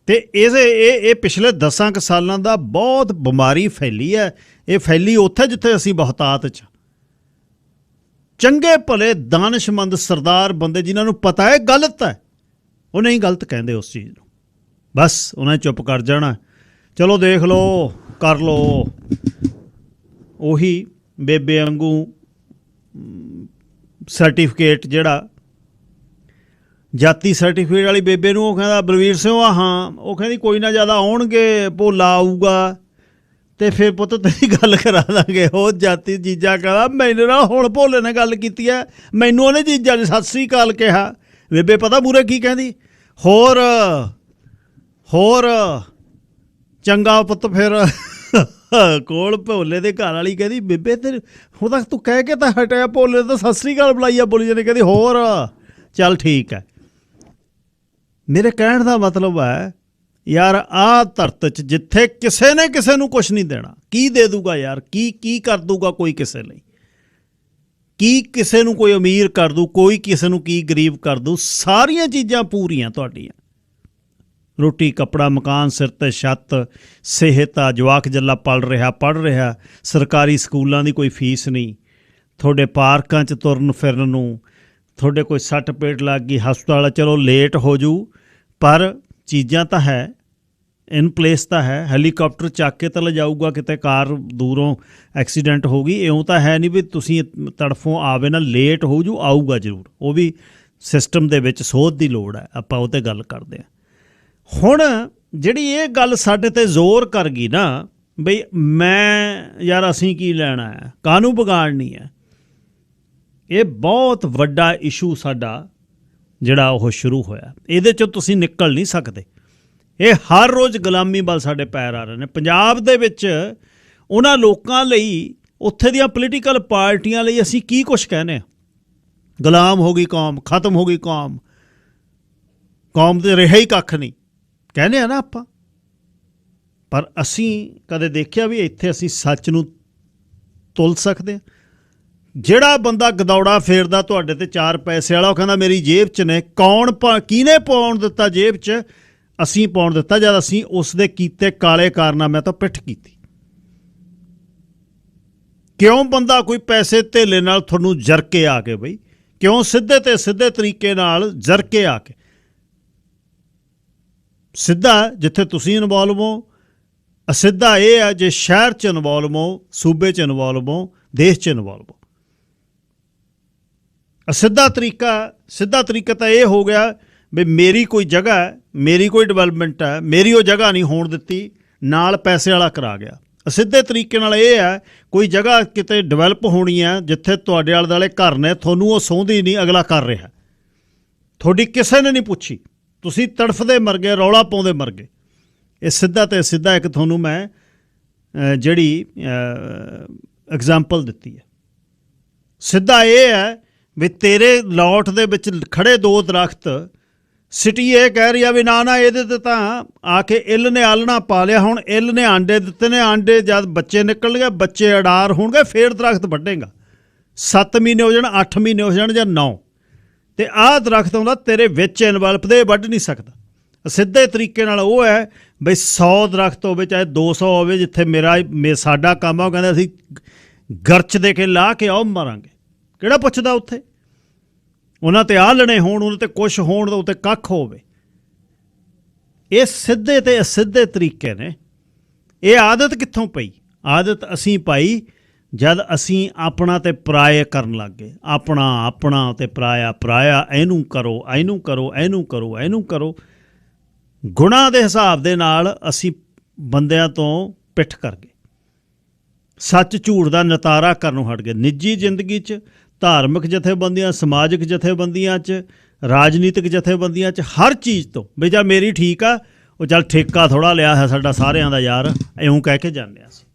ਅਤੇ ਇਹ ਪਿਛਲੇ 10 ਕੁ ਸਾਲਾਂ ਦਾ ਬਹੁਤ ਬਿਮਾਰੀ ਫੈਲੀ ਹੈ। ਇਹ ਫੈਲੀ ਉੱਥੇ ਜਿੱਥੇ ਅਸੀਂ ਬਹੁਤਾਤ 'ਚ ਚੰਗੇ ਭਲੇ ਦਾਨਿਸ਼ਮੰਦ ਸਰਦਾਰ ਬੰਦੇ, ਜਿਨ੍ਹਾਂ ਨੂੰ ਪਤਾ ਹੈ ਗਲਤ ਹੈ, ਉਹ ਨਹੀਂ ਗਲਤ ਕਹਿੰਦੇ ਉਸ ਚੀਜ਼ ਨੂੰ, ਬਸ ਉਹਨਾਂ ਨੇ ਚੁੱਪ ਕਰ ਜਾਣਾ। ਚਲੋ ਦੇਖ ਲਓ, ਕਰ ਲਓ, ਉਹੀ ਬੇਬੇ ਵਾਂਗੂ ਸਰਟੀਫਿਕੇਟ ਜਿਹੜਾ ਜਾਤੀ ਸਰਟੀਫਿਕੇਟ ਵਾਲੀ ਬੇਬੇ ਨੂੰ, ਉਹ ਕਹਿੰਦਾ ਬਲਵੀਰ ਸਿੰਘ ਹਾਂ, ਉਹ ਕਹਿੰਦੀ ਕੋਈ ਨਾ ਜ਼ਿਆਦਾ ਆਉਣਗੇ, ਭੋਲਾ ਆਊਗਾ ਤੇ ਫਿਰ ਪੁੱਤ ਤੇਰੀ ਗੱਲ ਕਰਾ ਦਾਂਗੇ। ਉਹ ਜਾਤੀ ਜੀਜਾ ਕਹਿੰਦਾ ਮੈਨੂੰ ਨਾ ਹੁਣ ਭੋਲੇ ਨੇ ਗੱਲ ਕੀਤੀ ਹੈ, ਮੈਨੂੰ ਉਹਨੇ ਜੀਜਾ ਨੇ ਸਤਿ ਸ੍ਰੀ ਅਕਾਲ ਕਿਹਾ। ਬੇਬੇ ਪਤਾ ਮੂਹਰੇ ਕੀ ਕਹਿੰਦੀ, ਹੋਰ ਚੰਗਾ ਪੁੱਤ। ਫਿਰ ਕੋਲ ਭੋਲੇ ਦੇ ਘਰ ਵਾਲੀ ਕਹਿੰਦੀ ਬੇਬੇ ਤੇ ਹੁਣ ਤੱਕ ਤੂੰ ਕਹਿ ਕੇ ਤਾਂ ਹਟਿਆ, ਭੋਲੇ ਤਾਂ ਸਤਿ ਸ੍ਰੀ ਅਕਾਲ ਬੁਲਾਈ ਆ, ਬੋਲੀ ਜਾਂਦੀ। ਕਹਿੰਦੀ ਹੋਰ ਚੱਲ ਠੀਕ ਹੈ। ਮੇਰੇ ਕਹਿਣ ਦਾ ਮਤਲਬ ਹੈ ਯਾਰ ਆਹ ਧਰਤ 'ਚ ਜਿੱਥੇ ਕਿਸੇ ਨੇ ਕਿਸੇ ਨੂੰ ਕੁਛ ਨਹੀਂ ਦੇਣਾ, ਕੀ ਦੇ ਦੂਗਾ ਯਾਰ, ਕੀ ਕਰ ਦੂਗਾ ਕੋਈ ਕਿਸੇ ਲਈ, ਕੀ ਕਿਸੇ ਨੂੰ ਕੋਈ ਅਮੀਰ ਕਰ ਦੂ, ਕੋਈ ਕਿਸੇ ਨੂੰ ਕੀ ਗਰੀਬ ਕਰ ਦੂ। ਸਾਰੀਆਂ ਚੀਜ਼ਾਂ ਪੂਰੀਆਂ ਤੁਹਾਡੀਆਂ, ਰੋਟੀ ਕੱਪੜਾ ਮਕਾਨ ਸਿਰ 'ਤੇ ਛੱਤ, ਸਿਹਤ ਆ, ਜਵਾਕ ਜੱਲਾ ਪੜ੍ਹ ਰਿਹਾ, ਸਰਕਾਰੀ ਸਕੂਲਾਂ ਦੀ ਕੋਈ ਫੀਸ ਨਹੀਂ, ਤੁਹਾਡੇ ਪਾਰਕਾਂ 'ਚ ਤੁਰਨ ਫਿਰਨ ਨੂੰ, ਤੁਹਾਡੇ ਕੋਈ ਸੱਟ ਪੇਟ ਲੱਗ ਗਈ ਹਸਪਤਾਲ, ਚਲੋ ਲੇਟ ਹੋ ਜੂ ਪਰ ਚੀਜ਼ਾਂ ਤਾਂ ਹੈ, ਇਨ ਪਲੇਸ ਤਾਂ ਹੈ। ਹੈਲੀਕਾਪਟਰ ਚੱਕ ਕੇ ਤਾਂ ਲਿਜਾਊਗਾ, ਕਿਤੇ ਕਾਰ ਦੂਰੋਂ ਐਕਸੀਡੈਂਟ ਹੋ ਗਈ, ਇਉਂ ਤਾਂ ਹੈ ਨਹੀਂ ਵੀ ਤੁਸੀਂ ਤੜਫੋਂ ਆਵੇ ਨਾ, ਲੇਟ ਹੋ ਜੂ, ਆਊਗਾ ਜ਼ਰੂਰ। ਉਹ ਵੀ ਸਿਸਟਮ ਦੇ ਵਿੱਚ ਸੋਧ ਦੀ ਲੋੜ ਹੈ, ਆਪਾਂ ਉਹ 'ਤੇ ਗੱਲ ਕਰਦੇ ਹਾਂ। ਹੁਣ ਜਿਹੜੀ ਇਹ ਗੱਲ ਸਾਡੇ 'ਤੇ ਜ਼ੋਰ ਕਰ ਗਈ ਨਾ ਬਈ ਮੈਂ ਯਾਰ ਅਸੀਂ ਕੀ ਲੈਣਾ ਹੈ, ਕਾਹਨੂੰ ਵਿਗਾੜਨੀ ਹੈ, ਇਹ ਬਹੁਤ ਵੱਡਾ ਇਸ਼ੂ ਸਾਡਾ ਜਿਹੜਾ ਉਹ ਸ਼ੁਰੂ ਹੋਇਆ। ਇਹਦੇ 'ਚੋਂ ਤੁਸੀਂ ਨਿਕਲ ਨਹੀਂ ਸਕਦੇ। ਇਹ ਹਰ ਰੋਜ਼ ਗੁਲਾਮੀ ਵੱਲ ਸਾਡੇ ਪੈਰ ਆ ਰਹੇ ਨੇ। ਪੰਜਾਬ ਦੇ ਵਿੱਚ ਉਹਨਾਂ ਲੋਕਾਂ ਲਈ, ਉੱਥੇ ਦੀਆਂ ਪੋਲੀਟੀਕਲ ਪਾਰਟੀਆਂ ਲਈ ਅਸੀਂ ਕੀ ਕੁਛ ਕਹਿੰਦੇ ਹਾਂ, ਗੁਲਾਮ ਹੋ ਗਈ ਕੌਮ, ਖਤਮ ਹੋ ਗਈ ਕੌਮ, ਕੌਮ ਤੇ ਰਿਹਾ ਹੀ ਕੱਖ ਨਹੀਂ ਕਹਿੰਦੇ ਆ ਨਾ ਆਪਾਂ। ਪਰ ਅਸੀਂ ਕਦੇ ਦੇਖਿਆ ਵੀ ਇੱਥੇ ਅਸੀਂ ਸੱਚ ਨੂੰ ਤੁਲ ਸਕਦੇ ਹਾਂ? ਜਿਹੜਾ ਬੰਦਾ ਗਦੌੜਾ ਫੇਰਦਾ ਤੁਹਾਡੇ ਤੇ 4 ਪੈਸੇ ਵਾਲਾ, ਉਹ ਕਹਿੰਦਾ ਮੇਰੀ ਜੇਬ 'ਚ ਨੇ, ਕਿਹਨੇ ਪਾਉਣ ਦਿੱਤਾ ਜੇਬ 'ਚ? ਅਸੀਂ ਪਾਉਣ ਦਿੱਤਾ ਜਦ ਅਸੀਂ ਉਸ ਦੇ ਕੀਤੇ ਕਾਲੇ ਕਾਰਨਾਮਿਆਂ ਤੋਂ ਪਿੱਠ ਕੀਤੀ। ਕਿਉਂ ਬੰਦਾ ਕੋਈ ਪੈਸੇ ਧੇਲੇ ਨਾਲ ਤੁਹਾਨੂੰ ਜਰਕੇ ਆ ਕੇ ਬਈ, ਕਿਉਂ ਸਿੱਧੇ ਤੇ ਸਿੱਧੇ ਤਰੀਕੇ ਨਾਲ ਜਰਕੇ ਆ ਕੇ, ਸਿੱਧਾ ਜਿੱਥੇ ਤੁਸੀਂ ਇਨਵੋਲਵ ਹੋ, ਅਸਿੱਧਾ ਇਹ ਆ ਜੇ ਸ਼ਹਿਰ 'ਚ ਇਨਵੋਲਵ ਹੋ, ਸੂਬੇ 'ਚ ਇਨਵੋਲਵ ਹੋ, ਦੇਸ਼ 'ਚ ਇਨਵੋਲਵ ਹੋ। ਸਿੱਧਾ ਤਰੀਕਾ ਤਾਂ ਇਹ ਹੋ ਗਿਆ ਵੀ ਮੇਰੀ ਕੋਈ ਜਗ੍ਹਾ ਹੈ, ਮੇਰੀ ਕੋਈ ਡਿਵੈਲਪਮੈਂਟ ਹੈ, ਮੇਰੀ ਉਹ ਜਗ੍ਹਾ ਨਹੀਂ ਹੋਣ ਦਿੱਤੀ, ਨਾਲ ਪੈਸੇ ਵਾਲਾ ਕਰਾ ਗਿਆ। ਅਸਿੱਧੇ ਤਰੀਕੇ ਨਾਲ ਇਹ ਹੈ ਕੋਈ ਜਗ੍ਹਾ ਕਿਤੇ ਡਿਵੈਲਪ ਹੋਣੀ ਹੈ ਜਿੱਥੇ ਤੁਹਾਡੇ ਆਲੇ ਦੁਆਲੇ ਘਰ ਨੇ, ਤੁਹਾਨੂੰ ਉਹ ਸੌਂਦੀ ਨਹੀਂ, ਅਗਲਾ ਕਰ ਰਿਹਾ, ਤੁਹਾਡੀ ਕਿਸੇ ਨੇ ਨਹੀਂ ਪੁੱਛੀ, ਤੁਸੀਂ ਤੜਫਦੇ ਮਰ ਗਏ, ਰੌਲਾ ਪਾਉਂਦੇ ਮਰ ਗਏ। ਇਹ ਸਿੱਧਾ ਤੇ ਸਿੱਧਾ ਇੱਕ ਤੁਹਾਨੂੰ ਮੈਂ ਜਿਹੜੀ ਐਗਜ਼ਾਮਪਲ ਦਿੱਤੀ ਹੈ। ਸਿੱਧਾ ਇਹ ਹੈ ਵੀ ਤੇਰੇ ਲੋਟ ਦੇ ਵਿੱਚ ਖੜੇ 2 ਦਰਖਤ, ਸਿਟੀ ਇਹ ਕਹਿ ਰਹੀ ਆ ਵੀ ਨਾ ਇਹਦੇ ਤੇ ਤਾਂ ਆ ਕੇ ਇੱਲ ਨੇ ਆਲਣਾ ਪਾ ਲਿਆ, ਹੁਣ ਇੱਲ ਨੇ ਆਂਡੇ ਦਿੱਤੇ ਨੇ, ਆਂਡੇ ਜਦ ਬੱਚੇ ਨਿਕਲਣਗੇ, ਬੱਚੇ ਅਡਾਰ ਹੋਣਗੇ, ਫੇਰ ਦਰਖਤ ਵੱਢੇਗਾ। 7 ਮਹੀਨੇ ਹੋ ਜਾਣ, 8 ਮਹੀਨੇ ਹੋ ਜਾਣ ਜਾਂ 9, ਤੇ ਆਹ ਦਰਖਤ ਆਉਂਦਾ ਤੇਰੇ ਵਿੱਚ ਇਨਵਲਪ ਦੇ, ਵੱਢ ਨਹੀਂ ਸਕਦਾ। ਸਿੱਧੇ ਤਰੀਕੇ ਨਾਲ ਉਹ ਹੈ ਬਈ 100 ਦਰਖਤ ਹੋਵੇ ਚਾਹੇ 200 ਹੋਵੇ, ਜਿੱਥੇ ਸਾਡਾ ਕੰਮ ਆ, ਉਹ ਕਹਿੰਦਾ ਅਸੀਂ ਗਰਚ ਦੇ ਕੇ ਲਾ ਕੇ ਆਓ ਮਾਰਾਂਗੇ। ਕਿਹੜਾ ਪੁੱਛਦਾ ਉੱਥੇ? ਉਹਨਾਂ ਤੇ ਆਲਣੇ ਹੋਣ, ਉਹਨਾਂ ਤੇ ਕੁਛ ਹੋਣ, ਉੱਤੇ ਕੱਖ ਹੋਵੇ। ਇਹ ਸਿੱਧੇ ਤੇ ਅਸਿੱਧੇ ਤਰੀਕੇ ਨੇ। ਇਹ ਆਦਤ ਕਿੱਥੋਂ ਪਈ? ਆਦਤ ਅਸੀਂ ਪਾਈ ਜਦ ਅਸੀਂ ਆਪਣਾ ਤੇ ਪਰਾਏ ਕਰਨ ਲੱਗ ਗਏ। ਆਪਣਾ ਤੇ ਪਰਾਇਆ, ਇਹਨੂੰ ਕਰੋ, ਇਹਨੂੰ ਕਰੋ, ਇਹਨੂੰ ਕਰੋ, ਇਹਨੂੰ ਕਰੋ। ਗੁਣਾਂ ਦੇ ਹਿਸਾਬ ਦੇ ਨਾਲ ਅਸੀਂ ਬੰਦਿਆਂ ਤੋਂ ਪਿੱਠ ਕਰ ਗਏ, ਸੱਚ ਝੂਠ ਦਾ ਨਿਤਾਰਾ ਕਰਨੋਂ ਹਟ ਗਏ। ਨਿੱਜੀ ਜ਼ਿੰਦਗੀ 'ਚ, ਧਾਰਮਿਕ ਜਥੇਬੰਦੀਆਂ, ਸਮਾਜਿਕ ਜਥੇਬੰਦੀਆਂ 'ਚ, ਰਾਜਨੀਤਿਕ ਜਥੇਬੰਦੀਆਂ 'ਚ, ਹਰ ਚੀਜ਼ ਤੋਂ ਵੀ ਜਾਂ ਮੇਰੀ ਠੀਕ ਆ, ਉਹ ਚੱਲ ਠੇਕਾ ਥੋੜ੍ਹਾ ਲਿਆ ਹੈ ਸਾਡਾ ਸਾਰਿਆਂ ਦਾ ਯਾਰ, ਇਉਂ ਕਹਿ ਕੇ ਜਾਂਦੇ ਹਾਂ ਅਸੀਂ।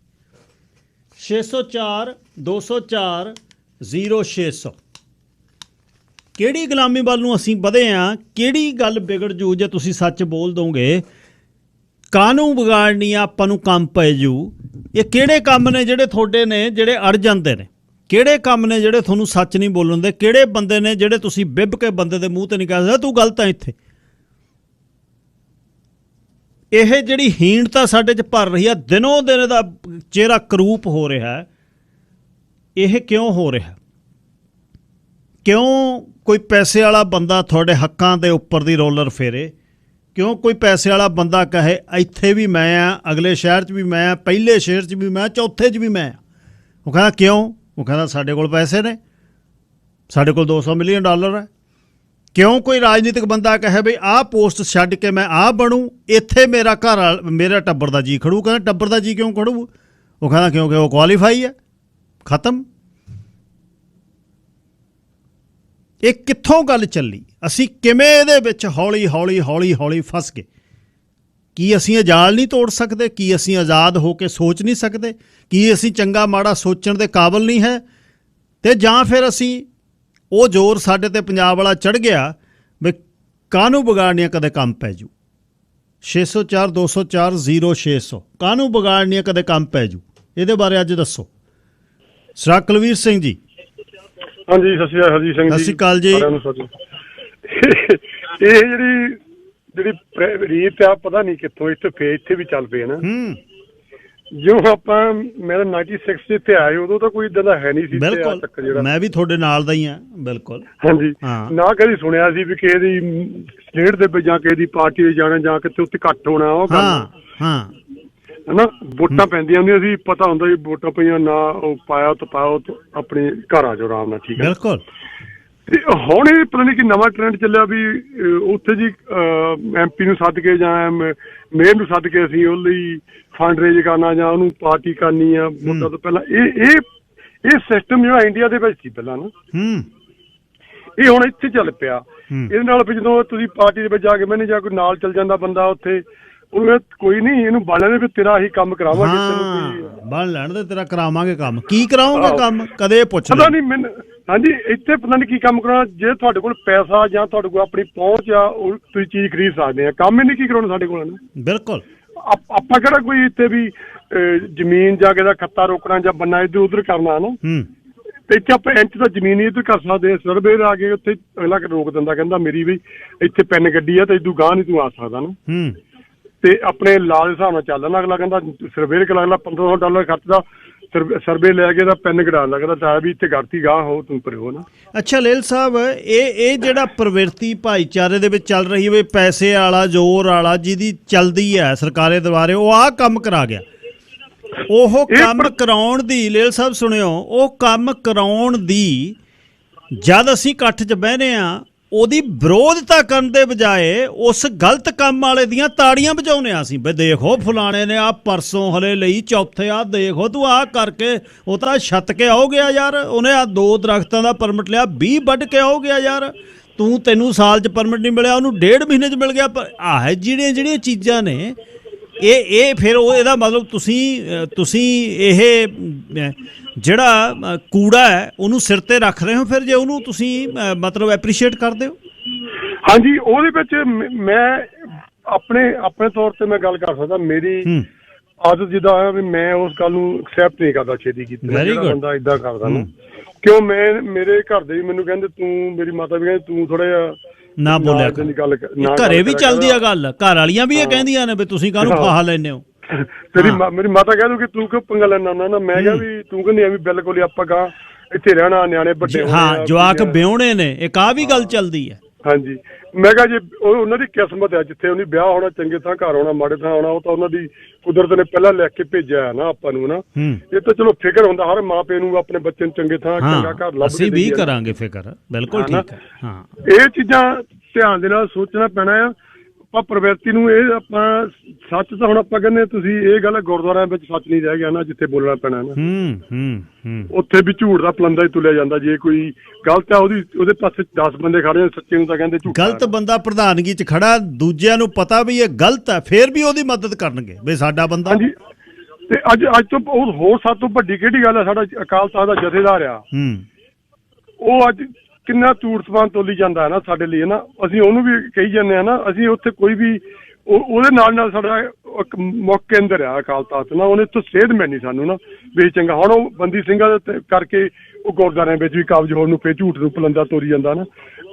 604 204 0600 ਕਿਹੜੀ ਗੁਲਾਮੀ ਵੱਲ ਨੂੰ ਅਸੀਂ ਵਧੇ ਹਾਂ? ਕਿਹੜੀ ਗੱਲ ਵਿਗੜ ਜੂ ਜੇ ਤੁਸੀਂ ਸੱਚ ਬੋਲ ਦੋਗੇ? ਕਾਹਨੂੰ ਵਿਗਾੜਨੀ ਆ ਆਪਾਂ ਨੂੰ, ਕੰਮ ਪੈ ਜੂ। ਇਹ ਕਿਹੜੇ ਕੰਮ ਨੇ ਜਿਹੜੇ ਤੁਹਾਡੇ ਨੇ, ਜਿਹੜੇ ਅੜ ਜਾਂਦੇ ਨੇ? ਕਿਹੜੇ ਕੰਮ ਨੇ ਜਿਹੜੇ ਤੁਹਾਨੂੰ ਸੱਚ ਨਹੀਂ ਬੋਲਣ ਦੇ? ਕਿਹੜੇ ਬੰਦੇ ਨੇ ਜਿਹੜੇ ਤੁਸੀਂ ਬਿੱਬ ਕੇ ਬੰਦੇ ਦੇ ਮੂੰਹ 'ਤੇ ਨਹੀਂ ਕਹਿ ਸਕਦੇ ਤੂੰ ਗਲਤ ਆ ਇੱਥੇ? ਇਹ ਜਿਹੜੀ ਹੀਣਤਾ ਸਾਡੇ 'ਚ ਭਰ ਰਹੀ ਆ, ਦਿਨੋਂ ਦਿਨ ਦਾ ਚਿਹਰਾ ਕਰੂਪ ਹੋ ਰਿਹਾ, ਇਹ ਕਿਉਂ ਹੋ ਰਿਹਾ? ਕਿਉਂ ਕੋਈ ਪੈਸੇ ਵਾਲਾ ਬੰਦਾ ਤੁਹਾਡੇ ਹੱਕਾਂ ਦੇ ਉੱਪਰ ਦੀ ਰੋਲਰ ਫੇਰੇ? ਕਿਉਂ ਕੋਈ ਪੈਸੇ ਵਾਲਾ ਬੰਦਾ ਕਹੇ ਇੱਥੇ ਵੀ ਮੈਂ ਆ, ਅਗਲੇ ਸ਼ਹਿਰ 'ਚ ਵੀ ਮੈਂ ਆ, ਪਹਿਲੇ ਸ਼ਹਿਰ 'ਚ ਵੀ ਮੈਂ, ਚੌਥੇ 'ਚ ਵੀ ਮੈਂ ਆ? ਉਹ ਕਹਿੰਦਾ ਕਿਉਂ? ਉਹ ਕਹਿੰਦਾ ਸਾਡੇ ਕੋਲ ਪੈਸੇ ਨੇ। ਸਾਡੇ ਕੋਲ $200 ਮਿਲੀਅਨ ਹੈ। ਕਿਉਂ ਕੋਈ ਰਾਜਨੀਤਿਕ ਬੰਦਾ ਕਹੇ ਵੀ ਆਹ ਪੋਸਟ ਛੱਡ ਕੇ ਮੈਂ ਆਹ ਬਣੂ, ਇੱਥੇ ਮੇਰਾ ਮੇਰਾ ਟੱਬਰ ਦਾ ਜੀ ਖੜੂ? ਕਹਿੰਦਾ ਟੱਬਰ ਦਾ ਜੀ ਕਿਉਂ ਖੜੂ? ਉਹ ਕਹਿੰਦਾ ਕਿਉਂਕਿ ਉਹ ਕੁਆਲੀਫਾਈ ਹੈ। ਖਤਮ। ਇਹ ਕਿੱਥੋਂ ਗੱਲ ਚੱਲੀ? ਅਸੀਂ ਕਿਵੇਂ ਇਹਦੇ ਵਿੱਚ ਹੌਲੀ ਹੌਲੀ ਫਸ ਗਏ? ਕੀ ਅਸੀਂ ਇਹ ਜਾਲ ਨਹੀਂ ਤੋੜ ਸਕਦੇ? ਕੀ ਅਸੀਂ ਆਜ਼ਾਦ ਹੋ ਕੇ ਸੋਚ ਨਹੀਂ ਸਕਦੇ? ਕੀ ਅਸੀਂ ਚੰਗਾ ਮਾੜਾ ਸੋਚਣ ਦੇ ਕਾਬਲ ਨਹੀਂ ਹੈ? ਤੇ ਜਾਂ ਫਿਰ ਅਸੀਂ ਉਹ ਜ਼ੋਰ ਸਾਡੇ ਤੇ ਪੰਜਾਬ ਵਾਲਾ ਚੜ੍ਹ ਗਿਆ ਵੀ ਕਾਹਨੂੰ ਵਿਗਾੜਨੀਆਂ, ਕਦੇ ਕੰਮ ਪੈ ਜੂ। 604 204 0600 ਕਾਹਨੂੰ ਵਿਗਾੜਨੀਆਂ, ਕਦੇ ਕੰਮ ਪੈ ਜੂ। ਇਹਦੇ ਬਾਰੇ ਅੱਜ ਦੱਸੋ। ਸਰ ਕੁਲਵੀਰ ਸਿੰਘ ਜੀ। ਹਾਂਜੀ, ਸਤਿ ਸ਼੍ਰੀ ਅਕਾਲ ਹਰਜੀਤ ਸਿੰਘ ਜੀ। ਸਤਿ ਸ਼੍ਰੀ ਅਕਾਲ ਜੀ। ਇਹ ਜਿਹੜੀ ਰੀਤ ਆ, ਪਤਾ ਨਹੀਂ ਕਿੱਥੋਂ ਇੱਥੇ ਵੀ ਚੱਲ ਪਏ ਨਾ। ਜਿਉਂ ਆਪਾਂ ਮੇਰਾ 96 ਚ ਇੱਥੇ ਆਏ, ਉਦੋਂ ਤਾਂ ਕੋਈ ਇਦਾਂ ਦਾ ਹੈ ਨਹੀਂ ਸੀ। ਬਿਲਕੁਲ, ਮੈਂ ਵੀ ਤੁਹਾਡੇ ਨਾਲ ਦਾ ਹੀ ਆ। ਬਿਲਕੁਲ। ਹਾਂਜੀ, ਨਾ ਕਦੀ ਸੁਣਿਆ ਸੀ ਵੀ ਕਿਸੇ ਦੀ ਸਟੇਟ ਦੇ ਵਿੱਚ ਜਾਂ ਕਿਸੇ ਦੀ ਪਾਰਟੀ ਦੇ ਜਾਣਾ ਜਾਂ ਕਿਤੇ ਉੱਥੇ ਇਕੱਠ ਹੋਣਾ, ਉਹ ਗੱਲ ਹਨਾ। ਵੋਟਾਂ ਪੈਂਦੀਆਂ ਹੁੰਦੀਆਂ ਸੀ, ਪਤਾ ਹੁੰਦਾ ਵੀ ਵੋਟਾਂ ਪਈਆਂ, ਨਾ ਉਹ ਪਾਇਆ ਤਾਂ ਪਾਓ, ਆਪਣੇ ਘਰ ਆ ਜਾਓ ਆਰਾਮ ਨਾਲ। ਠੀਕ ਹੈ। ਬਿਲਕੁਲ। ਤੇ ਹੁਣ ਇਹ ਪਤਾ ਨਹੀਂ ਕਿ ਨਵਾਂ ਟ੍ਰੈਂਡ ਚੱਲਿਆ ਵੀ ਉੱਥੇ ਜੀ MP ਨੂੰ ਸੱਦ ਕੇ ਜਾਂ ਮੇਅਰ ਨੂੰ ਸੱਦ ਕੇ ਅਸੀਂ ਉਹ ਲਈ ਫੰਡ ਰੇਜ ਕਰਨਾ ਜਾਂ ਉਹਨੂੰ ਪਾਰਟੀ ਕਰਨੀ ਆ ਵੋਟਾਂ ਤੋਂ ਪਹਿਲਾਂ। ਇਹ ਸਿਸਟਮ ਜਿਹੜਾ ਇੰਡੀਆ ਦੇ ਵਿੱਚ ਸੀ ਪਹਿਲਾਂ ਨਾ, ਇਹ ਹੁਣ ਇੱਥੇ ਚੱਲ ਪਿਆ। ਇਹਦੇ ਨਾਲ ਵੀ ਜਦੋਂ ਤੁਸੀਂ ਪਾਰਟੀ ਦੇ ਵਿੱਚ ਜਾ ਕੇ ਮੈਨੇ ਜਾਂ ਕੋਈ ਨਾਲ ਚੱਲ ਜਾਂਦਾ ਬੰਦਾ, ਉੱਥੇ ਉਹ ਕੋਈ ਨਹੀਂ, ਇਹਨੂੰ ਬਣ ਲੈਣੇ, ਫਿਰ ਤੇਰਾ ਹੀ ਕੰਮ ਕਰਾਵਾਂਗੇ। ਬਣ ਲੈਣ ਦੇ, ਤੇਰਾ ਕਰਾਵਾਂਗੇ ਕੰਮ। ਕੀ ਕਰਾਉਂਗੇ ਕੰਮ? ਕਦੇ ਪੁੱਛ ਪਤਾ ਨਹੀਂ ਮੈਨੂੰ। ਹਾਂਜੀ, ਇੱਥੇ ਪਤਾ ਨਹੀਂ ਕੀ ਕੰਮ ਕਰਾਉਣਾ। ਜੇ ਤੁਹਾਡੇ ਕੋਲ ਪੈਸਾ ਜਾਂ ਤੁਹਾਡੇ ਕੋਲ ਆਪਣੀ ਪਹੁੰਚ ਆ, ਉਹ ਤੁਸੀਂ ਚੀਜ਼ ਖਰੀਦ ਸਕਦੇ ਆ। ਕੰਮ ਹੀ ਨਹੀਂ ਕੀ ਕਰਾਉਣਾ ਸਾਡੇ ਕੋਲ। ਬਿਲਕੁਲ। ਆਪਾਂ ਕਿਹੜਾ ਕੋਈ ਇੱਥੇ ਵੀ ਜ਼ਮੀਨ ਜਾ ਕੇ ਦਾ ਖੱਤਾ ਰੋਕਣਾ ਜਾਂ ਬੰਨਾ ਇੱਧਰ ਉਧਰ ਕਰਨਾ ਨਾ। ਤੇ ਇੱਥੇ ਆਪਾਂ ਇੰਚ ਤਾਂ ਜ਼ਮੀਨ ਇੱਧਰ ਕਰ ਸਕਦੇ। ਸਰਵੇਅਰ ਆ ਕੇ ਉੱਥੇ ਅਗਲਾ ਰੋਕ ਦਿੰਦਾ, ਕਹਿੰਦਾ ਮੇਰੀ ਵੀ ਇੱਥੇ ਪੈਨ ਗੱਡੀ ਆ ਤੇ ਇਦੋਂ ਗਾਹ ਨਹੀਂ ਤੂੰ ਆ ਸਕਦਾ ਨਾ। ਤੇ ਆਪਣੇ ਲਾ ਦੇ ਹਿਸਾਬ ਨਾਲ ਚੱਲਣਾ। ਅਗਲਾ ਕਹਿੰਦਾ ਸਰਵੇਅਰ ਕੋਲ ਅਗਲਾ $1500 ਖਰਚਦਾ, ਸਰਵੇ ਲੈ ਕੇ ਦਾ ਪੈਨ ਕਢਾ ਲੱਗਦਾ ਤਾਂ ਵੀ ਇੱਥੇ ਗੜਤੀ ਗਾਹ ਹੋ ਤੂੰ ਪਰਿਓ ਨਾ। ਅੱਛਾ ਲੇਲ ਸਾਹਿਬ, ਇਹ ਜਿਹੜਾ ਪ੍ਰਵਿਰਤੀ ਭਾਈਚਾਰੇ ਦੇ ਵਿੱਚ ਚੱਲ ਰਹੀ ਹੈ, ਪੈਸੇ ਵਾਲਾ ਜ਼ੋਰ ਵਾਲਾ ਜਿਹਦੀ ਚੱਲਦੀ ਹੈ ਸਰਕਾਰੇ ਦੁਆਰੇ, ਉਹ ਆਹ ਕੰਮ ਕਰਾ ਗਿਆ। ਉਹ ਕੰਮ ਕਰਾਉਣ ਦੀ, ਲੇਲ ਸਾਹਿਬ ਸੁਣਿਓ, ਉਹ ਕੰਮ ਕਰਾਉਣ ਦੀ ਜਦ ਅਸੀਂ ਇਕੱਠ 'ਚ ਬਹਿਨੇ ਆ, ਉਹਦੀ ਵਿਰੋਧਤਾ ਕਰਨ ਦੇ ਬਜਾਏ ਉਸ ਗਲਤ ਕੰਮ ਵਾਲੇ ਦੀਆਂ ਤਾੜੀਆਂ ਵਜਾਉਂਦੇ ਆ ਅਸੀਂ। ਵੀ ਦੇਖੋ ਫਲਾਣੇ ਨੇ ਆਹ ਪਰਸੋਂ ਹਲੇ ਲਈ ਚੌਥੇ, ਆਹ ਦੇਖੋ ਤੂੰ ਆਹ ਕਰਕੇ, ਉਹ ਤਾਂ ਛੱਤ ਕੇ ਆਉ ਗਿਆ ਯਾਰ, ਉਹਨੇ ਆਹ 2 ਦਰਖਤਾਂ ਦਾ ਪਰਮਿਟ ਲਿਆ, 20 ਵੱਢ ਕੇ ਆਉ ਗਿਆ ਯਾਰ, ਤੈਨੂੰ ਸਾਲ 'ਚ ਪਰਮਿਟ ਨਹੀਂ ਮਿਲਿਆ, ਉਹਨੂੰ 1.5 ਮਹੀਨੇ 'ਚ ਮਿਲ ਗਿਆ। ਆਹ ਜਿਹੜੀਆਂ ਚੀਜ਼ਾਂ ਨੇ, ਇਹ ਫਿਰ ਉਹ ਇਹਦਾ ਮਤਲਬ ਤੁਸੀਂ ਇਹ ਜਿਹੜਾ ਕੂੜਾ ਹੈ ਉਹਨੂੰ ਸਿਰ ਤੇ ਰੱਖ ਰਹੇ ਹੋ ਫਿਰ, ਜੇ ਉਹਨੂੰ ਤੁਸੀਂ ਮਤਲਬ ਐਪਰੀਸ਼ੀਏਟ ਕਰਦੇ ਹੋ। ਹਾਂਜੀ, ਉਹਦੇ ਵਿੱਚ ਮੈਂ ਆਪਣੇ ਤੌਰ ਤੇ ਮੈਂ ਗੱਲ ਕਰ ਸਕਦਾ। ਮੇਰੀ ਆਦਤ ਜਿੱਦਾਂ ਆ ਵੀ ਮੈਂ ਉਸ ਗੱਲ ਨੂੰ ਐਕਸੈਪਟ ਨਹੀਂ ਕਰਦਾ ਛੇਤੀ ਕੀਤੀ। ਬੰਦਾ ਏਦਾਂ ਕਰਦਾ ਨਾ, ਕਿਉਂ ਮੇਰੇ ਘਰ ਦੇ ਵੀ ਮੈਨੂੰ ਕਹਿੰਦੇ, ਤੂੰ, ਮੇਰੀ ਮਾਤਾ ਵੀ ਕਹਿੰਦੀ ਤੂੰ ਥੋੜਾ ਜਿਹਾ ਨਾ ਬੋਲਿਆ। ਘਰੇ ਵੀ ਚੱਲਦੀ ਆ ਗੱਲ, ਘਰ ਵਾਲੀਆਂ ਵੀ ਇਹ ਕਹਿੰਦੀਆਂ ਨੇ ਵੀ ਤੁਸੀਂ ਕਾਹਨੂੰ ਫਾਹਾ ਲੈਂਦੇ ਹੋ। ਮੇਰੀ ਮਾਤਾ ਕਹਿ ਦੂ ਕਿ ਤੂੰ ਕਿਉਂ ਪੰਗਾ ਲੈਣਾ ਹੁੰਦਾ ਨਾ। ਮੈਂ ਕਿਹਾ ਵੀ ਤੂੰ ਕਹਿੰਦੀ ਐਵੇਂ ਬਿਲਕੁਲ ਹੀ ਆਪਾਂ ਗਾਂ ਇੱਥੇ ਰਹਿਣਾ, ਨਿਆਣੇ ਵੱਡੇ ਹਾਂ, ਜਵਾਕ ਵਿਆਹੁਣੇ ਨੇ, ਇੱਕ ਆਹ ਵੀ ਗੱਲ ਚੱਲਦੀ ਹੈ। ਹਾਂਜੀ, ਮੈਂ ਕਿਹਾ ਜੇ ਉਹਨਾਂ ਦੀ ਕਿਸਮਤ ਹੈ, ਜਿੱਥੇ ਉਹਨੇ ਵਿਆਹ ਹੋਣਾ, ਚੰਗੇ ਥਾਂ ਘਰ ਹੋਣਾ, ਮਾੜੇ ਥਾਂ ਹੋਣਾ, ਉਹ ਤਾਂ ਉਹਨਾਂ ਦੀ ਕੁਦਰਤ ਨੇ ਪਹਿਲਾਂ ਲਿਖ ਕੇ ਭੇਜਿਆ ਹੈ ਨਾ ਆਪਾਂ ਨੂੰ ਨਾ। ਇਹ ਤਾਂ ਚਲੋ ਫਿਕਰ ਹੁੰਦਾ ਹਰ ਮਾਂ ਪਿਓ ਨੂੰ, ਆਪਣੇ ਬੱਚੇ ਨੂੰ ਚੰਗੇ ਥਾਂ ਚੰਗਾ ਘਰ ਲੱਭ ਕੇ ਅਸੀਂ ਵੀ ਕਰਾਂਗੇ ਫਿਕਰ। ਬਿਲਕੁਲ ਠੀਕ ਹੈ। ਹਾਂ, ਇਹ ਚੀਜ਼ਾਂ ਧਿਆਨ ਦੇ ਨਾਲ ਸੋਚਣਾ ਪੈਣਾ ਆ। ਆਪਾਂ ਪ੍ਰਵਿਰਤੀ ਨੂੰ, ਇਹ ਆਪਾਂ ਸੱਚ ਤਾਂ ਹੁਣ ਆਪਾਂ ਕਹਿੰਦੇ ਤੁਸੀਂ ਇਹ ਗੱਲ ਗੁਰਦੁਆਰਿਆਂ ਵਿੱਚ ਸੱਚ ਨਹੀਂ ਰਹਿ ਗਿਆ ਨਾ, ਜਿੱਥੇ ਬੋਲਣਾ ਪੈਣਾ ਨਾ। ਉੱਥੇ ਵੀ ਝੂਠ ਦਾ ਪਲੰਦਾ ਹੀ ਤੁਲਿਆ ਜਾਂਦਾ। ਜੇ ਕੋਈ ਗਲਤ ਆ ਉਹਦੇ ਪਾਸੇ 10 ਬੰਦੇ ਖੜੇ, ਸੱਚੇ ਨੂੰ ਤਾਂ ਕਹਿੰਦੇ ਝੂਠ। ਗਲਤ ਬੰਦਾ ਪ੍ਰਧਾਨਗੀ 'ਚ ਖੜਾ, ਦੂਜਿਆਂ ਨੂੰ ਪਤਾ ਵੀ ਇਹ ਗਲਤ ਹੈ, ਫੇਰ ਵੀ ਉਹਦੀ ਮਦਦ ਕਰਨਗੇ ਵੀ ਸਾਡਾ ਬੰਦਾ। ਹਾਂਜੀ, ਤੇ ਅੱਜ ਤੋਂ ਹੋਰ ਸਭ ਤੋਂ ਵੱਡੀ ਕਿਹੜੀ ਗੱਲ ਹੈ, ਸਾਡਾ ਅਕਾਲ ਤਖ਼ਤ ਦਾ ਜਥੇਦਾਰ ਆ, ਉਹ ਅੱਜ ਕਿੰਨਾ ਝੂਠ ਸਮਾਨ ਤੋਲੀ ਜਾਂਦਾ ਹੈ ਨਾ ਸਾਡੇ ਲਈ ਨਾ। ਅਸੀਂ ਉਹਨੂੰ ਵੀ ਕਹੀ ਜਾਂਦੇ ਆ ਨਾ, ਅਸੀਂ ਉੱਥੇ ਕੋਈ ਵੀ ਉਹਦੇ ਨਾਲ ਸਾਡਾ ਇੱਕ ਮੁੱਖ ਕੇਂਦਰ ਆ ਅਕਾਲ ਤਖ਼ਤ ਨਾ, ਉਹਨੇ ਇੱਥੋਂ ਸੇਧ ਮਿਲਣੀ ਸਾਨੂੰ ਨਾ ਵੀ ਚੰਗਾ। ਹੁਣ ਉਹ ਬੰਦੀ ਸਿੰਘਾਂ ਦੇ ਕਰਕੇ ਉਹ ਗੁਰਦੁਆਰਿਆਂ ਵਿੱਚ ਵੀ ਕਬਜ਼ ਹੋਣ ਨੂੰ, ਫੇਰ ਝੂਠ ਨੂੰ ਪਲੰਦਾ ਤੋਰੀ ਜਾਂਦਾ ਨਾ।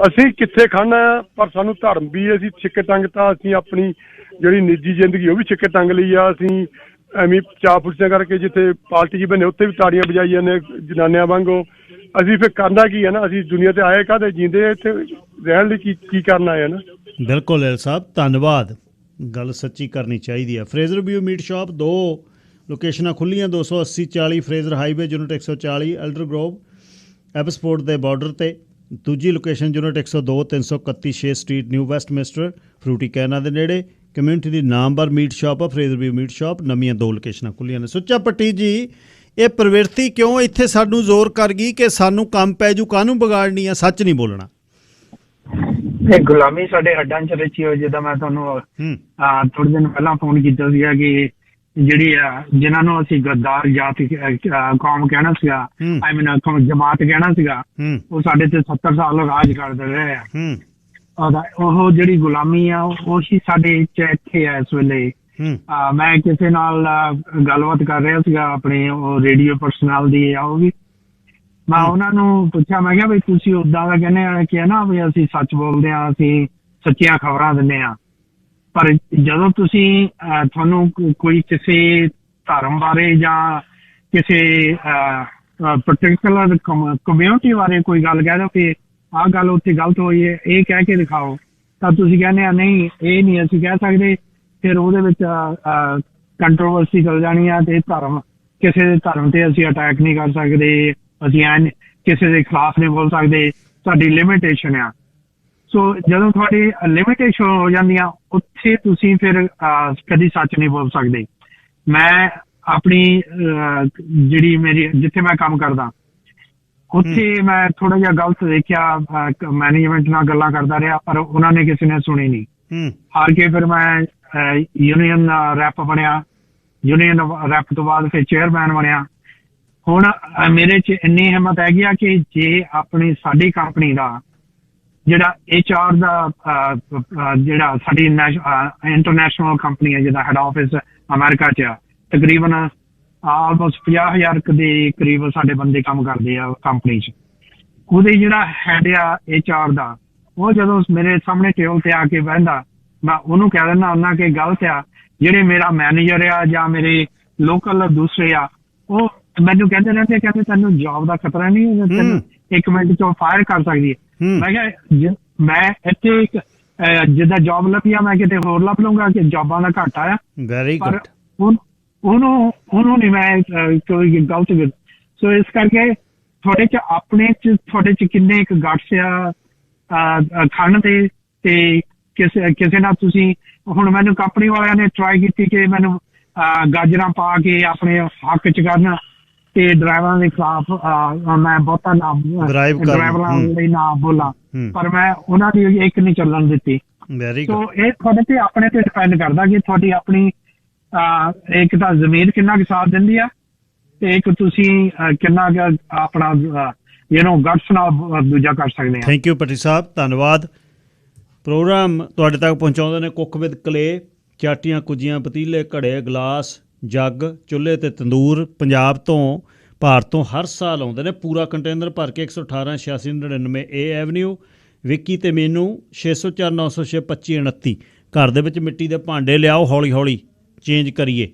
ਅਸੀਂ ਕਿੱਥੇ ਖਾਣਾ, ਪਰ ਸਾਨੂੰ ਧਰਮ ਵੀ ਅਸੀਂ ਛਿੱਕੇ ਟੰਗਤਾ, ਅਸੀਂ ਆਪਣੀ ਜਿਹੜੀ ਨਿੱਜੀ ਜ਼ਿੰਦਗੀ ਉਹ ਵੀ ਛਿੱਕੇ ਟੰਗ ਲਈ ਆ। ਅਸੀਂ ਐਵੇਂ ਚਾਹ ਪੁਰਸ਼ਾਂ ਕਰਕੇ ਜਿੱਥੇ ਪਾਰਟੀ ਜੀ ਬਣੇ ਉੱਥੇ ਵੀ ਤਾੜੀਆਂ ਵਜਾਈ ਜਾਂਦੇ ਜਨਾਨਿਆਂ ਵਾਂਗੂ। ਅਸੀਂ ਫਿਰ ਕਰਨਾ ਕੀ ਹੈ ਨਾ, ਅਸੀਂ ਦੁਨੀਆ ਤੇ ਆਏ ਕਾਹਦੇ, ਜੀਂਦੇ ਇੱਥੇ ਰਹਿਣ ਲਈ ਕੀ ਕਰਨਾ ਹੈ ਨਾ। ਬਿਲਕੁਲ ਐਲ ਸਾਹਿਬ, ਧੰਨਵਾਦ। ਗੱਲ ਸੱਚੀ ਕਰਨੀ ਚਾਹੀਦੀ ਹੈ। ਫਰੇਜ਼ਰ ਵਿਊ ਮੀਟ ਸ਼ਾਪ 2 ਲੋਕੇਸ਼ਨਾਂ ਖੁੱਲ੍ਹੀਆਂ, 280 40 Fraser Highway, unit 140, Alder Grove. Abbotsford ਦੇ ਬਾਰਡਰ ਤੇ। ਦੂਜੀ location unit 102 331 6 street New Westminster Fruiticana ਦੇ ਨੇੜੇ। ਕਮਿਊਨਿਟੀ ਦੀ ਨਾਮਵਰ ਮੀਟ ਸ਼ਾਪ ਆ ਫਰੇਜ਼ਰਵਿਊ ਮੀਟ ਸ਼ਾਪ। ਨਵੀਆਂ 2 ਲੋਕੇਸ਼ਨਾਂ ਖੁੱਲ੍ਹੀਆਂ ਨੇ। ਸੁੱਚਾ ਭੱਟੀ ਜੀ, ਇਹ ਪ੍ਰਵਿਰਤੀ ਕਿਉਂ ਇੱਥੇ ਸਾਨੂੰ ਜ਼ੋਰ ਕਰ ਗਈ ਕਿ ਸਾਨੂੰ ਕੰਮ ਪੈ ਜੂ, ਕਾਹਨੂੰ ਵਿਗਾੜਨੀ ਆ, ਸੱਚ ਨਹੀਂ ਬੋਲਣਾ? ਇਹ ਗੁਲਾਮੀ ਸਾਡੇ ਹੱਡਾਂ 'ਚ ਰਚੀ ਹੋਈ। ਜਿੱਦਾਂ ਮੈਂ ਤੁਹਾਨੂੰ ਥੋੜੇ ਦਿਨ ਪਹਿਲਾਂ ਫੋਨ ਕੀਤਾ ਸੀਗਾ ਕਿ ਜਿਹੜੀ ਜਿਨ੍ਹਾਂ ਨੂੰ ਅਸੀਂ ਗੱਦਾਰ ਜਾਤੀ ਕੌਮ ਕਹਿਣਾ ਸੀਗਾ, ਆਈ ਮੀਨ ਜਮਾਤ ਕਹਿਣਾ ਸੀਗਾ, ਉਹ ਸਾਡੇ ਤੇ 70 ਸਾਲ ਰਾਜ ਕਰਦੇ ਰਹੇ ਆ। ਉਹ ਜਿਹੜੀ ਗੁਲਾਮੀ ਆ ਉਹੀ ਸਾਡੇ ਇੱਥੇ ਆ ਇਸ ਵੇਲੇ। ਮੈਂ ਕਿਸੇ ਨਾਲ ਗੱਲਬਾਤ ਕਰ ਰਿਹਾ ਸੀਗਾ, ਆਪਣੇ ਉਹ ਰੇਡੀਓ ਪਰਸਨਲ ਦੀ ਆ, ਉਹ ਵੀ ਮੈਂ ਉਹਨਾਂ ਨੂੰ ਪੁੱਛਿਆ, ਮੈਂ ਕਿਹਾ ਵੀ ਤੁਸੀਂ ਓਦਾਂ ਦਾ ਕਹਿੰਦੇ ਆ ਕਿ ਨਾ ਵੀ ਅਸੀਂ ਸੱਚ ਬੋਲਦੇ ਹਾਂ, ਅਸੀਂ ਸੱਚੀਆਂ ਖਬਰਾਂ ਦਿੰਦੇ ਹਾਂ, ਪਰ ਜਦੋਂ ਤੁਸੀਂ ਤੁਹਾਨੂੰ ਕੋਈ ਕਿਸੇ ਧਰਮ ਬਾਰੇ ਜਾਂ ਕਿਸੇ ਪਰਟੀਕੂਲਰ ਕਮਿਊਨਿਟੀ ਬਾਰੇ ਕੋਈ ਗੱਲ ਕਹਿ ਦਿਓ ਕਿ ਆਹ ਗੱਲ ਉੱਥੇ ਗਲਤ ਹੋਈ ਹੈ, ਇਹ ਕਹਿ ਕੇ ਦਿਖਾਓ, ਤਾਂ ਤੁਸੀਂ ਕਹਿੰਦੇ ਆ ਨਹੀਂ ਇਹ ਨਹੀਂ ਅਸੀਂ ਕਹਿ ਸਕਦੇ। ਫਿਰ ਉਹਦੇ ਵਿੱਚ ਕੰਟਰੋਵਰਸੀ ਚੱਲ ਜਾਣੀ ਆ ਤੇ ਧਰਮ, ਕਿਸੇ ਦੇ ਧਰਮ ਤੇ ਅਸੀਂ ਅਟੈਕ ਨਹੀਂ ਕਰ ਸਕਦੇ, ਅਸੀਂ ਕਿਸੇ ਦੇ ਖਿਲਾਫ ਨਹੀਂ ਬੋਲ ਸਕਦੇ, ਸਾਡੀ ਲਿਮਿਟੇਸ਼ਨ ਆ। ਸੋ ਜਦੋਂ ਤੁਹਾਡੀ ਲਿਮਿਟੇਸ਼ਨ ਹੋ ਜਾਂਦੀਆਂ ਉੱਥੇ ਤੁਸੀਂ ਫਿਰ ਕਦੀ ਸੱਚ ਨਹੀਂ ਬੋਲ ਸਕਦੇ। ਮੈਂ ਆਪਣੀ ਜਿਹੜੀ ਮੇਰੀ ਜਿੱਥੇ ਮੈਂ ਕੰਮ ਕਰਦਾ ਉੱਥੇ ਮੈਂ ਥੋੜਾ ਜਿਹਾ ਗਲਤ ਦੇਖਿਆ, ਮੈਨੇਜਮੈਂਟ ਨਾਲ ਗੱਲਾਂ ਕਰਦਾ ਰਿਹਾ, ਪਰ ਉਹਨਾਂ ਨੇ ਕਿਸੇ ਨੇ ਸੁਣੀ ਨਹੀਂ। ਹਾਰ ਕੇ ਫਿਰ ਮੈਂ ਯੂਨੀਅਨ ਰੈਪ ਬਣਿਆ, ਯੂਨੀਅਨ ਰੈਪ ਤੋਂ ਬਾਅਦ ਫਿਰ ਚੇਅਰਮੈਨ ਬਣਿਆ। ਹੁਣ ਮੇਰੇ 'ਚ ਇੰਨੀ ਹਿੰਮਤ ਹੈਗੀ ਆ ਕਿ ਜੇ ਆਪਣੀ ਸਾਡੀ ਕੰਪਨੀ ਦਾ ਜਿਹੜਾ HR ਦਾ ਜਿਹੜਾ ਸਾਡੀ ਇੰਟਰਨੈਸ਼ਨਲ ਕੰਪਨੀ ਹੈ ਜਿਹਦਾ ਹੈਡ ਆਫਿਸ ਅਮਰੀਕਾ 'ਚ ਆ, ਤਕਰੀਬਨ ਆਲਮੋਸਟ 50,000 ਦੇ ਕਰੀਬ ਸਾਡੇ ਬੰਦੇ ਕੰਮ ਕਰਦੇ ਆ ਕੰਪਨੀ 'ਚ। ਉਹਦੇ ਜਿਹੜਾ ਹੈਡ ਆ HR ਦਾ, ਉਹ ਜਦੋਂ ਮੇਰੇ ਸਾਹਮਣੇ ਟੇਬਲ ਤੇ ਆ ਕੇ ਬਹਿੰਦਾ, ਮੈਂ ਉਹਨੂੰ ਕਹਿ ਦਿੰਦਾ ਉਹਨਾਂ ਕਿ ਗਲਤ ਆ। ਜਿਹੜੇ ਮੇਰਾ ਮੈਨੇਜਰ ਆ ਜਾਂ ਮੇਰੇ ਲੋਕਲ ਦੂਸਰੇ ਆ, ਉਹ ਮੈਨੂੰ ਕਹਿੰਦੇ ਰਹਿੰਦੇ, ਕਹਿੰਦੇ ਤੈਨੂੰ ਜੌਬ ਦਾ ਖਤਰਾ ਨਹੀਂ, ਤੈਨੂੰ 1 ਮਿੰਟ 'ਚੋਂ ਫਾਇਰ ਕਰ ਸਕਦੀ ਹੈ। ਮੈਂ ਕਿਹਾ ਮੈਂ ਇੱਥੇ ਜਿੱਦਾਂ ਜੌਬ ਲੱਭੀ ਆ, ਮੈਂ ਕਿਤੇ ਹੋਰ ਲੱਭ ਲਊਂਗਾ ਕਿ ਜੌਬਾਂ ਦਾ ਘਾਟਾ ਆ। Very good. ਉਹਨੂੰ ਨਹੀਂ ਮੈਂ ਕੋਈ ਗਲਤ। ਸੋ ਇਸ ਕਰਕੇ ਤੁਹਾਡੇ 'ਚ ਆਪਣੇ 'ਚ ਤੁਹਾਡੇ 'ਚ ਕਿੰਨੇ ਇੱਕ ਗਟਸ ਆ ਖੰਡ ਦੇ, ਤੇ ਕਿਸੇ ਨਾਲ ਤੁਸੀਂ ਹੁਣ ਮੈਨੂੰ ਕੰਪਨੀ ਵਾਲਿਆਂ ਨੇ ਟਰਾਈ ਕੀਤੀ ਕਿ ਮੈਨੂੰ ਗਾਜਰਾਂ ਪਾ ਕੇ ਆਪਣੇ ਹੱਕ 'ਚ ਕਰਨਾ ਤੇ ਡਰਾਈਵਰਾਂ ਦੇ ਖਿਲਾਫ ਮੈਂ ਬਹੁਤਾ ਡਰਾਈਵਰਾਂ ਲਈ ਨਾ ਬੋਲਾਂ, ਪਰ ਮੈਂ ਉਹਨਾਂ ਦੀ ਇੱਕ ਨਹੀਂ ਚੱਲਣ ਦਿੱਤੀ। ਸੋ ਇਹ ਤੁਹਾਡੇ ਤੇ ਆਪਣੇ ਤੇ ਡਿਪੈਂਡ ਕਰਦਾ ਕਿ ਤੁਹਾਡੀ ਆਪਣੀ ਇੱਕ ਤਾਂ ਜ਼ਮੀਰ ਕਿੰਨਾ ਕੁ ਸਾਥ ਦਿੰਦੀ ਆ, ਤੇ ਇੱਕ ਤੁਸੀਂ ਕਿੰਨਾ ਕੁ ਆਪਣਾ ਗਟਸ ਨਾਲ ਦੂਜਾ ਕਰ ਸਕਦੇ ਆ। ਥੈਂਕ ਯੂ ਭੱਟੀ ਸਾਹਿਬ, ਧੰਨਵਾਦ। ਪ੍ਰੋਗਰਾਮ ਤੁਹਾਡੇ ਤੱਕ ਪਹੁੰਚਾਉਂਦੇ ਨੇ ਕੁੱਕ ਵਿਦ ਕਲੇ। ਚਾਟੀਆਂ, ਕੁੱਜੀਆਂ, ਪਤੀਲੇ, ਘੜੇ, ਗਲਾਸ, ਜੱਗ, ਚੁੱਲ੍ਹੇ ਤੇ ਤੰਦੂਰ ਪੰਜਾਬ ਤੋਂ, ਭਾਰਤ ਤੋਂ ਹਰ ਸਾਲ ਆਉਂਦੇ ਨੇ। ਪੂਰਾ ਕੰਟੇਨਰ ਭਰ ਕੇ 118 8699 A ਐਵਨਿਊ, ਵਿੱਕੀ ਤੇ ਮੈਨੂੰ 604 906 2529। ਘਰ ਦੇ ਵਿੱਚ ਮਿੱਟੀ ਦੇ ਭਾਂਡੇ ਲਿਆਓ, ਹੌਲੀ ਹੌਲੀ ਚੇਂਜ ਕਰੀਏ।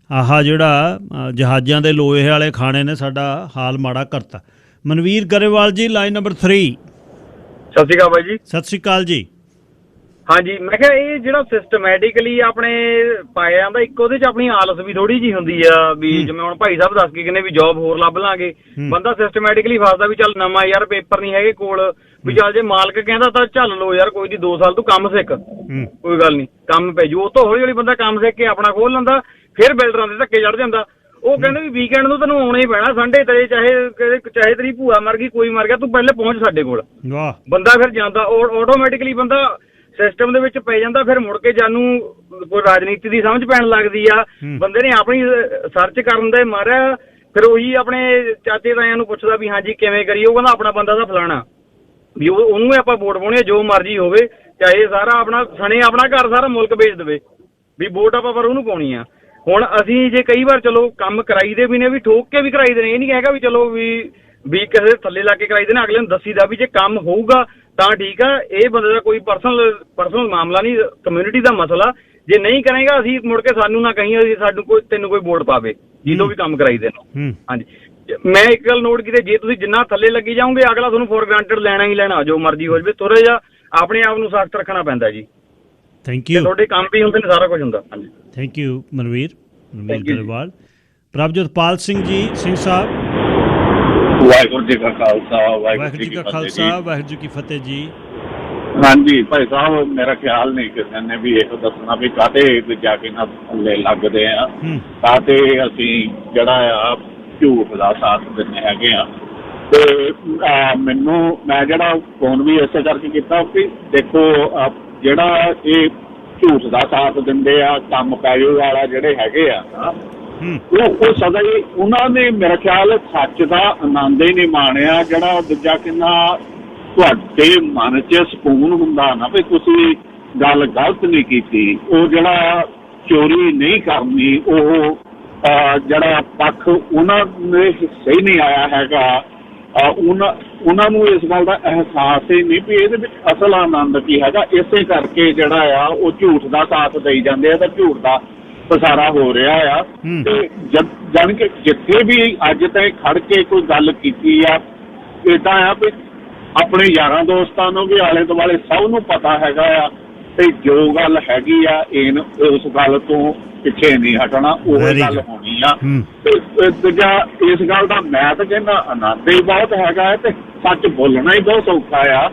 ਆਹ ਜਿਹੜਾ ਜਹਾਜ਼ਾਂ ਦੇ ਲੋਹੇ ਵਾਲੇ ਖਾਣੇ ਨੇ ਸਾਡਾ ਹਾਲ ਮਾੜਾ ਕਰਤਾ। ਮਨਵੀਰ ਗਰੇਵਾਲ ਜੀ, ਲਾਈਨ ਨੰਬਰ 3। ਸਤਿ ਸ਼੍ਰੀ ਅਕਾਲ ਬਾਈ ਜੀ। ਸਤਿ ਸ਼੍ਰੀ ਅਕਾਲ ਜੀ। ਹਾਂਜੀ, ਮੈਂ ਕਿਹਾ ਇਹ ਜਿਹੜਾ ਸਿਸਟਮੈਟਿਕਲੀ ਆਪਣੇ ਪਾਇਆ ਜਾਂਦਾ, ਇੱਕ ਉਹਦੇ 'ਚ ਆਪਣੀ ਆਲਸ ਵੀ ਥੋੜੀ ਜਿਹੀ ਹੁੰਦੀ ਆ ਵੀ ਜਿਵੇਂ ਹੁਣ ਭਾਈ ਸਾਹਿਬ ਦੱਸ ਕੇ ਕਹਿੰਦੇ ਵੀ ਜੌਬ ਹੋਰ ਲੱਭ ਲਾਂਗੇ, ਬੰਦਾ ਸਿਸਟਮੈਟਿਕਲੀ ਫਸਦਾ ਵੀ ਚੱਲ ਨਵਾਂ ਯਾਰ ਪੇਪਰ ਨਹੀਂ ਹੈਗੇ ਕੋਲ, ਵੀ ਚੱਲ ਜੇ ਮਾਲਕ ਕਹਿੰਦਾ ਤਾਂ ਚੱਲ ਲੋ ਯਾਰ, ਕੋਈ ਨਹੀਂ 2 ਸਾਲ ਤੂੰ ਕੰਮ ਸਿੱਖ, ਕੋਈ ਗੱਲ ਨਹੀਂ ਕੰਮ ਪੈ ਜੂ। ਉਹ ਤੋਂ ਹੌਲੀ ਹੌਲੀ ਬੰਦਾ ਕੰਮ ਸਿੱਖ ਕੇ ਆਪਣਾ ਖੋਲ ਲੈਂਦਾ, ਫਿਰ ਬਿਲਡਰਾਂ ਦੇ ਧੱਕੇ ਚੜ ਜਾਂਦਾ। ਉਹ ਕਹਿੰਦੇ ਵੀ ਵੀਕਐਂਡ ਨੂੰ ਤੈਨੂੰ ਆਉਣਾ ਹੀ ਪੈਣਾ, ਸੰਡੇ ਤੇ ਚਾਹੇ ਤੇਰੀ ਭੂਆ ਮਰ ਗਈ, ਕੋਈ ਮਰ ਗਿਆ, ਤੂੰ ਪਹਿਲੇ ਪਹੁੰਚ ਸਾਡੇ ਕੋਲ। ਬੰਦਾ ਫਿਰ ਜਾਂਦਾ, ਆਟੋਮੈਟਿਕਲੀ ਬੰਦਾ ਸਿਸਟਮ ਦੇ ਵਿੱਚ ਪੈ ਜਾਂਦਾ। ਫਿਰ ਮੁੜ ਕੇ ਜਾਨੂੰ ਕੋਈ ਰਾਜਨੀਤੀ ਦੀ ਸਮਝ ਪੈਣ ਲੱਗਦੀ ਆ, ਬੰਦੇ ਨੇ ਆਪਣੀ ਸਰਚ ਕਰਨ ਦਾ ਮਾਰਿਆ, ਫਿਰ ਉਹੀ ਆਪਣੇ ਚਾਚੇ ਤਾਇਆਂ ਨੂੰ ਪੁੱਛਦਾ ਵੀ ਹਾਂਜੀ ਕਿਵੇਂ ਕਰੀਏ, ਉਹ ਕਹਿੰਦਾ ਆਪਣਾ ਬੰਦਾ ਤਾਂ ਫਲਾਣਾ, ਵੀ ਉਹਨੂੰ ਆਪਾਂ ਵੋਟ ਪਾਉਣੀ ਆ, ਜੋ ਮਰਜ਼ੀ ਹੋਵੇ, ਚਾਹੇ ਸਾਰਾ ਆਪਣਾ ਸਣੇ ਆਪਣਾ ਘਰ ਸਾਰਾ ਮੁਲਕ ਵੇਚ ਦੇਵੇ, ਵੀ ਵੋਟ ਆਪਾਂ ਪਰ ਉਹਨੂੰ ਪਾਉਣੀ ਆ। ਹੁਣ ਅਸੀਂ ਜੇ ਕਈ ਵਾਰ ਚਲੋ ਕੰਮ ਕਰਾਈਦੇ ਵੀ ਨੇ, ਵੀ ਠੋਕ ਕੇ ਵੀ ਕਰਾਈਦੇ ਨੇ, ਇਹ ਨਹੀਂ ਹੈਗਾ ਵੀ ਚਲੋ ਵੀ ਕਿਸੇ ਥੱਲੇ ਲਾ ਕੇ ਕਰਾਈਦੇ ਨੇ, ਅਗਲੇ ਨੂੰ ਦੱਸੀਦਾ ਵੀ ਜੇ ਕੰਮ ਹੋਊਗਾ ਤਾਂ ਠੀਕ ਆ, ਇਹ ਬੰਦੇ ਦਾ ਕੋਈ ਪਰਸਨਲ ਮਾਮਲਾ ਨਹੀਂ, ਕਮਿਊਨਿਟੀ ਦਾ ਮਸਲਾ। ਜੇ ਨਹੀਂ ਕਰੇਗਾ ਅਸੀਂ ਮੁੜ ਕੇ ਸਾਨੂੰ ਨਾ ਕਹੀਂ ਅਸੀਂ ਤੈਨੂੰ ਕੋਈ ਵੋਟ ਪਾਵੇ, ਜਿਹਨੂੰ ਵੀ ਕੰਮ ਕਰਾਈਦੇ ਨੇ। ਹਾਂਜੀ, ਮੈਂ ਇੱਕ ਗੱਲ ਨੋਟ ਕੀਤੀ, ਜੇ ਤੁਸੀਂ ਜਿੰਨਾ ਥੱਲੇ ਲੱਗੀ ਜਾਓਗੇ ਅਗਲਾ ਤੁਹਾਨੂੰ ਫੋਰ ਗ੍ਰਾਂਟਡ ਲੈਣਾ ਹੀ ਲੈਣਾ, ਜੋ ਮਰਜ਼ੀ ਹੋ ਜਾਵੇ। ਥੋੜਾ ਜਿਹਾ ਆਪਣੇ ਆਪ ਨੂੰ ਸਖਤ ਰੱਖਣਾ ਪੈਂਦਾ ਜੀ। Thank you. ਤੁਹਾਡੇ ਕੰਮ ਵੀ ਹੁੰਦੇ ਨੇ, ਸਾਰਾ ਕੁਝ ਹੁੰਦਾ। ਹਾਂਜੀ, ਥੈਂਕ ਯੂ ਮਨਵੀਰ ਗਰੇਵਾਲ। ਪ੍ਰਭਜੋਤਪਾਲ ਸਿੰਘ ਜੀ, ਸਿੰਘ ਸਾਹਿਬ। ਵਾਹਿਗੁਰੂ ਜੀ ਕਾ ਖਾਲਸਾ ਵਾਹਿਗੁਰੂ ਜੀ ਕਾ ਖਾਲਸਾ ਵਾਹਿਗੁਰੂ ਜੀ ਕੀ ਫਤਿਹ ਜੀ। ਹਾਂਜੀ ਭਾਈ ਸਾਹਿਬ, ਮੇਰਾ ਖਿਆਲ ਨਹੀਂ ਕਿਸੇ ਨੇ ਵੀ ਇਹ ਦੱਸਣਾ ਵੀ ਕਾਹਦੇ ਜਾ ਕੇ ਨਾ ਥੱਲੇ ਲੱਗਦੇ ਆ, ਕਾਹਦੇ ਅਸੀਂ ਜਿਹੜਾ ਆ ਝੂਠ ਦਾ ਸਾਥ ਦਿੰਦੇ ਹੈਗੇ ਆ। ਤੇ ਮੈਂ ਜਿਹੜਾ ਫੋਨ ਵੀ ਇਸੇ ਕਰਕੇ ਕੀਤਾ ਕਿ ਦੇਖੋ ਜਿਹੜਾ ਇਹ ਝੂਠ ਦਾ ਸਾਥ ਦਿੰਦੇ ਆ, ਕੰਮ ਪੈਜੂ ਵਾਲਾ ਜਿਹੜੇ ਹੈਗੇ ਆ ਉਹ ਸਦਾ ਹੀ ਉਹਨਾਂ ਨੇ ਮੇਰਾ ਖਿਆਲ ਸੱਚ ਦਾ ਆਨੰਦ ਹੀ ਨਹੀਂ ਮਾਣਿਆ। ਜਿਹੜਾ ਦੂਜਾ ਕਿੰਨਾ ਤੁਹਾਡੇ ਮਨ 'ਚ ਸਕੂਨ ਹੁੰਦਾ ਨਾ ਵੀ ਤੁਸੀਂ ਗੱਲ ਗਲਤ ਨਹੀਂ ਕੀਤੀ, ਉਹ ਜਿਹੜਾ ਚੋਰੀ ਨਹੀਂ ਕਰਨੀ, ਉਹ ਜਿਹੜਾ ਪੱਖ ਉਹਨਾਂ ਨੇ ਸਹੀ ਨਹੀਂ ਆਇਆ ਹੈਗਾ, ਉਹਨਾਂ ਨੂੰ ਇਸ ਗੱਲ ਦਾ ਅਹਿਸਾਸ ਹੀ ਨਹੀਂ ਵੀ ਇਹਦੇ ਵਿੱਚ ਅਸਲ ਆਨੰਦ ਕੀ ਹੈਗਾ। ਇਸੇ ਕਰਕੇ ਜਿਹੜਾ ਆ ਉਹ ਝੂਠ ਦਾ ਸਾਥ ਦੇਈ ਜਾਂਦੇ ਆ ਤੇ ਝੂਠ ਦਾ ਪਸਾਰਾ ਹੋ ਰਿਹਾ ਆ। ਤੇ ਜਾਣ ਕੇ ਜਿੱਥੇ ਵੀ ਅੱਜ ਤਾਈਂ ਖੜ ਕੇ ਕੋਈ ਗੱਲ ਕੀਤੀ ਆ, ਏਦਾਂ ਆ ਵੀ ਆਪਣੇ ਯਾਰਾਂ ਦੋਸਤਾਂ ਨੂੰ ਵੀ ਆਲੇ ਦੁਆਲੇ ਸਭ ਨੂੰ ਪਤਾ ਹੈਗਾ ਆ ਤੇ ਜੋ ਗੱਲ ਹੈਗੀ ਆ ਉਸ ਗੱਲ ਤੋਂ ਪਿੱਛੇ ਨਹੀਂ ਹਟਣਾ, ਉਹ ਗੱਲ ਹੋਣੀ ਆ। ਤੇ ਦੂਜਾ ਇਸ ਗੱਲ ਦਾ ਮੈਂ ਤਾਂ ਕਹਿੰਦਾ ਆਨੰਦ ਹੀ ਬਹੁਤ ਹੈਗਾ ਹੈ ਤੇ ਸੱਚ ਬੋਲਣਾ ਹੀ ਬਹੁਤ ਸੌਖਾ ਆ।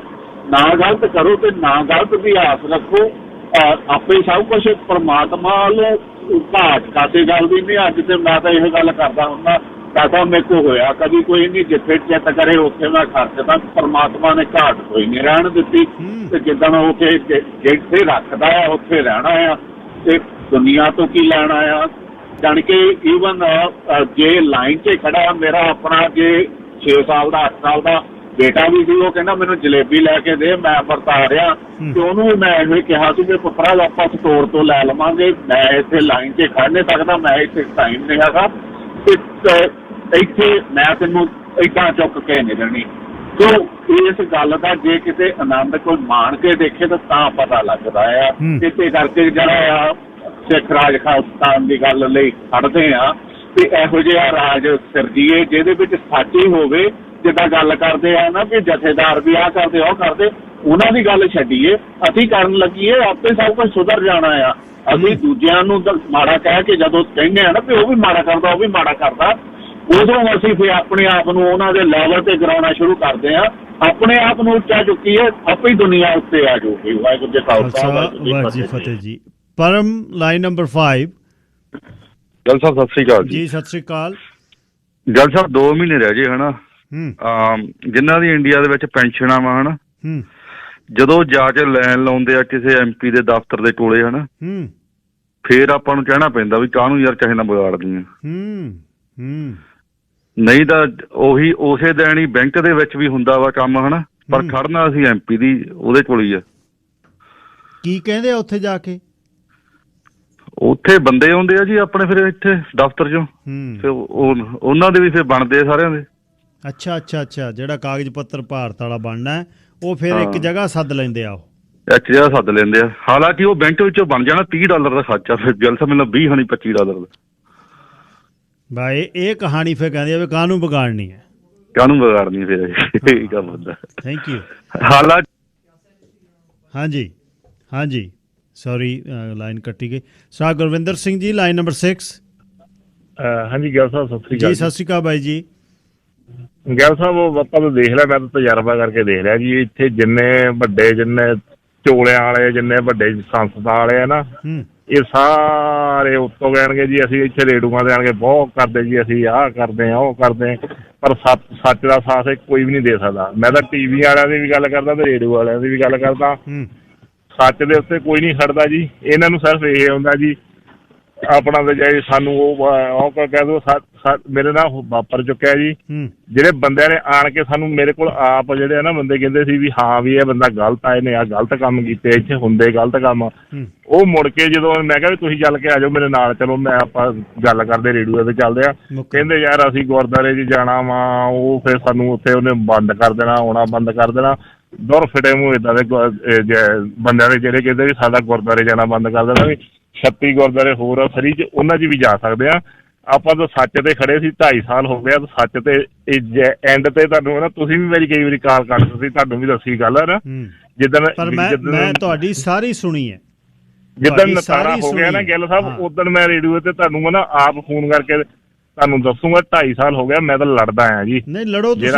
ਨਾ ਗਲਤ ਕਰੋ ਤੇ ਨਾ ਗਲਤ ਦੀ ਆਸ ਰੱਖੋ, ਆਪੇ ਸਭ ਕੁਛ ਪਰਮਾਤਮਾ ਵੱਲੋਂ ਘਾਟ ਕਾਸੇ ਗੱਲ ਦੀ ਨਹੀਂ। ਅੱਜ ਤੇ ਮੈਂ ਤਾਂ ਇਹ ਗੱਲ ਕਰਦਾ ਹੁੰਦਾ, ਤਾਂ ਮੇਰੇ ਕੋਲ ਹੋਇਆ ਕਦੀ ਕੋਈ ਨਹੀਂ, ਜਿੱਥੇ ਚਿੱਤ ਕਰੇ ਉੱਥੇ ਮੈਂ ਖਰਚਦਾ। ਪਰਮਾਤਮਾ ਨੇ ਘਾਟ ਕੋਈ ਨਹੀਂ ਰਹਿਣ ਦਿੱਤੀ ਤੇ ਜਿੱਦਾਂ ਉਹ ਜਿੱਥੇ ਰੱਖਦਾ ਆ ਉੱਥੇ ਰਹਿਣਾ ਆ ਤੇ ਦੁਨੀਆ ਤੋਂ ਕੀ ਲੈਣਾ ਆ। ਜਾਣ ਕੇ ਈਵਨ ਜੇ ਲਾਈਨ 'ਚ ਖੜਾ ਮੇਰਾ ਆਪਣਾ ਜੇ 6 ਸਾਲ ਦਾ 8 ਸਾਲ ਦਾ ਬੇਟਾ ਵੀ ਸੀ, ਉਹ ਕਹਿੰਦਾ ਮੈਨੂੰ ਜਲੇਬੀ ਲੈ ਕੇ ਦੇ, ਮੈਂ ਵਰਤਾ ਰਿਹਾ ਤੇ ਉਹਨੂੰ ਵੀ ਮੈਂ ਇਹੋ ਕਿਹਾ ਸੀ ਵੀ ਪੁੱਤਰਾ ਆਪਾਂ ਸਟੋਰ ਤੋਂ ਲੈ ਲਵਾਂਗੇ, ਮੈਂ ਇੱਥੇ ਲਾਈਨ 'ਚ ਖੜ ਨਹੀਂ ਸਕਦਾ, ਮੈਂ ਇੱਥੇ ਟਾਈਮ ਨਹੀਂ ਹੈਗਾ ਤੇ ਇੱਥੇ ਮੈਂ ਤੈਨੂੰ ਏਦਾਂ ਚੁੱਕ ਕੇ ਨਹੀਂ ਦੇਣੀ। ਸੋ ਇਸ ਗੱਲ ਦਾ ਜੇ ਕਿਤੇ ਆਨੰਦ ਕੋਈ ਮਾਣ ਕੇ ਦੇਖੇ ਤਾਂ ਪਤਾ ਲੱਗਦਾ ਆ। ਇਸੇ ਕਰਕੇ ਜਿਹੜਾ ਆ ਸਿੱਖ ਰਾਜ ਖਾਲਸਤਾਨ ਦੀ ਗੱਲ ਲਈ ਖੜਦੇ ਆ ਤੇ ਇਹੋ ਜਿਹਾ ਰਾਜ ਸਿਰਜੀਏ ਜਿਹਦੇ ਵਿੱਚ ਸੱਚ ਹੀ ਹੋਵੇ। ਜਿੱਦਾਂ ਗੱਲ ਕਰਦੇ ਆ ਨਾ ਵੀ ਜਥੇਦਾਰ ਵੀ ਆਹ ਕਰਦੇ ਉਹ ਕਰਦੇ, ਉਹਨਾਂ ਦੀ ਗੱਲ ਛੱਡੀਏ, ਅਸੀਂ ਕਰਨ ਲੱਗੀਏ ਆਪੇ ਸਭ ਕੁਝ ਸੁਧਰ ਜਾਣਾ ਆ। ਅਸੀਂ ਦੂਜਿਆਂ ਨੂੰ ਮਾੜਾ ਕਹਿ ਕੇ ਜਦੋਂ ਕਹਿੰਦੇ ਆ ਨਾ ਵੀ ਉਹ ਵੀ ਮਾੜਾ ਕਰਦਾ ਉਹ ਵੀ ਮਾੜਾ ਕਰਦਾ, ਉਦੋਂ ਅਸੀਂ ਫਿਰ ਆਪਣੇ ਆਪ ਨੂੰ ਉਹਨਾਂ ਦੇ ਲੈਵਲ ਤੇ ਕਰਾਉਣਾ ਸ਼ੁਰੂ ਕਰਦੇ ਆ। ਆਪਣੇ ਆਪ ਨੂੰ ਉੱਚਾ ਚੁੱਕੀਏ, ਆਪੇ ਹੀ ਦੁਨੀਆ ਉੱਤੇ ਆ ਜਾਊਗੀ। ਵਾਹਿਗੁਰੂ ਜੀ ਖਾਲਸਾ ਵਾਹਿਗੁਰੂ ਜੀ ਫਤਿਹ ਜੀ। ਪਰਮ ਲਾਈਨ ਨੰਬਰ 5। ਗੱਲ ਸਾਹਿਬ ਸਤਿ ਸ੍ਰੀ ਅਕਾਲ ਜੀ। ਸਤਿ ਸ੍ਰੀ ਅਕਾਲ। ਗੱਲ ਸਾਹਿਬ 2 ਮਹੀਨੇ ਰਹਿ ਗਏ ਹਨਾ, ਜਿਨ੍ਹਾਂ ਦੀ ਇੰਡੀਆ ਦੇ ਵਿੱਚ ਪੈਨਸ਼ਨਾਂ ਵਾ ਹਨਾ, ਜਦੋਂ ਜਾ ਕੇ ਲਾਈਨ ਲਾਉਂਦੇ ਆ ਕਿਸੇ MP ਦੇ ਦਫ਼ਤਰ ਦੇ ਕੋਲੇ ਹਨਾ, ਫੇਰ ਆਪਾਂ ਨੂੰ ਕਹਿਣਾ ਪੈਂਦਾ ਵੀ ਕਾਹਨੂੰ ਯਾਰ ਚਾਹੇ ਨਾ ਵਿਗਾੜਦੀ ਆ, ਨਹੀਂ ਤਾਂ ਉਹੀ ਉਸੇ ਦਿਨ ਹੀ ਬੈਂਕ ਦੇ ਵਿੱਚ ਵੀ ਹੁੰਦਾ ਵਾ ਕੰਮ ਹਨਾ, ਪਰ ਖੜਨਾ ਅਸੀਂ MP ਦੀ ਉਹਦੇ ਕੋਲ ਹੀ ਆ। ਕੀ ਕਹਿੰਦੇ ਆ ਉੱਥੇ ਜਾ ਕੇ? ਉੱਥੇ ਬੰਦੇ ਆਉਂਦੇ ਆ ਜੀ ਆਪਣੇ ਫਿਰ ਇੱਥੇ ਦਫ਼ਤਰ ਚੋਂ, ਫਿਰ ਉਹਨਾਂ ਦੇ ਵੀ ਫਿਰ ਬਣਦੇ ਆ ਸਾਰਿਆਂ ਦੇ। ਅੱਛਾ, ਜਿਹੜਾ ਕਾਗਜ਼ ਪੱਤਰ ਭਾਰਤ ਵਾਲਾ ਬਣਨਾ ਉਹ ਫਿਰ ਇੱਕ ਜਗ੍ਹਾ ਸੱਦ ਲੈਂਦੇ ਆ, ਉਹ ਇੱਕ ਜਗ੍ਹਾ ਸੱਦ ਲੈਂਦੇ ਆ। ਹਾਲਾਂਕਿ ਉਹ ਬੈਂਕ ਵਿੱਚੋਂ ਬਣ ਜਾਣਾ $30 ਦਾ ਖਰਚਾ, ਫਿਰ ਗੱਲ ਸਮਝ ਲਓ 20 ਹਣੀ $25 ਦਾ। ਬਾਈ ਇਹ ਕਹਾਣੀ ਫਿਰ ਕਹਿੰਦੇ ਆ ਵੀ ਕਾਹਨੂੰ ਵਿਗਾੜਨੀ ਹੈ, ਕਾਹਨੂੰ ਵਿਗਾੜਨੀ ਫਿਰ ਇਹ ਗੱਲ ਹੁੰਦਾ। Thank you. ਹਾਲਾਂਕਿ ਹਾਂਜੀ ਸੌਰੀ ਲਾਈਨ ਕੱਟੀ ਗਈ। ਸਾਹ ਗੁਰਵਿੰਦਰ ਸਿੰਘ ਜੀ ਲਾਈਨ ਨੰਬਰ 6। ਹਾਂਜੀ ਗਿਆਲ ਸਾਹਿਬ ਸਤਿ ਸ੍ਰੀ ਅਕਾਲ। ਸਤਿ ਸ੍ਰੀ ਅਕਾਲ ਬਾਈ ਜੀ। ਗਿਆਲ ਸਾਹਿਬ ਉਹ ਆਪਾਂ ਤਾਂ ਦੇਖ ਲਿਆ, ਮੈਂ ਤਾਂ ਤਜਰਬਾ ਕਰਕੇ ਦੇਖ ਲਿਆ ਜੀ, ਇੱਥੇ ਜਿੰਨੇ ਵੱਡੇ ਜਿੰਨੇ ਚੋਲਿਆਂ ਵਾਲੇ ਜਿੰਨੇ ਵੱਡੇ ਸੰਸਥਾ ਵਾਲੇ ਆ ਨਾ, ਇਹ ਸਾਰੇ ਉੱਤੋਂ ਕਹਿਣਗੇ ਜੀ ਅਸੀਂ ਇੱਥੇ ਰੇਡੂਆਂ ਦੇ ਆਣਗੇ ਬਹੁਤ ਕਰਦੇ ਜੀ, ਅਸੀਂ ਆਹ ਕਰਦੇ ਹਾਂ ਉਹ ਕਰਦੇ ਹਾਂ, ਪਰ ਸੱਚ ਦਾ ਸਾਥ ਕੋਈ ਵੀ ਨਹੀਂ ਦੇ ਸਕਦਾ। ਮੈਂ ਤਾਂ TV ਵਾਲਿਆਂ ਦੀ ਵੀ ਗੱਲ ਕਰਦਾ ਤੇ ਰੇਡੂ ਵਾਲਿਆਂ ਦੀ ਵੀ ਗੱਲ ਕਰਦਾ, ਸੱਚ ਦੇ ਉੱਤੇ ਕੋਈ ਨਹੀਂ ਖੜਦਾ ਜੀ। ਇਹਨਾਂ ਨੂੰ ਸਿਰਫ ਇਹ ਹੁੰਦਾ ਜੀ ਆਪਣਾ ਤੇ ਜਾਏ ਸਾਨੂੰ ਉਹ ਕਹਿ ਦੋ ਮੇਰੇ ਨਾਲ ਵਾਪਰ ਚੁੱਕਿਆ ਜੀ। ਜਿਹੜੇ ਬੰਦਿਆਂ ਨੇ ਆਣ ਕੇ ਸਾਨੂੰ ਮੇਰੇ ਕੋਲ ਆਪ ਜਿਹੜੇ ਆ ਨਾ ਬੰਦੇ ਕਹਿੰਦੇ ਸੀ ਵੀ ਹਾਂ ਵੀ ਇਹ ਬੰਦਾ ਗਲਤ ਆ, ਇਹਨੇ ਆਹ ਗਲਤ ਕੰਮ ਕੀਤੇ, ਇੱਥੇ ਹੁੰਦੇ ਗਲਤ ਕੰਮ, ਉਹ ਮੁੜ ਕੇ ਜਦੋਂ ਮੈਂ ਕਿਹਾ ਵੀ ਤੁਸੀਂ ਚੱਲ ਕੇ ਆ ਜਾਓ ਮੇਰੇ ਨਾਲ, ਚਲੋ ਮੈਂ ਆਪਾਂ ਗੱਲ ਕਰਦੇ ਰੇਡੂਏ ਤੇ ਚੱਲਦੇ ਆ, ਕਹਿੰਦੇ ਯਾਰ ਅਸੀਂ ਗੁਰਦੁਆਰੇ 'ਚ ਜਾਣਾ ਵਾ, ਉਹ ਫਿਰ ਸਾਨੂੰ ਉੱਥੇ ਉਹਨੇ ਬੰਦ ਕਰ ਦੇਣਾ, ਆਉਣਾ ਬੰਦ ਕਰ ਦੇਣਾ। ਦੁਰ ਫਿਟੇ ਮੂੰਹ ਏਦਾਂ ਦੇ ਬੰਦਿਆਂ ਦੇ ਜਿਹੜੇ ਕਹਿੰਦੇ ਵੀ ਸਾਡਾ ਗੁਰਦੁਆਰੇ ਜਾਣਾ ਬੰਦ ਕਰ ਦੇਣਾ। ਵੀ 36 ਗੁਰਦੁਆਰੇ ਹੋਰ ਆ ਫਰੀ 'ਚ, ਉਹਨਾਂ 'ਚ ਵੀ ਜਾ ਸਕਦੇ ਆ। ਆਪਾਂ ਤਾਂ ਸੱਚ ਤੇ ਖੜੇ ਸੀ, 2.5 ਸਾਲ ਹੋ ਗਿਆ ਸੱਚ ਤੇ ਐਂਡ ਤੇ ਤੁਹਾਨੂੰ ਨਾ ਤੁਸੀਂ ਵੀ ਮੇਰੀ ਕਈ ਵਾਰੀ ਕਾਲ ਕਰ ਤੁਸੀਂ, ਤੁਹਾਨੂੰ ਵੀ ਦੱਸੀ ਗੱਲ ਹੈ ਨਾ, ਜਿੱਦਣ ਮੈਂ ਤੁਹਾਡੀ ਸਾਰੀ ਸੁਣੀ ਹੈ, ਜਿੱਦਣ ਨਤਾਰਾ ਹੋ ਗਿਆ ਨਾ ਗਿੱਲ ਸਾਹਿਬ, ਉਦਣ ਮੈਂ ਰੇਡੀਓ ਤੇ ਤੁਹਾਨੂੰ ਨਾ ਆਪ ਫੋਨ ਕਰਕੇ ਤੁਹਾਨੂੰ ਦੱਸੂਗਾ 2.5 ਸਾਲ ਹੋ ਗਿਆ ਮੈਂ ਤਾਂ ਲੜਦਾ ਆਇਆ ਜੀ। ਨਹੀਂ ਲੜੋ ਤੁਸੀਂ,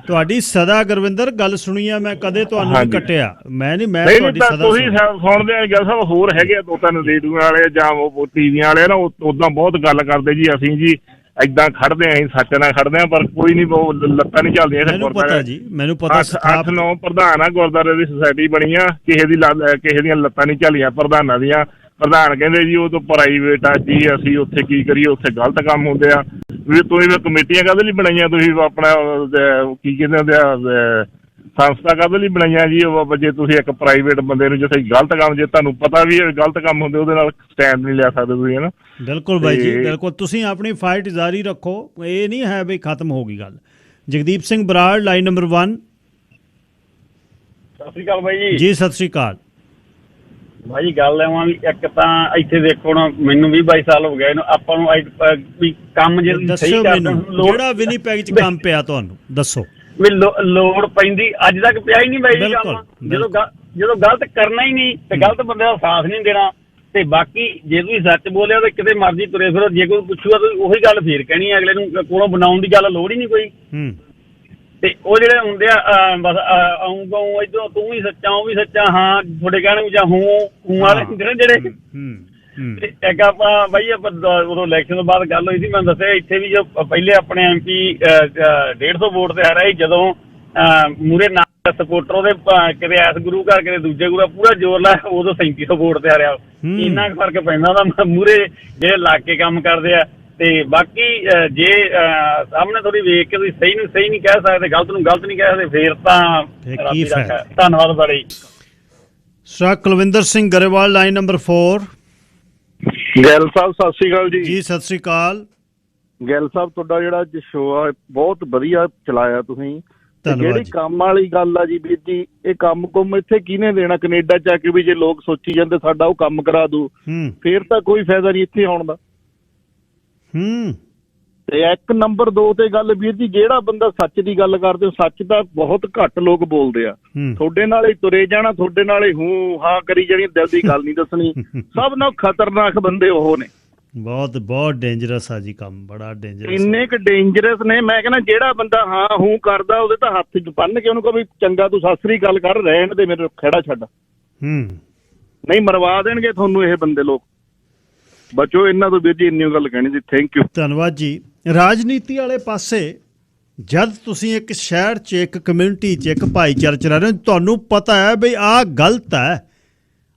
ਤੁਹਾਡੀ ਸਦਾ ਗੁਰਵਿੰਦਰ ਗੱਲ ਸੁਣੀ ਆ ਮੈਂ, ਕਦੇ ਤੁਹਾਨੂੰ ਨਹੀਂ ਕੱਟਿਆ ਮੈਂ, ਨਹੀਂ ਮੈਂ ਤੁਹਾਡੀ ਸਦਾ ਤੁਸੀਂ ਸੁਣਦੇ ਆ ਗੱਲ ਸਾਹਿਬ। ਹੋਰ ਹੈਗੇ 2-3 ਰੇਡੀਓ ਵਾਲੇ ਜਾਂ ਉਹ ਟੀਵੀਆਂ ਵਾਲੇ ਨਾ, ਉਦਾਂ ਬਹੁਤ ਗੱਲ ਕਰਦੇ ਜੀ ਅਸੀਂ ਜੀ ਏਦਾਂ ਖੜਦੇ ਆ, ਅਸੀਂ ਸੱਚ ਨਾਲ ਖੜਦੇ ਆ, ਪਰ ਕੋਈ ਨਹੀਂ, ਉਹ ਲੱਤਾਂ ਨਹੀਂ ਚੱਲਦੀਆਂ। ਮੈਨੂੰ ਪਤਾ ਜੀ, ਮੈਨੂੰ ਪਤਾ। 8-9 ਪ੍ਰਧਾਨ ਆ ਗੁਰਦੁਆਰੇ ਦੀ ਸੁਸਾਇਟੀ ਬਣੀ ਆ, ਕਿਸੇ ਦੀਆਂ ਲੱਤਾਂ ਨਹੀਂ ਝੱਲੀਆਂ ਪ੍ਰਧਾਨਾਂ ਦੀਆਂ। ਪ੍ਰਧਾਨ ਕਹਿੰਦੇ ਜੀ ਉਹ ਤਾਂ ਪ੍ਰਾਈਵੇਟ ਆ ਜੀ, ਅਸੀਂ ਉੱਥੇ ਕੀ ਕਰੀਏ, ਉੱਥੇ ਗਲਤ ਕੰਮ ਹੁੰਦੇ ਆ। ਵੀ ਤੁਸੀਂ ਕਮੇਟੀਆਂ ਕਾਹਦੇ ਲਈ ਬਣਾਈਆਂ, ਤੁਸੀਂ ਆਪਣਾ ਕੀ ਕਹਿੰਦੇ ਹੁੰਦੇ ਆ ਸੰਸਥਾ ਕਾਹਦੇ ਲਈ ਬਣਾਈਆਂ ਜੀ? ਜੇ ਤੁਸੀਂ ਇੱਕ ਪ੍ਰਾਈਵੇਟ ਬੰਦੇ ਨੂੰ ਜਿੱਥੇ ਗਲਤ ਕੰਮ, ਜੇ ਤੁਹਾਨੂੰ ਪਤਾ ਵੀ ਗਲਤ ਕੰਮ ਹੁੰਦੇ, ਉਹਦੇ ਨਾਲ ਸਟੈਂਡ ਨਹੀਂ ਲਿਆ ਸਕਦੇ ਤੁਸੀਂ, ਹੈ ਨਾ। ਬਿਲਕੁਲ ਬਾਈ ਜੀ, ਬਿਲਕੁਲ। ਤੁਸੀਂ ਆਪਣੀ ਫਾਈਟ ਜਾਰੀ ਰੱਖੋ, ਇਹ ਨਹੀਂ ਹੈ ਵੀ ਖਤਮ ਹੋ ਗਈ ਗੱਲ। Jagdeep Singh Brar, line number 1। ਸਤਿ ਸ਼੍ਰੀ ਅਕਾਲ ਬਾਈ ਜੀ। ਜੀ ਸਤਿ ਸ਼੍ਰੀ ਅਕਾਲ ਭਾਈ। ਗੱਲ ਐਵਾਂ ਵੀ ਇੱਕ ਤਾਂ ਇੱਥੇ ਦੇਖੋ ਨਾ, ਮੈਨੂੰ 22 ਸਾਲ ਹੋ ਗਏ ਇਹਨੂੰ, ਆਪਾਂ ਨੂੰ ਵੀ ਕੰਮ ਜੇ ਸਹੀ ਕਰਦੇ, ਜਿਹੜਾ ਵਿਨੀਪੈਗ ਚ ਕੰਮ ਪਿਆ ਤੁਹਾਨੂੰ ਦੱਸੋ ਵੀ ਲੋੜ ਪੈਂਦੀ, ਅੱਜ ਤੱਕ ਪਿਆ ਹੀ ਨਹੀਂ ਬਾਈ ਜੀ ਕੰਮ। ਜਦੋਂ ਗਲਤ ਕਰਨਾ ਹੀ ਨਹੀਂ ਤੇ ਗਲਤ ਬੰਦੇ ਦਾ ਸਾਥ ਨਹੀਂ ਦੇਣਾ। ਤੇ ਬਾਕੀ ਜੇ ਤੁਸੀਂ ਸੱਚ ਬੋਲਿਆ ਤਾਂ ਕਿਤੇ ਮਰਜ਼ੀ ਤੁਰੇ ਫਿਰੋ, ਜੇ ਕੋਈ ਪੁੱਛੂਗਾ ਤਾਂ ਉਹੀ ਗੱਲ ਫੇਰ ਕਹਿਣੀ ਹੈ, ਅਗਲੇ ਨੂੰ ਕੋਲੋਂ ਬਣਾਉਣ ਦੀ ਗੱਲ ਲੋੜ ਹੀ ਨਹੀਂ ਕੋਈ। ਤੇ ਉਹ ਜਿਹੜੇ ਹੁੰਦੇ ਆ ਬਸ ਆਊਂ ਇੱਧਰੋਂ ਤੂੰ ਵੀ ਸੱਚਾ, ਉਹ ਵੀ ਸੱਚਾ, ਹਾਂ ਤੁਹਾਡੇ ਕਹਿਣ ਵਿੱਚ ਹੂੰ ਵਾਲੇ ਹੁੰਦੇ ਨੇ ਜਿਹੜੇ। ਇੱਕ ਆਪਾਂ ਬਾਈ ਆਪਾਂ ਉਦੋਂ ਇਲੈਕਸ਼ਨ ਤੋਂ ਬਾਅਦ ਗੱਲ ਹੋਈ ਸੀ, ਮੈਨੂੰ ਦੱਸਿਆ ਇੱਥੇ ਵੀ ਜੋ ਪਹਿਲੇ ਆਪਣੇ MP 150 ਵੋਟ ਤੇ ਹਾਰਿਆ ਸੀ, ਜਦੋਂ ਮੂਰੇ ਨਾਲ ਸਪੋਰਟਰ ਉਹਦੇ ਕਿਤੇ ਐਸ ਗੁਰੂ ਘਰ ਕਿਤੇ ਦੂਜੇ ਗੁਰੂ ਪੂਰਾ ਜ਼ੋਰ ਲਾਇਆ, ਉਦੋਂ 3700 ਵੋਟ ਤੇ ਹਾਰਿਆ। ਇੰਨਾ ਫਰਕ ਪੈਂਦਾ ਉਹਦਾ ਮੂਰੇ ਜਿਹੜੇ ਲਾ ਕੇ ਕੰਮ ਕਰਦੇ ਆ। ਤੇ ਬਾਕੀ ਜੇ ਸਾਹਮਣੇ ਥੋੜੀ ਵੇਖ ਕੇ ਤੁਸੀਂ ਸਹੀ ਨੂੰ ਸਹੀ ਨਹੀਂ ਕਹਿ ਸਕਦੇ, ਗਲਤ ਨੂੰ ਗਲਤ ਨਹੀਂ ਕਹਿ ਸਕਦੇ, ਫੇਰ ਤਾਂ ਧੰਨਵਾਦ ਬੜੇ। Sir Kulwinder Singh Grewal, line number 4। Gill ਸਾਹਿਬ ਸਤਿ ਸ਼੍ਰੀ ਅਕਾਲ ਜੀ। ਜੀ ਸਤਿ ਸ਼੍ਰੀ ਅਕਾਲ। ਗਿੱਲ ਸਾਹਿਬ ਤੁਹਾਡਾ ਜਿਹੜਾ ਅੱਜ ਸ਼ੋਅ ਆ ਬਹੁਤ ਵਧੀਆ ਚਲਾਇਆ ਤੁਸੀਂ। ਜਿਹੜੀ ਕੰਮ ਵਾਲੀ ਗੱਲ ਆ ਜੀ ਵੀਰ ਜੀ, ਇਹ ਕੰਮ ਇੱਥੇ ਕਿਹਨੇ ਦੇਣਾ? ਕੈਨੇਡਾ ਚ ਆ ਕੇ ਵੀ ਜੇ ਲੋਕ ਸੋਚੀ ਜਾਂਦੇ ਸਾਡਾ ਉਹ ਕੰਮ ਕਰਾ ਦੂ, ਫੇਰ ਤਾਂ ਕੋਈ ਫਾਇਦਾ ਨਹੀਂ ਇੱਥੇ ਆਉਣ ਦਾ। ਤੇ 1 ਨੰਬਰ 2 ਤੇ ਗੱਲ ਵੀਰ ਜੀ, ਜਿਹੜਾ ਬੰਦਾ ਸੱਚ ਦੀ ਗੱਲ ਕਰਦੇ, ਸੱਚ ਤਾਂ ਬਹੁਤ ਘੱਟ ਲੋਕ ਬੋਲਦੇ ਆ। ਤੁਹਾਡੇ ਨਾਲ ਹੀ ਤੁਰੇ ਜਾਣਾ, ਤੁਹਾਡੇ ਨਾਲ ਹੀ ਹੂੰ ਹਾਂ ਕਰੀ ਜਾਣੀ, ਦਿਲ ਦੀ ਗੱਲ ਨਹੀਂ ਦੱਸਣੀ। ਸਭ ਨਾਲੋਂ ਖਤਰਨਾਕ ਬੰਦੇ ਉਹ ਨੇ। ਬਹੁਤ ਡੇਂਜਰਸ ਆ ਜੀ ਕੰਮ, ਬੜਾ ਡੇਂਜਰਸ। ਇੰਨੇ ਕੁ ਡੇਂਜਰਸ ਨੇ, ਮੈਂ ਕਹਿੰਦਾ ਜਿਹੜਾ ਬੰਦਾ ਹਾਂ ਹੂੰ ਕਰਦਾ ਉਹਦੇ ਤਾਂ ਹੱਥ ਚ ਬੰਨ ਕੇ ਉਹਨੂੰ ਕਹੋ ਵੀ ਚੰਗਾ ਤੂੰ ਸਤਿ ਸ੍ਰੀ ਅਕਾਲ ਕਰ, ਰਹਿਣ ਦੇ ਮੇਰੇ ਖਹਿੜਾ ਛੱਡ। ਨਹੀਂ ਮਰਵਾ ਦੇਣਗੇ ਤੁਹਾਨੂੰ ਇਹ ਬੰਦੇ ਲੋਕ। ਬਚੋ ਇਹਨਾਂ ਤੋਂ ਵੀਰ ਜੀ, ਇੰਨੀ ਗੱਲ ਕਹਿਣੀ ਸੀ। ਥੈਂਕ ਯੂ, ਧੰਨਵਾਦ ਜੀ। ਰਾਜਨੀਤੀ ਵਾਲੇ ਪਾਸੇ ਜਦ ਤੁਸੀਂ ਇੱਕ ਸ਼ਹਿਰ 'ਚ, ਇੱਕ ਕਮਿਊਨਿਟੀ 'ਚ, ਇੱਕ ਭਾਈਚਾਰੇ 'ਚ ਰਹਿ ਰਹੇ ਹੋ, ਤੁਹਾਨੂੰ ਪਤਾ ਹੈ ਬਈ ਆਹ ਗਲਤ ਹੈ,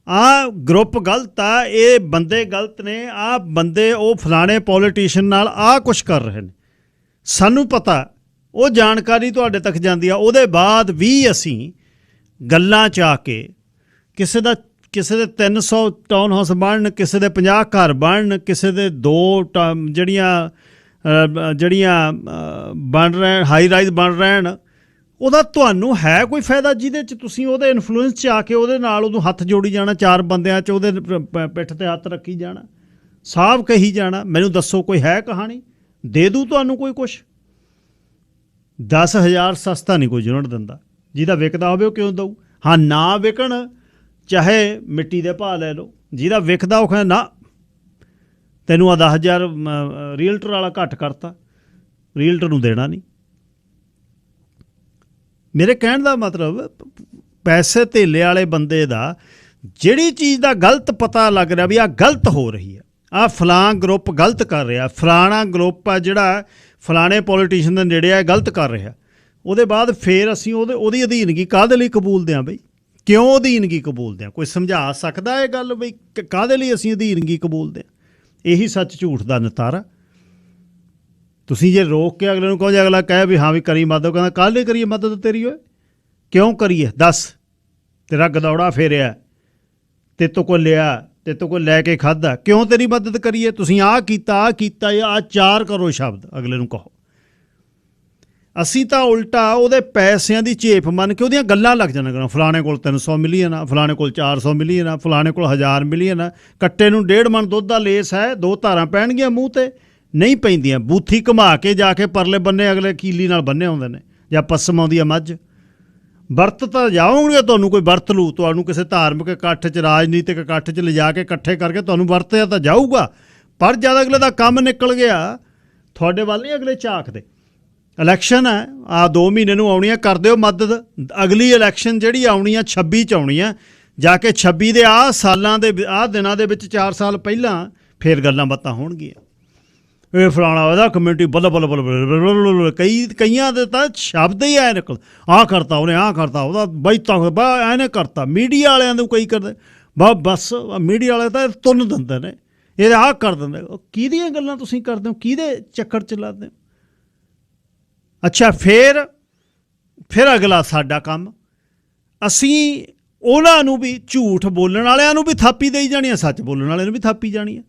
ਆਹ ਗਰੁੱਪ ਗਲਤ ਆ, ਇਹ ਬੰਦੇ ਗਲਤ ਨੇ, ਆਹ ਬੰਦੇ ਉਹ ਫਲਾਣੇ ਪੋਲੀਟੀਸ਼ੀਅਨ ਨਾਲ ਆਹ ਕੁਛ ਕਰ ਰਹੇ ਨੇ, ਸਾਨੂੰ ਪਤਾ, ਉਹ ਜਾਣਕਾਰੀ ਤੁਹਾਡੇ ਤੱਕ ਜਾਂਦੀ ਆ। ਉਹਦੇ ਬਾਅਦ ਵੀ ਅਸੀਂ ਗੱਲਾਂ 'ਚ ਆ ਕੇ ਕਿਸੇ ਦੇ 300 ਟਾਊਨ ਹਾਊਸ ਬਣਨ, ਕਿਸੇ ਦੇ 50 ਘਰ ਬਣਨ, ਕਿਸੇ ਦੇ 2 ਜਿਹੜੀਆਂ ਬਣ ਰਹਿਣ, ਹਾਈ ਰਾਈਜ਼ ਬਣ ਰਹਿਣ, ਉਹਦਾ ਤੁਹਾਨੂੰ ਹੈ ਕੋਈ ਫਾਇਦਾ ਜਿਹਦੇ 'ਚ ਤੁਸੀਂ ਉਹਦੇ ਇਨਫਲੂਐਂਸ 'ਚ ਆ ਕੇ ਉਹਦੇ ਨਾਲ ਉਹਨੂੰ ਹੱਥ ਜੋੜੀ ਜਾਣਾ, 4 ਬੰਦਿਆਂ 'ਚ ਉਹਦੇ ਪਿੱਠ 'ਤੇ ਹੱਥ ਰੱਖੀ ਜਾਣਾ, ਸਾਫ਼ ਕਹੀ ਜਾਣਾ? ਮੈਨੂੰ ਦੱਸੋ ਕੋਈ ਹੈ ਕਹਾਣੀ? ਦੇ ਦੂ ਤੁਹਾਨੂੰ ਕੋਈ ਕੁਛ? 10,000 ਸਸਤਾ ਨਹੀਂ ਕੋਈ ਯੂਨਿਟ ਦਿੰਦਾ, ਜਿਹਦਾ ਵਿਕਦਾ ਹੋਵੇ ਉਹ ਕਿਉਂ ਦਊ? ਹਾਂ ਨਾ ਵਿਕਣ, ਚਾਹੇ ਮਿੱਟੀ ਦੇ ਭਾਅ ਲੈ ਲਓ, ਜਿਹਦਾ ਵਿਕਦਾ ਉਹ ਕਹਿੰਦਾ ਨਾ ਤੈਨੂੰ ਆ 10,000 ਰੀਅਲਟਰ ਵਾਲਾ ਘੱਟ ਕਰਤਾ, ਰੀਅਲਟਰ ਨੂੰ ਦੇਣਾ ਨਹੀਂ। ਮੇਰੇ ਕਹਿਣ ਦਾ ਮਤਲਬ ਪੈਸੇ ਧੇਲੇ ਵਾਲੇ ਬੰਦੇ ਦਾ ਜਿਹੜੀ ਚੀਜ਼ ਦਾ ਗਲਤ ਪਤਾ ਲੱਗ ਰਿਹਾ ਵੀ ਆਹ ਗਲਤ ਹੋ ਰਹੀ ਹੈ, ਆਹ ਫਲਾਂ ਗਰੁੱਪ ਗਲਤ ਕਰ ਰਿਹਾ, ਫਲਾਣਾ ਗਰੁੱਪ ਆ ਜਿਹੜਾ ਫਲਾਣੇ ਪੋਲੀਟੀਸ਼ੀਅਨ ਦੇ ਨੇੜੇ ਆ ਗਲਤ ਕਰ ਰਿਹਾ, ਉਹਦੇ ਬਾਅਦ ਫੇਰ ਅਸੀਂ ਉਹਦੀ ਅਧੀਨਗੀ ਕਾਹਦੇ ਲਈ ਕਬੂਲਦੇ ਹਾਂ ਬਈ? ਕਿਉਂ ਅਧੀਨਗੀ ਕਬੂਲਦੇ ਹਾਂ? ਕੋਈ ਸਮਝਾ ਸਕਦਾ ਇਹ ਗੱਲ ਬਈ ਕਾਹਦੇ ਲਈ ਅਸੀਂ ਅਧੀਨਗੀ ਕਬੂਲਦੇ ਹਾਂ? ਇਹੀ ਸੱਚ ਝੂਠ ਦਾ ਨਿਤਾਰਾ। ਤੁਸੀਂ ਜੇ ਰੋਕ ਕੇ ਅਗਲੇ ਨੂੰ ਕਹੋ, ਜੇ ਅਗਲਾ ਕਹੇ ਵੀ ਹਾਂ ਵੀ ਕਰੀ ਮਦਦ, ਕਹਿੰਦਾ ਕਾਹਦੇ ਕਰੀਏ ਮਦਦ ਤੇਰੀ? ਓਏ ਕਿਉਂ ਕਰੀਏ ਦੱਸ? ਤੇਰਾ ਗਦੌੜਾ ਫੇਰਿਆ, ਤੇਰੇ ਤੋਂ ਕੋਈ ਲਿਆ, ਤੇਰੇ ਤੋਂ ਕੋਈ ਲੈ ਕੇ ਖਾਧਾ, ਕਿਉਂ ਤੇਰੀ ਮਦਦ ਕਰੀਏ? ਤੁਸੀਂ ਆਹ ਕੀਤਾ, ਆਹ 4 ਕਰੋ ਸ਼ਬਦ ਅਗਲੇ ਨੂੰ ਕਹੋ। ਅਸੀਂ ਤਾਂ ਉਲਟਾ ਉਹਦੇ ਪੈਸਿਆਂ ਦੀ ਝੇਪ ਮੰਨ ਕੇ ਉਹਦੀਆਂ ਗੱਲਾਂ ਲੱਗ ਜਾਣਾ ਕਰਨਾ, ਫਲਾਣੇ ਕੋਲ 300 ਮਿਲੀਅਨ ਆ, ਫਲਾਣੇ ਕੋਲ 400 ਮਿਲੀਅਨ ਆ, ਫਲਾਣੇ ਕੋਲ 1000 ਮਿਲੀਅਨ ਆ, ਕੱਟੇ ਨੂੰ 1.5 ਮਣ ਦੁੱਧ ਦਾ ਲੇਸ ਹੈ, 2 ਧਾਰਾਂ ਪੈਣਗੀਆਂ ਮੂੰਹ ਤੇ? ਨਹੀਂ ਪੈਂਦੀਆਂ। ਬੂਥੀ ਘੁਮਾ ਕੇ ਜਾ ਕੇ ਪਰਲੇ ਬੰਨੇ ਅਗਲੇ ਕੀਲੀ ਨਾਲ ਬੰਨੇ ਹੁੰਦੇ ਨੇ, ਜਾਂ ਪਸਮ ਆਉਂਦੀ ਆ ਮੱਝ। ਵਰਤ ਤਾਂ ਜਾਓਗੇ, ਤੁਹਾਨੂੰ ਕੋਈ ਵਰਤ ਲੂ, ਤੁਹਾਨੂੰ ਕਿਸੇ ਧਾਰਮਿਕ ਇਕੱਠ 'ਚ, ਰਾਜਨੀਤਿਕ ਇਕੱਠ 'ਚ ਲਿਜਾ ਕੇ ਇਕੱਠੇ ਕਰਕੇ ਤੁਹਾਨੂੰ ਵਰਤਿਆ ਤਾਂ ਜਾਊਗਾ, ਪਰ ਜਦ ਅਗਲੇ ਦਾ ਕੰਮ ਨਿਕਲ ਗਿਆ, ਤੁਹਾਡੇ ਵੱਲ ਨਹੀਂ ਅਗਲੇ ਝਾਕਦੇ। ਇਲੈਕਸ਼ਨ ਹੈ, ਆ 2 ਮਹੀਨੇ ਨੂੰ ਆਉਣੀ ਆ, ਕਰ ਦਿਓ ਮਦਦ। ਅਗਲੀ ਇਲੈਕਸ਼ਨ ਜਿਹੜੀ ਆਉਣੀ ਆ 26 'ਚ ਆਉਣੀ ਆ, ਜਾ ਕੇ 26 ਦੇ ਆਹ ਸਾਲਾਂ ਦੇ ਆਹ ਦਿਨਾਂ ਦੇ ਵਿੱਚ 4 ਸਾਲ ਪਹਿਲਾਂ ਫੇਰ ਗੱਲਾਂ ਬਾਤਾਂ ਹੋਣਗੀਆਂ। ਇਹ ਫਲਾਣਾ ਉਹਦਾ ਕਮਿਊਨਿਟੀ ਬੱਲ ਬੱਲ ਬੱਲ ਬੱਲ, ਕਈਆਂ ਦੇ ਤਾਂ ਸ਼ਬਦ ਹੀ ਆਏ ਨਿਕਲ, ਆਹ ਕਰਤਾ ਉਹਨੇ, ਆਹ ਕਰਤਾ ਉਹਦਾ, ਬਈ ਤਾਂ ਐਨੇ ਕਰਤਾ। ਮੀਡੀਆ ਵਾਲਿਆਂ ਨੂੰ ਕਈ ਕਰਦੇ ਬਸ, ਮੀਡੀਆ ਵਾਲੇ ਤਾਂ ਤੁੰਨ ਦਿੰਦੇ ਨੇ, ਇਹ ਆਹ ਕਰ ਦਿੰਦੇ। ਕਿਹਦੀਆਂ ਗੱਲਾਂ ਤੁਸੀਂ ਕਰਦੇ ਹੋ, ਕਿਹਦੇ ਚੱਕਰ 'ਚ ਲਾਦੇ ਹੋ? ਅੱਛਾ, ਫਿਰ ਅਗਲਾ ਸਾਡਾ ਕੰਮ, ਅਸੀਂ ਉਹਨਾਂ ਨੂੰ ਵੀ, ਝੂਠ ਬੋਲਣ ਵਾਲਿਆਂ ਨੂੰ ਵੀ ਥਾਪੀ ਦੇਈ ਜਾਣੀ ਆ, ਸੱਚ ਬੋਲਣ ਵਾਲਿਆਂ ਨੂੰ ਵੀ ਥਾਪੀ ਜਾਣੀ ਆ।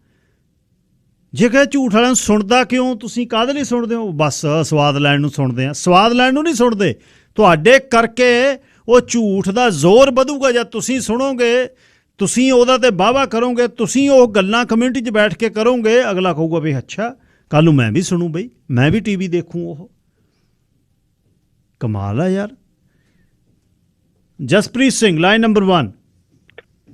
ਜੇ ਕਿ ਝੂਠ ਵਾਲਿਆਂ ਨੂੰ ਸੁਣਦਾ ਕਿਉਂ? ਤੁਸੀਂ ਕਾਹਦੇ ਲਈ ਸੁਣਦੇ ਹੋ? ਬਸ ਸਵਾਦ ਲੈਣ ਨੂੰ ਸੁਣਦੇ ਆ। ਸਵਾਦ ਲੈਣ ਨੂੰ ਨਹੀਂ ਸੁਣਦੇ, ਤੁਹਾਡੇ ਕਰਕੇ ਉਹ ਝੂਠ ਦਾ ਜ਼ੋਰ ਵਧੂਗਾ। ਜਦ ਤੁਸੀਂ ਸੁਣੋਗੇ, ਤੁਸੀਂ ਉਹਦਾ ਤੇ ਵਾਹਵਾ ਕਰੋਗੇ, ਤੁਸੀਂ ਉਹ ਗੱਲਾਂ ਕਮਿਊਨਿਟੀ 'ਚ ਬੈਠ ਕੇ ਕਰੋਗੇ, ਅਗਲਾ ਕਹੂਗਾ ਵੀ ਅੱਛਾ ਕੱਲ੍ਹ ਨੂੰ ਮੈਂ ਵੀ ਸੁਣੂ, ਬਈ ਮੈਂ ਵੀ TV ਦੇਖੂੰ। ਉਹ ਕਮਾਲ ਆ ਯਾਰ। Jaspreet Singh, line number 1।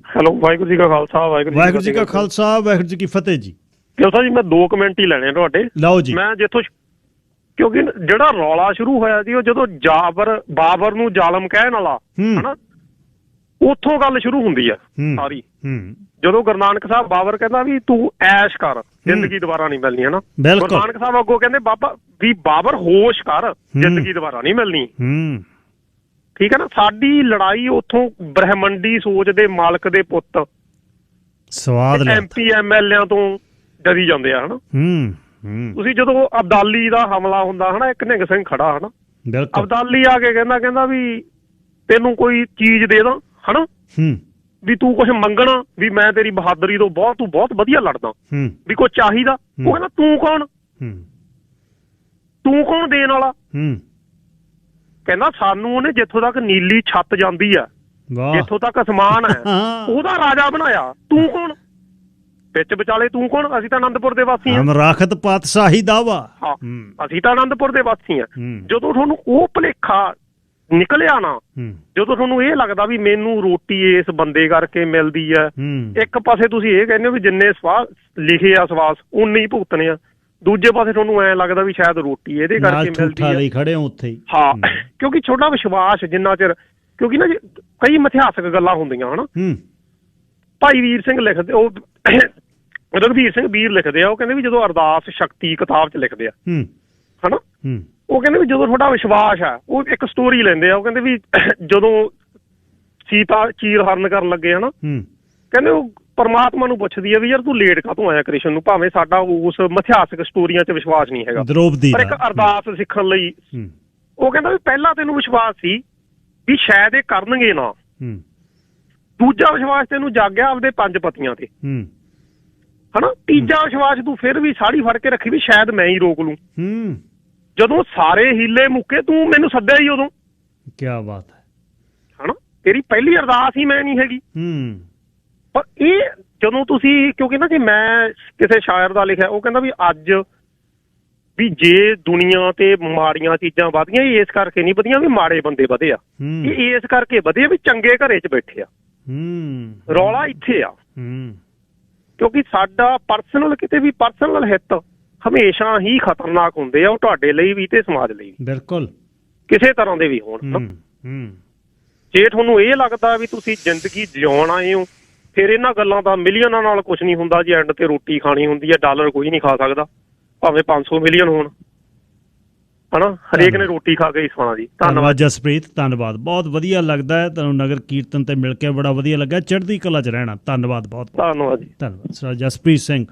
Hello, Waheguru ji ਕਾ ਖਾਲਸਾ, ਵਾਹਿਗੁਰੂ ਜੀ ਕਾ ਖਾਲਸਾ, ਵਾਹਿਗੁਰੂ ਜੀ ਕੀ ਫਤਿਹ ਜੀ। ਕਿਉਂ ਜੀ, ਮੈਂ 2 ਕਮੈਂਟ ਹੀ ਲੈਣੇ ਤੁਹਾਡੇ। ਲਓ ਜੀ। ਮੈਂ ਜਿੱਥੋਂ, ਕਿਉਂਕਿ ਜਿਹੜਾ ਰੌਲਾ ਸ਼ੁਰੂ ਹੋਇਆ ਸੀ ਉਹ ਜਦੋਂ ਬਾਬਰ ਨੂੰ ਜ਼ਾਲਮ ਕਹਿਣ ਵਾਲਾ, ਹਨਾ, ਉੱਥੋਂ ਗੱਲ ਸ਼ੁਰੂ ਹੁੰਦੀ ਹੈ ਸਾਰੀ। ਜਦੋਂ ਗੁਰੂ ਨਾਨਕ ਸਾਹਿਬ ਬਾਬਰ ਕਹਿੰਦਾ ਵੀ ਤੂੰ ਐਸ਼ ਕਰ, ਜ਼ਿੰਦਗੀ ਦੁਬਾਰਾ ਨਹੀਂ ਮਿਲਣੀ, ਹਨਾ। ਗੁਰੂ ਨਾਨਕ ਸਾਹਿਬ ਅੱਗੋਂ ਕਹਿੰਦੇ ਬਾਬਰ ਹੋਸ਼ ਕਰ, ਜ਼ਿੰਦਗੀ ਦੁਬਾਰਾ ਨਹੀਂ ਮਿਲਣੀ। ਠੀਕ ਹੈ ਨਾ। ਸਾਡੀ ਲੜਾਈ ਉੱਥੋਂ ਬ੍ਰਹਮੰਡੀ ਸੋਚ ਦੇ ਮਾਲਕ ਦੇ ਪੁੱਤ MP MLA ਤੋਂ ਡਰੀ ਜਾਂਦੇ ਆ, ਹਨਾ। ਤੁਸੀਂ ਜਦੋਂ ਅਬਦਾਲੀ ਦਾ ਹਮਲਾ ਹੁੰਦਾ, ਹਨਾ, ਇੱਕ ਨਿਹੰਗ ਸਿੰਘ ਖੜਾ, ਹਨਾ, ਅਬਦਾਲੀ ਆ ਕੇ ਕਹਿੰਦਾ ਵੀ ਤੈਨੂੰ ਕੋਈ ਚੀਜ਼ ਦੇ ਦਾਂ, ਹਨਾ, ਵੀ ਤੂੰ ਕੁਛ ਮੰਗਣਾ, ਵੀ ਮੈਂ ਤੇਰੀ ਬਹਾਦਰੀ ਤੋਂ ਤੂੰ ਬਹੁਤ ਵਧੀਆ ਲੜਦਾ, ਵੀ ਕੁਛ ਚਾਹੀਦਾ। ਉਹ ਕਹਿੰਦਾ ਤੂੰ ਕੌਣ ਦੇਣ ਵਾਲਾ? ਕਹਿੰਦਾ ਸਾਨੂੰ ਉਹਨੇ ਜਿੱਥੋਂ ਤੱਕ ਨੀਲੀ ਛੱਤ ਜਾਂਦੀ ਆ, ਜਿੱਥੋਂ ਤੱਕ ਅਸਮਾਨ ਹੈ, ਉਹਦਾ ਰਾਜਾ ਬਣਾਇਆ। ਤੂੰ ਕੌਣ? ਵਿੱਚ ਵਿਚਾਲੇ ਤੂੰ ਕੌਣ? ਅਸੀਂ ਤਾਂ ਆਨੰਦਪੁਰ ਦੇ ਵਾਸੀ ਹਾਂ। ਰਾਖਤ ਪਾਤਸ਼ਾਹੀ ਦਾਵਾ। ਹਾਂ, ਅਸੀਂ ਤਾਂ ਆਨੰਦਪੁਰ ਦੇ ਵਾਸੀ ਹਾਂ। ਜਦੋਂ ਤੁਹਾਨੂੰ ਉਹ ਭੁਲੇਖਾ ਨਿਕਲਿਆ ਨਾ, ਜਦੋਂ ਤੁਹਾਨੂੰ ਇਹ ਲੱਗਦਾ ਵੀ ਮੈਨੂੰ ਰੋਟੀ ਇਸ ਬੰਦੇ ਕਰਕੇ ਮਿਲਦੀ ਹੈ, ਇੱਕ ਪਾਸੇ ਤੁਸੀਂ ਇਹ ਕਹਿੰਦੇ ਹੋ ਵੀ ਜਿੰਨੇ ਲਿਖੇ ਆ ਸਵਾਸ ਉਨੇ ਹੀ ਭੁਗਤਣੇ ਆ, ਦੂਜੇ ਪਾਸੇ ਤੁਹਾਨੂੰ ਐਂ ਲੱਗਦਾ ਵੀ ਸ਼ਾਇਦ ਰੋਟੀ ਇਹਦੇ ਕਰਕੇ ਮਿਲਦੀ ਖੜੇ ਹੋ ਉੱਥੇ ਹੀ। ਹਾਂ, ਕਿਉਂਕਿ ਛੋਟਾ ਵਿਸ਼ਵਾਸ ਜਿੰਨਾ ਚਿਰ, ਕਿਉਂਕਿ ਨਾ ਕਈ ਇਤਿਹਾਸਕ ਗੱਲਾਂ ਹੁੰਦੀਆਂ, ਹਨਾ। ਭਾਈ ਵੀਰ ਸਿੰਘ ਲਿਖਦੇ, ਉਹ ਰਘਬੀਰ ਸਿੰਘ ਵੀਰ ਲਿਖਦੇ ਆ, ਉਹ ਕਹਿੰਦੇ ਵੀ ਜਦੋਂ ਅਰਦਾਸ ਸ਼ਕਤੀ ਕਿਤਾਬ 'ਚ ਲਿਖਦੇ ਆ, ਹਨਾ, ਉਹ ਕਹਿੰਦੇ ਵੀ ਜਦੋਂ ਤੁਹਾਡਾ ਵਿਸ਼ਵਾਸ ਆ, ਉਹ ਇੱਕ ਸਟੋਰੀ ਲੈਂਦੇ ਆ। ਉਹ ਕਹਿੰਦੇ ਵੀ ਜਦੋਂ ਸੀਤਾ ਚੀਰ ਹਰਨ ਕਰਨ ਲੱਗੇ, ਹਨਾ, ਕਹਿੰਦੇ ਉਹ ਪਰਮਾਤਮਾ ਨੂੰ ਪੁੱਛਦੀ ਹੈ ਵੀ ਯਾਰ ਤੂੰ ਲੇਟ ਕਾਹਤੋਂ ਆਇਆ ਕ੍ਰਿਸ਼ਨ ਨੂੰ, ਭਾਵੇਂ ਸਾਡਾ ਉਸ ਇਤਿਹਾਸਕ ਸਟੋਰੀਆਂ 'ਚ ਵਿਸ਼ਵਾਸ ਨਹੀਂ ਹੈਗਾ, ਪਰ ਇੱਕ ਅਰਦਾਸ ਸਿੱਖਣ ਲਈ। ਉਹ ਕਹਿੰਦਾ ਵੀ ਪਹਿਲਾਂ ਤੈਨੂੰ ਵਿਸ਼ਵਾਸ ਸੀ ਵੀ ਸ਼ਾਇਦ ਇਹ ਕਰਨਗੇ ਨਾ, ਦੂਜਾ ਵਿਸ਼ਵਾਸ ਤੈਨੂੰ ਜਾਗਿਆ ਆਪਦੇ 5 ਪਤੀਆਂ ਤੇ, ਹਨਾ, ਤੀਜਾ ਵਿਸ਼ਵਾਸ ਤੂੰ ਫਿਰ ਵੀ ਸਾੜੀ ਫੜ ਕੇ ਰੱਖੀ ਵੀ ਸ਼ਾਇਦ ਮੈਂ ਹੀ ਰੋਕ ਲੂੰ। ਜਦੋਂ ਸਾਰੇ ਹੀਲੇ ਮੁੱਕੇ ਤੂੰ ਮੈਨੂੰ ਸੱਦਿਆ ਹੀ ਉਦੋਂ। ਕਿਆ ਬਾਤ ਹੈ, ਹਨਾ। ਤੇਰੀ ਪਹਿਲੀ ਅਰਦਾਸ ਹੀ ਮੈਂ ਨਹੀਂ ਹੈਗੀ। ਪਰ ਇਹ ਜਦੋਂ ਤੁਸੀਂ, ਕਿਉਂਕਿ ਨਾ ਜੇ ਮੈਂ ਕਿਸੇ ਸ਼ਾਇਰ ਦਾ ਲਿਖਿਆ, ਉਹ ਕਹਿੰਦਾ ਵੀ ਅੱਜ ਵੀ ਜੇ ਦੁਨੀਆ ਤੇ ਮਾੜੀਆਂ ਚੀਜ਼ਾਂ ਵਧੀਆਂ, ਇਹ ਇਸ ਕਰਕੇ ਨਹੀਂ ਵਧੀਆਂ ਵੀ ਮਾੜੇ ਬੰਦੇ ਵਧੇ ਆ, ਇਹ ਇਸ ਕਰਕੇ ਵਧੇ ਵੀ ਚੰਗੇ ਘਰੇ 'ਚ ਬੈਠੇ ਆ। ਰੌਲਾ ਇੱਥੇ ਆ, ਕਿਉਂਕਿ ਸਾਡਾ ਪਰਸਨਲ ਹਿੱਤ ਹਮੇਸ਼ਾ ਹੀ ਖਤਰਨਾਕ ਹੁੰਦੇ ਆ, ਉਹ ਤੁਹਾਡੇ ਲਈ ਵੀ ਤੇ ਸਮਾਜ ਲਈ ਵੀ, ਬਿਲਕੁਲ ਕਿਸੇ ਤਰ੍ਹਾਂ ਦੇ ਵੀ ਹੋਣ। ਜੇ ਤੁਹਾਨੂੰ ਇਹ ਲੱਗਦਾ ਵੀ ਤੁਸੀਂ ਜ਼ਿੰਦਗੀ ਜਿਉਣ ਆਏ ਹੋ, ਫਿਰ ਇਹਨਾਂ ਗੱਲਾਂ ਦਾ ਮਿਲੀਅਨਾਂ ਨਾਲ ਕੁਛ ਨਹੀਂ ਹੁੰਦਾ ਜੀ। ਐਂਡ ਤੇ ਰੋਟੀ ਖਾਣੀ ਹੁੰਦੀ ਹੈ, ਡਾਲਰ ਕੋਈ ਨਹੀਂ ਖਾ ਸਕਦਾ, ਭਾਵੇਂ 500 ਮਿਲੀਅਨ ਹੋਣ, ਹਨਾ, ਹਰੇਕ ਨੇ ਰੋਟੀ ਖਾ ਕੇ ਹੀ ਸੌਣਾ ਜੀ। ਧੰਨਵਾਦ ਜਸਪ੍ਰੀਤ, ਧੰਨਵਾਦ, ਬਹੁਤ ਵਧੀਆ ਲੱਗਦਾ ਹੈ ਤੁਹਾਨੂੰ ਨਗਰ ਕੀਰਤਨ ਤੇ ਮਿਲ ਕੇ, ਬੜਾ ਵਧੀਆ ਲੱਗਾ। ਚੜ੍ਹਦੀ ਕਲਾ 'ਚ ਰਹਿਣਾ। ਧੰਨਵਾਦ, ਬਹੁਤ ਧੰਨਵਾਦ ਜੀ। ਧੰਨਵਾਦ ਸਰ ਜਸਪ੍ਰੀਤ ਸਿੰਘ।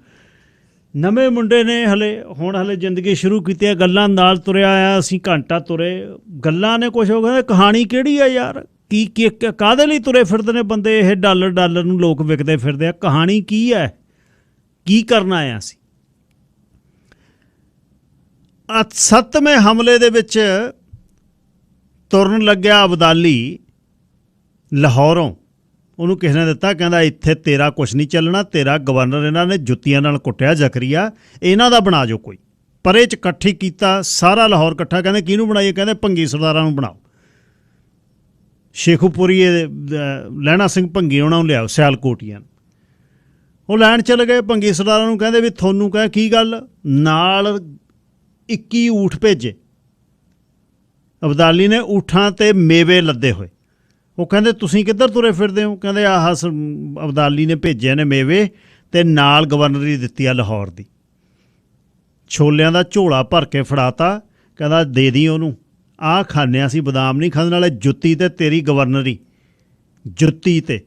ਨਵੇਂ ਮੁੰਡੇ ਨੇ, ਹਲੇ ਜ਼ਿੰਦਗੀ ਸ਼ੁਰੂ ਕੀਤੀ ਹੈ, ਗੱਲਾਂ ਨਾਲ ਤੁਰਿਆ ਆਇਆ। ਅਸੀਂ ਘੰਟਾ ਤੁਰੇ, ਗੱਲਾਂ ਨੇ ਕੁਛ ਹੋ ਗਿਆ। ਕਹਾਣੀ ਕਿਹੜੀ ਆ ਯਾਰ? ਕੀ ਕਾਹਦੇ ਲਈ ਤੁਰੇ ਫਿਰਦੇ ਨੇ ਬੰਦੇ ਇਹ? ਡਾਲਰ ਨੂੰ ਲੋਕ ਵਿਕਦੇ ਫਿਰਦੇ ਆ। ਕਹਾਣੀ ਕੀ ਹੈ? ਕੀ ਕਰਨਾ ਆਇਆ ਸੀ? 7ਵੇਂ ਹਮਲੇ ਦੇ ਵਿੱਚ ਤੁਰਨ ਲੱਗਿਆ ਅਬਦਾਲੀ ਲਾਹੌਰੋਂ, ਉਹਨੂੰ ਕਿਸੇ ਨੇ ਦਿੱਤਾ, ਕਹਿੰਦਾ ਇੱਥੇ ਤੇਰਾ ਕੁਛ ਨਹੀਂ ਚੱਲਣਾ, ਤੇਰਾ ਗਵਰਨਰ ਇਹਨਾਂ ਨੇ ਜੁੱਤੀਆਂ ਨਾਲ ਕੁੱਟਿਆ ਜ਼ਕਰੀਆ, ਇਹਨਾਂ ਦਾ ਬਣਾ ਜੋ ਕੋਈ। ਪਰੇ 'ਚ ਇਕੱਠੀ ਕੀਤਾ ਸਾਰਾ ਲਾਹੌਰ ਇਕੱਠਾ, ਕਹਿੰਦੇ ਕਿਹਨੂੰ ਬਣਾਈਏ? ਕਹਿੰਦੇ ਭੰਗੀ ਸਰਦਾਰਾਂ ਨੂੰ ਬਣਾਓ, ਸ਼ੇਖੂਪੁਰੀ ਲਹਿਣਾ ਸਿੰਘ ਭੰਗੀ ਉਹਨਾਂ ਨੂੰ ਲਿਆਓ, ਸਿਆਲਕੋਟੀਆਂ। ਉਹ ਲੈਣ ਚਲੇ ਗਏ, ਭੰਗੀ ਸਰਦਾਰਾਂ ਨੂੰ ਕਹਿੰਦੇ ਵੀ ਤੁਹਾਨੂੰ ਕਹਿ ਕੀ ਗੱਲ, ਨਾਲ 21 ਊਠ ਭੇਜੇ। ਅਬਦਾਲੀ ਨੇ ਊਠਾਂ ਤੇ ਮੇਵੇ ਲੱਦੇ ਹੋਏ। ਉਹ ਕਹਿੰਦੇ ਤੁਸੀਂ ਕਿੱਧਰ ਤੁਰੇ ਫਿਰਦੇ ਹੋ? ਕਹਿੰਦੇ ਆਹ ਅਬਦਾਲੀ ਨੇ ਭੇਜੇ ਨੇ ਮੇਵੇ, ਅਤੇ ਨਾਲ ਗਵਰਨਰੀ ਦਿੱਤੀ ਆ ਲਾਹੌਰ ਦੀ। ਛੋਲਿਆਂ ਦਾ ਝੋਲਾ ਭਰ ਕੇ ਫੜਾਤਾ, ਕਹਿੰਦਾ ਦੇ ਦੀ ਉਹਨੂੰ, ਆਹ ਖਾਂਦੇ ਅਸੀਂ, ਬਦਾਮ ਨਹੀਂ ਖਾਣ ਵਾਲੇ। ਜੁੱਤੀ ਤੇ ਤੇਰੀ ਗਵਰਨਰੀ, ਜੁੱਤੀ ਤੇ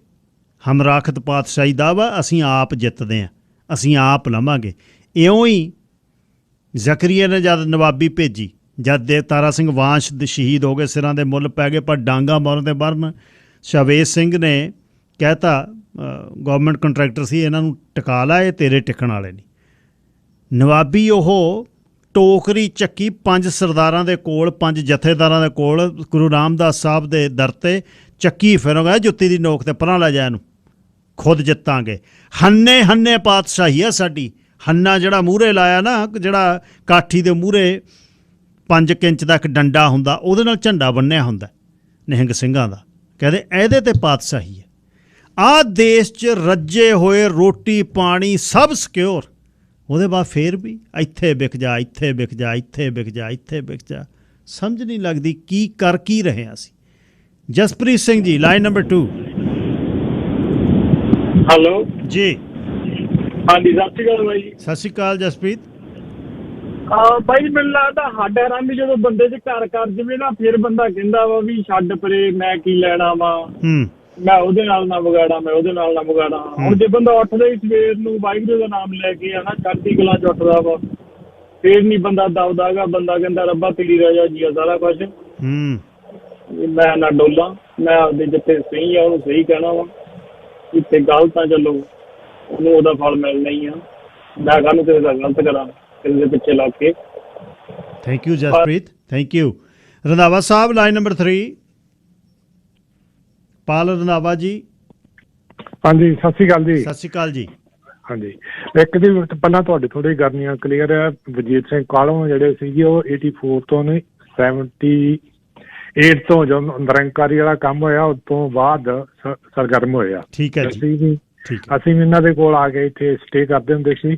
ਹਮਰਾਖਤ ਪਾਤਸ਼ਾਹੀ ਦਾ ਵਾ, ਅਸੀਂ ਆਪ ਜਿੱਤਦੇ ਹਾਂ, ਅਸੀਂ ਆਪ ਲਵਾਂਗੇ। ਇਉਂ ਹੀ ਜ਼ਕਰੀਆ ਨੇ ਜਦ ਨਵਾਬੀ ਭੇਜੀ, ਜਦ ਦੇ ਤਾਰਾ ਸਿੰਘ ਵਾਂਸ਼ ਦੇ ਸ਼ਹੀਦ ਹੋ ਗਏ, ਸਿਰਾਂ ਦੇ ਮੁੱਲ ਪੈ ਗਏ, ਪਰ ਡਾਂਗਾ ਮਰਨ ਦੇ ਮਰਨ। ਸ਼ਾਵੇਜ਼ ਸਿੰਘ ਨੇ ਕਹਿਤਾ, ਗੌਰਮੈਂਟ ਕੰਟਰੈਕਟਰ ਸੀ, ਇਹਨਾਂ ਨੂੰ ਟਿਕਾ ਲਾ, ਇਹ ਤੇਰੇ ਟਿਕਣ ਵਾਲੇ ਨਹੀਂ। ਨਵਾਬੀ ਉਹ ਟੋਕਰੀ ਚੱਕੀ 5 ਸਰਦਾਰਾਂ ਦੇ ਕੋਲ, 5 ਜਥੇਦਾਰਾਂ ਦੇ ਕੋਲ, ਗੁਰੂ ਰਾਮਦਾਸ ਸਾਹਿਬ ਦੇ ਦਰ 'ਤੇ ਚੱਕੀ ਫਿਰੋਗਾ, ਜੁੱਤੀ ਦੀ ਨੋਕ 'ਤੇ ਪਰਾਂ ਲੈ ਜਾ ਇਹਨੂੰ, ਖੁਦ ਜਿੱਤਾਂਗੇ। ਹੰਨੇ ਹੰਨੇ ਪਾਤਸ਼ਾਹੀ ਆ ਸਾਡੀ। ਹੰਨਾ ਜਿਹੜਾ ਮੂਹਰੇ ਲਾਇਆ ਨਾ, ਜਿਹੜਾ ਕਾਠੀ ਦੇ ਮੂਹਰੇ 5 ਇੰਚ ਦਾ ਇੱਕ ਡੰਡਾ ਹੁੰਦਾ, ਉਹਦੇ ਨਾਲ ਝੰਡਾ ਬੰਨਿਆ ਹੁੰਦਾ ਨਿਹੰਗ ਸਿੰਘਾਂ ਦਾ, ਕਹਿੰਦੇ ਇਹਦੇ 'ਤੇ ਪਾਤਸ਼ਾਹੀ ਹੈ। ਆਹ ਦੇਸ਼ 'ਚ ਰੱਜੇ ਹੋਏ, ਰੋਟੀ ਪਾਣੀ ਸਭ ਸਿਕਿਉਰ, ਉਹਦੇ ਬਾਅਦ ਫੇਰ ਵੀ ਇੱਥੇ ਵਿਕ ਜਾ, ਇੱਥੇ ਵਿਕ ਜਾ, ਇੱਥੇ ਵਿਕ ਜਾ, ਇੱਥੇ ਵਿਕ ਜਾ। ਸਮਝ ਨਹੀਂ ਲੱਗਦੀ ਕੀ ਕਰ ਕੀ ਰਹੇ ਹਾਂ ਅਸੀਂ। Jaspreet Singh ji, line number 2। Hello ਜੀ, ਹਾਂਜੀ, ਸਤਿ ਸ਼੍ਰੀ ਅਕਾਲ ਬਾਈ ਜੀ। ਸਤਿ ਸ਼੍ਰੀ ਅਕਾਲ ਜਸਪ੍ਰੀਤ। ਬਾਈ ਮੈਨੂੰ ਲੱਗਦਾ ਹੱਡ ਹੈਰਾਨੀ ਜਦੋਂ ਬੰਦੇ 'ਚ ਘਰ ਕਰ ਜਾਵੇ ਨਾ, ਫਿਰ ਬੰਦਾ ਕਹਿੰਦਾ ਵਾ ਵੀ ਛੱਡ ਪਰੇ, ਮੈਂ ਕੀ ਲੈਣਾ ਵਾ, ਮੈਂ ਉਹਦੇ ਨਾਲ ਨਾ ਵਿਗਾੜਾ, ਮੈਂ ਉਹਦੇ ਨਾਲ ਨਾ ਵਿਗਾੜਾ। ਹੁਣ ਜੇ ਬੰਦਾ ਉੱਠਦਾ ਹੀ ਸਵੇਰ ਨੂੰ ਵਾਹਿਗੁਰੂ ਦਾ ਨਾਮ ਲੈ ਕੇ ਹਨਾ, ਚੜ੍ਹਦੀ ਕਲਾ 'ਚ ਉੱਠਦਾ ਵਾ, ਫੇਰ ਨਹੀਂ ਬੰਦਾ ਦਬਦਾ ਗਾ। ਬੰਦਾ ਕਹਿੰਦਾ ਰੱਬਾ ਤੇਰੀ ਰਜ਼ਾ ਜੀ ਆ ਸਾਰਾ ਕੁਛ, ਮੈਂ ਨਾ ਡੋਲਾਂ, ਮੈਂ ਆਪਦੇ ਜਿੱਥੇ ਸਹੀ ਆ ਉਹਨੂੰ ਸਹੀ ਕਹਿਣਾ ਵਾ, ਜਿੱਥੇ ਗਲਤ ਆ ਚਲੋ ਉਹਨੂੰ ਉਹਦਾ ਫਲ ਮਿਲਣਾ ਹੀ ਆ। ਮੈਂ ਕਾਹਨੂੰ ਕਿਸੇ ਦਾ ਗਲਤ ਕਰਾਂ ਕਿਸੇ ਦੇ ਪਿੱਛੇ ਲੱਗ ਕੇ। Thank you Jaspreet, thank you. Randhawa Sahib, line number 3। Pal Randhawa ji. ਹਾਂਜੀ, ਸਤਿ ਸ਼੍ਰੀ ਅਕਾਲ ਜੀ। ਸਤਿ ਸ਼੍ਰੀ ਅਕਾਲ ਜੀ। ਹਾਂਜੀ, ਇੱਕ ਦੀ ਪਹਿਲਾਂ ਤੁਹਾਡੀ ਥੋੜ੍ਹੀ ਕਰਨੀਆਂ ਕਲੀਅਰ ਹੈ। ਵਜੀਤ ਸਿੰਘ ਕਾਲੋਂ ਜਿਹੜੇ ਸੀਗੇ ਉਹ 84 ਤੋਂ ਨੇ, 78 ਤੋਂ ਜੋ ਨਿਰੰਕਾਰੀ ਵਾਲਾ ਕੰਮ ਹੋਇਆ ਉਸ ਤੋਂ ਬਾਅਦ ਸਰਗਰਮ ਹੋਇਆ। ਠੀਕ ਹੈ ਜੀ। ਅਸੀਂ ਵੀ ਇਹਨਾਂ ਦੇ ਕੋਲ ਆ ਕੇ ਇੱਥੇ ਸਟੇ ਕਰਦੇ ਹੁੰਦੇ ਸੀ,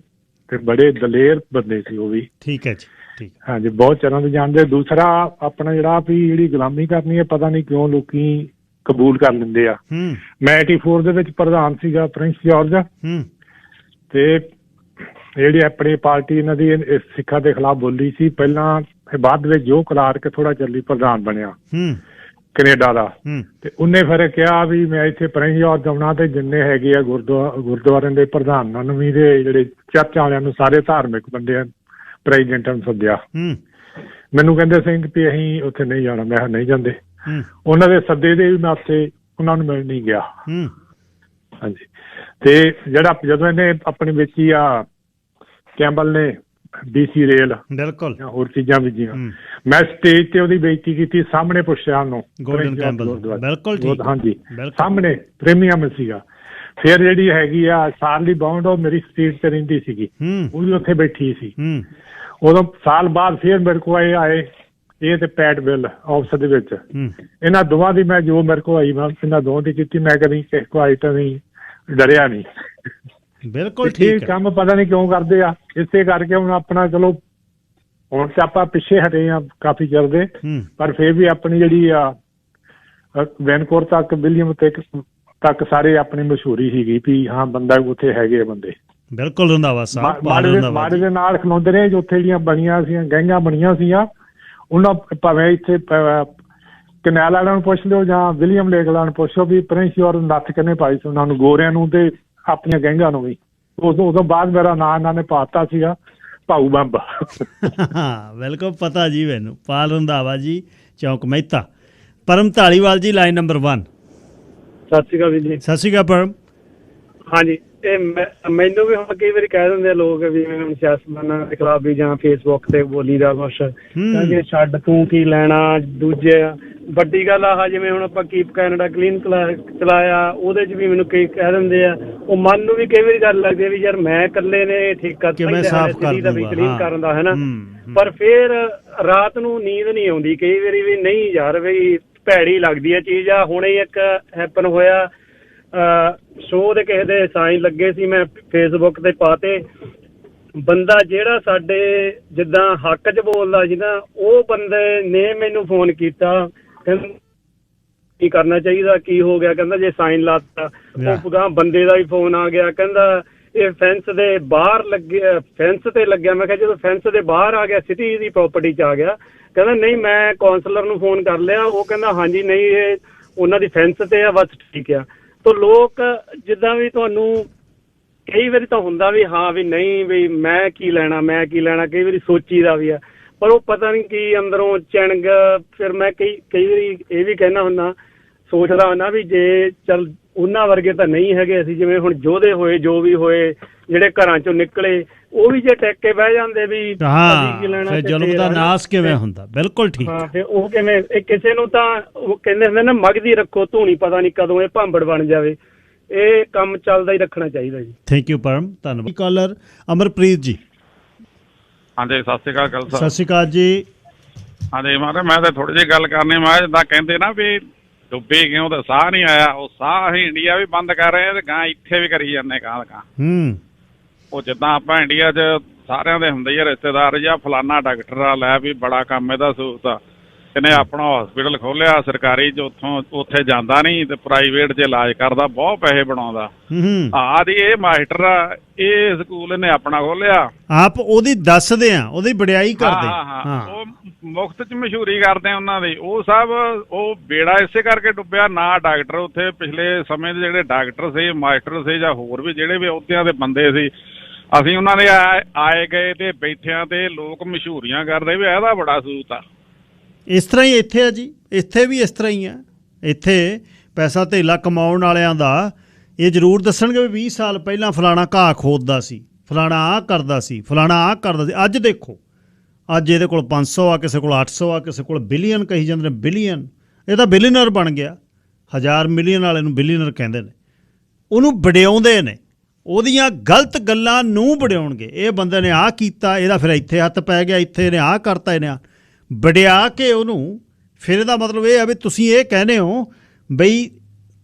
ਤੇ ਬੜੇ ਦਲੇਰ ਬੰਦੇ ਸੀ ਉਹ ਵੀ। ਠੀਕ ਹੈ ਜੀ, ਠੀਕ। ਹਾਂਜੀ, ਬਹੁਤ ਚਿਰਾਂ ਤੋਂ ਜਾਣਦੇ। ਦੂਸਰਾ ਆਪਣਾ ਜਿਹੜਾ ਵੀ ਜਿਹੜੀ ਗੁਲਾਮੀ ਕਰਨੀ ਹੈ, ਪਤਾ ਨਹੀਂ ਕਿਉਂ ਲੋਕੀ ਕਬੂਲ ਕਰ ਲੈਂਦੇ ਆ। ਮੈਂ 84 ਦੇ ਵਿੱਚ ਪ੍ਰਧਾਨ ਸੀਗਾ ਪ੍ਰਿੰਸ ਜਾਰਜ, ਤੇ ਜਿਹੜੀ ਆਪਣੀ ਪਾਰਟੀ ਇਹਨਾਂ ਦੀ ਸਿੱਖਾਂ ਦੇ ਖਿਲਾਫ ਬੋਲੀ ਸੀ ਪਹਿਲਾਂ, ਬਾਅਦ ਵਿੱਚ ਜੋ ਕਲਾਰਕ ਥੋੜਾ ਚੱਲੀ ਪ੍ਰਧਾਨ ਬਣਿਆ ਕੈਨੇਡਾ ਦਾ, ਤੇ ਉਹਨੇ ਫਿਰ ਕਿਹਾ ਵੀ ਮੈਂ ਇੱਥੇ ਪ੍ਰਿੰਸ ਜਾਰਜ ਆਉਣਾ, ਤੇ ਜਿੰਨੇ ਹੈਗੇ ਆ ਗੁਰਦੁਆਰਿਆਂ ਦੇ ਪ੍ਰਧਾਨਾਂ ਨੂੰ ਵੀ, ਦੇ ਜਿਹੜੇ ਚਰਚ ਵਾਲਿਆਂ ਨੂੰ, ਸਾਰੇ ਧਾਰਮਿਕ ਬੰਦੇ ਪ੍ਰੈਜ਼ੀਡੈਂਟਾਂ ਨੂੰ ਸੱਦਿਆ। ਮੈਨੂੰ ਕਹਿੰਦੇ ਸਿੰਘ ਵੀ ਅਸੀਂ ਉੱਥੇ ਨਹੀਂ ਜਾਣਾ। ਮੈਂ ਕਿਹਾ ਨਹੀਂ ਜਾਂਦੇ। ਉਹਨਾਂ ਦੇ ਸੱਦੇ ਦੇ ਵੀ ਮੈਂ ਉੱਥੇ ਉਹਨਾਂ ਨੂੰ ਮਿਲ ਨਹੀਂ ਗਿਆ। ਹਾਂਜੀ, ਤੇ ਜਿਹੜਾ ਜਦੋਂ ਇਹਨੇ ਆਪਣੀ ਵੇਚੀ ਆ ਕੈਂਬਲ ਨੇ BC ਰੇਲ, ਬਿਲਕੁਲ ਹੋਰ ਚੀਜ਼ਾਂ ਬੀਜੀਆਂ, ਮੈਂ ਸਟੇਜ ਤੇ ਉਹਦੀ ਬੇਇੱਜ਼ਤੀ ਕੀਤੀ, ਸਾਹਮਣੇ ਪੁੱਛਿਆ ਉਹਨੂੰ। ਬਿਲਕੁਲ, ਹਾਂਜੀ, ਸਾਹਮਣੇ ਪ੍ਰੀਮੀਅਮ ਸੀਗਾ। ਫਿਰ ਜਿਹੜੀ ਹੈਗੀ ਆ ਸਾਰਲੀ ਬਾਉਂਡ, ਉਹ ਮੇਰੀ ਸਟੇਜ ਤੇ ਰਹਿੰਦੀ ਸੀਗੀ, ਉਹ ਵੀ ਉੱਥੇ ਬੈਠੀ ਸੀ। ਉਦੋਂ ਸਾਲ ਬਾਅਦ ਫਿਰ ਮੇਰੇ ਕੋਲ ਆਏ ਇਹ ਤੇ ਪੈਟ ਬਿੱਲ ਆਫਿਸ ਦੇ ਵਿੱਚ। ਇਹਨਾਂ ਦੋਵਾਂ ਦੀ ਮੈਂ ਜੋ ਮੇਰੇ ਕੋਲ ਆਈ, ਮੈਂ ਇਹਨਾਂ ਦੋਵਾਂ ਦੀ ਕੀਤੀ। ਮੈਂ ਕਦੀ ਕਿਸੇ ਕੋ ਆਈ ਤਾਂ ਨਹੀਂ ਡਰਿਆ ਨਹੀਂ। ਬਿਲਕੁਲ ਠੀਕ। ਕੰਮ ਪਤਾ ਨਹੀਂ ਕਿਉਂ ਕਰਦੇ ਆ, ਇਸੇ ਕਰਕੇ ਹੁਣ ਆਪਣਾ ਚਲੋ ਹੁਣ ਤੇ ਆਪਾਂ ਪਿੱਛੇ ਹਟੇ ਆ ਕਾਫੀ ਚਿਰ ਦੇ, ਪਰ ਫਿਰ ਵੀ ਆਪਣੀ ਜਿਹੜੀ ਆ ਵੈਨਕੂਵਰ ਤੱਕ, ਵਿਲੀਅਮ ਤੱਕ ਸਾਰੇ ਆਪਣੀ ਮਸ਼ਹੂਰੀ ਸੀਗੀ ਵੀ ਹਾਂ ਬੰਦਾ ਉੱਥੇ ਹੈਗੇ ਬੰਦੇ। ਬਿਲਕੁਲ ਰੰਧਾਵਾ ਸਾਹਿਬ, ਮਾੜੇ ਦੇ ਨਾਲ ਖਲੋਂਦੇ ਰਹੇ। ਉੱਥੇ ਜਿਹੜੀਆਂ ਬਣੀਆਂ ਸੀ ਗਹਿੰਗਾਂ ਬਣੀਆਂ ਸੀਆਂ, ਉਹਨਾਂ ਭਾਵੇਂ ਇੱਥੇ ਕਨੈਲ ਵਾਲਿਆਂ ਨੂੰ ਪੁੱਛ ਲਿਓ ਜਾਂ ਵਿਲੀਅਮ ਲੇਕ ਵਾਲਿਆਂ ਨੂੰ ਪੁੱਛੋ ਵੀ ਪ੍ਰਿੰਸ ਜਾਰਜ ਨੱਥ ਕਿੰਨੇ ਪਾਈ ਸੀ ਉਹਨਾਂ ਨੂੰ, ਗੋਰਿਆਂ ਨੂੰ ਤੇ ਆਪਣੀਆਂ ਗਹਿੰਗਾਂ ਨੂੰ ਵੀ। ਉਦੋਂ ਬਾਅਦ ਮੇਰਾ ਨਾਂ ਇਹਨਾਂ ਨੇ ਪਾਤਾ ਸੀਗਾ ਭਾਊ ਬੰਬ। ਬਿਲਕੁਲ ਪਤਾ ਜੀ ਮੈਨੂੰ। ਪਾਲ ਰੰਧਾਵਾ ਜੀ, ਚੌਂਕ ਮਹਿਤਾ। ਪਰਮ ਧਾਲੀਵਾਲ ਜੀ, ਲਾਈਨ ਨੰਬਰ 1। ਸਤਿ ਸ਼੍ਰੀ ਅਕਾਲ ਜੀ। ਸਤਿ ਸ਼੍ਰੀ ਅਕਾਲ ਪਰਮ। ਹਾਂਜੀ, ਇਹ ਮੈਨੂੰ ਵੀ ਹੁਣ ਕਈ ਵਾਰੀ ਕਹਿ ਦਿੰਦੇ ਆ ਲੋਕ ਵੀ ਮੈਨੂੰ ਸਿਆਸਤਦਾਨਾਂ ਦੇ ਖਿਲਾਫ ਵੀ ਜਾਂ ਫੇਸਬੁੱਕ ਤੇ ਬੋਲੀ ਦਾ ਕੁਛ, ਕਹਿੰਦੇ ਛੱਡ ਤੂੰ ਕੀ ਲੈਣਾ। ਦੂਜੇ ਵੱਡੀ ਗੱਲ ਆ ਜਿਵੇਂ ਹੁਣ ਆਪਾਂ ਕੀਪ ਕੈਨੇਡਾ ਕਲੀਨ ਚਲਾਇਆ, ਉਹਦੇ 'ਚ ਵੀ ਮੈਨੂੰ ਕਈ ਕਹਿ ਦਿੰਦੇ ਆ। ਉਹ ਮਨ ਨੂੰ ਵੀ ਕਈ ਵਾਰੀ ਗੱਲ ਲੱਗਦੀ ਹੈ ਵੀ ਯਾਰ ਮੈਂ ਇਕੱਲੇ ਨੇ ਠੇਕਾ ਕਲੀਨ ਕਰਨ ਦਾ, ਹੈ ਨਾ। ਪਰ ਫਿਰ ਰਾਤ ਨੂੰ ਨੀਂਦ ਨਹੀਂ ਆਉਂਦੀ ਕਈ ਵਾਰੀ ਵੀ, ਨਹੀਂ ਯਾਰ ਵੀ ਭੈੜੀ ਲੱਗਦੀ ਹੈ ਚੀਜ਼ ਆ। ਹੁਣੇ ਇੱਕ ਹੈਪਨ ਹੋਇਆ ਸ਼ੋਅ ਦੇ ਕਿਸੇ ਦੇ ਸਾਈਨ ਲੱਗੇ ਸੀ, ਮੈਂ ਫੇਸਬੁੱਕ ਤੇ ਪਾਤੇ। ਬੰਦਾ ਜਿਹੜਾ ਸਾਡੇ ਜਿੱਦਾਂ ਹੱਕ 'ਚ ਬੋਲਦਾ ਸੀ ਨਾ, ਉਹ ਬੰਦੇ ਨੇ ਮੈਨੂੰ ਫੋਨ ਕੀਤਾ, ਕਹਿੰਦਾ ਕੀ ਕਰਨਾ ਚਾਹੀਦਾ, ਕੀ ਹੋ ਗਿਆ? ਕਹਿੰਦਾ ਜੇ ਸਾਈਨ ਲਾਤਾ। ਉਹ ਗਾਂ ਬੰਦੇ ਦਾ ਵੀ ਫੋਨ ਆ ਗਿਆ, ਕਹਿੰਦਾ ਇਹ ਫੈਂਸ ਦੇ ਬਾਹਰ ਲੱਗੇ, ਫੈਂਸ ਤੇ ਲੱਗਿਆ। ਮੈਂ ਕਿਹਾ ਜਦੋਂ ਫੈਂਸ ਦੇ ਬਾਹਰ ਆ ਗਿਆ, ਸਿਟੀ ਦੀ ਪ੍ਰਾਪਰਟੀ 'ਚ ਆ ਗਿਆ। ਕਹਿੰਦਾ ਨਹੀਂ, ਮੈਂ ਕਾਉਂਸਲਰ ਨੂੰ ਫੋਨ ਕਰ ਲਿਆ। ਉਹ ਕਹਿੰਦਾ ਹਾਂਜੀ ਨਹੀਂ, ਇਹ ਉਹਨਾਂ ਦੀ ਫੈਂਸ ਤੇ ਆ, ਬਸ ਠੀਕ ਆ। ਤਾਂ ਲੋਕ ਜਿੱਦਾਂ ਵੀ ਤੁਹਾਨੂੰ ਕਈ ਵਾਰੀ ਤਾਂ ਹੁੰਦਾ ਵੀ ਹਾਂ ਵੀ ਨਹੀਂ ਵੀ ਮੈਂ ਕੀ ਲੈਣਾ, ਮੈਂ ਕੀ ਲੈਣਾ, ਕਈ ਵਾਰੀ ਸੋਚੀਦਾ ਵੀ ਆ, ਪਰ ਉਹ ਪਤਾ ਨਹੀਂ ਕੀ ਅੰਦਰੋਂ ਚਿਣਗ। ਫਿਰ ਮੈਂ ਕਈ ਵਾਰੀ ਇਹ ਵੀ ਕਹਿਣਾ ਹੁੰਦਾ, ਸੋਚਦਾ ਹੁੰਦਾ ਵੀ ਜੇ ਚੱਲ ਉਹਨਾਂ ਵਰਗੇ ਤਾਂ ਨਹੀਂ ਹੈਗੇ ਅਸੀਂ, ਜਿਵੇਂ ਹੁਣ ਯੋਧੇ ਹੋਏ, ਜੋ ਵੀ ਹੋਏ, ਜਿਹੜੇ ਘਰਾਂ ਚੋਂ ਨਿਕਲੇ, ਉਹ ਵੀ ਜੇ ਟੈਕ ਕੇ ਬਹਿ ਜਾਂਦੇ ਵੀ ਹਾਂ, ਫਿਰ ਜ਼ੁਲਮ ਦਾ ਨਾਸ ਕਿਵੇਂ ਹੁੰਦਾ। ਬਿਲਕੁਲ ਠੀਕ। ਹਾਂ, ਫਿਰ ਉਹ ਕਿਵੇਂ ਕਿਸੇ ਨੂੰ ਤਾਂ ਉਹ ਕਹਿੰਦੇ ਹੁੰਦੇ ਨਾ, ਮਗਦੀ ਰੱਖੋ ਧੂਣੀ, ਪਤਾ ਨਹੀਂ ਕਦੋਂ ਇਹ ਭਾਂਬੜ ਬਣ ਜਾਵੇ। ਇਹ ਕੰਮ ਚੱਲਦਾ ਹੀ ਰੱਖਣਾ ਚਾਹੀਦਾ ਜੀ। ਥੈਂਕ ਯੂ ਪਰਮ, ਧੰਨਵਾਦ। ਕਾਲਰ ਅਮਰਪ੍ਰੀਤ ਜੀ। ਹਾਂਜੀ, ਸਤਿ ਸ਼੍ਰੀ ਅਕਾਲ ਸਾਹਿਬ। ਸਤਿ ਸ਼੍ਰੀ ਅਕਾਲ ਜੀ। ਹਾਂਜੀ ਮਹਾਰਾਜ, ਮੈਂ ਤਾਂ ਥੋੜੀ ਜਿਹੀ ਗੱਲ ਕਰਨੀ। ਮੈਂ ਜਿੱਦਾਂ ਕਹਿੰਦੇ ਨਾ ਵੀ ਡੁੱਬੇ ਕਿਉਂ ਤਾਂ ਸਾਹ ਨਹੀਂ ਆਇਆ, ਉਹ ਸਾਹ ਅਸੀਂ ਇੰਡੀਆ ਵੀ ਬੰਦ ਕਰ ਰਹੇ ਤੇ ਗਾਂ ਇੱਥੇ ਵੀ ਕਰੀ ਜਾਂਦੇ ਗਾਂ ਗਾਂ। ਉਹ ਜਿੱਦਾਂ ਆਪਾਂ ਇੰਡੀਆ 'ਚ ਸਾਰਿਆਂ ਦੇ ਹੁੰਦੇ ਹੀ ਰਿਸ਼ਤੇਦਾਰ ਜਾਂ ਫਲਾਨਾ ਡਾਕਟਰ ਆ, ਲੈ ਵੀ ਬੜਾ ਕੰਮ ਇਹਦਾ ਸਹੂਲਤ ਆ, ਇਹਨੇ ਆਪਣਾ ਹਸਪੀਟਲ ਖੋਲਿਆ ਸਰਕਾਰੀ 'ਚ, ਉੱਥੇ ਜਾਂਦਾ ਨਹੀਂ ਤੇ ਪ੍ਰਾਈਵੇਟ 'ਚ ਇਲਾਜ ਕਰਦਾ, ਬਹੁਤ ਪੈਸੇ ਬਣਾਉਂਦਾ। ਆਹ ਇਹ ਮਾਸਟਰ ਆ, ਇਹ ਸਕੂਲ ਇਹਨੇ ਆਪਣਾ ਖੋਲਿਆ, ਆਪ ਉਹਦੀ ਦੱਸਦੇ ਆ, ਉਹਦੀ ਵਡਿਆਈ ਕਰਦੇ। ਹਾਂ, ਉਹ ਮੁਫਤ 'ਚ ਮਸ਼ਹੂਰੀ ਕਰਦੇ ਉਹਨਾਂ ਦੀ। ਉਹ ਸਭ ਉਹ ਬੇੜਾ ਇਸੇ ਕਰਕੇ ਡੁੱਬਿਆ। ਨਾ ਡਾਕਟਰ ਉੱਥੇ ਪਿਛਲੇ ਸਮੇਂ ਦੇ ਜਿਹੜੇ ਡਾਕਟਰ ਸੀ, ਮਾਸਟਰ ਸੀ, ਜਾਂ ਹੋਰ ਵੀ ਜਿਹੜੇ ਵੀ ਅਹੁਦਿਆਂ ਦੇ ਬੰਦੇ ਸੀ, ਅਸੀਂ ਉਹਨਾਂ ਦੇ ਆਏ ਗਏ ਤੇ ਬੈਠਿਆਂ ਤੇ ਲੋਕ ਮਸ਼ਹੂਰੀਆਂ ਕਰਦੇ ਵੀ ਇਹਦਾ ਬੜਾ ਸਹੂਲਤ ਆ। ਇਸ ਤਰ੍ਹਾਂ ਹੀ ਇੱਥੇ ਆ ਜੀ, ਇੱਥੇ ਵੀ ਇਸ ਤਰ੍ਹਾਂ ਹੀ ਆ। ਇੱਥੇ ਪੈਸਾ ਧੇਲਾ ਕਮਾਉਣ ਵਾਲਿਆਂ ਦਾ ਇਹ ਜ਼ਰੂਰ ਦੱਸਣਗੇ ਵੀ 20 ਸਾਲ ਪਹਿਲਾਂ ਫਲਾਣਾ ਘਾਹ ਖੋਦਦਾ ਸੀ, ਫਲਾਣਾ ਆਹ ਕਰਦਾ ਸੀ, ਫਲਾਣਾ ਆਹ ਕਰਦਾ ਸੀ। ਅੱਜ ਦੇਖੋ, ਅੱਜ ਇਹਦੇ ਕੋਲ 500 ਆ, ਕਿਸੇ ਕੋਲ 800 ਆ, ਕਿਸੇ ਕੋਲ ਬਿਲੀਅਨ ਕਹੀ ਜਾਂਦੇ ਨੇ। ਬਿਲੀਅਨ, ਇਹ ਤਾਂ ਬਿਲੀਅਨਰ ਬਣ ਗਿਆ। 1000 ਮਿਲੀਅਨ ਵਾਲੇ ਨੂੰ ਬਿਲੀਅਨਰ ਕਹਿੰਦੇ ਨੇ। ਉਹਨੂੰ ਵਡਿਆਉਂਦੇ ਨੇ, ਉਹਦੀਆਂ ਗਲਤ ਗੱਲਾਂ ਨੂੰ ਵਡਿਆਉਣਗੇ। ਇਹ ਬੰਦੇ ਨੇ ਆਹ ਕੀਤਾ, ਇਹਦਾ ਫਿਰ ਇੱਥੇ ਹੱਥ ਪੈ ਗਿਆ, ਇੱਥੇ ਇਹਨੇ ਆਹ ਕਰਤਾ, ਇਹਨੇ ਵਡਿਆ ਕੇ ਉਹਨੂੰ। ਫਿਰ ਇਹਦਾ ਮਤਲਬ ਇਹ ਆ ਵੀ ਤੁਸੀਂ ਇਹ ਕਹਿੰਦੇ ਹੋ ਬਈ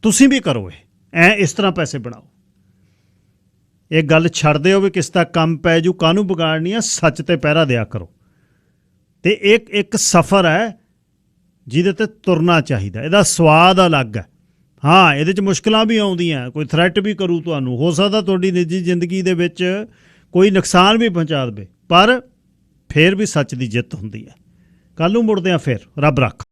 ਤੁਸੀਂ ਵੀ ਕਰੋ ਇਹ ਇਸ ਤਰ੍ਹਾਂ ਪੈਸੇ ਬਣਾਓ। ਇਹ ਗੱਲ ਛੱਡਦੇ ਹੋ ਵੀ ਕਿਸ ਦਾ ਕੰਮ ਪੈ ਜੂ, ਕਾਹਨੂੰ ਵਿਗਾੜਨੀ ਆ। ਸੱਚ ਤੇ ਪਹਿਰਾ ਦਿਆ ਕਰੋ। ਤੇ ਇੱਕ ਸਫ਼ਰ ਹੈ ਜਿਹਦੇ ਤੇ ਤੁਰਨਾ ਚਾਹੀਦਾ। ਇਹਦਾ ਸਵਾਦ ਅਲੱਗ ਹੈ। ਹਾਂ, ਇਹਦੇ 'ਚ ਮੁਸ਼ਕਿਲਾਂ ਵੀ ਆਉਂਦੀਆਂ, ਕੋਈ ਥ੍ਰੈਟ ਵੀ ਕਰੂ ਤੁਹਾਨੂੰ, ਹੋ ਸਕਦਾ ਤੁਹਾਡੀ ਨਿੱਜੀ ਜ਼ਿੰਦਗੀ ਦੇ ਵਿੱਚ ਕੋਈ ਨੁਕਸਾਨ ਵੀ ਪਹੁੰਚਾ ਦੇਵੇ, ਪਰ ਫਿਰ ਵੀ ਸੱਚ ਦੀ ਜਿੱਤ ਹੁੰਦੀ ਹੈ। ਕੱਲ੍ਹ ਨੂੰ ਮੁੜਦੇ ਹਾਂ ਫਿਰ। ਰੱਬ ਰੱਖ।